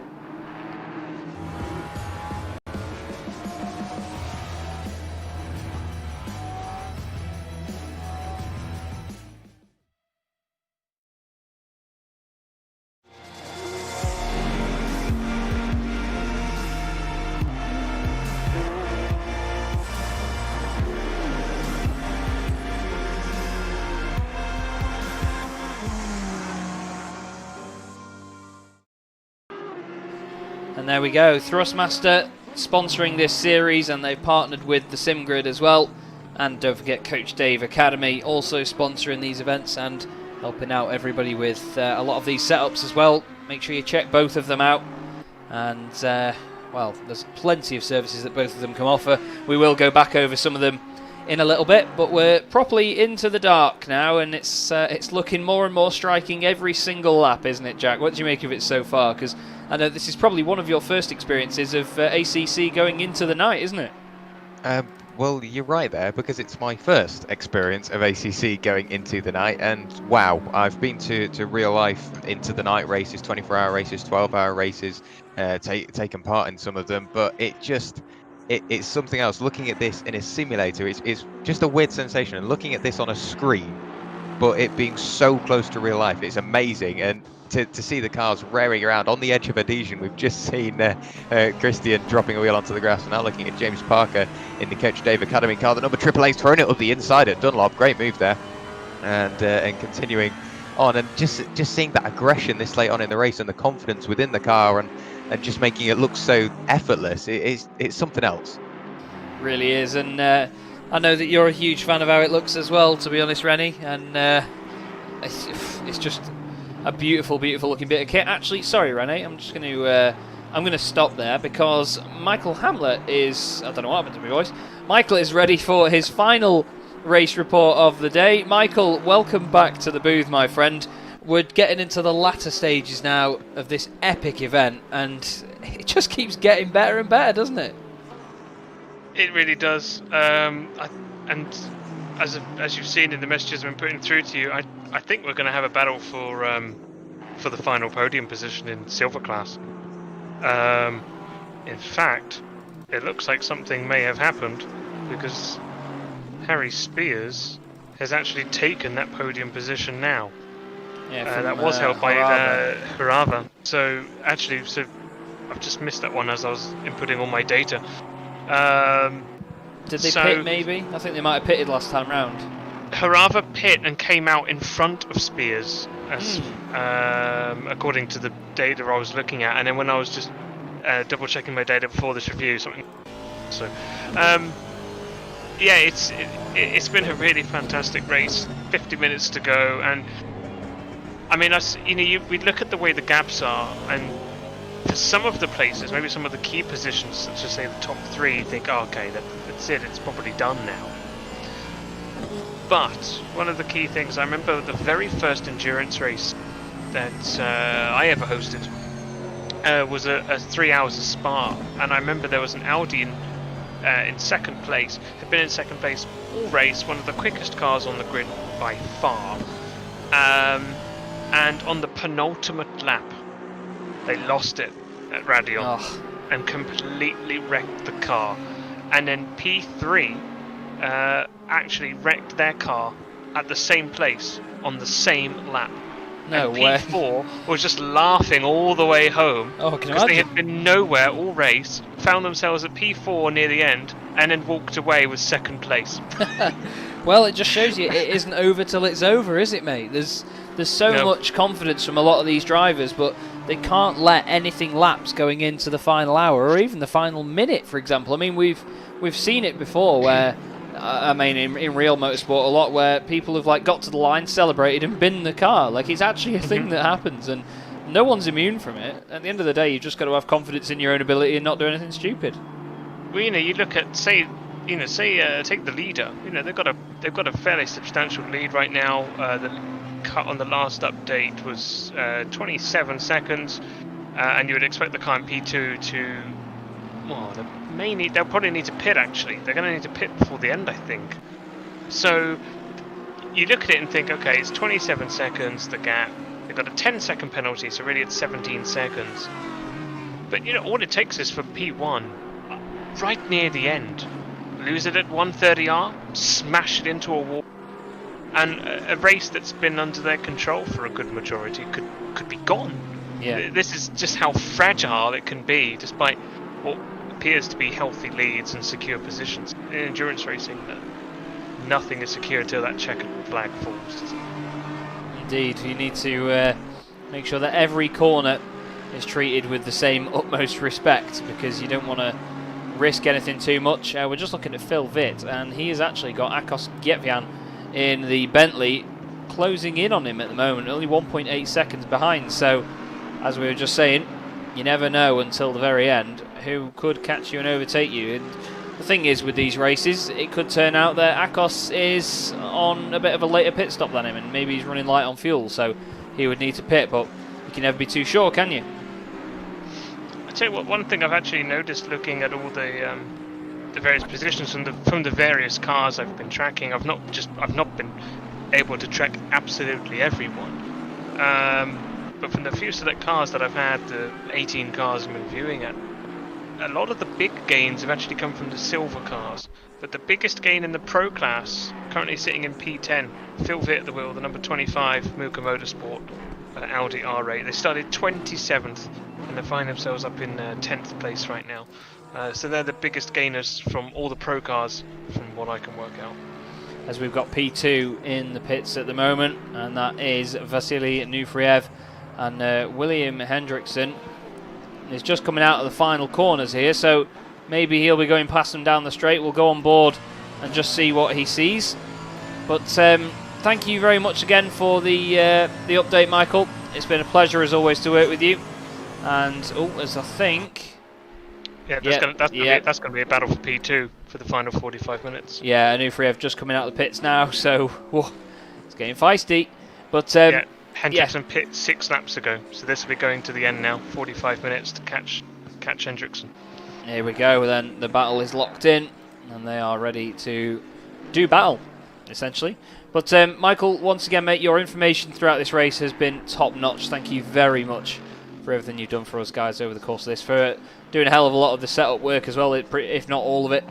And there we go, Thrustmaster sponsoring this series, and they've partnered with the SimGrid as well. And don't forget Coach Dave Academy also sponsoring these events and helping out everybody with a lot of these setups as well. Make sure you check both of them out. And, well, there's plenty of services that both of them can offer. We will go back over some of them in a little bit, but we're properly into the dark now, and it's looking more and more striking every single lap, isn't it, Jack? What do you make of it so far? Because I know this is probably one of your first experiences of ACC going into the night, isn't it? Well, you're right there, because it's my first experience of ACC going into the night, and wow, I've been to real life into the night races, 24-hour races, 12-hour races, taken part in some of them, but it's something else. Looking at this in a simulator, it's just a weird sensation, and looking at this on a screen, but it being so close to real life, it's amazing. And to see the cars raring around on the edge of adhesion. We've just seen Christian dropping a wheel onto the grass, and now looking at James Parker in the Coach Dave Academy car. The number 888's throwing it up the inside at Dunlop. Great move there, and continuing on, and just seeing that aggression this late on in the race and the confidence within the car, and just making it look so effortless. It's something else. Really is, and I know that you're a huge fan of how it looks as well, to be honest, Rene, and it's just a beautiful, beautiful looking bit of kit. Actually, sorry, Rene, I'm going to stop there because Michael Hamlet is, I don't know what happened to my voice. Michael is ready for his final race report of the day. Michael, welcome back to the booth, my friend. We're getting into the latter stages now of this epic event, and it just keeps getting better and better, doesn't it? It really does. And as you've seen in the messages I've been putting through to you, I think we're going to have a battle for the final podium position in silver class. In fact, it looks like something may have happened because Harry Spears has actually taken that podium position now. Yeah, that was held by Harava. So I've just missed that one as I was inputting all my data. Did they pit maybe? I think they might have pitted last time round. Harava pit and came out in front of Spears, as according to the data I was looking at, and then when I was just double checking my data before this review, something. So, yeah, it's been a really fantastic race. 50 minutes to go, and I mean, we look at the way the gaps are, and for some of the places, maybe some of the key positions, such as say the top three, you think, oh, okay, that's it, it's probably done now. But one of the key things, I remember the very first endurance race that I ever hosted was a 3 hours of Spa, and I remember there was an Audi in second place, had been in second place all race, one of the quickest cars on the grid by far, and on the penultimate lap they lost it at Radion and completely wrecked the car, and then P3 actually wrecked their car at the same place on the same lap. No and way. P4 was just laughing all the way home because they had been nowhere all race, found themselves at P4 near the end, and then walked away with second place. Well, it just shows you it isn't over till it's over, is it, mate? There's so much confidence from a lot of these drivers, but they can't let anything lapse going into the final hour or even the final minute, for example. I mean, we've seen it before where, I mean, in real motorsport a lot, where people have got to the line, celebrated, and binned the car. Like, it's actually a thing that happens, and no one's immune from it. At the end of the day, you've just got to have confidence in your own ability and not do anything stupid. Well, you look at, say, you know, say take the leader. You know, they've got a fairly substantial lead right now. The cut on the last update was 27 seconds, and you would expect the car in P2 to, well, they'll probably need to pit. Actually, they're going to need to pit before the end, I think. So you look at it and think, okay, it's 27 seconds the gap. They've got a 10-second penalty, so really it's 17 seconds. But you know, all it takes is for P1, right near the end, lose it at 130R, smash it into a wall, and a race that's been under their control for a good majority could be gone. Yeah. This is just how fragile it can be, despite what appears to be healthy leads and secure positions. In endurance racing, nothing is secure until that checkered flag falls. Indeed, you need to make sure that every corner is treated with the same utmost respect, because you don't want to risk anything too much. We're just looking at Phil Vitt, and he has actually got Akos Getvian in the Bentley, closing in on him at the moment, only 1.8 seconds behind. So, as we were just saying, you never know until the very end who could catch you and overtake you. And the thing is, with these races, it could turn out that Akos is on a bit of a later pit stop than him, and maybe he's running light on fuel, so he would need to pit, but you can never be too sure, can you? I tell you what, one thing I've actually noticed looking at all the various positions from the various cars I've been tracking, I've not been able to track absolutely everyone, but from the few select cars that I've had, the 18 cars I've been viewing at, a lot of the big gains have actually come from the silver cars. But the biggest gain in the pro class, currently sitting in P10, Phil Vitt at the wheel, the number 25 Muka Motorsport Audi R8. They started 27th and they find themselves up in 10th place right now. So they're the biggest gainers from all the pro cars, from what I can work out. As we've got P2 in the pits at the moment, and that is Vasily Nufriev, and William Hendrickson is just coming out of the final corners here, so maybe he'll be going past them down the straight. We'll go on board and just see what he sees. But thank you very much again for the update, Michael. It's been a pleasure as always to work with you. And as I think, that's going to be a battle for P2 for the final 45 minutes. Yeah, Nufriev just coming out of the pits now, so it's getting feisty. But Hendrickson pit 6 laps ago, so this will be going to the end now. 45 minutes to catch Hendrickson. Here we go. Then the battle is locked in, and they are ready to do battle, essentially. But Michael, once again, mate, your information throughout this race has been top notch. Thank you very much for everything you've done for us guys over the course of this, for doing a hell of a lot of the setup work as well, if not all of it,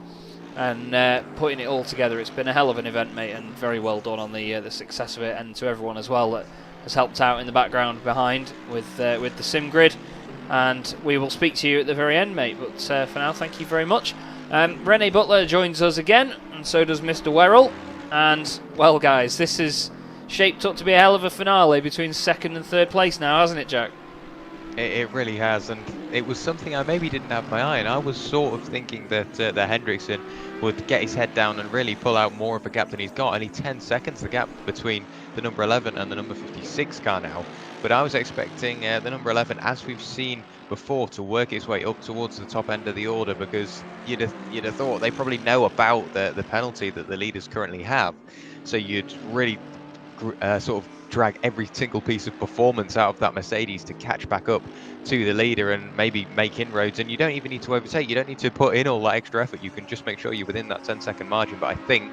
and putting it all together. It's been a hell of an event, mate, and very well done on the success of it, and to everyone as well that has helped out in the background behind with the sim grid. And we will speak to you at the very end, mate. But for now, thank you very much. Rene Buttler joins us again, and so does Mr. Werrell. And, well, guys, this is shaped up to be a hell of a finale between second and third place now, hasn't it, Jack? It really has, and it was something I maybe didn't have my eye on. I was sort of thinking that Hendrickson would get his head down and really pull out more of a gap than he's got. Only 10 seconds the gap between the number 11 and the number 56 car now. But I was expecting the number 11, as we've seen before, to work its way up towards the top end of the order, because you'd have thought they probably know about the penalty that the leaders currently have. So you'd really sort of drag every single piece of performance out of that Mercedes to catch back up to the leader and maybe make inroads. And you don't even need to overtake, you don't need to put in all that extra effort, you can just make sure you're within that 10-second margin. But I think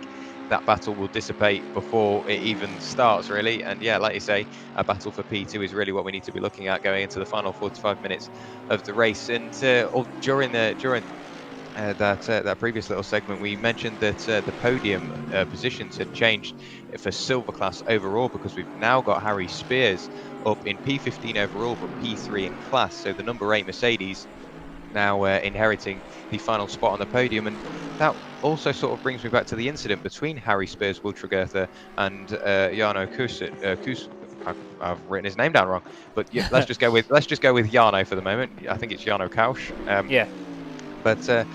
that battle will dissipate before it even starts, really. And yeah, like you say, a battle for P2 is really what we need to be looking at going into the final 45 minutes of the race. And during that previous little segment, we mentioned that the podium positions had changed for silver class overall, because we've now got Harry Spears up in P15 overall, but P3 in class. So the number 8 Mercedes now inheriting the final spot on the podium. And that also sort of brings me back to the incident between Harry Spears, Wiltragertha, and Jarno Kus. I've written his name down wrong, but yeah, let's just go with Jarno for the moment. I think it's Jarno Kausch. Yeah. But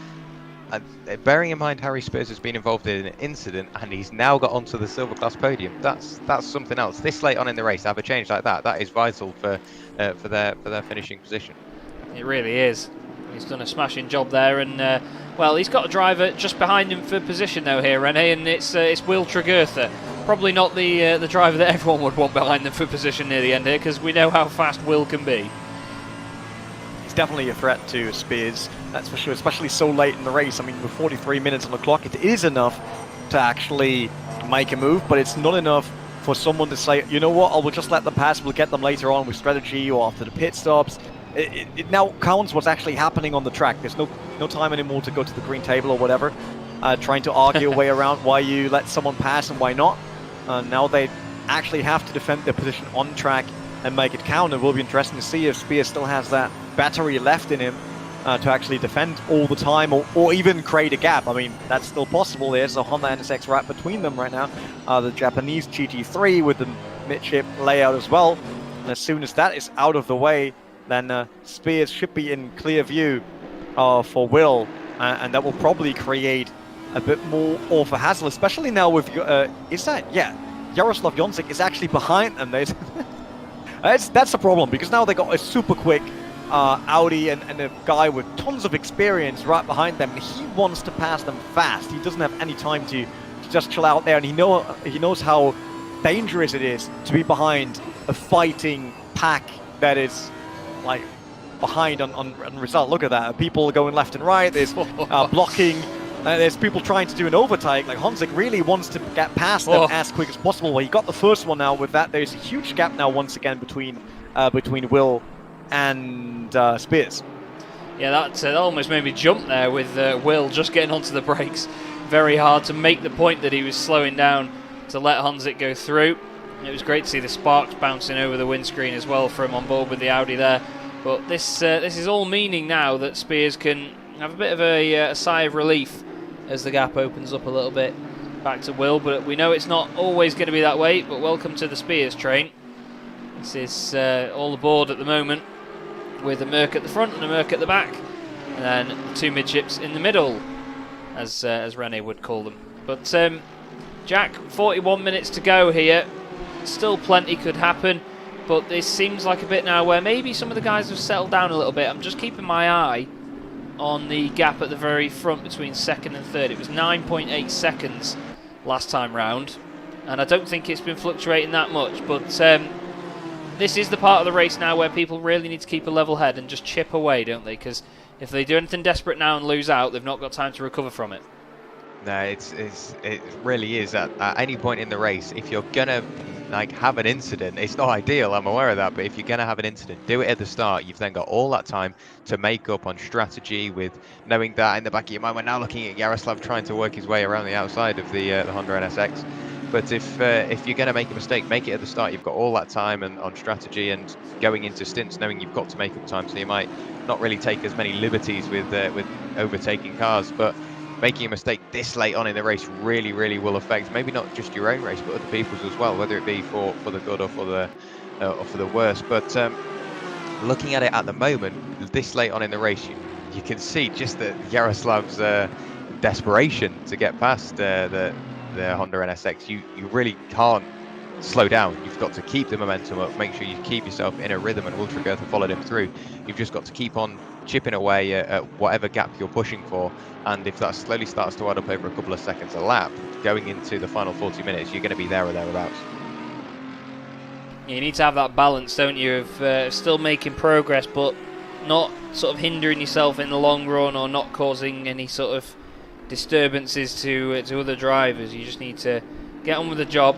bearing in mind Harry Spears has been involved in an incident and he's now got onto the silver class podium, that's something else. This late on in the race, to have a change like that is vital for their finishing position. It really is. He's done a smashing job there, and well, he's got a driver just behind him for position though here, Rene, and it's Will Tregurtha. Probably not the driver that everyone would want behind them for position near the end here, because we know how fast Will can be. He's definitely a threat to Spears, that's for sure, especially so late in the race. I mean, with 43 minutes on the clock, it is enough to actually make a move, but it's not enough for someone to say, you know what, I will just let them pass, we'll get them later on with strategy or after the pit stops. It now counts what's actually happening on the track. There's no time anymore to go to the green table or whatever, trying to argue a way around why you let someone pass and why not. Now they actually have to defend their position on track and make it count. It will be interesting to see if Spears still has that battery left in him to actually defend all the time or even create a gap. I mean, that's still possible. There's a Honda NSX right between them right now. The Japanese GT3 with the midship layout as well. And as soon as that is out of the way, then Spears should be in clear view for Will, and that will probably create a bit more of a hassle, especially now with Jaroslav Jonzik is actually behind them. That's a problem, because now they got a super quick Audi and a guy with tons of experience right behind them, and he wants to pass them fast. He doesn't have any time to just chill out there, and he knows how dangerous it is to be behind a fighting pack that is like behind on result. Look at that, people going left and right, there's blocking, there's people trying to do an overtake. Like, Honzik really wants to get past them as quick as possible. Well, he got the first one now with that. There's a huge gap now once again between Will and Spears. Yeah, that almost made me jump there with Will just getting onto the brakes. Very hard to make the point that he was slowing down to let Honzik go through. It was great to see the sparks bouncing over the windscreen as well from on board with the Audi there. But this is all meaning now that Spears can have a bit of a sigh of relief as the gap opens up a little bit back to Will. But we know it's not always going to be that way. But welcome to the Spears train. This is all aboard at the moment, with a Merc at the front and a Merc at the back, and then the two midships in the middle, as Rene would call them. But Jack, 41 minutes to go here. Still plenty could happen, but this seems like a bit now where maybe some of the guys have settled down a little bit. I'm just keeping my eye on the gap at the very front between second and third. It was 9.8 seconds last time round, and I don't think it's been fluctuating that much, but this is the part of the race now where people really need to keep a level head and just chip away, don't they? Because if they do anything desperate now and lose out, they've not got time to recover from it. No, it really is at any point in the race. If you're gonna have an incident, it's not ideal, I'm aware of that, but if you're gonna have an incident, do it at the start. You've then got all that time to make up on strategy, with knowing that in the back of your mind. We're now looking at Jaroslav trying to work his way around the outside of the Honda NSX. But if you're going to make a mistake, make it at the start. You've got all that time and on strategy, and going into stints knowing you've got to make up time, so you might not really take as many liberties with overtaking cars. But making a mistake this late on in the race really, really will affect maybe not just your own race, but other people's as well, whether it be for the good or for the worse. But looking at it at the moment, this late on in the race, you can see just that Jaroslav's desperation to get past the Honda NSX. You really can't slow down. You've got to keep the momentum up, make sure you keep yourself in a rhythm, and Will Tregurtha followed him through. You've just got to keep on chipping away at whatever gap you're pushing for, and if that slowly starts to add up over a couple of seconds a lap, going into the final 40 minutes, you're going to be there or thereabouts. You need to have that balance, don't you, of still making progress, but not sort of hindering yourself in the long run, or not causing any sort of disturbances to other drivers. You just need to get on with the job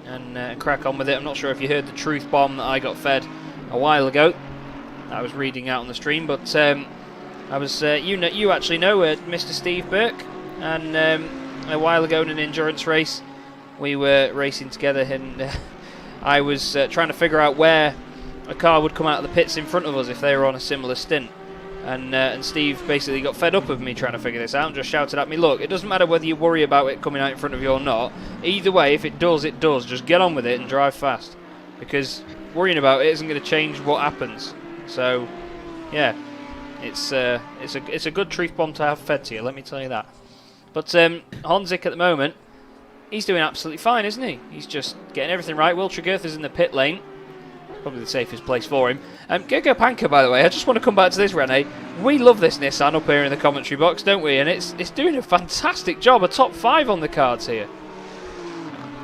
and crack on with it. I'm not sure if you heard the truth bomb that I got fed a while ago. I was reading out on the stream, but I was you actually know Mr. Steve Burke, and a while ago in an endurance race we were racing together, and I was trying to figure out where a car would come out of the pits in front of us if they were on a similar stint. And Steve basically got fed up with me trying to figure this out and just shouted at me, look, it doesn't matter whether you worry about it coming out in front of you or not. Either way, if it does, it does. Just get on with it and drive fast. Because worrying about it isn't going to change what happens. So, yeah, it's a good truth bomb to have fed to you, let me tell you that. But Honzik at the moment, he's doing absolutely fine, isn't he? He's just getting everything right. Will Tregurtha's in the pit lane. probably the safest place for him. Giga Panka, by the way, I just want to come back to this, Rene. We love this Nissan up here in the commentary box, don't we? And it's doing a fantastic job, a top 5 on the cards here.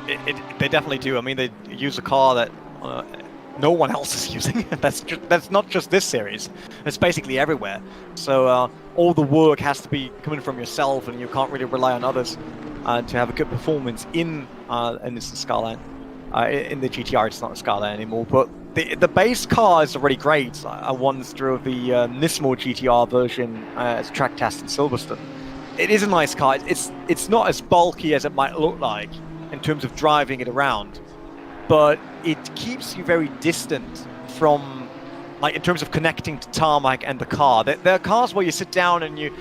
They definitely do. I mean, they use a car that no one else is using. That's not just this series. It's basically everywhere. So all the work has to be coming from yourself, and you can't really rely on others to have a good performance in this Skyline. In the GTR, it's not a Skyline anymore, but the base car is already great. I once drove the Nismo GTR version as a track test in Silverstone. It is a nice car. It's not as bulky as it might look like in terms of driving it around, but it keeps you very distant from, like, in terms of connecting to tarmac and the car. There are cars where you sit down and you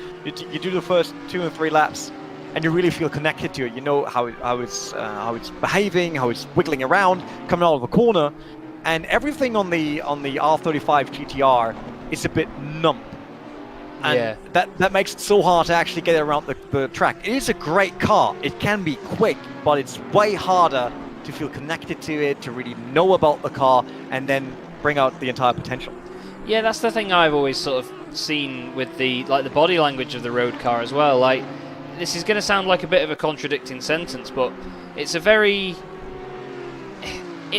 do the first 2 and 3 laps, and you really feel connected to it. You know how it's behaving, how it's wiggling around, coming out of the corner, and everything on the R35 GTR is a bit numb. And that makes it so hard to actually get around the track. It is a great car. It can be quick, but it's way harder to feel connected to it, to really know about the car, and then bring out the entire potential. Yeah, that's the thing I've always sort of seen with the body language of the road car as well. Like, this is going to sound like a bit of a contradicting sentence, but it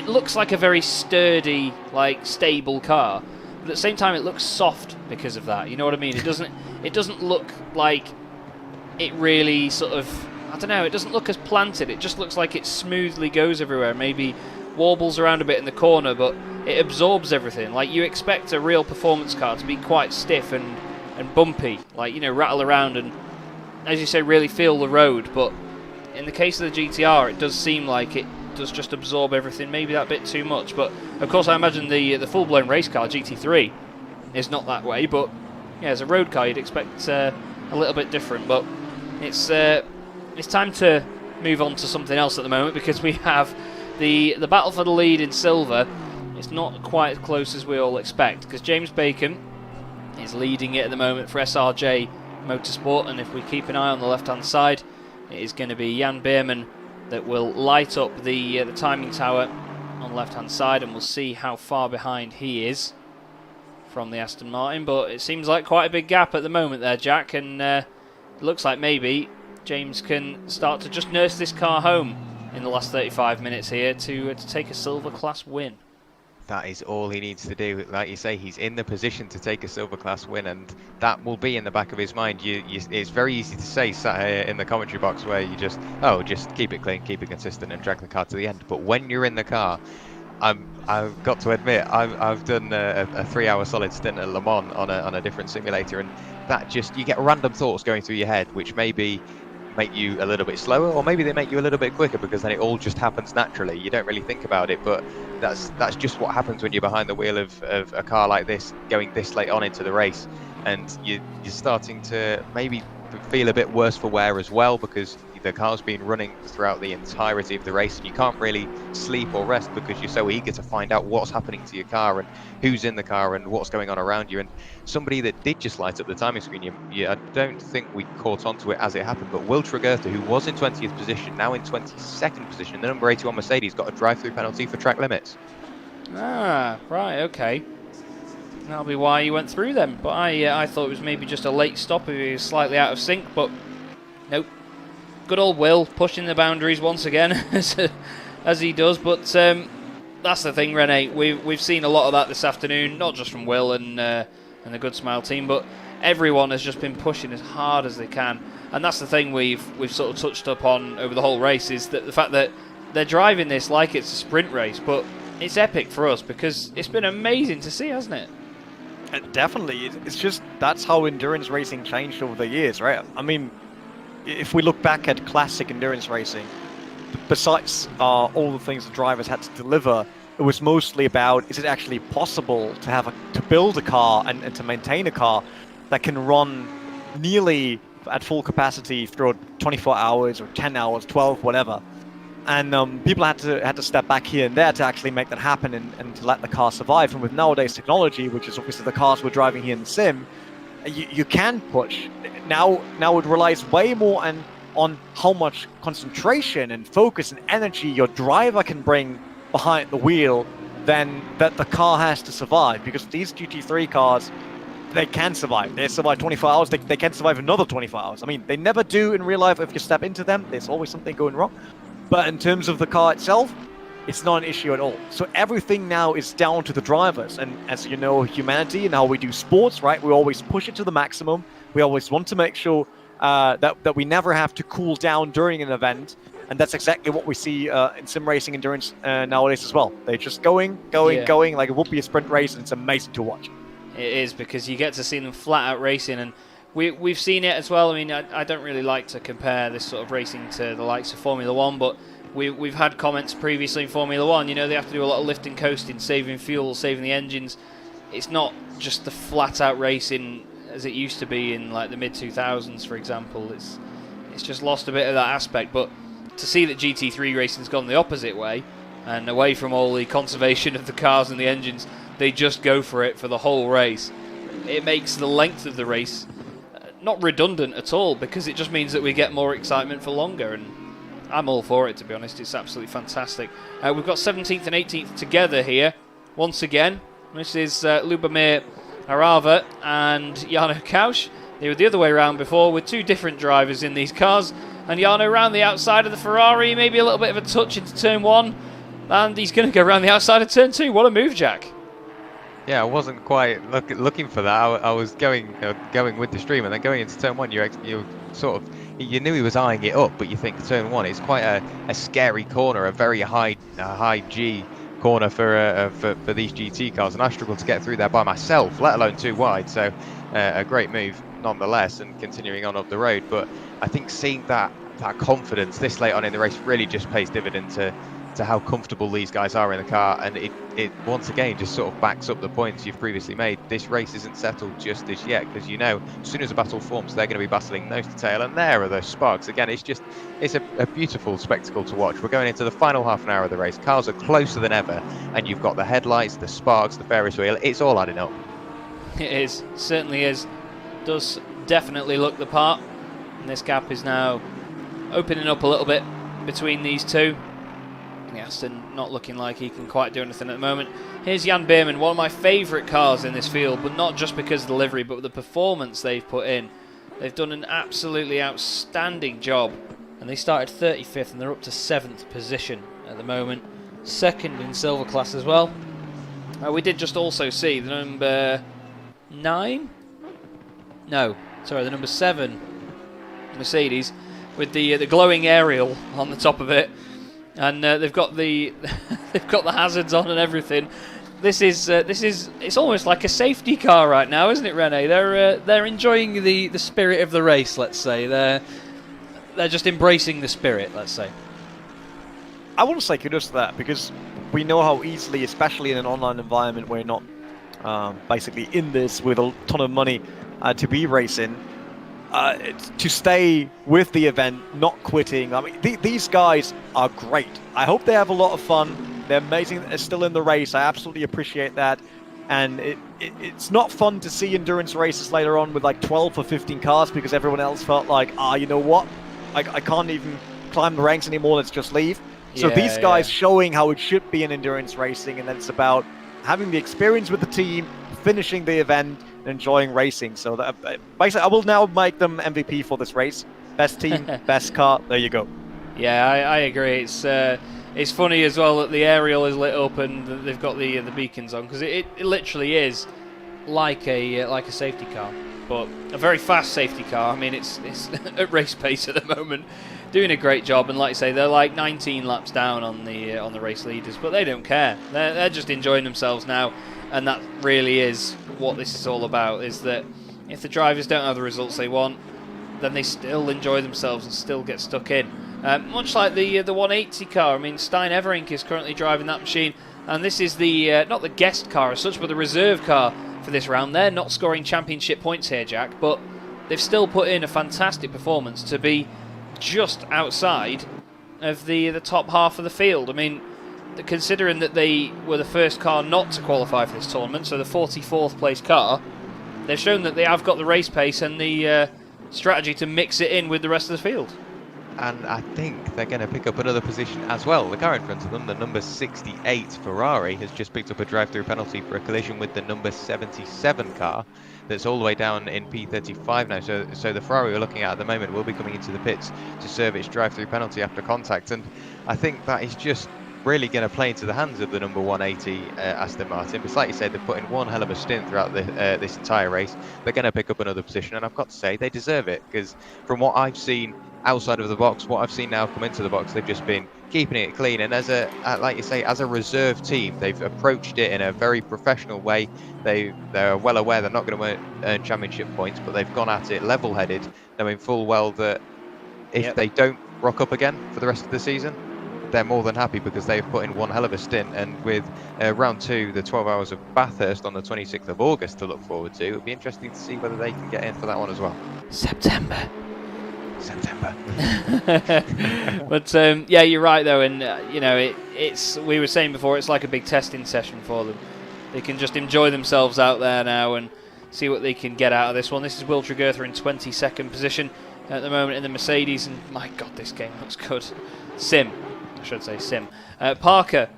looks like a very sturdy, like, stable car. But at the same time, it looks soft because of that. You know what I mean? It doesn't look like it really sort of, I don't know, it doesn't look as planted. It just looks like it smoothly goes everywhere. Maybe warbles around a bit in the corner, but it absorbs everything. Like, you expect a real performance car to be quite stiff and bumpy, like, you know, rattle around and, as you say, really feel the road. But in the case of the GTR, it does seem like it does just absorb everything, maybe that bit too much. But of course, I imagine the full-blown race car GT3 is not that way. But yeah, as a road car, you'd expect a little bit different. But it's time to move on to something else at the moment, because we have the battle for the lead in silver. It's not quite as close as we all expect, because James Bacon is leading it at the moment for SRJ Motorsport, and if we keep an eye on the left-hand side, it is going to be Jan Beerman that will light up the timing tower on the left-hand side, and we'll see how far behind he is from the Aston Martin. But it seems like quite a big gap at the moment there, Jack, and it looks like maybe James can start to just nurse this car home in the last 35 minutes here to take a silver class win. That is all he needs to do. Like you say, he's in the position to take a silver class win, and that will be in the back of his mind. It's very easy to say sat here in the commentary box where you just keep it clean, keep it consistent, and drag the car to the end. But when you're in the car, I've got to admit, I've done a 3-hour solid stint at Le Mans on a different simulator, and that just, you get random thoughts going through your head, which maybe make you a little bit slower, or maybe they make you a little bit quicker, because then it all just happens naturally. You don't really think about it, but that's just what happens when you're behind the wheel of a car like this, going this late on into the race, and you're starting to maybe feel a bit worse for wear as well, because the car's been running throughout the entirety of the race, and you can't really sleep or rest because you're so eager to find out what's happening to your car and who's in the car and what's going on around you. And somebody that did just light up the timing screen, I don't think we caught onto it as it happened, but Will Tragerta, who was in 20th position, now in 22nd position, the number 81 Mercedes, got a drive-through penalty for track limits. Ah, right, okay. That'll be why he went through them. But I thought it was maybe just a late stop if he was slightly out of sync, but nope. Good old Will pushing the boundaries once again, as he does. But that's the thing, Rene. We've seen a lot of that this afternoon, not just from Will and the Good Smile team, but everyone has just been pushing as hard as they can. And that's the thing we've sort of touched upon over the whole race, is that the fact that they're driving this like it's a sprint race, but it's epic for us because it's been amazing to see, hasn't it? Definitely. It's just, that's how endurance racing changed over the years, right? I mean, if we look back at classic endurance racing, besides all the things the drivers had to deliver, it was mostly about, is it actually possible to build a car and to maintain a car that can run nearly at full capacity through 24 hours or 10 hours, 12, whatever. And people had to step back here and there to actually make that happen and to let the car survive. And with nowadays technology, which is obviously the cars we're driving here in the sim, you can push. Now it relies way more on how much concentration and focus and energy your driver can bring behind the wheel then that the car has to survive, because these GT3 cars, they can survive. They survive 24 hours, they can survive another 24 hours. I mean, they never do in real life. If you step into them, there's always something going wrong. But in terms of the car itself, it's not an issue at all. So everything now is down to the drivers. And as you know, humanity and how we do sports, right? We always push it to the maximum. We always want to make sure that we never have to cool down during an event. And that's exactly what we see in sim racing endurance nowadays as well. They're just going like it would be a sprint race, and it's amazing to watch. It is, because you get to see them flat out racing, and we've seen it as well. I mean, I don't really like to compare this sort of racing to the likes of Formula 1, but we've had comments previously in Formula 1, you know, they have to do a lot of lifting, coasting, saving fuel, saving the engines. It's not just the flat out racing as it used to be in like the mid-2000s, for example. It's just lost a bit of that aspect, but to see that GT3 racing's gone the opposite way, and away from all the conservation of the cars and the engines, they just go for it for the whole race. It makes the length of the race not redundant at all, because it just means that we get more excitement for longer, and I'm all for it, to be honest. It's absolutely fantastic. We've got 17th and 18th together here once again. This is Lubomir Arava and Jarno Kausch. They were the other way around before, with two different drivers in these cars. And Jarno around the outside of the Ferrari, maybe a little bit of a touch into turn 1. And he's going to go around the outside of turn 2. What a move, Jack. Yeah, I wasn't quite looking for that. I was going with the stream, and then going into turn 1, you sort of, you knew he was eyeing it up, but you think turn 1 is quite a scary corner, a very high G corner for these GT cars, and I struggled to get through there by myself, let alone too wide. So a great move nonetheless, and continuing on up the road. But I think seeing that confidence this late on in the race really just pays dividend to how comfortable these guys are in the car, and it once again just sort of backs up the points you've previously made. This race isn't settled just as yet, because you know as soon as a battle forms, they're going to be battling nose to tail, and there are those sparks again. It's a beautiful spectacle to watch. We're going into the final half an hour of the race. Cars are closer than ever, and you've got the headlights, the sparks, the Ferris wheel. It's all adding up. It is, certainly is. Does definitely look the part, and this gap is now opening up a little bit between these two. Aston not looking like he can quite do anything at the moment. Here's Jan Beerman, one of my favourite cars in this field, but not just because of the livery, but the performance they've put in. They've done an absolutely outstanding job, and they started 35th and they're up to 7th position at the moment. Second in silver class as well. We did just also see the number 9? No, sorry, the number 7 Mercedes with the glowing aerial on the top of it. And they've got the hazards on and everything. This is it's almost like a safety car right now, isn't it, Rene? They're enjoying the spirit of the race. Let's say they're just embracing the spirit. Let's say. I want to say kudos to that, because we know how easily, especially in an online environment where you're not basically in this with a ton of money to be racing. To stay with the event, not quitting. I mean, these guys are great. I hope they have a lot of fun. They're amazing that they're still in the race. I absolutely appreciate that. And it's not fun to see endurance races later on with like 12 or 15 cars, because everyone else felt like, you know what? I can't even climb the ranks anymore. Let's just leave. So these guys showing how it should be in endurance racing, and then it's about having the experience with the team, finishing the event, enjoying racing. So that, basically, I will now make them MVP for this race. Best team, best car. There you go. Yeah, I agree. It's funny as well that the aerial is lit up and they've got the beacons on, because it literally is like a safety car, but a very fast safety car. I mean, it's at race pace at the moment, doing a great job. And like I say, they're like 19 laps down on the race leaders, but they don't care. They're just enjoying themselves now. And that really is what this is all about, is that if the drivers don't have the results they want, then they still enjoy themselves and still get stuck in. Much like the 180 car. I mean, Stein Everink is currently driving that machine, and this is the not the guest car as such, but the reserve car for this round. They're not scoring championship points here, Jack, but they've still put in a fantastic performance to be just outside of the top half of the field. I mean, considering that they were the first car not to qualify for this tournament, so the 44th place car, they've shown that they have got the race pace and the strategy to mix it in with the rest of the field. and I think they're going to pick up another position as well. The car in front of them, the number 68 Ferrari, has just picked up a drive-through penalty for a collision with the number 77 car that's all the way down in P35 now. So the Ferrari we're looking at the moment will be coming into the pits to serve its drive-through penalty after contact, and I think that is just really going to play into the hands of the number 180 Aston Martin. But like you said, they've put in one hell of a stint throughout this entire race. They're going to pick up another position, and I've got to say they deserve it, because from what I've seen outside of the box, what I've seen now come into the box, they've just been keeping it clean. And as a like you say, as a reserve team, they've approached it in a very professional way. They're well aware they're not going to earn championship points, but they've gone at it level-headed, knowing full well that if they don't rock up again for the rest of the season, they're more than happy, because they've put in one hell of a stint. And with round 2, the 12 hours of Bathurst on the 26th of August to look forward to, it'll be interesting to see whether they can get in for that one as well. September. But yeah, you're right though, and it's we were saying before, it's like a big testing session for them. They can just enjoy themselves out there now and see what they can get out of this one. This is Will Tregurtha in 22nd position at the moment in the Mercedes, and my God, this game looks good. Sim. Parker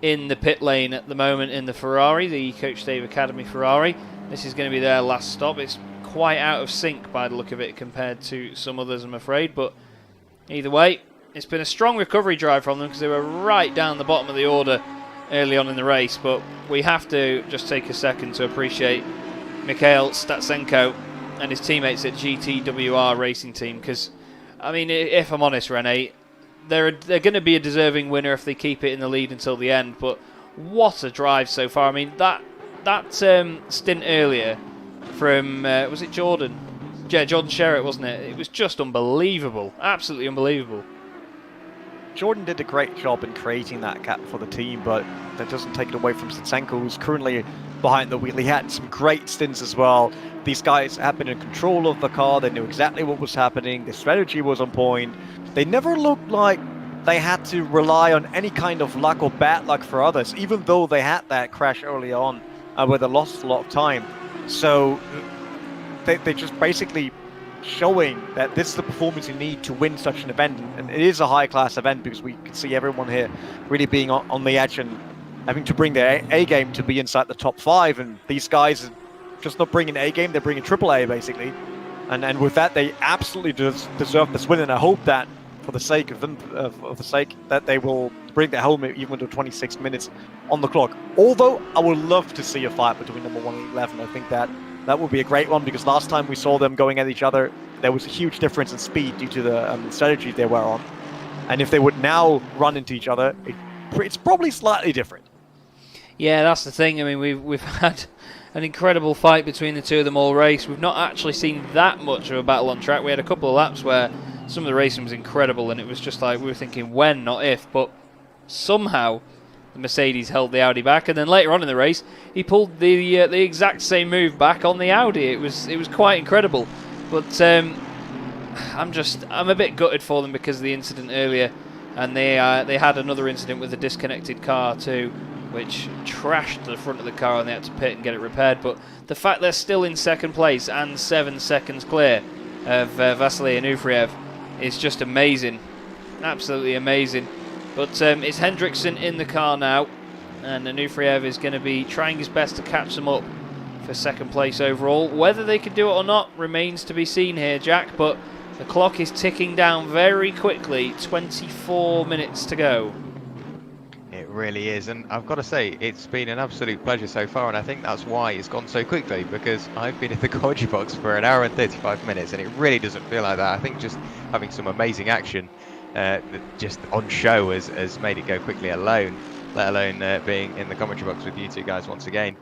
in the pit lane at the moment in the Ferrari, the Coach Dave Academy Ferrari. This is going to be their last stop. It's quite out of sync by the look of it compared to some others, I'm afraid, but either way, it's been a strong recovery drive from them, because they were right down the bottom of the order early on in the race. But we have to just take a second to appreciate Mikhail Statsenko and his teammates at GTWR Racing Team, because, I mean, if I'm honest, Rene, they're going to be a deserving winner if they keep it in the lead until the end. But what a drive so far. I mean, that stint earlier from, was it Jordan? Yeah, Jordan Sherritt, wasn't it? It was just unbelievable. Absolutely unbelievable. Jordan did a great job in creating that gap for the team, but that doesn't take it away from Statsenko, who's currently behind the wheel. He had some great stints as well. These guys have been in control of the car. They knew exactly what was happening. The strategy was on point. They never looked like they had to rely on any kind of luck or bad luck for others, even though they had that crash early on where they lost a lot of time. So they just basically showing that this is the performance you need to win such an event. And it is a high-class event, because we can see everyone here really being on the edge and having to bring their A-game to be inside the top 5. And these guys are just not bringing A-game, they're bringing AAA, basically. And with that, they absolutely deserve this win. And I hope that, for the sake of them, that they will bring that home even with 26 minutes on the clock. Although I would love to see a fight between number 1 and 11. I think that would be a great one, because last time we saw them going at each other, there was a huge difference in speed due to the strategy they were on. And if they would now run into each other, it's probably slightly different. Yeah, that's the thing. I mean, we've had an incredible fight between the two of them all race. We've not actually seen that much of a battle on track. We had a couple of laps where some of the racing was incredible, and it was just like we were thinking when, not if. But somehow the Mercedes held the Audi back, and then later on in the race, he pulled the exact same move back on the Audi. It was quite incredible. But I'm a bit gutted for them because of the incident earlier, and they had another incident with a disconnected car too, which trashed the front of the car, and they had to pit and get it repaired. But the fact they're still in second place and 7 seconds clear of Vasily Anufriev is just amazing, absolutely amazing. But it's Hendrickson in the car now, and Anufriev is going to be trying his best to catch them up for second place overall. Whether they can do it or not remains to be seen here, Jack, but the clock is ticking down very quickly. 24 minutes to go. It really is, and I've got to say, it's been an absolute pleasure so far, and I think that's why it's gone so quickly, because I've been in the commentary box for an hour and 35 minutes, and it really doesn't feel like that. I think just having some amazing action just on show has made it go quickly alone, let alone being in the commentary box with you two guys once again.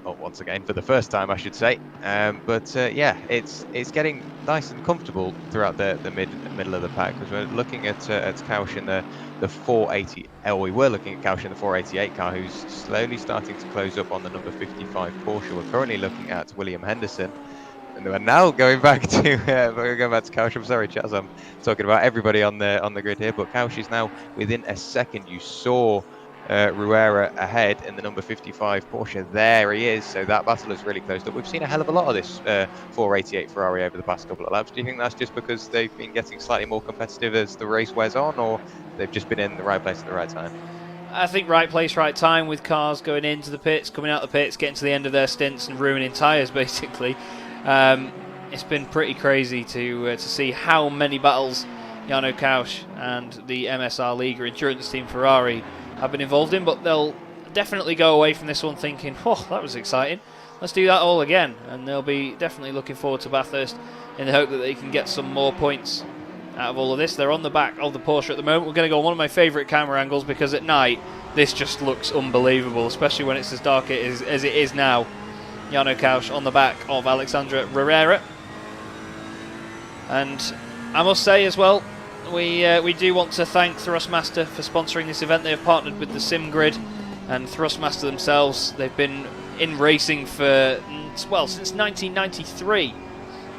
Once again, for the first time, I should say. Yeah, it's getting nice and comfortable throughout the middle of the pack, because we're looking at Kaush in the 480. We were looking at Kaush in the 488 car, who's slowly starting to close up on the number 55 Porsche. We're currently looking at William Henderson, and we're now going back to Kaush. I'm sorry, Chaz, I'm talking about everybody on the grid here, but Kaush is now within a second. You saw Ruera ahead in the number 55 Porsche. There he is. So that battle is really close up. We've seen a hell of a lot of this 488 Ferrari over the past couple of laps. Do you think that's just because they've been getting slightly more competitive as the race wears on, or they've just been in the right place at the right time? I think right place, right time, with cars going into the pits, coming out the pits, getting to the end of their stints and ruining tyres, basically. It's been pretty crazy to see how many battles Jarno Kausch and the MSR Liga Endurance Team Ferrari have been involved in, but they'll definitely go away from this one thinking, oh, that was exciting, let's do that all again. And they'll be definitely looking forward to Bathurst in the hope that they can get some more points out of all of this. They're on the back of the Porsche at the moment. We're going to go on one of my favourite camera angles, because at night this just looks unbelievable, especially when it's as dark as it is now. Jarno Kausch on the back of Alexandre Herrera. And I must say as well, we do want to thank Thrustmaster for sponsoring this event. They have partnered with the Sim Grid, and Thrustmaster themselves, they've been in racing for, well, since 1993.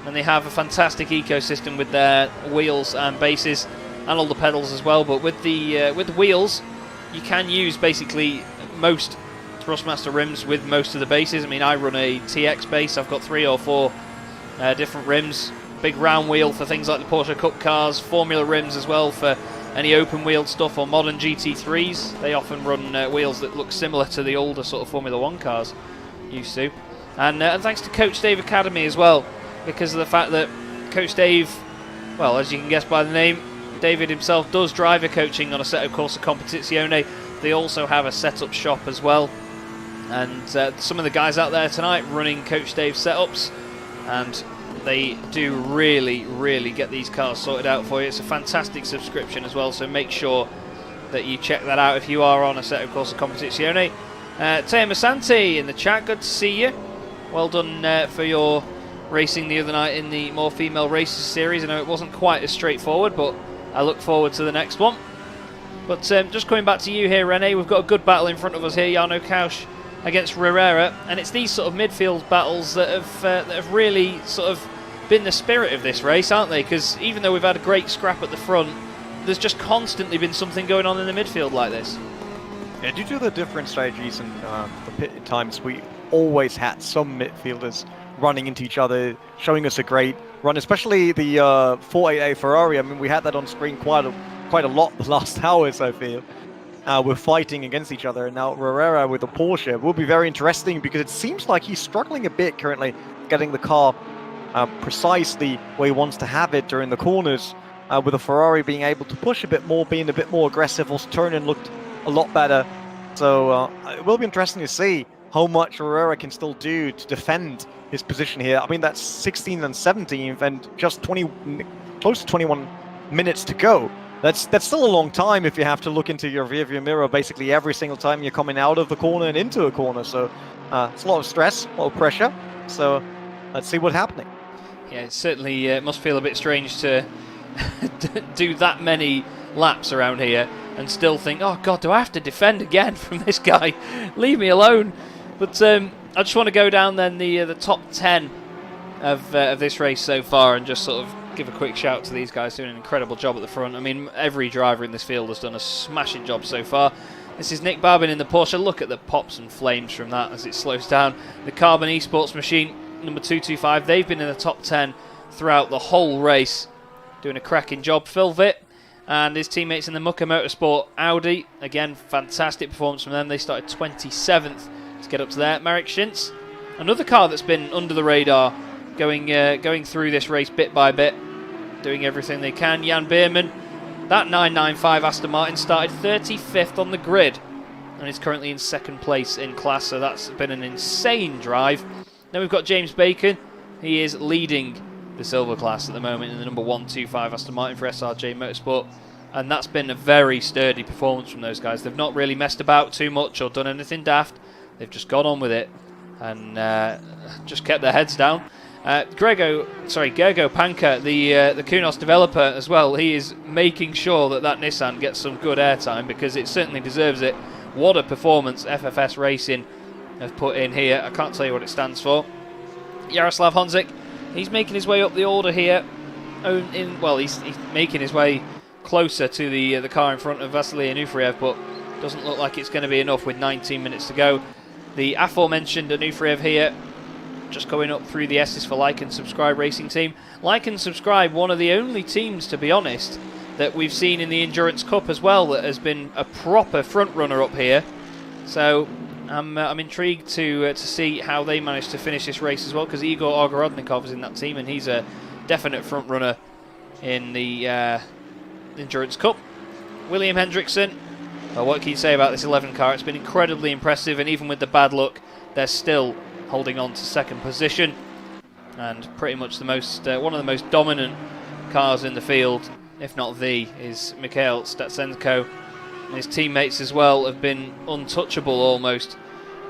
And they have a fantastic ecosystem with their wheels and bases and all the pedals as well. But with the wheels, you can use basically most Thrustmaster rims with most of the bases. I mean, I run a TX base. I've got 3 or 4 different rims. Big round wheel for things like the Porsche Cup cars. Formula rims as well for any open wheeled stuff or modern GT3s. They often run wheels that look similar to the older sort of Formula 1 cars used to. And thanks to Coach Dave Academy as well, because of the fact that Coach Dave, well, as you can guess by the name, David himself does driver coaching on Assetto Corsa Competizione. They also have a setup shop as well. And some of the guys out there tonight running Coach Dave's setups, and they do really, really get these cars sorted out for you. It's a fantastic subscription as well, so make sure that you check that out if you are on Assetto Corsa Competizione. Teo Masante in the chat, good to see you. Well done for your racing the other night in the More Female Races series. I know it wasn't quite as straightforward, but I look forward to the next one. But just coming back to you here, Rene, we've got a good battle in front of us here, Jarno Kausch against Herrera, and it's these sort of midfield battles that have really sort of been the spirit of this race, aren't they? Because even though we've had a great scrap at the front, there's just constantly been something going on in the midfield like this. Yeah, due to the different strategies and the pit times, we always had some midfielders running into each other, showing us a great run, especially the 488 Ferrari. I mean, we had that on screen quite a lot the last hours, I feel. We're fighting against each other, and now Herrera with the Porsche will be very interesting, because it seems like he's struggling a bit currently getting the car precisely where he wants to have it during the corners, with the Ferrari being able to push a bit more, being a bit more aggressive. Also, turning looked a lot better. So it will be interesting to see how much Herrera can still do to defend his position here. I mean, that's 16th and 17th, and just close to 21 minutes to go. That's still a long time if you have to look into your rearview mirror basically every single time you're coming out of the corner and into a corner. So it's a lot of stress, a lot of pressure. So let's see what's happening. Yeah, it certainly must feel a bit strange to do that many laps around here and still think, oh God, do I have to defend again from this guy? Leave me alone. But I just want to go down then the top 10 of this race so far, and just sort of give a quick shout to these guys doing an incredible job at the front. I mean, every driver in this field has done a smashing job so far. This is Nick Babin in the Porsche. Look at the pops and flames from that as it slows down. The Carbon Esports machine, number 225, they've been in the top 10 throughout the whole race, doing a cracking job. Phil Vitt and his teammates in the Mucka Motorsport Audi, again, fantastic performance from them. They started 27th to get up to there. Marek Schintz, another car that's been under the radar, going through this race bit by bit, doing everything they can. Jan Beerman, that 995 Aston Martin, started 35th on the grid and is currently in second place in class, so that's been an insane drive. Then we've got James Bacon. He is leading the silver class at the moment in the number 125 Aston Martin for SRJ Motorsport, and that's been a very sturdy performance from those guys. They've not really messed about too much or done anything daft. They've just got on with it and just kept their heads down. Gergo Panka, the Kunos developer as well, he is making sure that Nissan gets some good airtime, because it certainly deserves it. What a performance FFS Racing have put in here. I can't tell you what it stands for. Jaroslav Honzik, he's making his way up the order here. He's making his way closer to the car in front of Vasily Anufriev, but doesn't look like it's going to be enough with 19 minutes to go. The aforementioned Anufriev here, just going up through the S's for Like and Subscribe Racing Team. Like and Subscribe, one of the only teams, to be honest, that we've seen in the Endurance Cup as well that has been a proper front runner up here. So I'm intrigued to see how they manage to finish this race as well, because Igor Ogorodnikov is in that team and he's a definite front runner in the Endurance Cup. William Hendrickson, well, what can you say about this 11 car? It's been incredibly impressive, and even with the bad luck, they're still holding on to second position, and pretty much the most one of the most dominant cars in the field, if not the, is Mikhail Statsenko. And his teammates as well have been untouchable almost.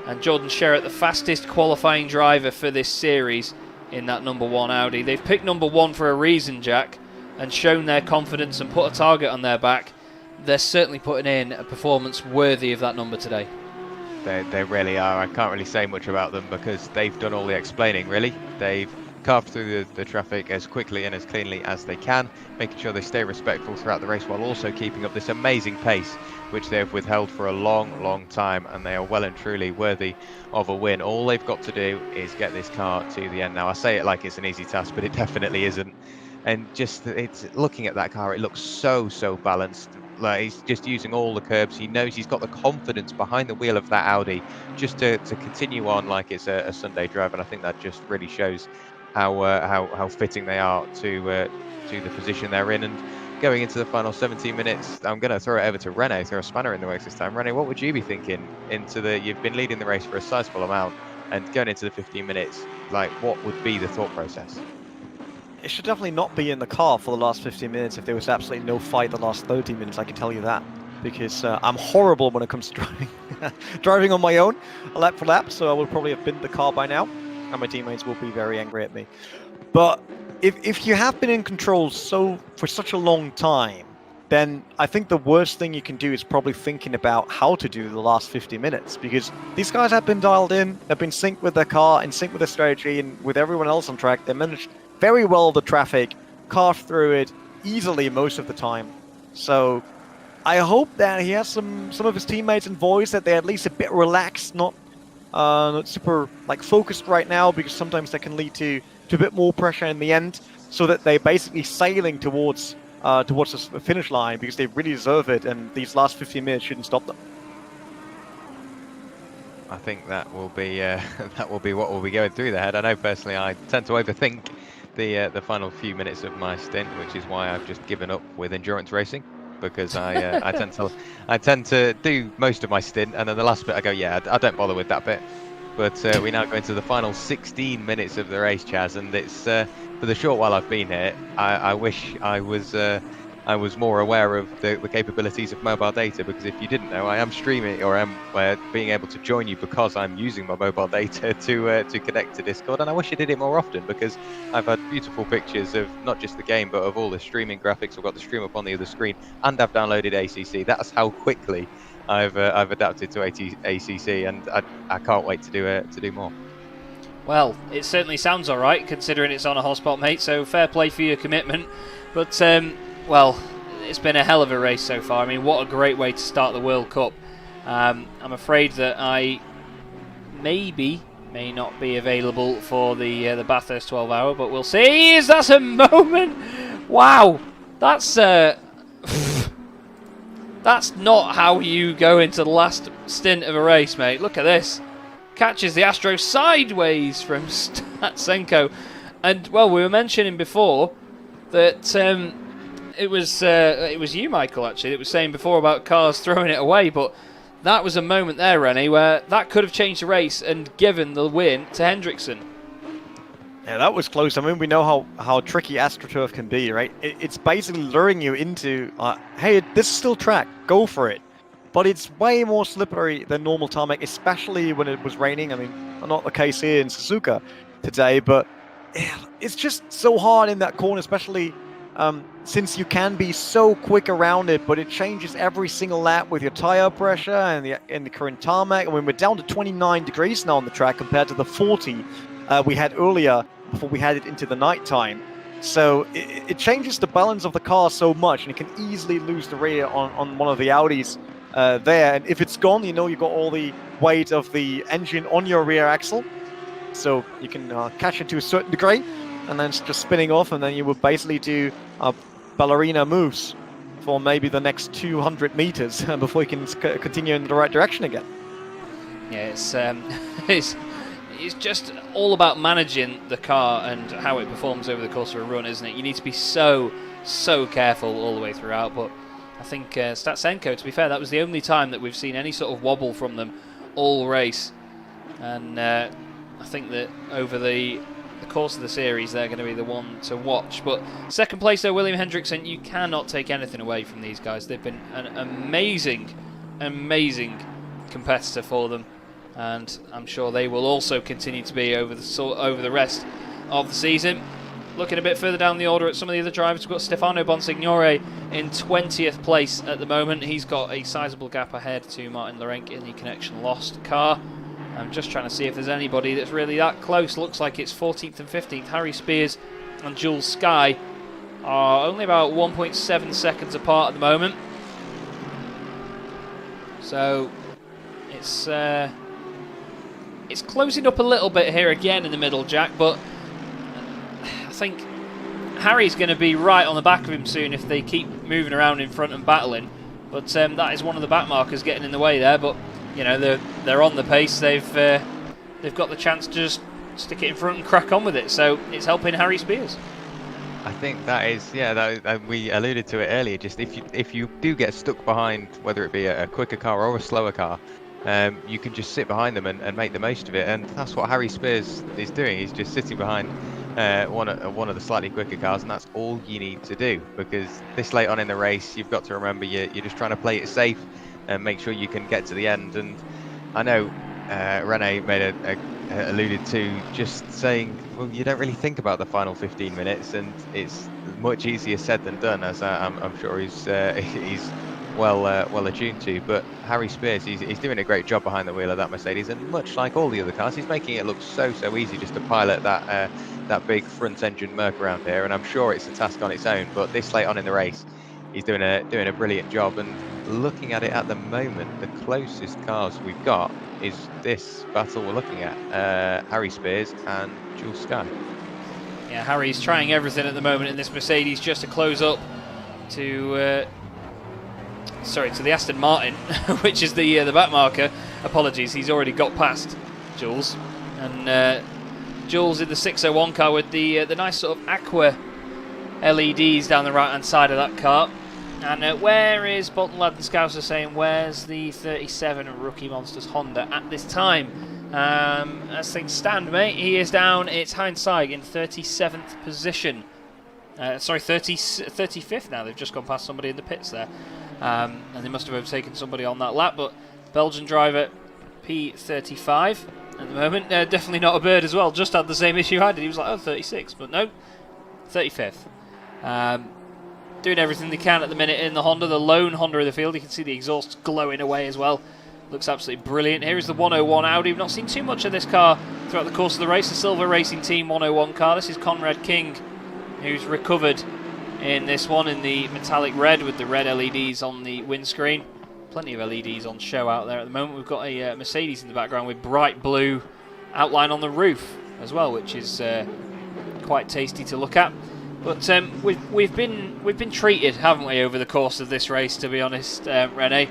And Jordan Sherritt, the fastest qualifying driver for this series in that number 1 Audi. They've picked number 1 for a reason, Jack, and shown their confidence and put a target on their back. They're certainly putting in a performance worthy of that number today. They really are. I can't really say much about them because they've done all the explaining, really. They've carved through the traffic as quickly and as cleanly as they can, making sure they stay respectful throughout the race while also keeping up this amazing pace which they've withheld for a long time, and they are well and truly worthy of a win. All they've got to do is get this car to the end. Now, I say it like it's an easy task, but it definitely isn't. And just it's looking at that car, it looks so balanced. Like, he's just using all the curbs. He knows he's got the confidence behind the wheel of that Audi just to continue on like it's a Sunday drive, and I think that just really shows how fitting they are to the position they're in. And going into the final 17 minutes, I'm going to throw it over to Rene, throw a spanner in the works this time. Rene, what would you be thinking you've been leading the race for a sizable amount, and going into the 15 minutes, like, what would be the thought process? It should definitely not be in the car for the last 15 minutes if there was absolutely no fight the last 30 minutes, I can tell you that. Because I'm horrible when it comes to driving. Driving on my own, lap for lap, so I would probably have been the car by now, and my teammates will be very angry at me. But if you have been in control for such a long time, then I think the worst thing you can do is probably thinking about how to do the last 50 minutes, because these guys have been dialed in, they've been synced with their car, in sync with their strategy, and with everyone else on track. They managed very well the traffic, carved through it easily most of the time. So I hope that he has some of his teammates in voice, that they're at least a bit relaxed, not super focused right now, because sometimes that can lead to a bit more pressure in the end, so that they're basically sailing towards the finish line, because they really deserve it, and these last 15 minutes shouldn't stop them. I think that will be what will be going through their head. I know personally I tend to overthink the final few minutes of my stint, which is why I've just given up with endurance racing, because I tend to do most of my stint, and then the last bit I go, yeah, I don't bother with that bit. But we now go into the final 16 minutes of the race, Chaz, and it's for the short while I've been here, I wish I was more aware of the capabilities of mobile data, because if you didn't know, I am streaming, or am being able to join you because I'm using my mobile data to connect to Discord, and I wish I did it more often, because I've had beautiful pictures of not just the game but of all the streaming graphics. I've got the stream up on the other screen, and I've downloaded ACC. That's how quickly I've adapted to ACC, and I can't wait to do more. Well, it certainly sounds alright, considering it's on a hotspot, mate, so fair play for your commitment. But, well, it's been a hell of a race so far. I mean, what a great way to start the World Cup. I'm afraid that I may not be available for the Bathurst 12 hour, but we'll see. Is that a moment? Wow, that's not how you go into the last stint of a race, mate. Look at this. Catches the Astro sideways from Statsenko. And, well, we were mentioning before that it was you, Michael, actually, that was saying before about cars throwing it away, but that was a moment there, Rene, where that could have changed the race and given the win to Hendrickson. Yeah, that was close. I mean, we know how tricky AstroTurf can be, right? It's basically luring you into, hey, this is still track, go for it. But it's way more slippery than normal tarmac, especially when it was raining. I mean, not the case here in Suzuka today, but it's just so hard in that corner, especially since you can be so quick around it, but it changes every single lap with your tire pressure and the current tarmac. I mean, we're down to 29 degrees now on the track compared to the 40 we had earlier before we had it into the night time. So it changes the balance of the car so much, and it can easily lose the rear on one of the Audis there. And if it's gone, you know you got all the weight of the engine on your rear axle, so you can catch it to a certain degree, and then it's just spinning off, and then you would basically do ballerina moves for maybe the next 200 meters before you can continue in the right direction again. Yeah, it's just all about managing the car and how it performs over the course of a run, isn't it? You need to be so careful all the way throughout. But I think Statsenko, to be fair, that was the only time that we've seen any sort of wobble from them all race. And I think that over the course of the series, they're going to be the one to watch. But second place, though, William Hendrickson, you cannot take anything away from these guys. They've been an amazing competitor for them. And I'm sure they will also continue to be over the rest of the season. Looking a bit further down the order at some of the other drivers, we've got Stefano Bonsignore in 20th place at the moment. He's got a sizable gap ahead to Martin Lorenk in the connection lost car. I'm just trying to see if there's anybody that's really that close. Looks like it's 14th and 15th. Harry Spears and Jules Sky are only about 1.7 seconds apart at the moment. So it's closing up a little bit here again in the middle, Jack, but I think Harry's going to be right on the back of him soon if they keep moving around in front and battling. But that is one of the back markers getting in the way there. But you know, they're on the pace. They've got the chance to just stick it in front and crack on with it. So it's helping Harry Spears. I think that is, we alluded to it earlier. Just if you do get stuck behind, whether it be a quicker car or a slower car, you can just sit behind them and make the most of it. And that's what Harry Spears is doing. He's just sitting behind one of the slightly quicker cars, and that's all you need to do. Because this late on in the race, you've got to remember you're just trying to play it safe and make sure you can get to the end. And I know Rene alluded to just saying, well, you don't really think about the final 15 minutes, and it's much easier said than done, as I'm sure he's well attuned to. But Harry Spears, he's doing a great job behind the wheel of that Mercedes, and much like all the other cars, he's making it look so easy just to pilot that big front engine Merc around here. And I'm sure it's a task on its own, but this late on in the race, he's doing a brilliant job. And looking at it at the moment, the closest cars we've got is this battle we're looking at, Harry Spears and Jules Sky. Yeah, Harry's trying everything at the moment in this Mercedes just to close up to the Aston Martin, which is the back marker. Apologies, he's already got past Jules. And Jules in the 601 car with the nice sort of aqua LEDs down the right hand side of that car. And where is Bolton Lad Scouser saying, where's the 37 Rookie Monsters Honda at this time? As things stand, mate, he is down. It's hindsight in 37th position. 35th now. They've just gone past somebody in the pits there. And they must have overtaken somebody on that lap. But Belgian driver P35 at the moment. Definitely not a bird as well. Just had the same issue I did. He was like, 36. But no, 35th. Doing everything they can at the minute in the Honda, the lone Honda of the field. You can see the exhaust glowing away as well. Looks absolutely brilliant. Here is the 101 Audi. We've not seen too much of this car throughout the course of the race. The Silver Racing Team 101 car. This is Conrad King, who's recovered in this one in the metallic red with the red LEDs on the windscreen. Plenty of LEDs on show out there at the moment. We've got a Mercedes in the background with bright blue outline on the roof as well, which is quite tasty to look at. But we've been treated, haven't we, over the course of this race? To be honest, Rene,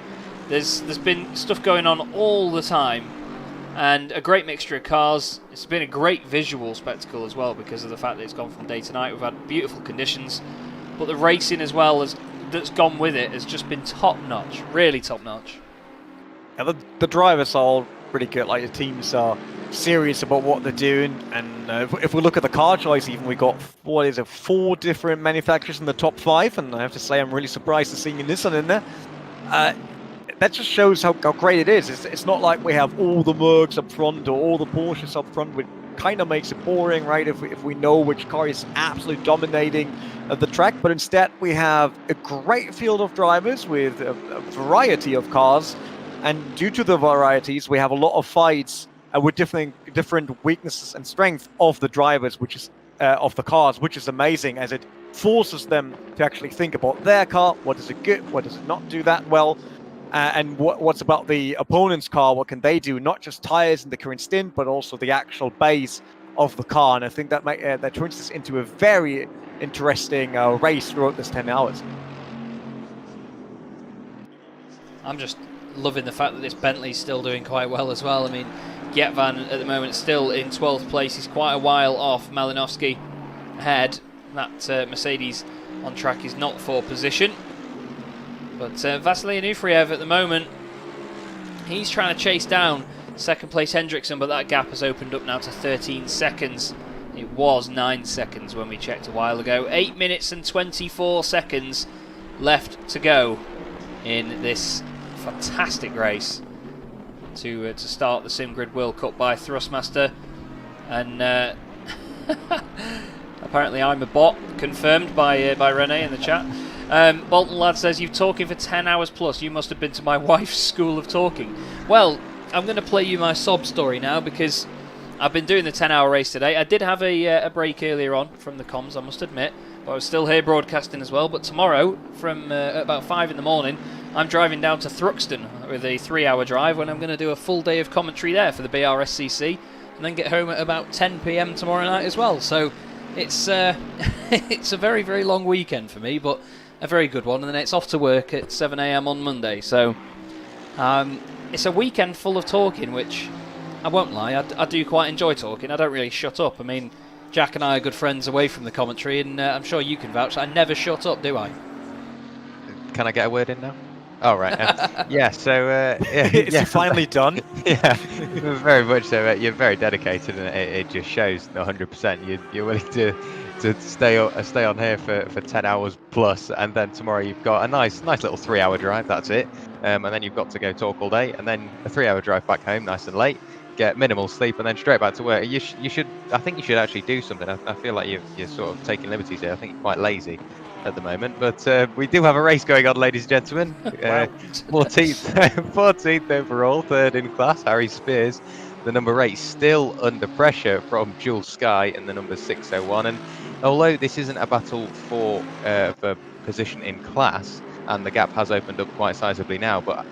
there's been stuff going on all the time, and a great mixture of cars. It's been a great visual spectacle as well because of the fact that it's gone from day to night. We've had beautiful conditions, but the racing as well that's gone with it has just been top notch, really top notch. Yeah, the drivers are all pretty good. Like the teams are serious about what they're doing, and if we look at the car choice, even we got 4 different manufacturers in the top 5, and I have to say I'm really surprised to see Nissan in there. That just shows how great it is. It's not like we have all the Mercs up front or all the Porsches up front, which kind of makes it boring, right? If we know which car is absolutely dominating the track, but instead we have a great field of drivers with a variety of cars, and due to the varieties, we have a lot of fights with different weaknesses and strengths of the drivers, which is of the cars, which is amazing, as it forces them to actually think about their car. What does it good? What does it not do that well? And what's about the opponent's car? What can they do? Not just tires in the current stint, but also the actual base of the car. And I think that that turns this into a very interesting race throughout this 10 hours. I'm just loving the fact that this Bentley's still doing quite well as well. I mean, Getvan at the moment still in 12th place. He's quite a while off Malinowski ahead. That Mercedes on track is not for position. But Vasily Anufriev at the moment, he's trying to chase down second place Hendrickson, but that gap has opened up now to 13 seconds. It was 9 seconds when we checked a while ago. 8 minutes and 24 seconds left to go in this fantastic race to start the SimGrid World Cup by Thrustmaster. And apparently I'm a bot, confirmed by Rene in the chat. Bolton Lad says, you're talking for 10 hours plus. You must have been to my wife's school of talking. Well, I'm going to play you my sob story now because I've been doing the 10-hour race today. I did have a break earlier on from the comms, I must admit, but I was still here broadcasting as well. But tomorrow, from about 5 in the morning, I'm driving down to Thruxton with a 3-hour drive when I'm going to do a full day of commentary there for the BRSCC and then get home at about 10 PM tomorrow night as well. So it's it's a very, very long weekend for me, but a very good one, and then it's off to work at 7 AM on Monday. So it's a weekend full of talking, which I won't lie, I do quite enjoy talking. I don't really shut up. I mean, Jack and I are good friends away from the commentary, and I'm sure you can vouch. I never shut up, do I? Can I get a word in now? Oh, right. Yeah, so... Is it finally done? Yeah, very much so. You're very dedicated, and it just shows 100%. You're willing to stay on here for 10 hours plus, and then tomorrow you've got a nice little 3-hour drive, that's it. And then you've got to go talk all day, and then a 3-hour drive back home, nice and late, get minimal sleep, and then straight back to work. I think you should actually do something. I feel like you're sort of taking liberties here. I think you're quite lazy at the moment, but we do have a race going on, ladies and gentlemen. 14th overall, third in class, Harry Spears, the number 8, still under pressure from Jules Sky in the number 601. And although this isn't a battle for position in class, and the gap has opened up quite sizably now, but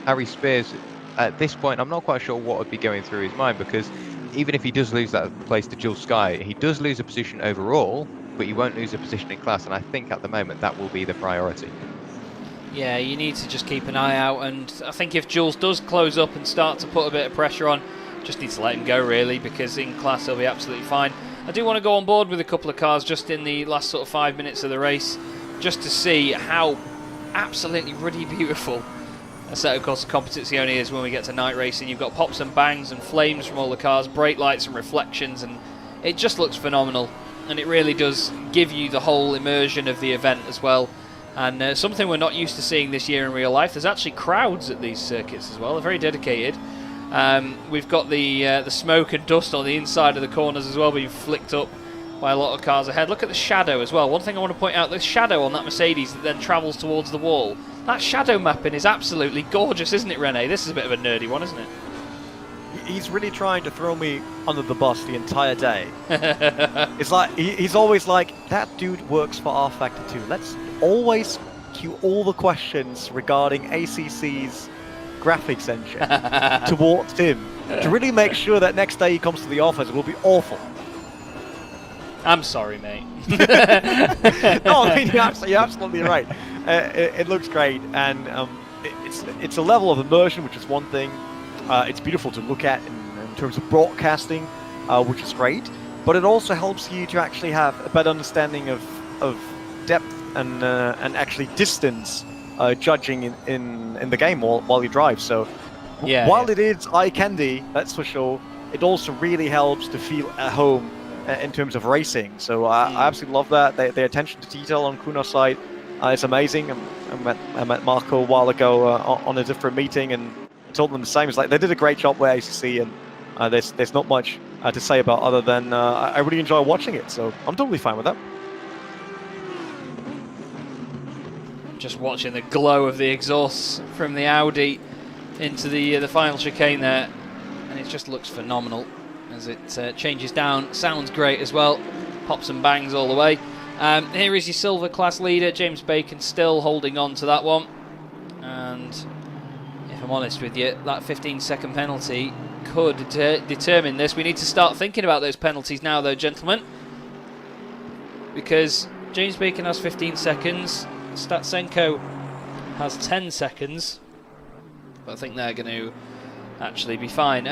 Harry Spears, at this point, I'm not quite sure what would be going through his mind, because even if he does lose that place to Jules Sky, he does lose a position overall, but he won't lose a position in class, and I think at the moment that will be the priority. Yeah, you need to just keep an eye out, and I think if Jules does close up and start to put a bit of pressure on, just need to let him go really, because in class he'll be absolutely fine. I do want to go on board with a couple of cars just in the last sort of 5 minutes of the race, just to see how absolutely ruddy beautiful a set of course Competizione is when we get to night racing. You've got pops and bangs and flames from all the cars, brake lights and reflections, and it just looks phenomenal. And it really does give you the whole immersion of the event as well. And something we're not used to seeing this year in real life, there's actually crowds at these circuits as well. They're very dedicated. We've got the smoke and dust on the inside of the corners as well being flicked up by a lot of cars ahead. Look at the shadow as well. One thing I want to point out, the shadow on that Mercedes that then travels towards the wall. That shadow mapping is absolutely gorgeous, isn't it, Rene? This is a bit of a nerdy one, isn't it? He's really trying to throw me under the bus the entire day. It's like he's always like, that dude works for R Factor 2. Let's always cue all the questions regarding ACC's graphics engine towards him to really make sure that next day he comes to the office it will be awful. I'm sorry, mate. No, I mean, you're absolutely right. It looks great, and it's a level of immersion, which is one thing. It's beautiful to look at in terms of broadcasting, which is great. But it also helps you to actually have a better understanding of depth and actually distance judging in the game while you drive. So while it is eye candy, that's for sure, it also really helps to feel at home in terms of racing. So I absolutely love that. The attention to detail on Connall's side is amazing. I met Marco a while ago on a different meeting, and I told them the same. It's like they did a great job with ACC, and there's not much to say about other than I really enjoy watching it. So I'm totally fine with that. Just watching the glow of the exhausts from the Audi into the final chicane there, and it just looks phenomenal as it changes down. Sounds great as well. Pops and bangs all the way. Here is your silver class leader, James Bacon, still holding on to that one, and I'm honest with you, that 15-second penalty could determine this. We need to start thinking about those penalties now, though, gentlemen, because James Bacon has 15 seconds, Statsenko has 10 seconds, but I think they're going to actually be fine.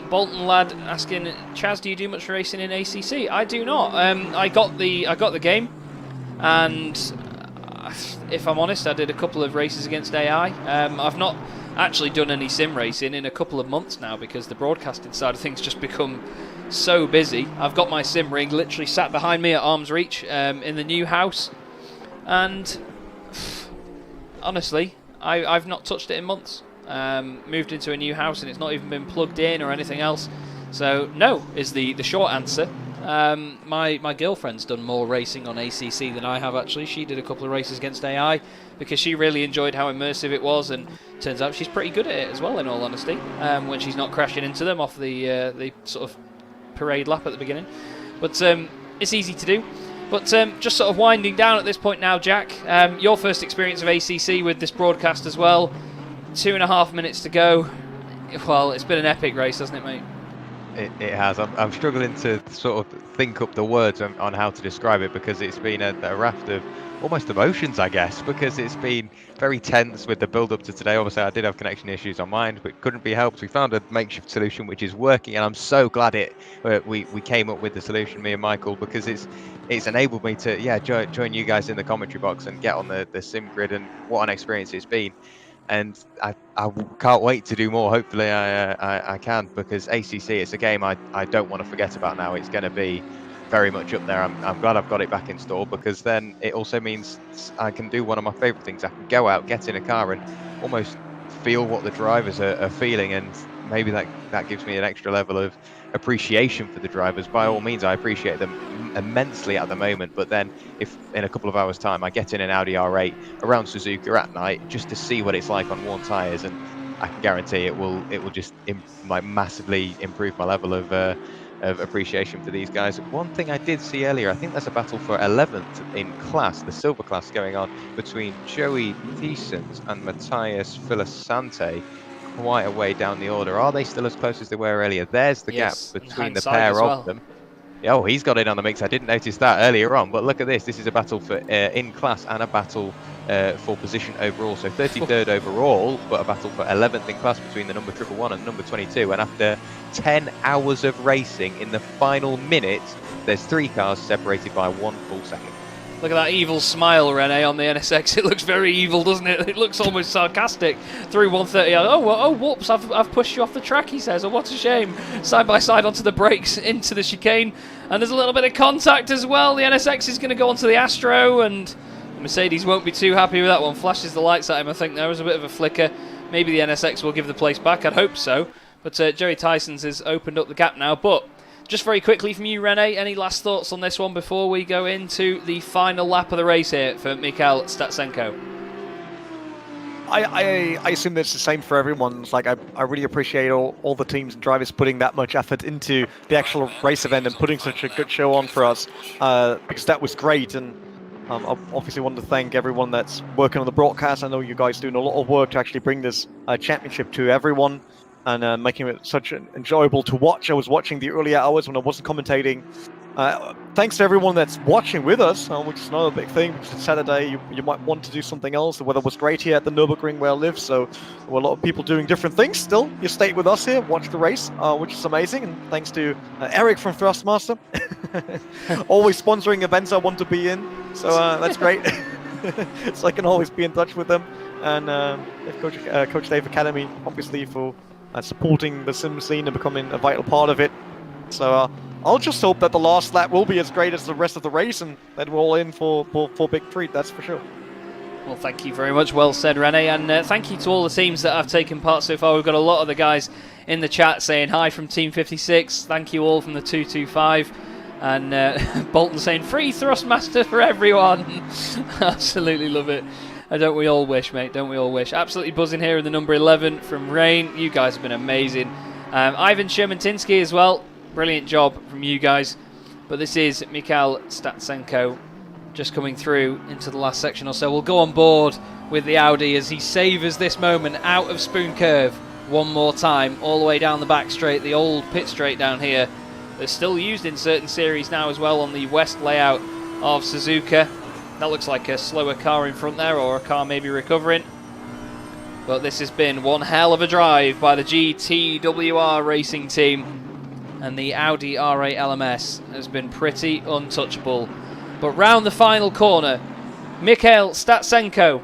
Bolton lad asking, Chaz, do you do much racing in ACC? I do not. I got the game, and if I'm honest, I did a couple of races against AI. I've not actually done any sim racing in a couple of months now because the broadcasting side of things just become so busy. I've got my sim rig literally sat behind me at arm's reach in the new house, and honestly, I've not touched it in months. Moved into a new house and it's not even been plugged in or anything else. So no is the short answer. My girlfriend's done more racing on ACC than I have actually. She did a couple of races against AI because she really enjoyed how immersive it was, and turns out she's pretty good at it as well, in all honesty, when she's not crashing into them off the sort of parade lap at the beginning. But it's easy to do. But just sort of winding down at this point now, Jack, your first experience of ACC with this broadcast as well. 2.5 minutes to go. Well, it's been an epic race, hasn't it, mate? It has. I'm struggling to sort of think up the words on how to describe it, because it's been a raft of almost emotions, I guess, because it's been very tense with the build up to today. Obviously, I did have connection issues on mine, but couldn't be helped. We found a makeshift solution which is working, and I'm so glad we came up with the solution, me and Michael, because it's enabled me to join you guys in the commentary box and get on the sim grid, and what an experience it's been. And I can't wait to do more. Hopefully I can, because ACC, it's a game I don't want to forget about now. It's going to be very much up there. I'm glad I've got it back installed, because then it also means I can do one of my favourite things. I can go out, get in a car and almost feel what the drivers are feeling, and maybe that gives me an extra level of appreciation for the drivers. By all means, I appreciate them immensely at the moment, but then if in a couple of hours time I get in an Audi R8 around Suzuka at night just to see what it's like on worn tyres, and I can guarantee it will just massively improve my level of appreciation for these guys. One thing I did see earlier, I think there's a battle for 11th in class, the silver class, going on between Joey Thiessens and Matthias Filasante, quite a way down the order. Are they still as close as they were earlier? There's the gap between the pair of them. Oh, he's got in on the mix. I didn't notice that earlier on, but look at this. This is a battle for in class and a battle for position overall. So 33rd overall, but a battle for 11th in class between the number 111 and number 22. And after 10 hours of racing, in the final minute, there's 3 cars separated by 1 full second. Look at that evil smile, Rene, on the NSX. It looks very evil, doesn't it? It looks almost sarcastic. Through 130. Oh, whoops, I've pushed you off the track, he says. Oh, what a shame. Side by side onto the brakes, into the chicane. And there's a little bit of contact as well. The NSX is going to go onto the Astro, and the Mercedes won't be too happy with that one. Flashes the lights at him, I think. There was a bit of a flicker. Maybe the NSX will give the place back. I'd hope so. But Joey Thiessens has opened up the gap now. But just very quickly from you, Rene, any last thoughts on this one before we go into the final lap of the race here for Mikhail Statsenko? I assume it's the same for everyone. It's like I really appreciate all the teams and drivers putting that much effort into the actual race event and putting such a good show on for us, because that was great. And I obviously want to thank everyone that's working on the broadcast. I know you guys doing a lot of work to actually bring this championship to everyone, and making it such enjoyable to watch. I was watching the earlier hours when I wasn't commentating. Thanks to everyone that's watching with us, which is another big thing, because it's Saturday, you might want to do something else. The weather was great here at the Nürburgring where I live, so there were a lot of people doing different things. Still, you stayed with us here, watched the race, which is amazing. And thanks to Eric from Thrustmaster, always sponsoring events I want to be in. So that's great. So I can always be in touch with them. And Coach Dave Academy, obviously, for supporting the sim scene and becoming a vital part of it. So I'll just hope that the last lap will be as great as the rest of the race, and that we're all in for a big treat, that's for sure. Well, thank you very much. Well said, Rene. And thank you to all the teams that have taken part so far. We've got a lot of the guys in the chat saying hi from Team 56. Thank you all from the 225. And Bolton saying, free Thrustmaster for everyone. Absolutely love it. Don't we all wish, mate? Don't we all wish? Absolutely buzzing here in the number 11 from Rene. You guys have been amazing. Ivan Shermantinsky as well. Brilliant job from you guys. But this is Mikhail Statsenko just coming through into the last section or so. We'll go on board with the Audi as he savours this moment out of Spoon Curve one more time, all the way down the back straight, the old pit straight down here. They're still used in certain series now as well on the west layout of Suzuka. That looks like a slower car in front there, or a car maybe recovering. But this has been one hell of a drive by the GTWR racing team. And the Audi R8 LMS has been pretty untouchable. But round the final corner, Mikhail Statsenko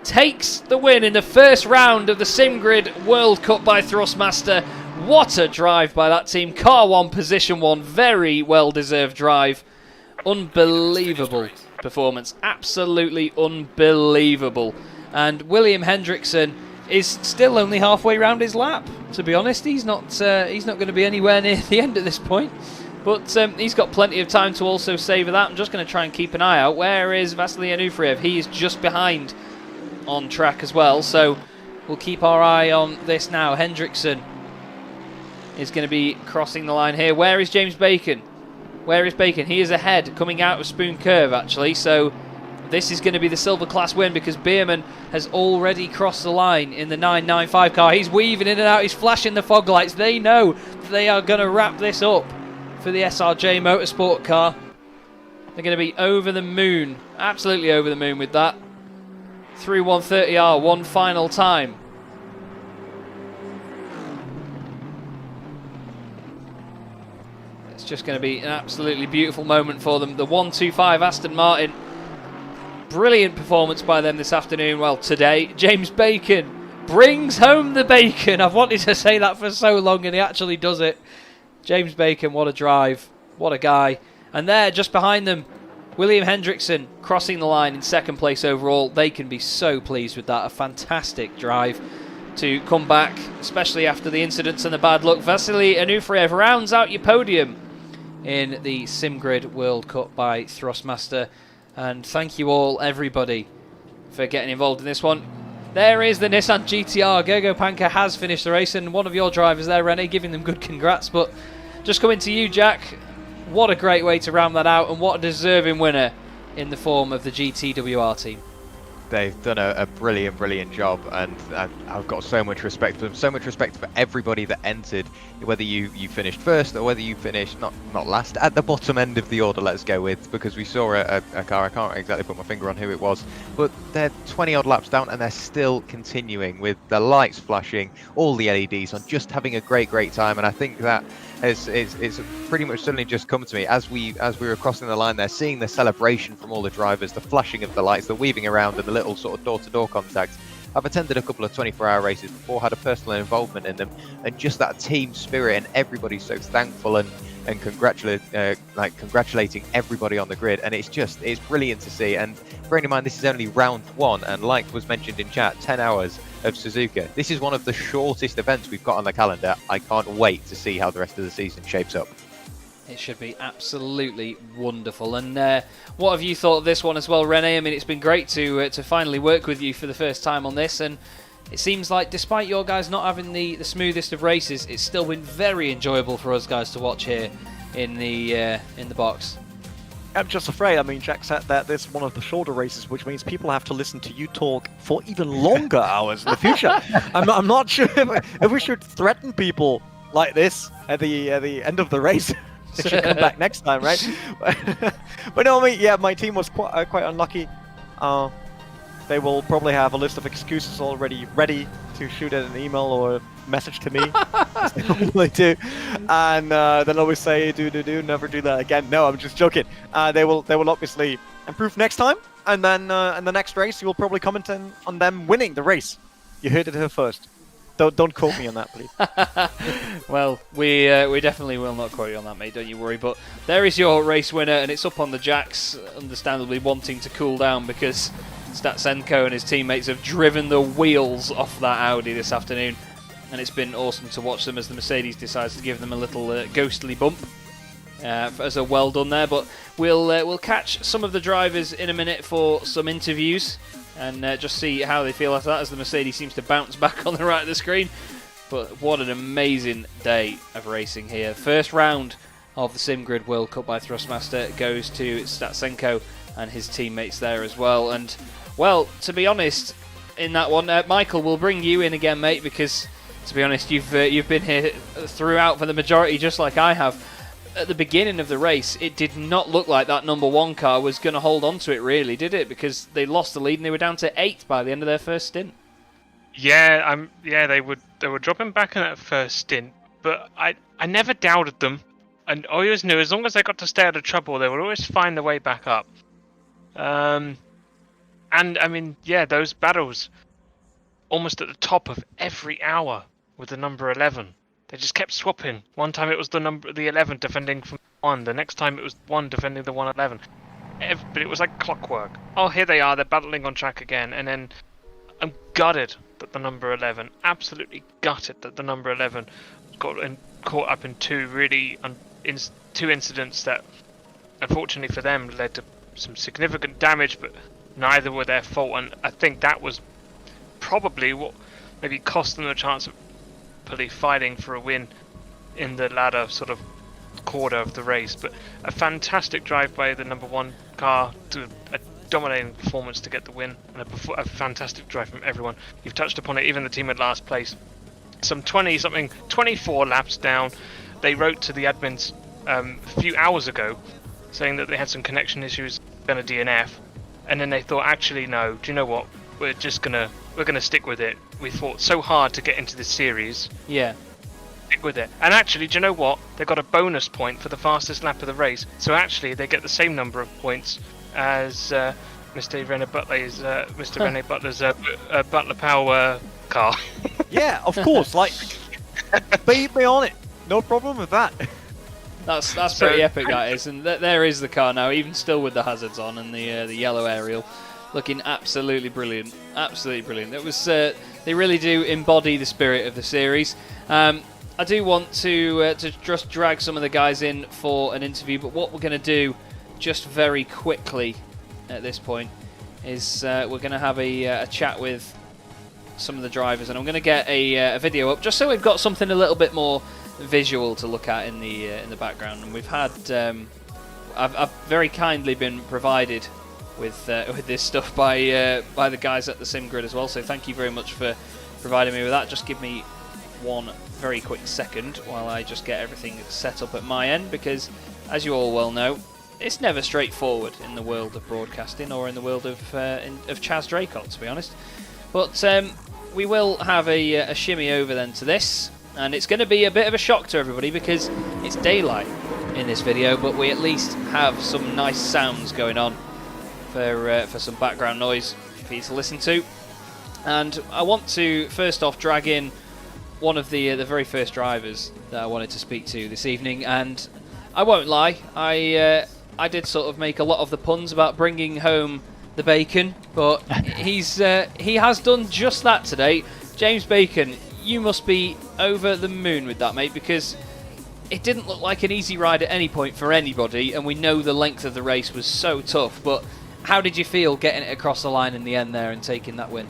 takes the win in the first round of the SimGrid World Cup by Thrustmaster. What a drive by that team. Car 1, position 1, very well deserved drive. Unbelievable performance, absolutely unbelievable. And William Hendrickson is still only halfway round his lap, to be honest. He's not going to be anywhere near the end at this point. But he's got plenty of time to also savour that. I'm just going to try and keep an eye out. Where is Vasily Anufriev? He is just behind on track as well. So we'll keep our eye on this now. Hendrickson is going to be crossing the line here. Where is James Bacon? Where is Bacon? He is ahead, coming out of Spoon Curve, actually. So this is going to be the silver class win because Bierman has already crossed the line in the 995 car. He's weaving in and out. He's flashing the fog lights. They know they are going to wrap this up for the SRJ Motorsport car. They're going to be over the moon, absolutely over the moon with that. Through 130R one final time. It's just going to be an absolutely beautiful moment for them. The 125 Aston Martin. Brilliant performance by them this afternoon. Well, today, James Bacon brings home the bacon. I've wanted to say that for so long, and he actually does it. James Bacon, what a drive. What a guy. And there, just behind them, William Hendrickson crossing the line in second place overall. They can be so pleased with that. A fantastic drive to come back, especially after the incidents and the bad luck. Vasily Anufriev rounds out your podium in the SimGrid World Cup by Thrustmaster. And thank you all, everybody, for getting involved in this one. There is the Nissan GTR. Gergo Panka has finished the race, and one of your drivers there, Rene, giving them good congrats. But just coming to you, Jack, what a great way to round that out, and what a deserving winner in the form of the GTWR team. They've done a brilliant, brilliant job, and I've got so much respect for them, so much respect for everybody that entered, whether you finished first or whether you finished not last, at the bottom end of the order, let's go with, because we saw a car, I can't exactly put my finger on who it was, but they're 20 odd laps down and they're still continuing with the lights flashing, all the LEDs on, just having a great time. And I think that it's pretty much suddenly just come to me as we were crossing the line there, seeing the celebration from all the drivers, the flashing of the lights, the weaving around, and the little sort of door-to-door contact. I've attended a couple of 24-hour races before, had a personal involvement in them, and just that team spirit, and everybody's so thankful and congratulating everybody on the grid, and it's brilliant to see. And bearing in mind this is only round 1, and like was mentioned in chat, 10 hours of Suzuka. This is one of the shortest events we've got on the calendar. I can't wait to see how the rest of the season shapes up. It should be absolutely wonderful. And what have you thought of this one as well, Rene? I mean, it's been great to finally work with you for the first time on this, and it seems like despite your guys not having the smoothest of races, it's still been very enjoyable for us guys to watch here in the box. I'm just afraid, I mean, Jack said that this is one of the shorter races, which means people have to listen to you talk for even longer hours in the future. I'm not sure if we should threaten people like this at the end of the race. They should come back next time, right? But no, I mean, yeah, my team was quite unlucky. They will probably have a list of excuses already ready to shoot at an email or message to me, as they normally do, and then always say, do, never do that again. No, I'm just joking. They will obviously improve next time, and then in the next race, you will probably comment on them winning the race. You heard it here first. Don't quote me on that, please. Well, we definitely will not quote you on that, mate. Don't you worry. But there is your race winner, and it's up on the Jacks, understandably wanting to cool down because Statsenko and his teammates have driven the wheels off that Audi this afternoon, and it's been awesome to watch them as the Mercedes decides to give them a little ghostly bump as a well done there. But we'll catch some of the drivers in a minute for some interviews and just see how they feel after that, as the Mercedes seems to bounce back on the right of the screen. But what an amazing day of racing here. First round of the SimGrid World Cup by Thrustmaster goes to Statsenko and his teammates there as well. And, well, to be honest, in that one, Michael, we'll bring you in again, mate, because, to be honest, you've been here throughout for the majority, just like I have. At the beginning of the race, it did not look like that number 1 car was going to hold on to it, really, did it? Because they lost the lead and they were down to 8 by the end of their first stint. Yeah, they were dropping back in that first stint, but I never doubted them, and I always knew as long as they got to stay out of trouble, they would always find their way back up. And I mean, yeah, those battles almost at the top of every hour with the number 11. They just kept swapping. One time it was the 11 defending from 1. The next time it was 1 defending the 111. But it was like clockwork. Oh, here they are. They're battling on track again. And then I'm gutted that the number 11, absolutely gutted that the number 11 got caught up in two incidents that, unfortunately for them, led to some significant damage, but neither were their fault. And I think that was probably what maybe cost them the chance of really fighting for a win in the latter sort of quarter of the race. But a fantastic drive by the number 1 car to a dominating performance to get the win, and a fantastic drive from everyone. You've touched upon it, even the team at last place. Some 24 laps down, they wrote to the admins a few hours ago saying that they had some connection issues, going to DNF, and then they thought, actually no, do you know what, we're gonna stick with it. We fought so hard to get into this series. Yeah. Stick with it. And actually, do you know what? They got a bonus point for the fastest lap of the race. So actually, they get the same number of points as Mr. Rene Butler's Rene Butler's Buttler Power car. Yeah, of course. Like, beat me on it. No problem with that. That's pretty epic, that is. And there is the car now, even still with the hazards on and the yellow aerial. Looking absolutely brilliant. Absolutely brilliant. It was, they really do embody the spirit of the series. I do want to just drag some of the guys in for an interview, but what we're going to do just very quickly at this point is we're going to have a chat with some of the drivers, and I'm going to get a video up just so we've got something a little bit more visual to look at in the background. And we've had I've very kindly been provided with this stuff by the guys at the Sim Grid as well, so thank you very much for providing me with that. Just give me one very quick second while I just get everything set up at my end, because as you all well know, it's never straightforward in the world of broadcasting or in the world of Chaz Draycott, to be honest. But we will have a shimmy over then to this, and it's going to be a bit of a shock to everybody because it's daylight in this video, but we at least have some nice sounds going on for some background noise for you to listen to. And I want to first off drag in one of the very first drivers that I wanted to speak to this evening, and I won't lie, I did sort of make a lot of the puns about bringing home the bacon, but he has done just that today. James Bacon, you must be over the moon with that, mate, because it didn't look like an easy ride at any point for anybody, and we know the length of the race was so tough, but how did you feel getting it across the line in the end there and taking that win?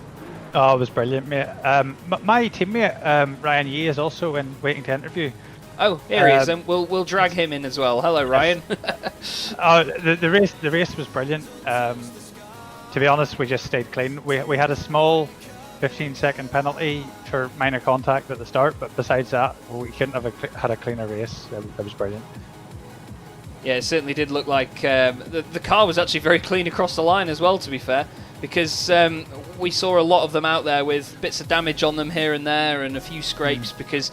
Oh, it was brilliant, mate. My teammate Ryan Yee is also waiting to interview. Oh, here he is, and we'll drag him in as well. Hello, Ryan. The race was brilliant. To be honest, we just stayed clean. We had a small 15-second penalty for minor contact at the start, but besides that, we couldn't have had a cleaner race. It was brilliant. Yeah, it certainly did look like the car was actually very clean across the line as well, to be fair, because we saw a lot of them out there with bits of damage on them here and there and a few scrapes, because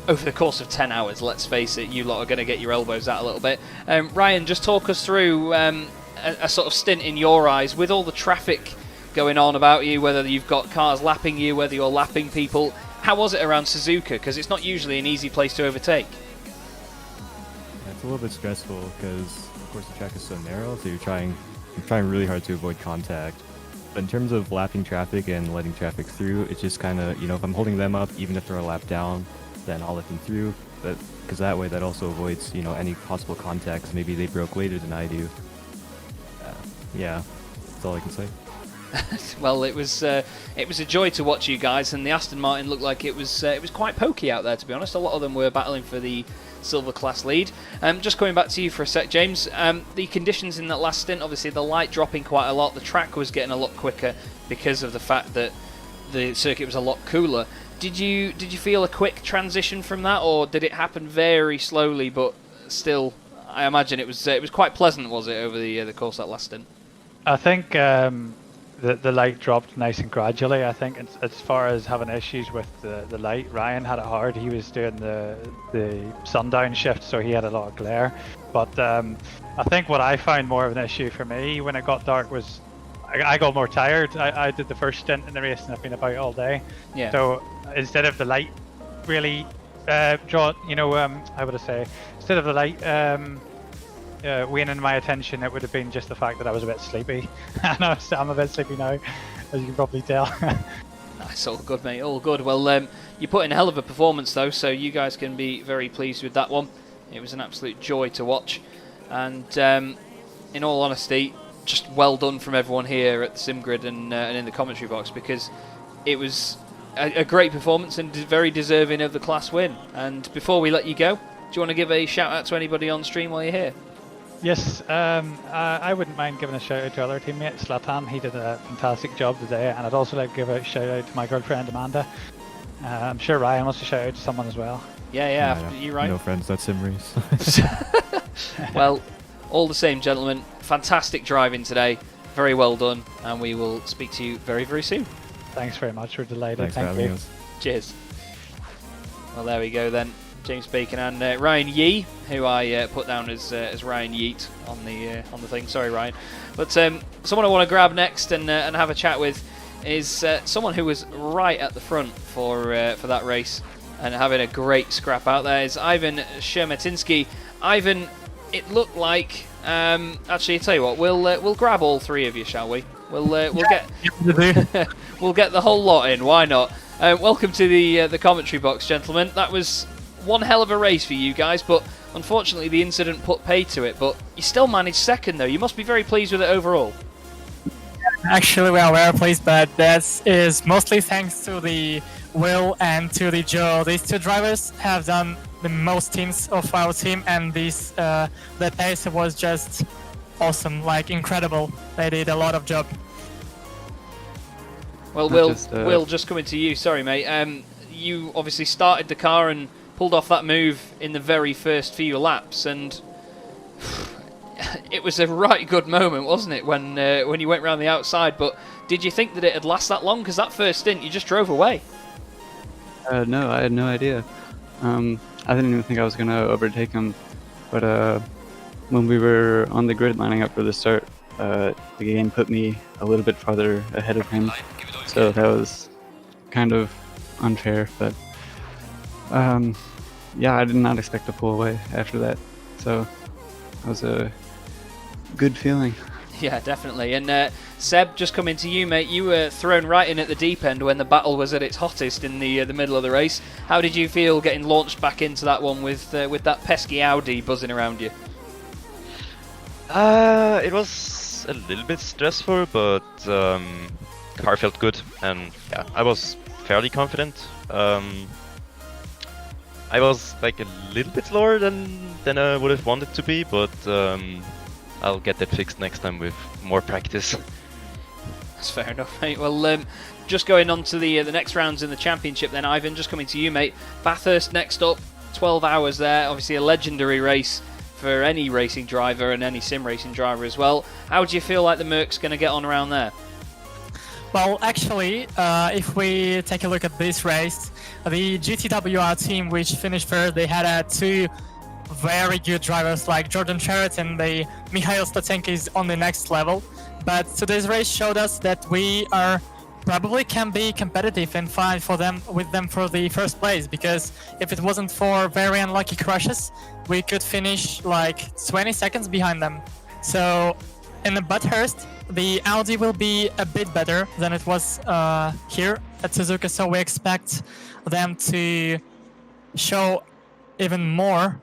over the course of 10 hours, let's face it, you lot are going to get your elbows out a little bit. Ryan, just talk us through a sort of stint in your eyes with all the traffic going on about you, whether you've got cars lapping you, whether you're lapping people. How was it around Suzuka? Because it's not usually an easy place to overtake. It's a little bit stressful because, of course, the track is so narrow, so you're trying really hard to avoid contact. But in terms of lapping traffic and letting traffic through, it's just kind of, if I'm holding them up, even if they're a lap down, then I'll let them through. But because that way, that also avoids, any possible contacts. Maybe they broke later than I do. Yeah, that's all I can say. Well, it was a joy to watch you guys, and the Aston Martin looked like it was quite pokey out there, to be honest. A lot of them were battling for the silver class lead. Just coming back to you for a sec, James. The conditions in that last stint, obviously the light dropping quite a lot, the track was getting a lot quicker because of the fact that the circuit was a lot cooler. Did you feel a quick transition from that, or did it happen very slowly? But still, I imagine it was quite pleasant, was it, over the course of that last stint? I think the light dropped nice and gradually. I think as far as having issues with the light, Ryan had it hard. He was doing the sundown shift, so he had a lot of glare. But I think what I found more of an issue for me when it got dark was I got more tired. I did the first stint in the race and I've been about all day. Yeah. So instead of the light really how would I say? Instead of the light waning my attention, it would have been just the fact that I was a bit sleepy. And I'm a bit sleepy now, as you can probably tell. That's all good, mate. All good. Well, you put in a hell of a performance, though, so you guys can be very pleased with that one. It was an absolute joy to watch. And in all honesty, just well done from everyone here at the SimGrid and in the commentary box, because it was a great performance and very deserving of the class win. And before we let you go, do you want to give a shout out to anybody on stream while you're here? Yes, I wouldn't mind giving a shout out to our other teammate, Zlatan. He did a fantastic job today, and I'd also like to give a shout out to my girlfriend, Amanda. I'm sure Ryan wants to shout out to someone as well. Yeah, after you, Ryan. No friends, that's sim race. Well, all the same, gentlemen, fantastic driving today. Very well done, and we will speak to you very, very soon. Thanks very much. We're delighted. Thanks for Thank having you. us. Cheers. Well, there we go then. James Bacon and Ryan Yee, who I put down as Ryan Yeet on the thing. Sorry, Ryan. But someone I want to grab next and have a chat with is someone who was right at the front for that race and having a great scrap out there. Is Ivan Shermetinsky. Ivan, it looked like actually, I tell you what, we'll grab all three of you, shall we? We'll get we'll get the whole lot in. Why not? Welcome to the commentary box, gentlemen. That was one hell of a race for you guys, but unfortunately the incident put pay to it. But you still managed second, though. You must be very pleased with it overall. Actually, we are very pleased, but that is mostly thanks to the Will and to the Joe. These two drivers have done the most stints of our team, and the pace was just awesome, like incredible. They did a lot of job. Well, Will, just coming to you. Sorry, mate. You obviously started the car and pulled off that move in the very first few laps, and it was a right good moment, wasn't it, when you went round the outside? But did you think that it had last that long? Because that first stint, you just drove away. No, I had no idea. I didn't even think I was going to overtake him. But when we were on the grid lining up for the start, the game put me a little bit farther ahead of him. So that was kind of unfair, but yeah, I did not expect to pull away after that. So it was a good feeling. Yeah, definitely. And Seb, just coming to you, mate. You were thrown right in at the deep end when the battle was at its hottest in the middle of the race. How did you feel getting launched back into that one with that pesky Audi buzzing around you? It was a little bit stressful, but car felt good, and yeah, I was fairly confident. I was like a little bit slower than I would have wanted to be, but I'll get that fixed next time with more practice. That's fair enough, mate. Well, just going on to the next rounds in the championship then, Ivan, just coming to you, mate. Bathurst next up, 12 hours there, obviously a legendary race for any racing driver and any sim racing driver as well. How do you feel like the Merc's going to get on around there? Well, actually, if we take a look at this race, the GTWR team, which finished first, they had two very good drivers like Jordan Charrett and the Mikhail Statenko is on the next level. But today's race showed us that we are probably can be competitive and fight with them for the first place, because if it wasn't for very unlucky crashes, we could finish like 20 seconds behind them. So in the Bathurst, the Audi will be a bit better than it was here at Suzuka, so we expect them to show even more.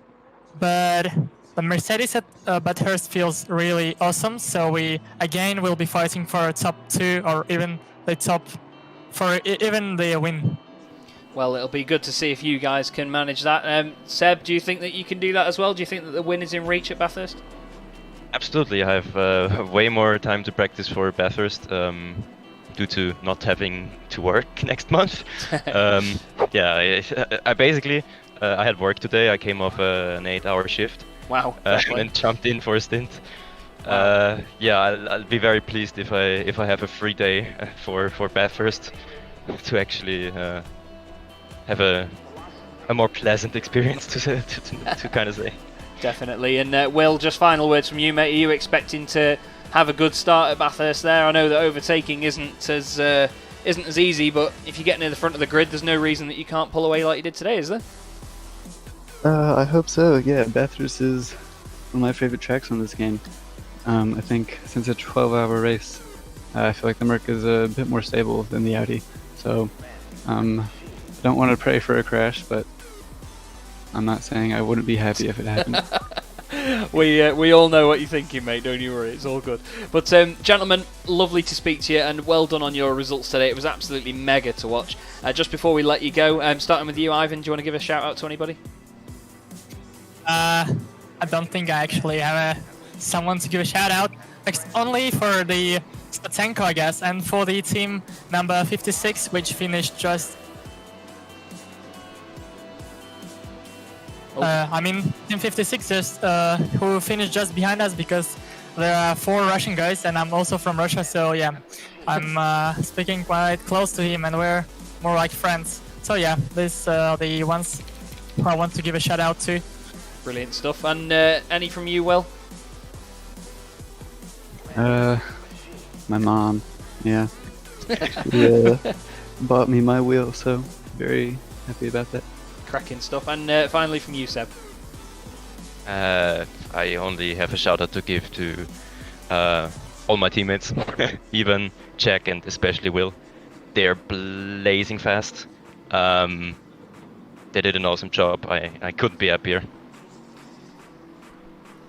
But the Mercedes at Bathurst feels really awesome. So we again will be fighting for a top 2 or even the top for even the win. Well, it'll be good to see if you guys can manage that. Seb, do you think that you can do that as well? Do you think that the win is in reach at Bathurst? Absolutely, I have way more time to practice for Bathurst due to not having to work next month. Yeah, I basically I had work today. I came off an 8-hour shift. Wow! And jumped in for a stint. Yeah, I'll be very pleased if I have a free day for Bathurst to actually have a more pleasant experience to kind of say. Definitely. And Will, just final words from you, mate. Are you expecting to have a good start at Bathurst there? I know that overtaking isn't as easy, but if you get near the front of the grid, there's no reason that you can't pull away like you did today, is there? I hope so. Yeah, Bathurst is one of my favorite tracks on this game. I think since a 12-hour race, I feel like the Merc is a bit more stable than the Audi. So I don't want to pray for a crash, but I'm not saying I wouldn't be happy if it happened. We all know what you're thinking, mate. Don't you worry, it's all good. But gentlemen, lovely to speak to you, and well done on your results today. It was absolutely mega to watch. Just before we let you go, starting with you, Ivan, do you want to give a shout out to anybody? I don't think I actually have someone to give a shout out. Only for the Statenko, I guess, and for the team number 56, which finished just. I mean, Team 56 just who finished just behind us because there are 4 Russian guys, and I'm also from Russia, so yeah, I'm speaking quite close to him, and we're more like friends. So yeah, these are the ones who I want to give a shout out to. Brilliant stuff. And any from you, Will? My mom, yeah. She bought me my wheel, so very happy about that. Cracking stuff. And finally from you, Seb. I only have a shout out to give to all my teammates, even Jack and especially Will. They're blazing fast. They did an awesome job. I couldn't be happier.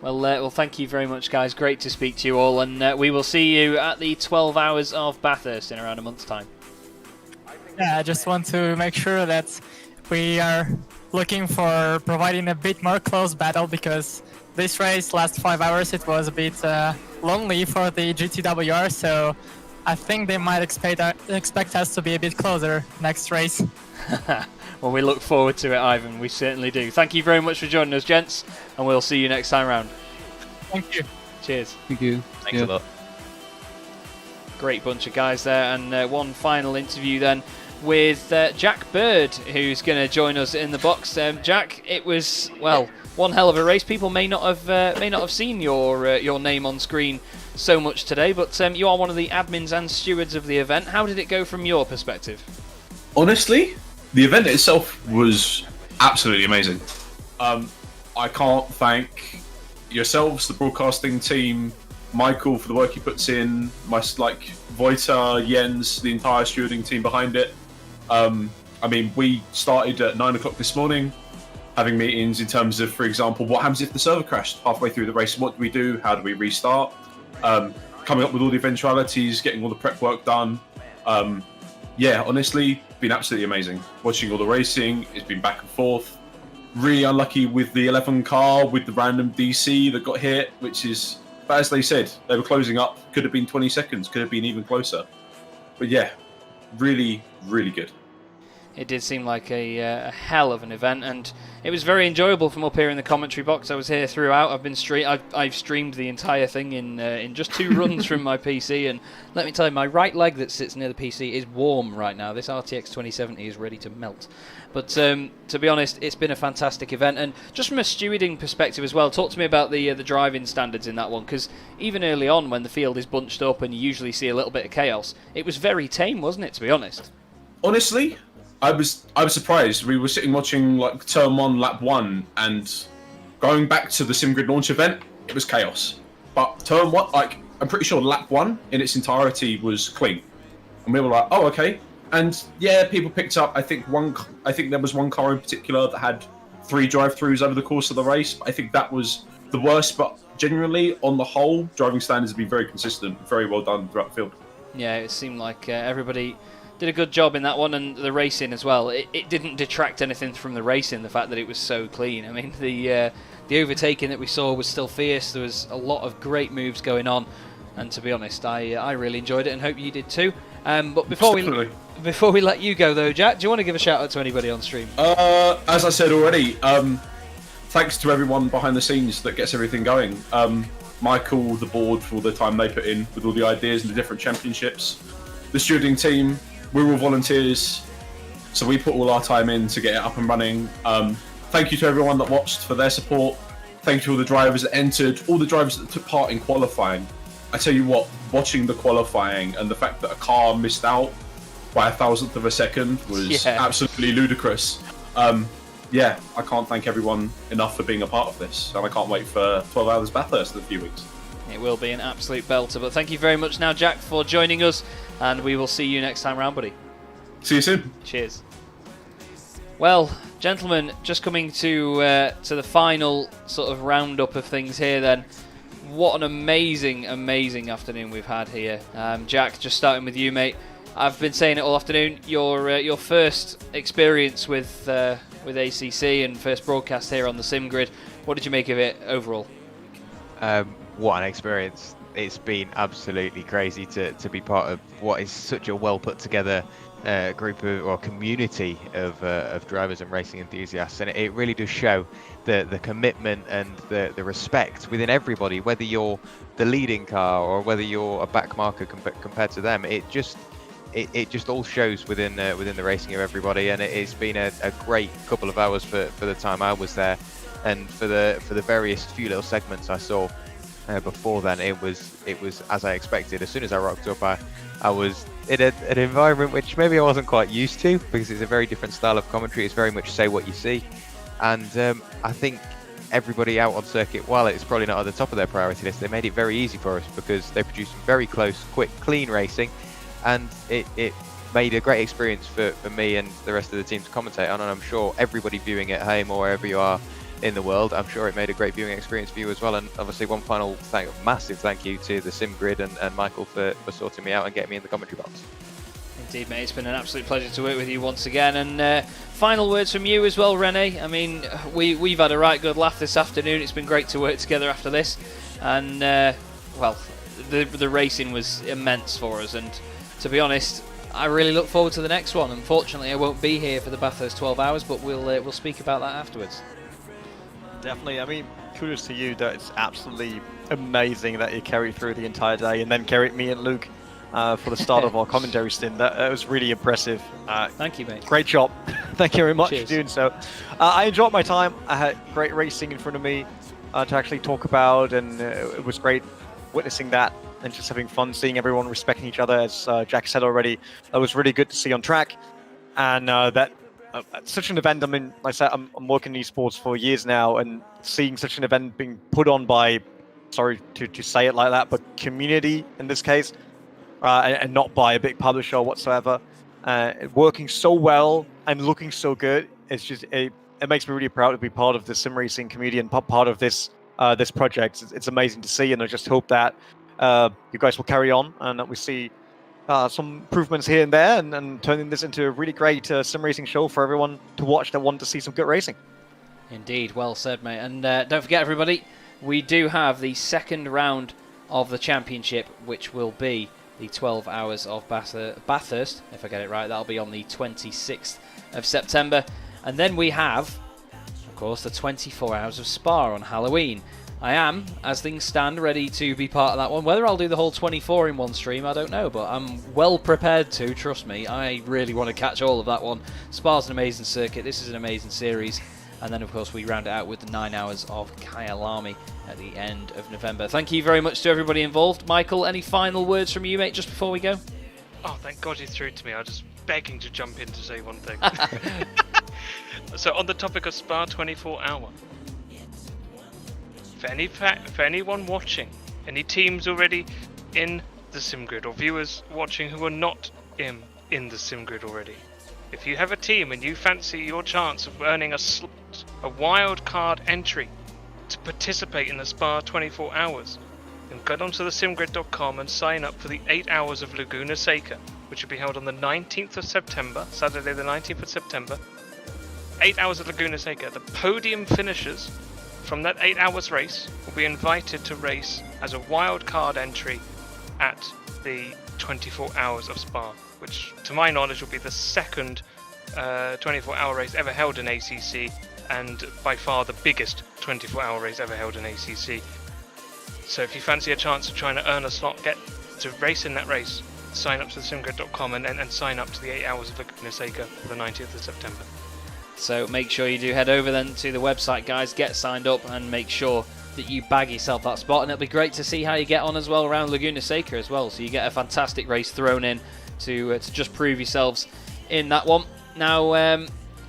Well, thank you very much, guys. Great to speak to you all, and we will see you at the 12 hours of Bathurst in around a month's time. Yeah, I just want to make sure that we are looking for providing a bit more close battle, because this race, last 5 hours, it was a bit lonely for the GTWR, so I think they might expect us to be a bit closer next race. Well, we look forward to it, Ivan. We certainly do. Thank you very much for joining us, gents, and we'll see you next time round. Thank you. Cheers. Thank you. Thanks a lot. Great bunch of guys there, and one final interview then with Jack Bird, who's going to join us in the box. Jack, it was, well, one hell of a race. People may not have seen your name on screen so much today, but you are one of the admins and stewards of the event. How did it go from your perspective? Honestly, the event itself was absolutely amazing. I can't thank yourselves, the broadcasting team, Michael for the work he puts in, Vojta, Jens, the entire stewarding team behind it. I mean, we started at 9 o'clock this morning, having meetings in terms of, for example, what happens if the server crashed halfway through the race? What do we do? How do we restart? Coming up with all the eventualities, getting all the prep work done. Yeah, honestly, been absolutely amazing. Watching all the racing, it's been back and forth. Really unlucky with the 11 car, with the random DC that got hit, which is, but as they said, they were closing up. Could have been 20 seconds, could have been even closer. But yeah, really, really good. It did seem like a hell of an event, and it was very enjoyable from up here in the commentary box. I was here throughout. I've streamed the entire thing in just 2 runs from my PC, and let me tell you, my right leg that sits near the PC is warm right now. This RTX 2070 is ready to melt. But to be honest, it's been a fantastic event, and just from a stewarding perspective as well, talk to me about the driving standards in that one, because even early on when the field is bunched up and you usually see a little bit of chaos, it was very tame, wasn't it, to be honest? Honestly, I was surprised. We were sitting watching like turn 1, lap 1, and going back to the SimGrid launch event, it was chaos. But turn 1, I'm pretty sure lap 1 in its entirety was clean, and we were like, oh, okay. And yeah, people picked up. I think there was one car in particular that had 3 drive-throughs over the course of the race. I think that was the worst, but genuinely, on the whole, driving standards have been very consistent, very well done throughout the field. Yeah, it seemed like everybody did a good job in that one, and the racing as well. It didn't detract anything from the racing, the fact that it was so clean. I mean, the overtaking that we saw was still fierce. There was a lot of great moves going on, and to be honest, I really enjoyed it, and hope you did too. But before we let you go though, Jack, do you want to give a shout out to anybody on stream? As I said already, thanks to everyone behind the scenes that gets everything going. Michael, the board, for all the time they put in with all the ideas and the different championships. The stewarding team, we're all volunteers, so we put all our time in to get it up and running. Thank you to everyone that watched for their support. Thank you to all the drivers that entered, all the drivers that took part in qualifying. I tell you what, watching the qualifying and the fact that a car missed out by 1,000th of a second was absolutely ludicrous. Yeah, I can't thank everyone enough for being a part of this, and I can't wait for 12 Hours Bathurst in a few weeks. It will be an absolute belter, but thank you very much now, Jack, for joining us, and we will see you next time round, buddy. See you soon. Cheers. Well, gentlemen, just coming to the final sort of roundup of things here then. What an amazing, amazing afternoon we've had here. Jack, just starting with you, mate. I've been saying it all afternoon. Your first experience with ACC and first broadcast here on the Sim Grid. What did you make of it overall? What an experience. It's been absolutely crazy to be part of what is such a well put together group or community of drivers and racing enthusiasts, and it really does show the commitment and the respect within everybody, whether you're the leading car or whether you're a back marker compared to them. It just all shows within the racing of everybody, and it's been a great couple of hours for the time I was there, and for the various few little segments I saw before then. It was as I expected. As soon as I rocked up, I was in an environment which maybe I wasn't quite used to, because it's a very different style of commentary. It's very much say what you see, and I think everybody out on circuit, while it's probably not at the top of their priority list, they made it very easy for us because they produced very close, quick, clean racing. And it made a great experience for me and the rest of the team to commentate on, and I'm sure everybody viewing at home or wherever you are in the world, I'm sure it made a great viewing experience for you as well. And obviously one final massive thank you to the Sim Grid and Michael for sorting me out and getting me in the commentary box. Indeed, mate, it's been an absolute pleasure to work with you once again. And final words from you as well, Rene. I mean, we've had a right good laugh this afternoon. It's been great to work together after this, and well, the racing was immense for us, and to be honest, I really look forward to the next one. Unfortunately, I won't be here for the Bathurst 12 Hours, but we'll speak about that afterwards. Definitely. I mean, kudos to you. That it's absolutely amazing that you carried through the entire day and then carried me and Luke for the start of our commentary stint. That was really impressive. Thank you, mate. Great job. Thank you very much Cheers. for doing so. I enjoyed my time. I had great racing in front of me to actually talk about, and it was great witnessing that and just having fun, seeing everyone respecting each other, as Jack said already. That was really good to see on track. And that such an event, I mean, like I said, I'm working in esports for years now, and seeing such an event being put on by, sorry to say it like that, but community in this case, and not by a big publisher whatsoever, working so well and looking so good, it's just, it makes me really proud to be part of the sim racing community and part of this this project. It's amazing to see, and I just hope that you guys will carry on and that we see some improvements here and there, and turning this into a really great sim racing show for everyone to watch that want to see some good racing. Indeed, well said, mate. And don't forget, everybody, we do have the second round of the championship, which will be the 12 Hours of Bathurst, if I get it right. That'll be on the 26th of September. And then we have, of course, the 24 Hours of Spa on Halloween. I am, as things stand, ready to be part of that one. Whether I'll do the whole 24 in one stream, I don't know, but I'm well prepared to, trust me. I really want to catch all of that one. Spa's an amazing circuit, this is an amazing series, and then of course we round it out with the 9 Hours of Kyalami at the end of November. Thank you very much to everybody involved. Michael, any final words from you, mate, just before we go? Oh, thank God you threw it to me. I was just begging to jump in to say one thing. So on the topic of Spa 24 Hour, for anyone watching, any teams already in the sim grid, or viewers watching who are not in the sim grid already, if you have a team and you fancy your chance of earning a slot, a wild card entry to participate in the Spa 24 hours, then go onto the simgrid.com and sign up for the 8 hours of Laguna Seca, which will be held on the 19th of September, Saturday the 19th of September. 8 hours of Laguna Seca. The podium finishers from that 8 hours race will be invited to race as a wild card entry at the 24 hours of Spa, which to my knowledge will be the second 24-hour race ever held in ACC, and by far the biggest 24-hour race ever held in ACC. So if you fancy a chance of trying to earn a slot, get to race in that race, sign up to the simgrid.com and sign up to the 8 hours of Laguna Seca for the 19th of September. So make sure you do head over then to the website, guys, get signed up and make sure that you bag yourself that spot, and it'll be great to see how you get on as well around Laguna Seca as well, so you get a fantastic race thrown in to just prove yourselves in that one. Now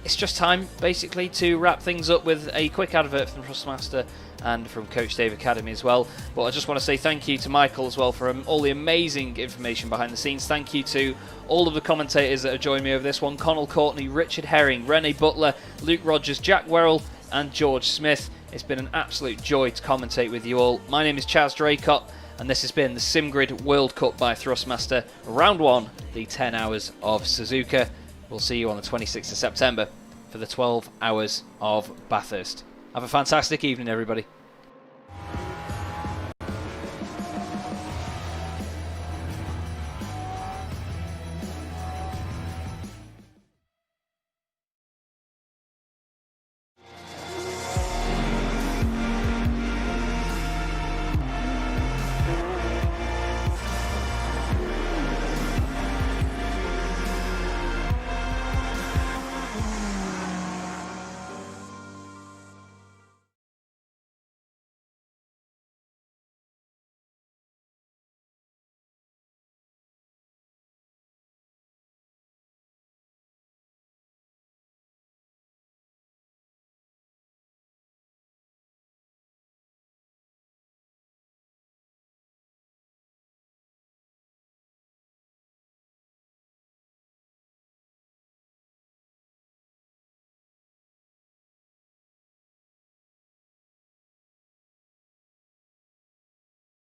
it's just time basically to wrap things up with a quick advert from Thrustmaster and from Coach Dave Academy as well. But I just want to say thank you to Michael as well for all the amazing information behind the scenes. Thank you to all of the commentators that have joined me over this one: Connall, Courtney, Richard Herring, Rene, Buttler, Luke Rogers, Jack Werrell and George Smith. It's been an absolute joy to commentate with you all. My name is Chaz Draycott, and this has been the SimGrid World Cup by Thrustmaster, Round 1, the 10 hours of Suzuka. We'll see you on the 26th of September for the 12 hours of Bathurst. Have a fantastic evening, everybody.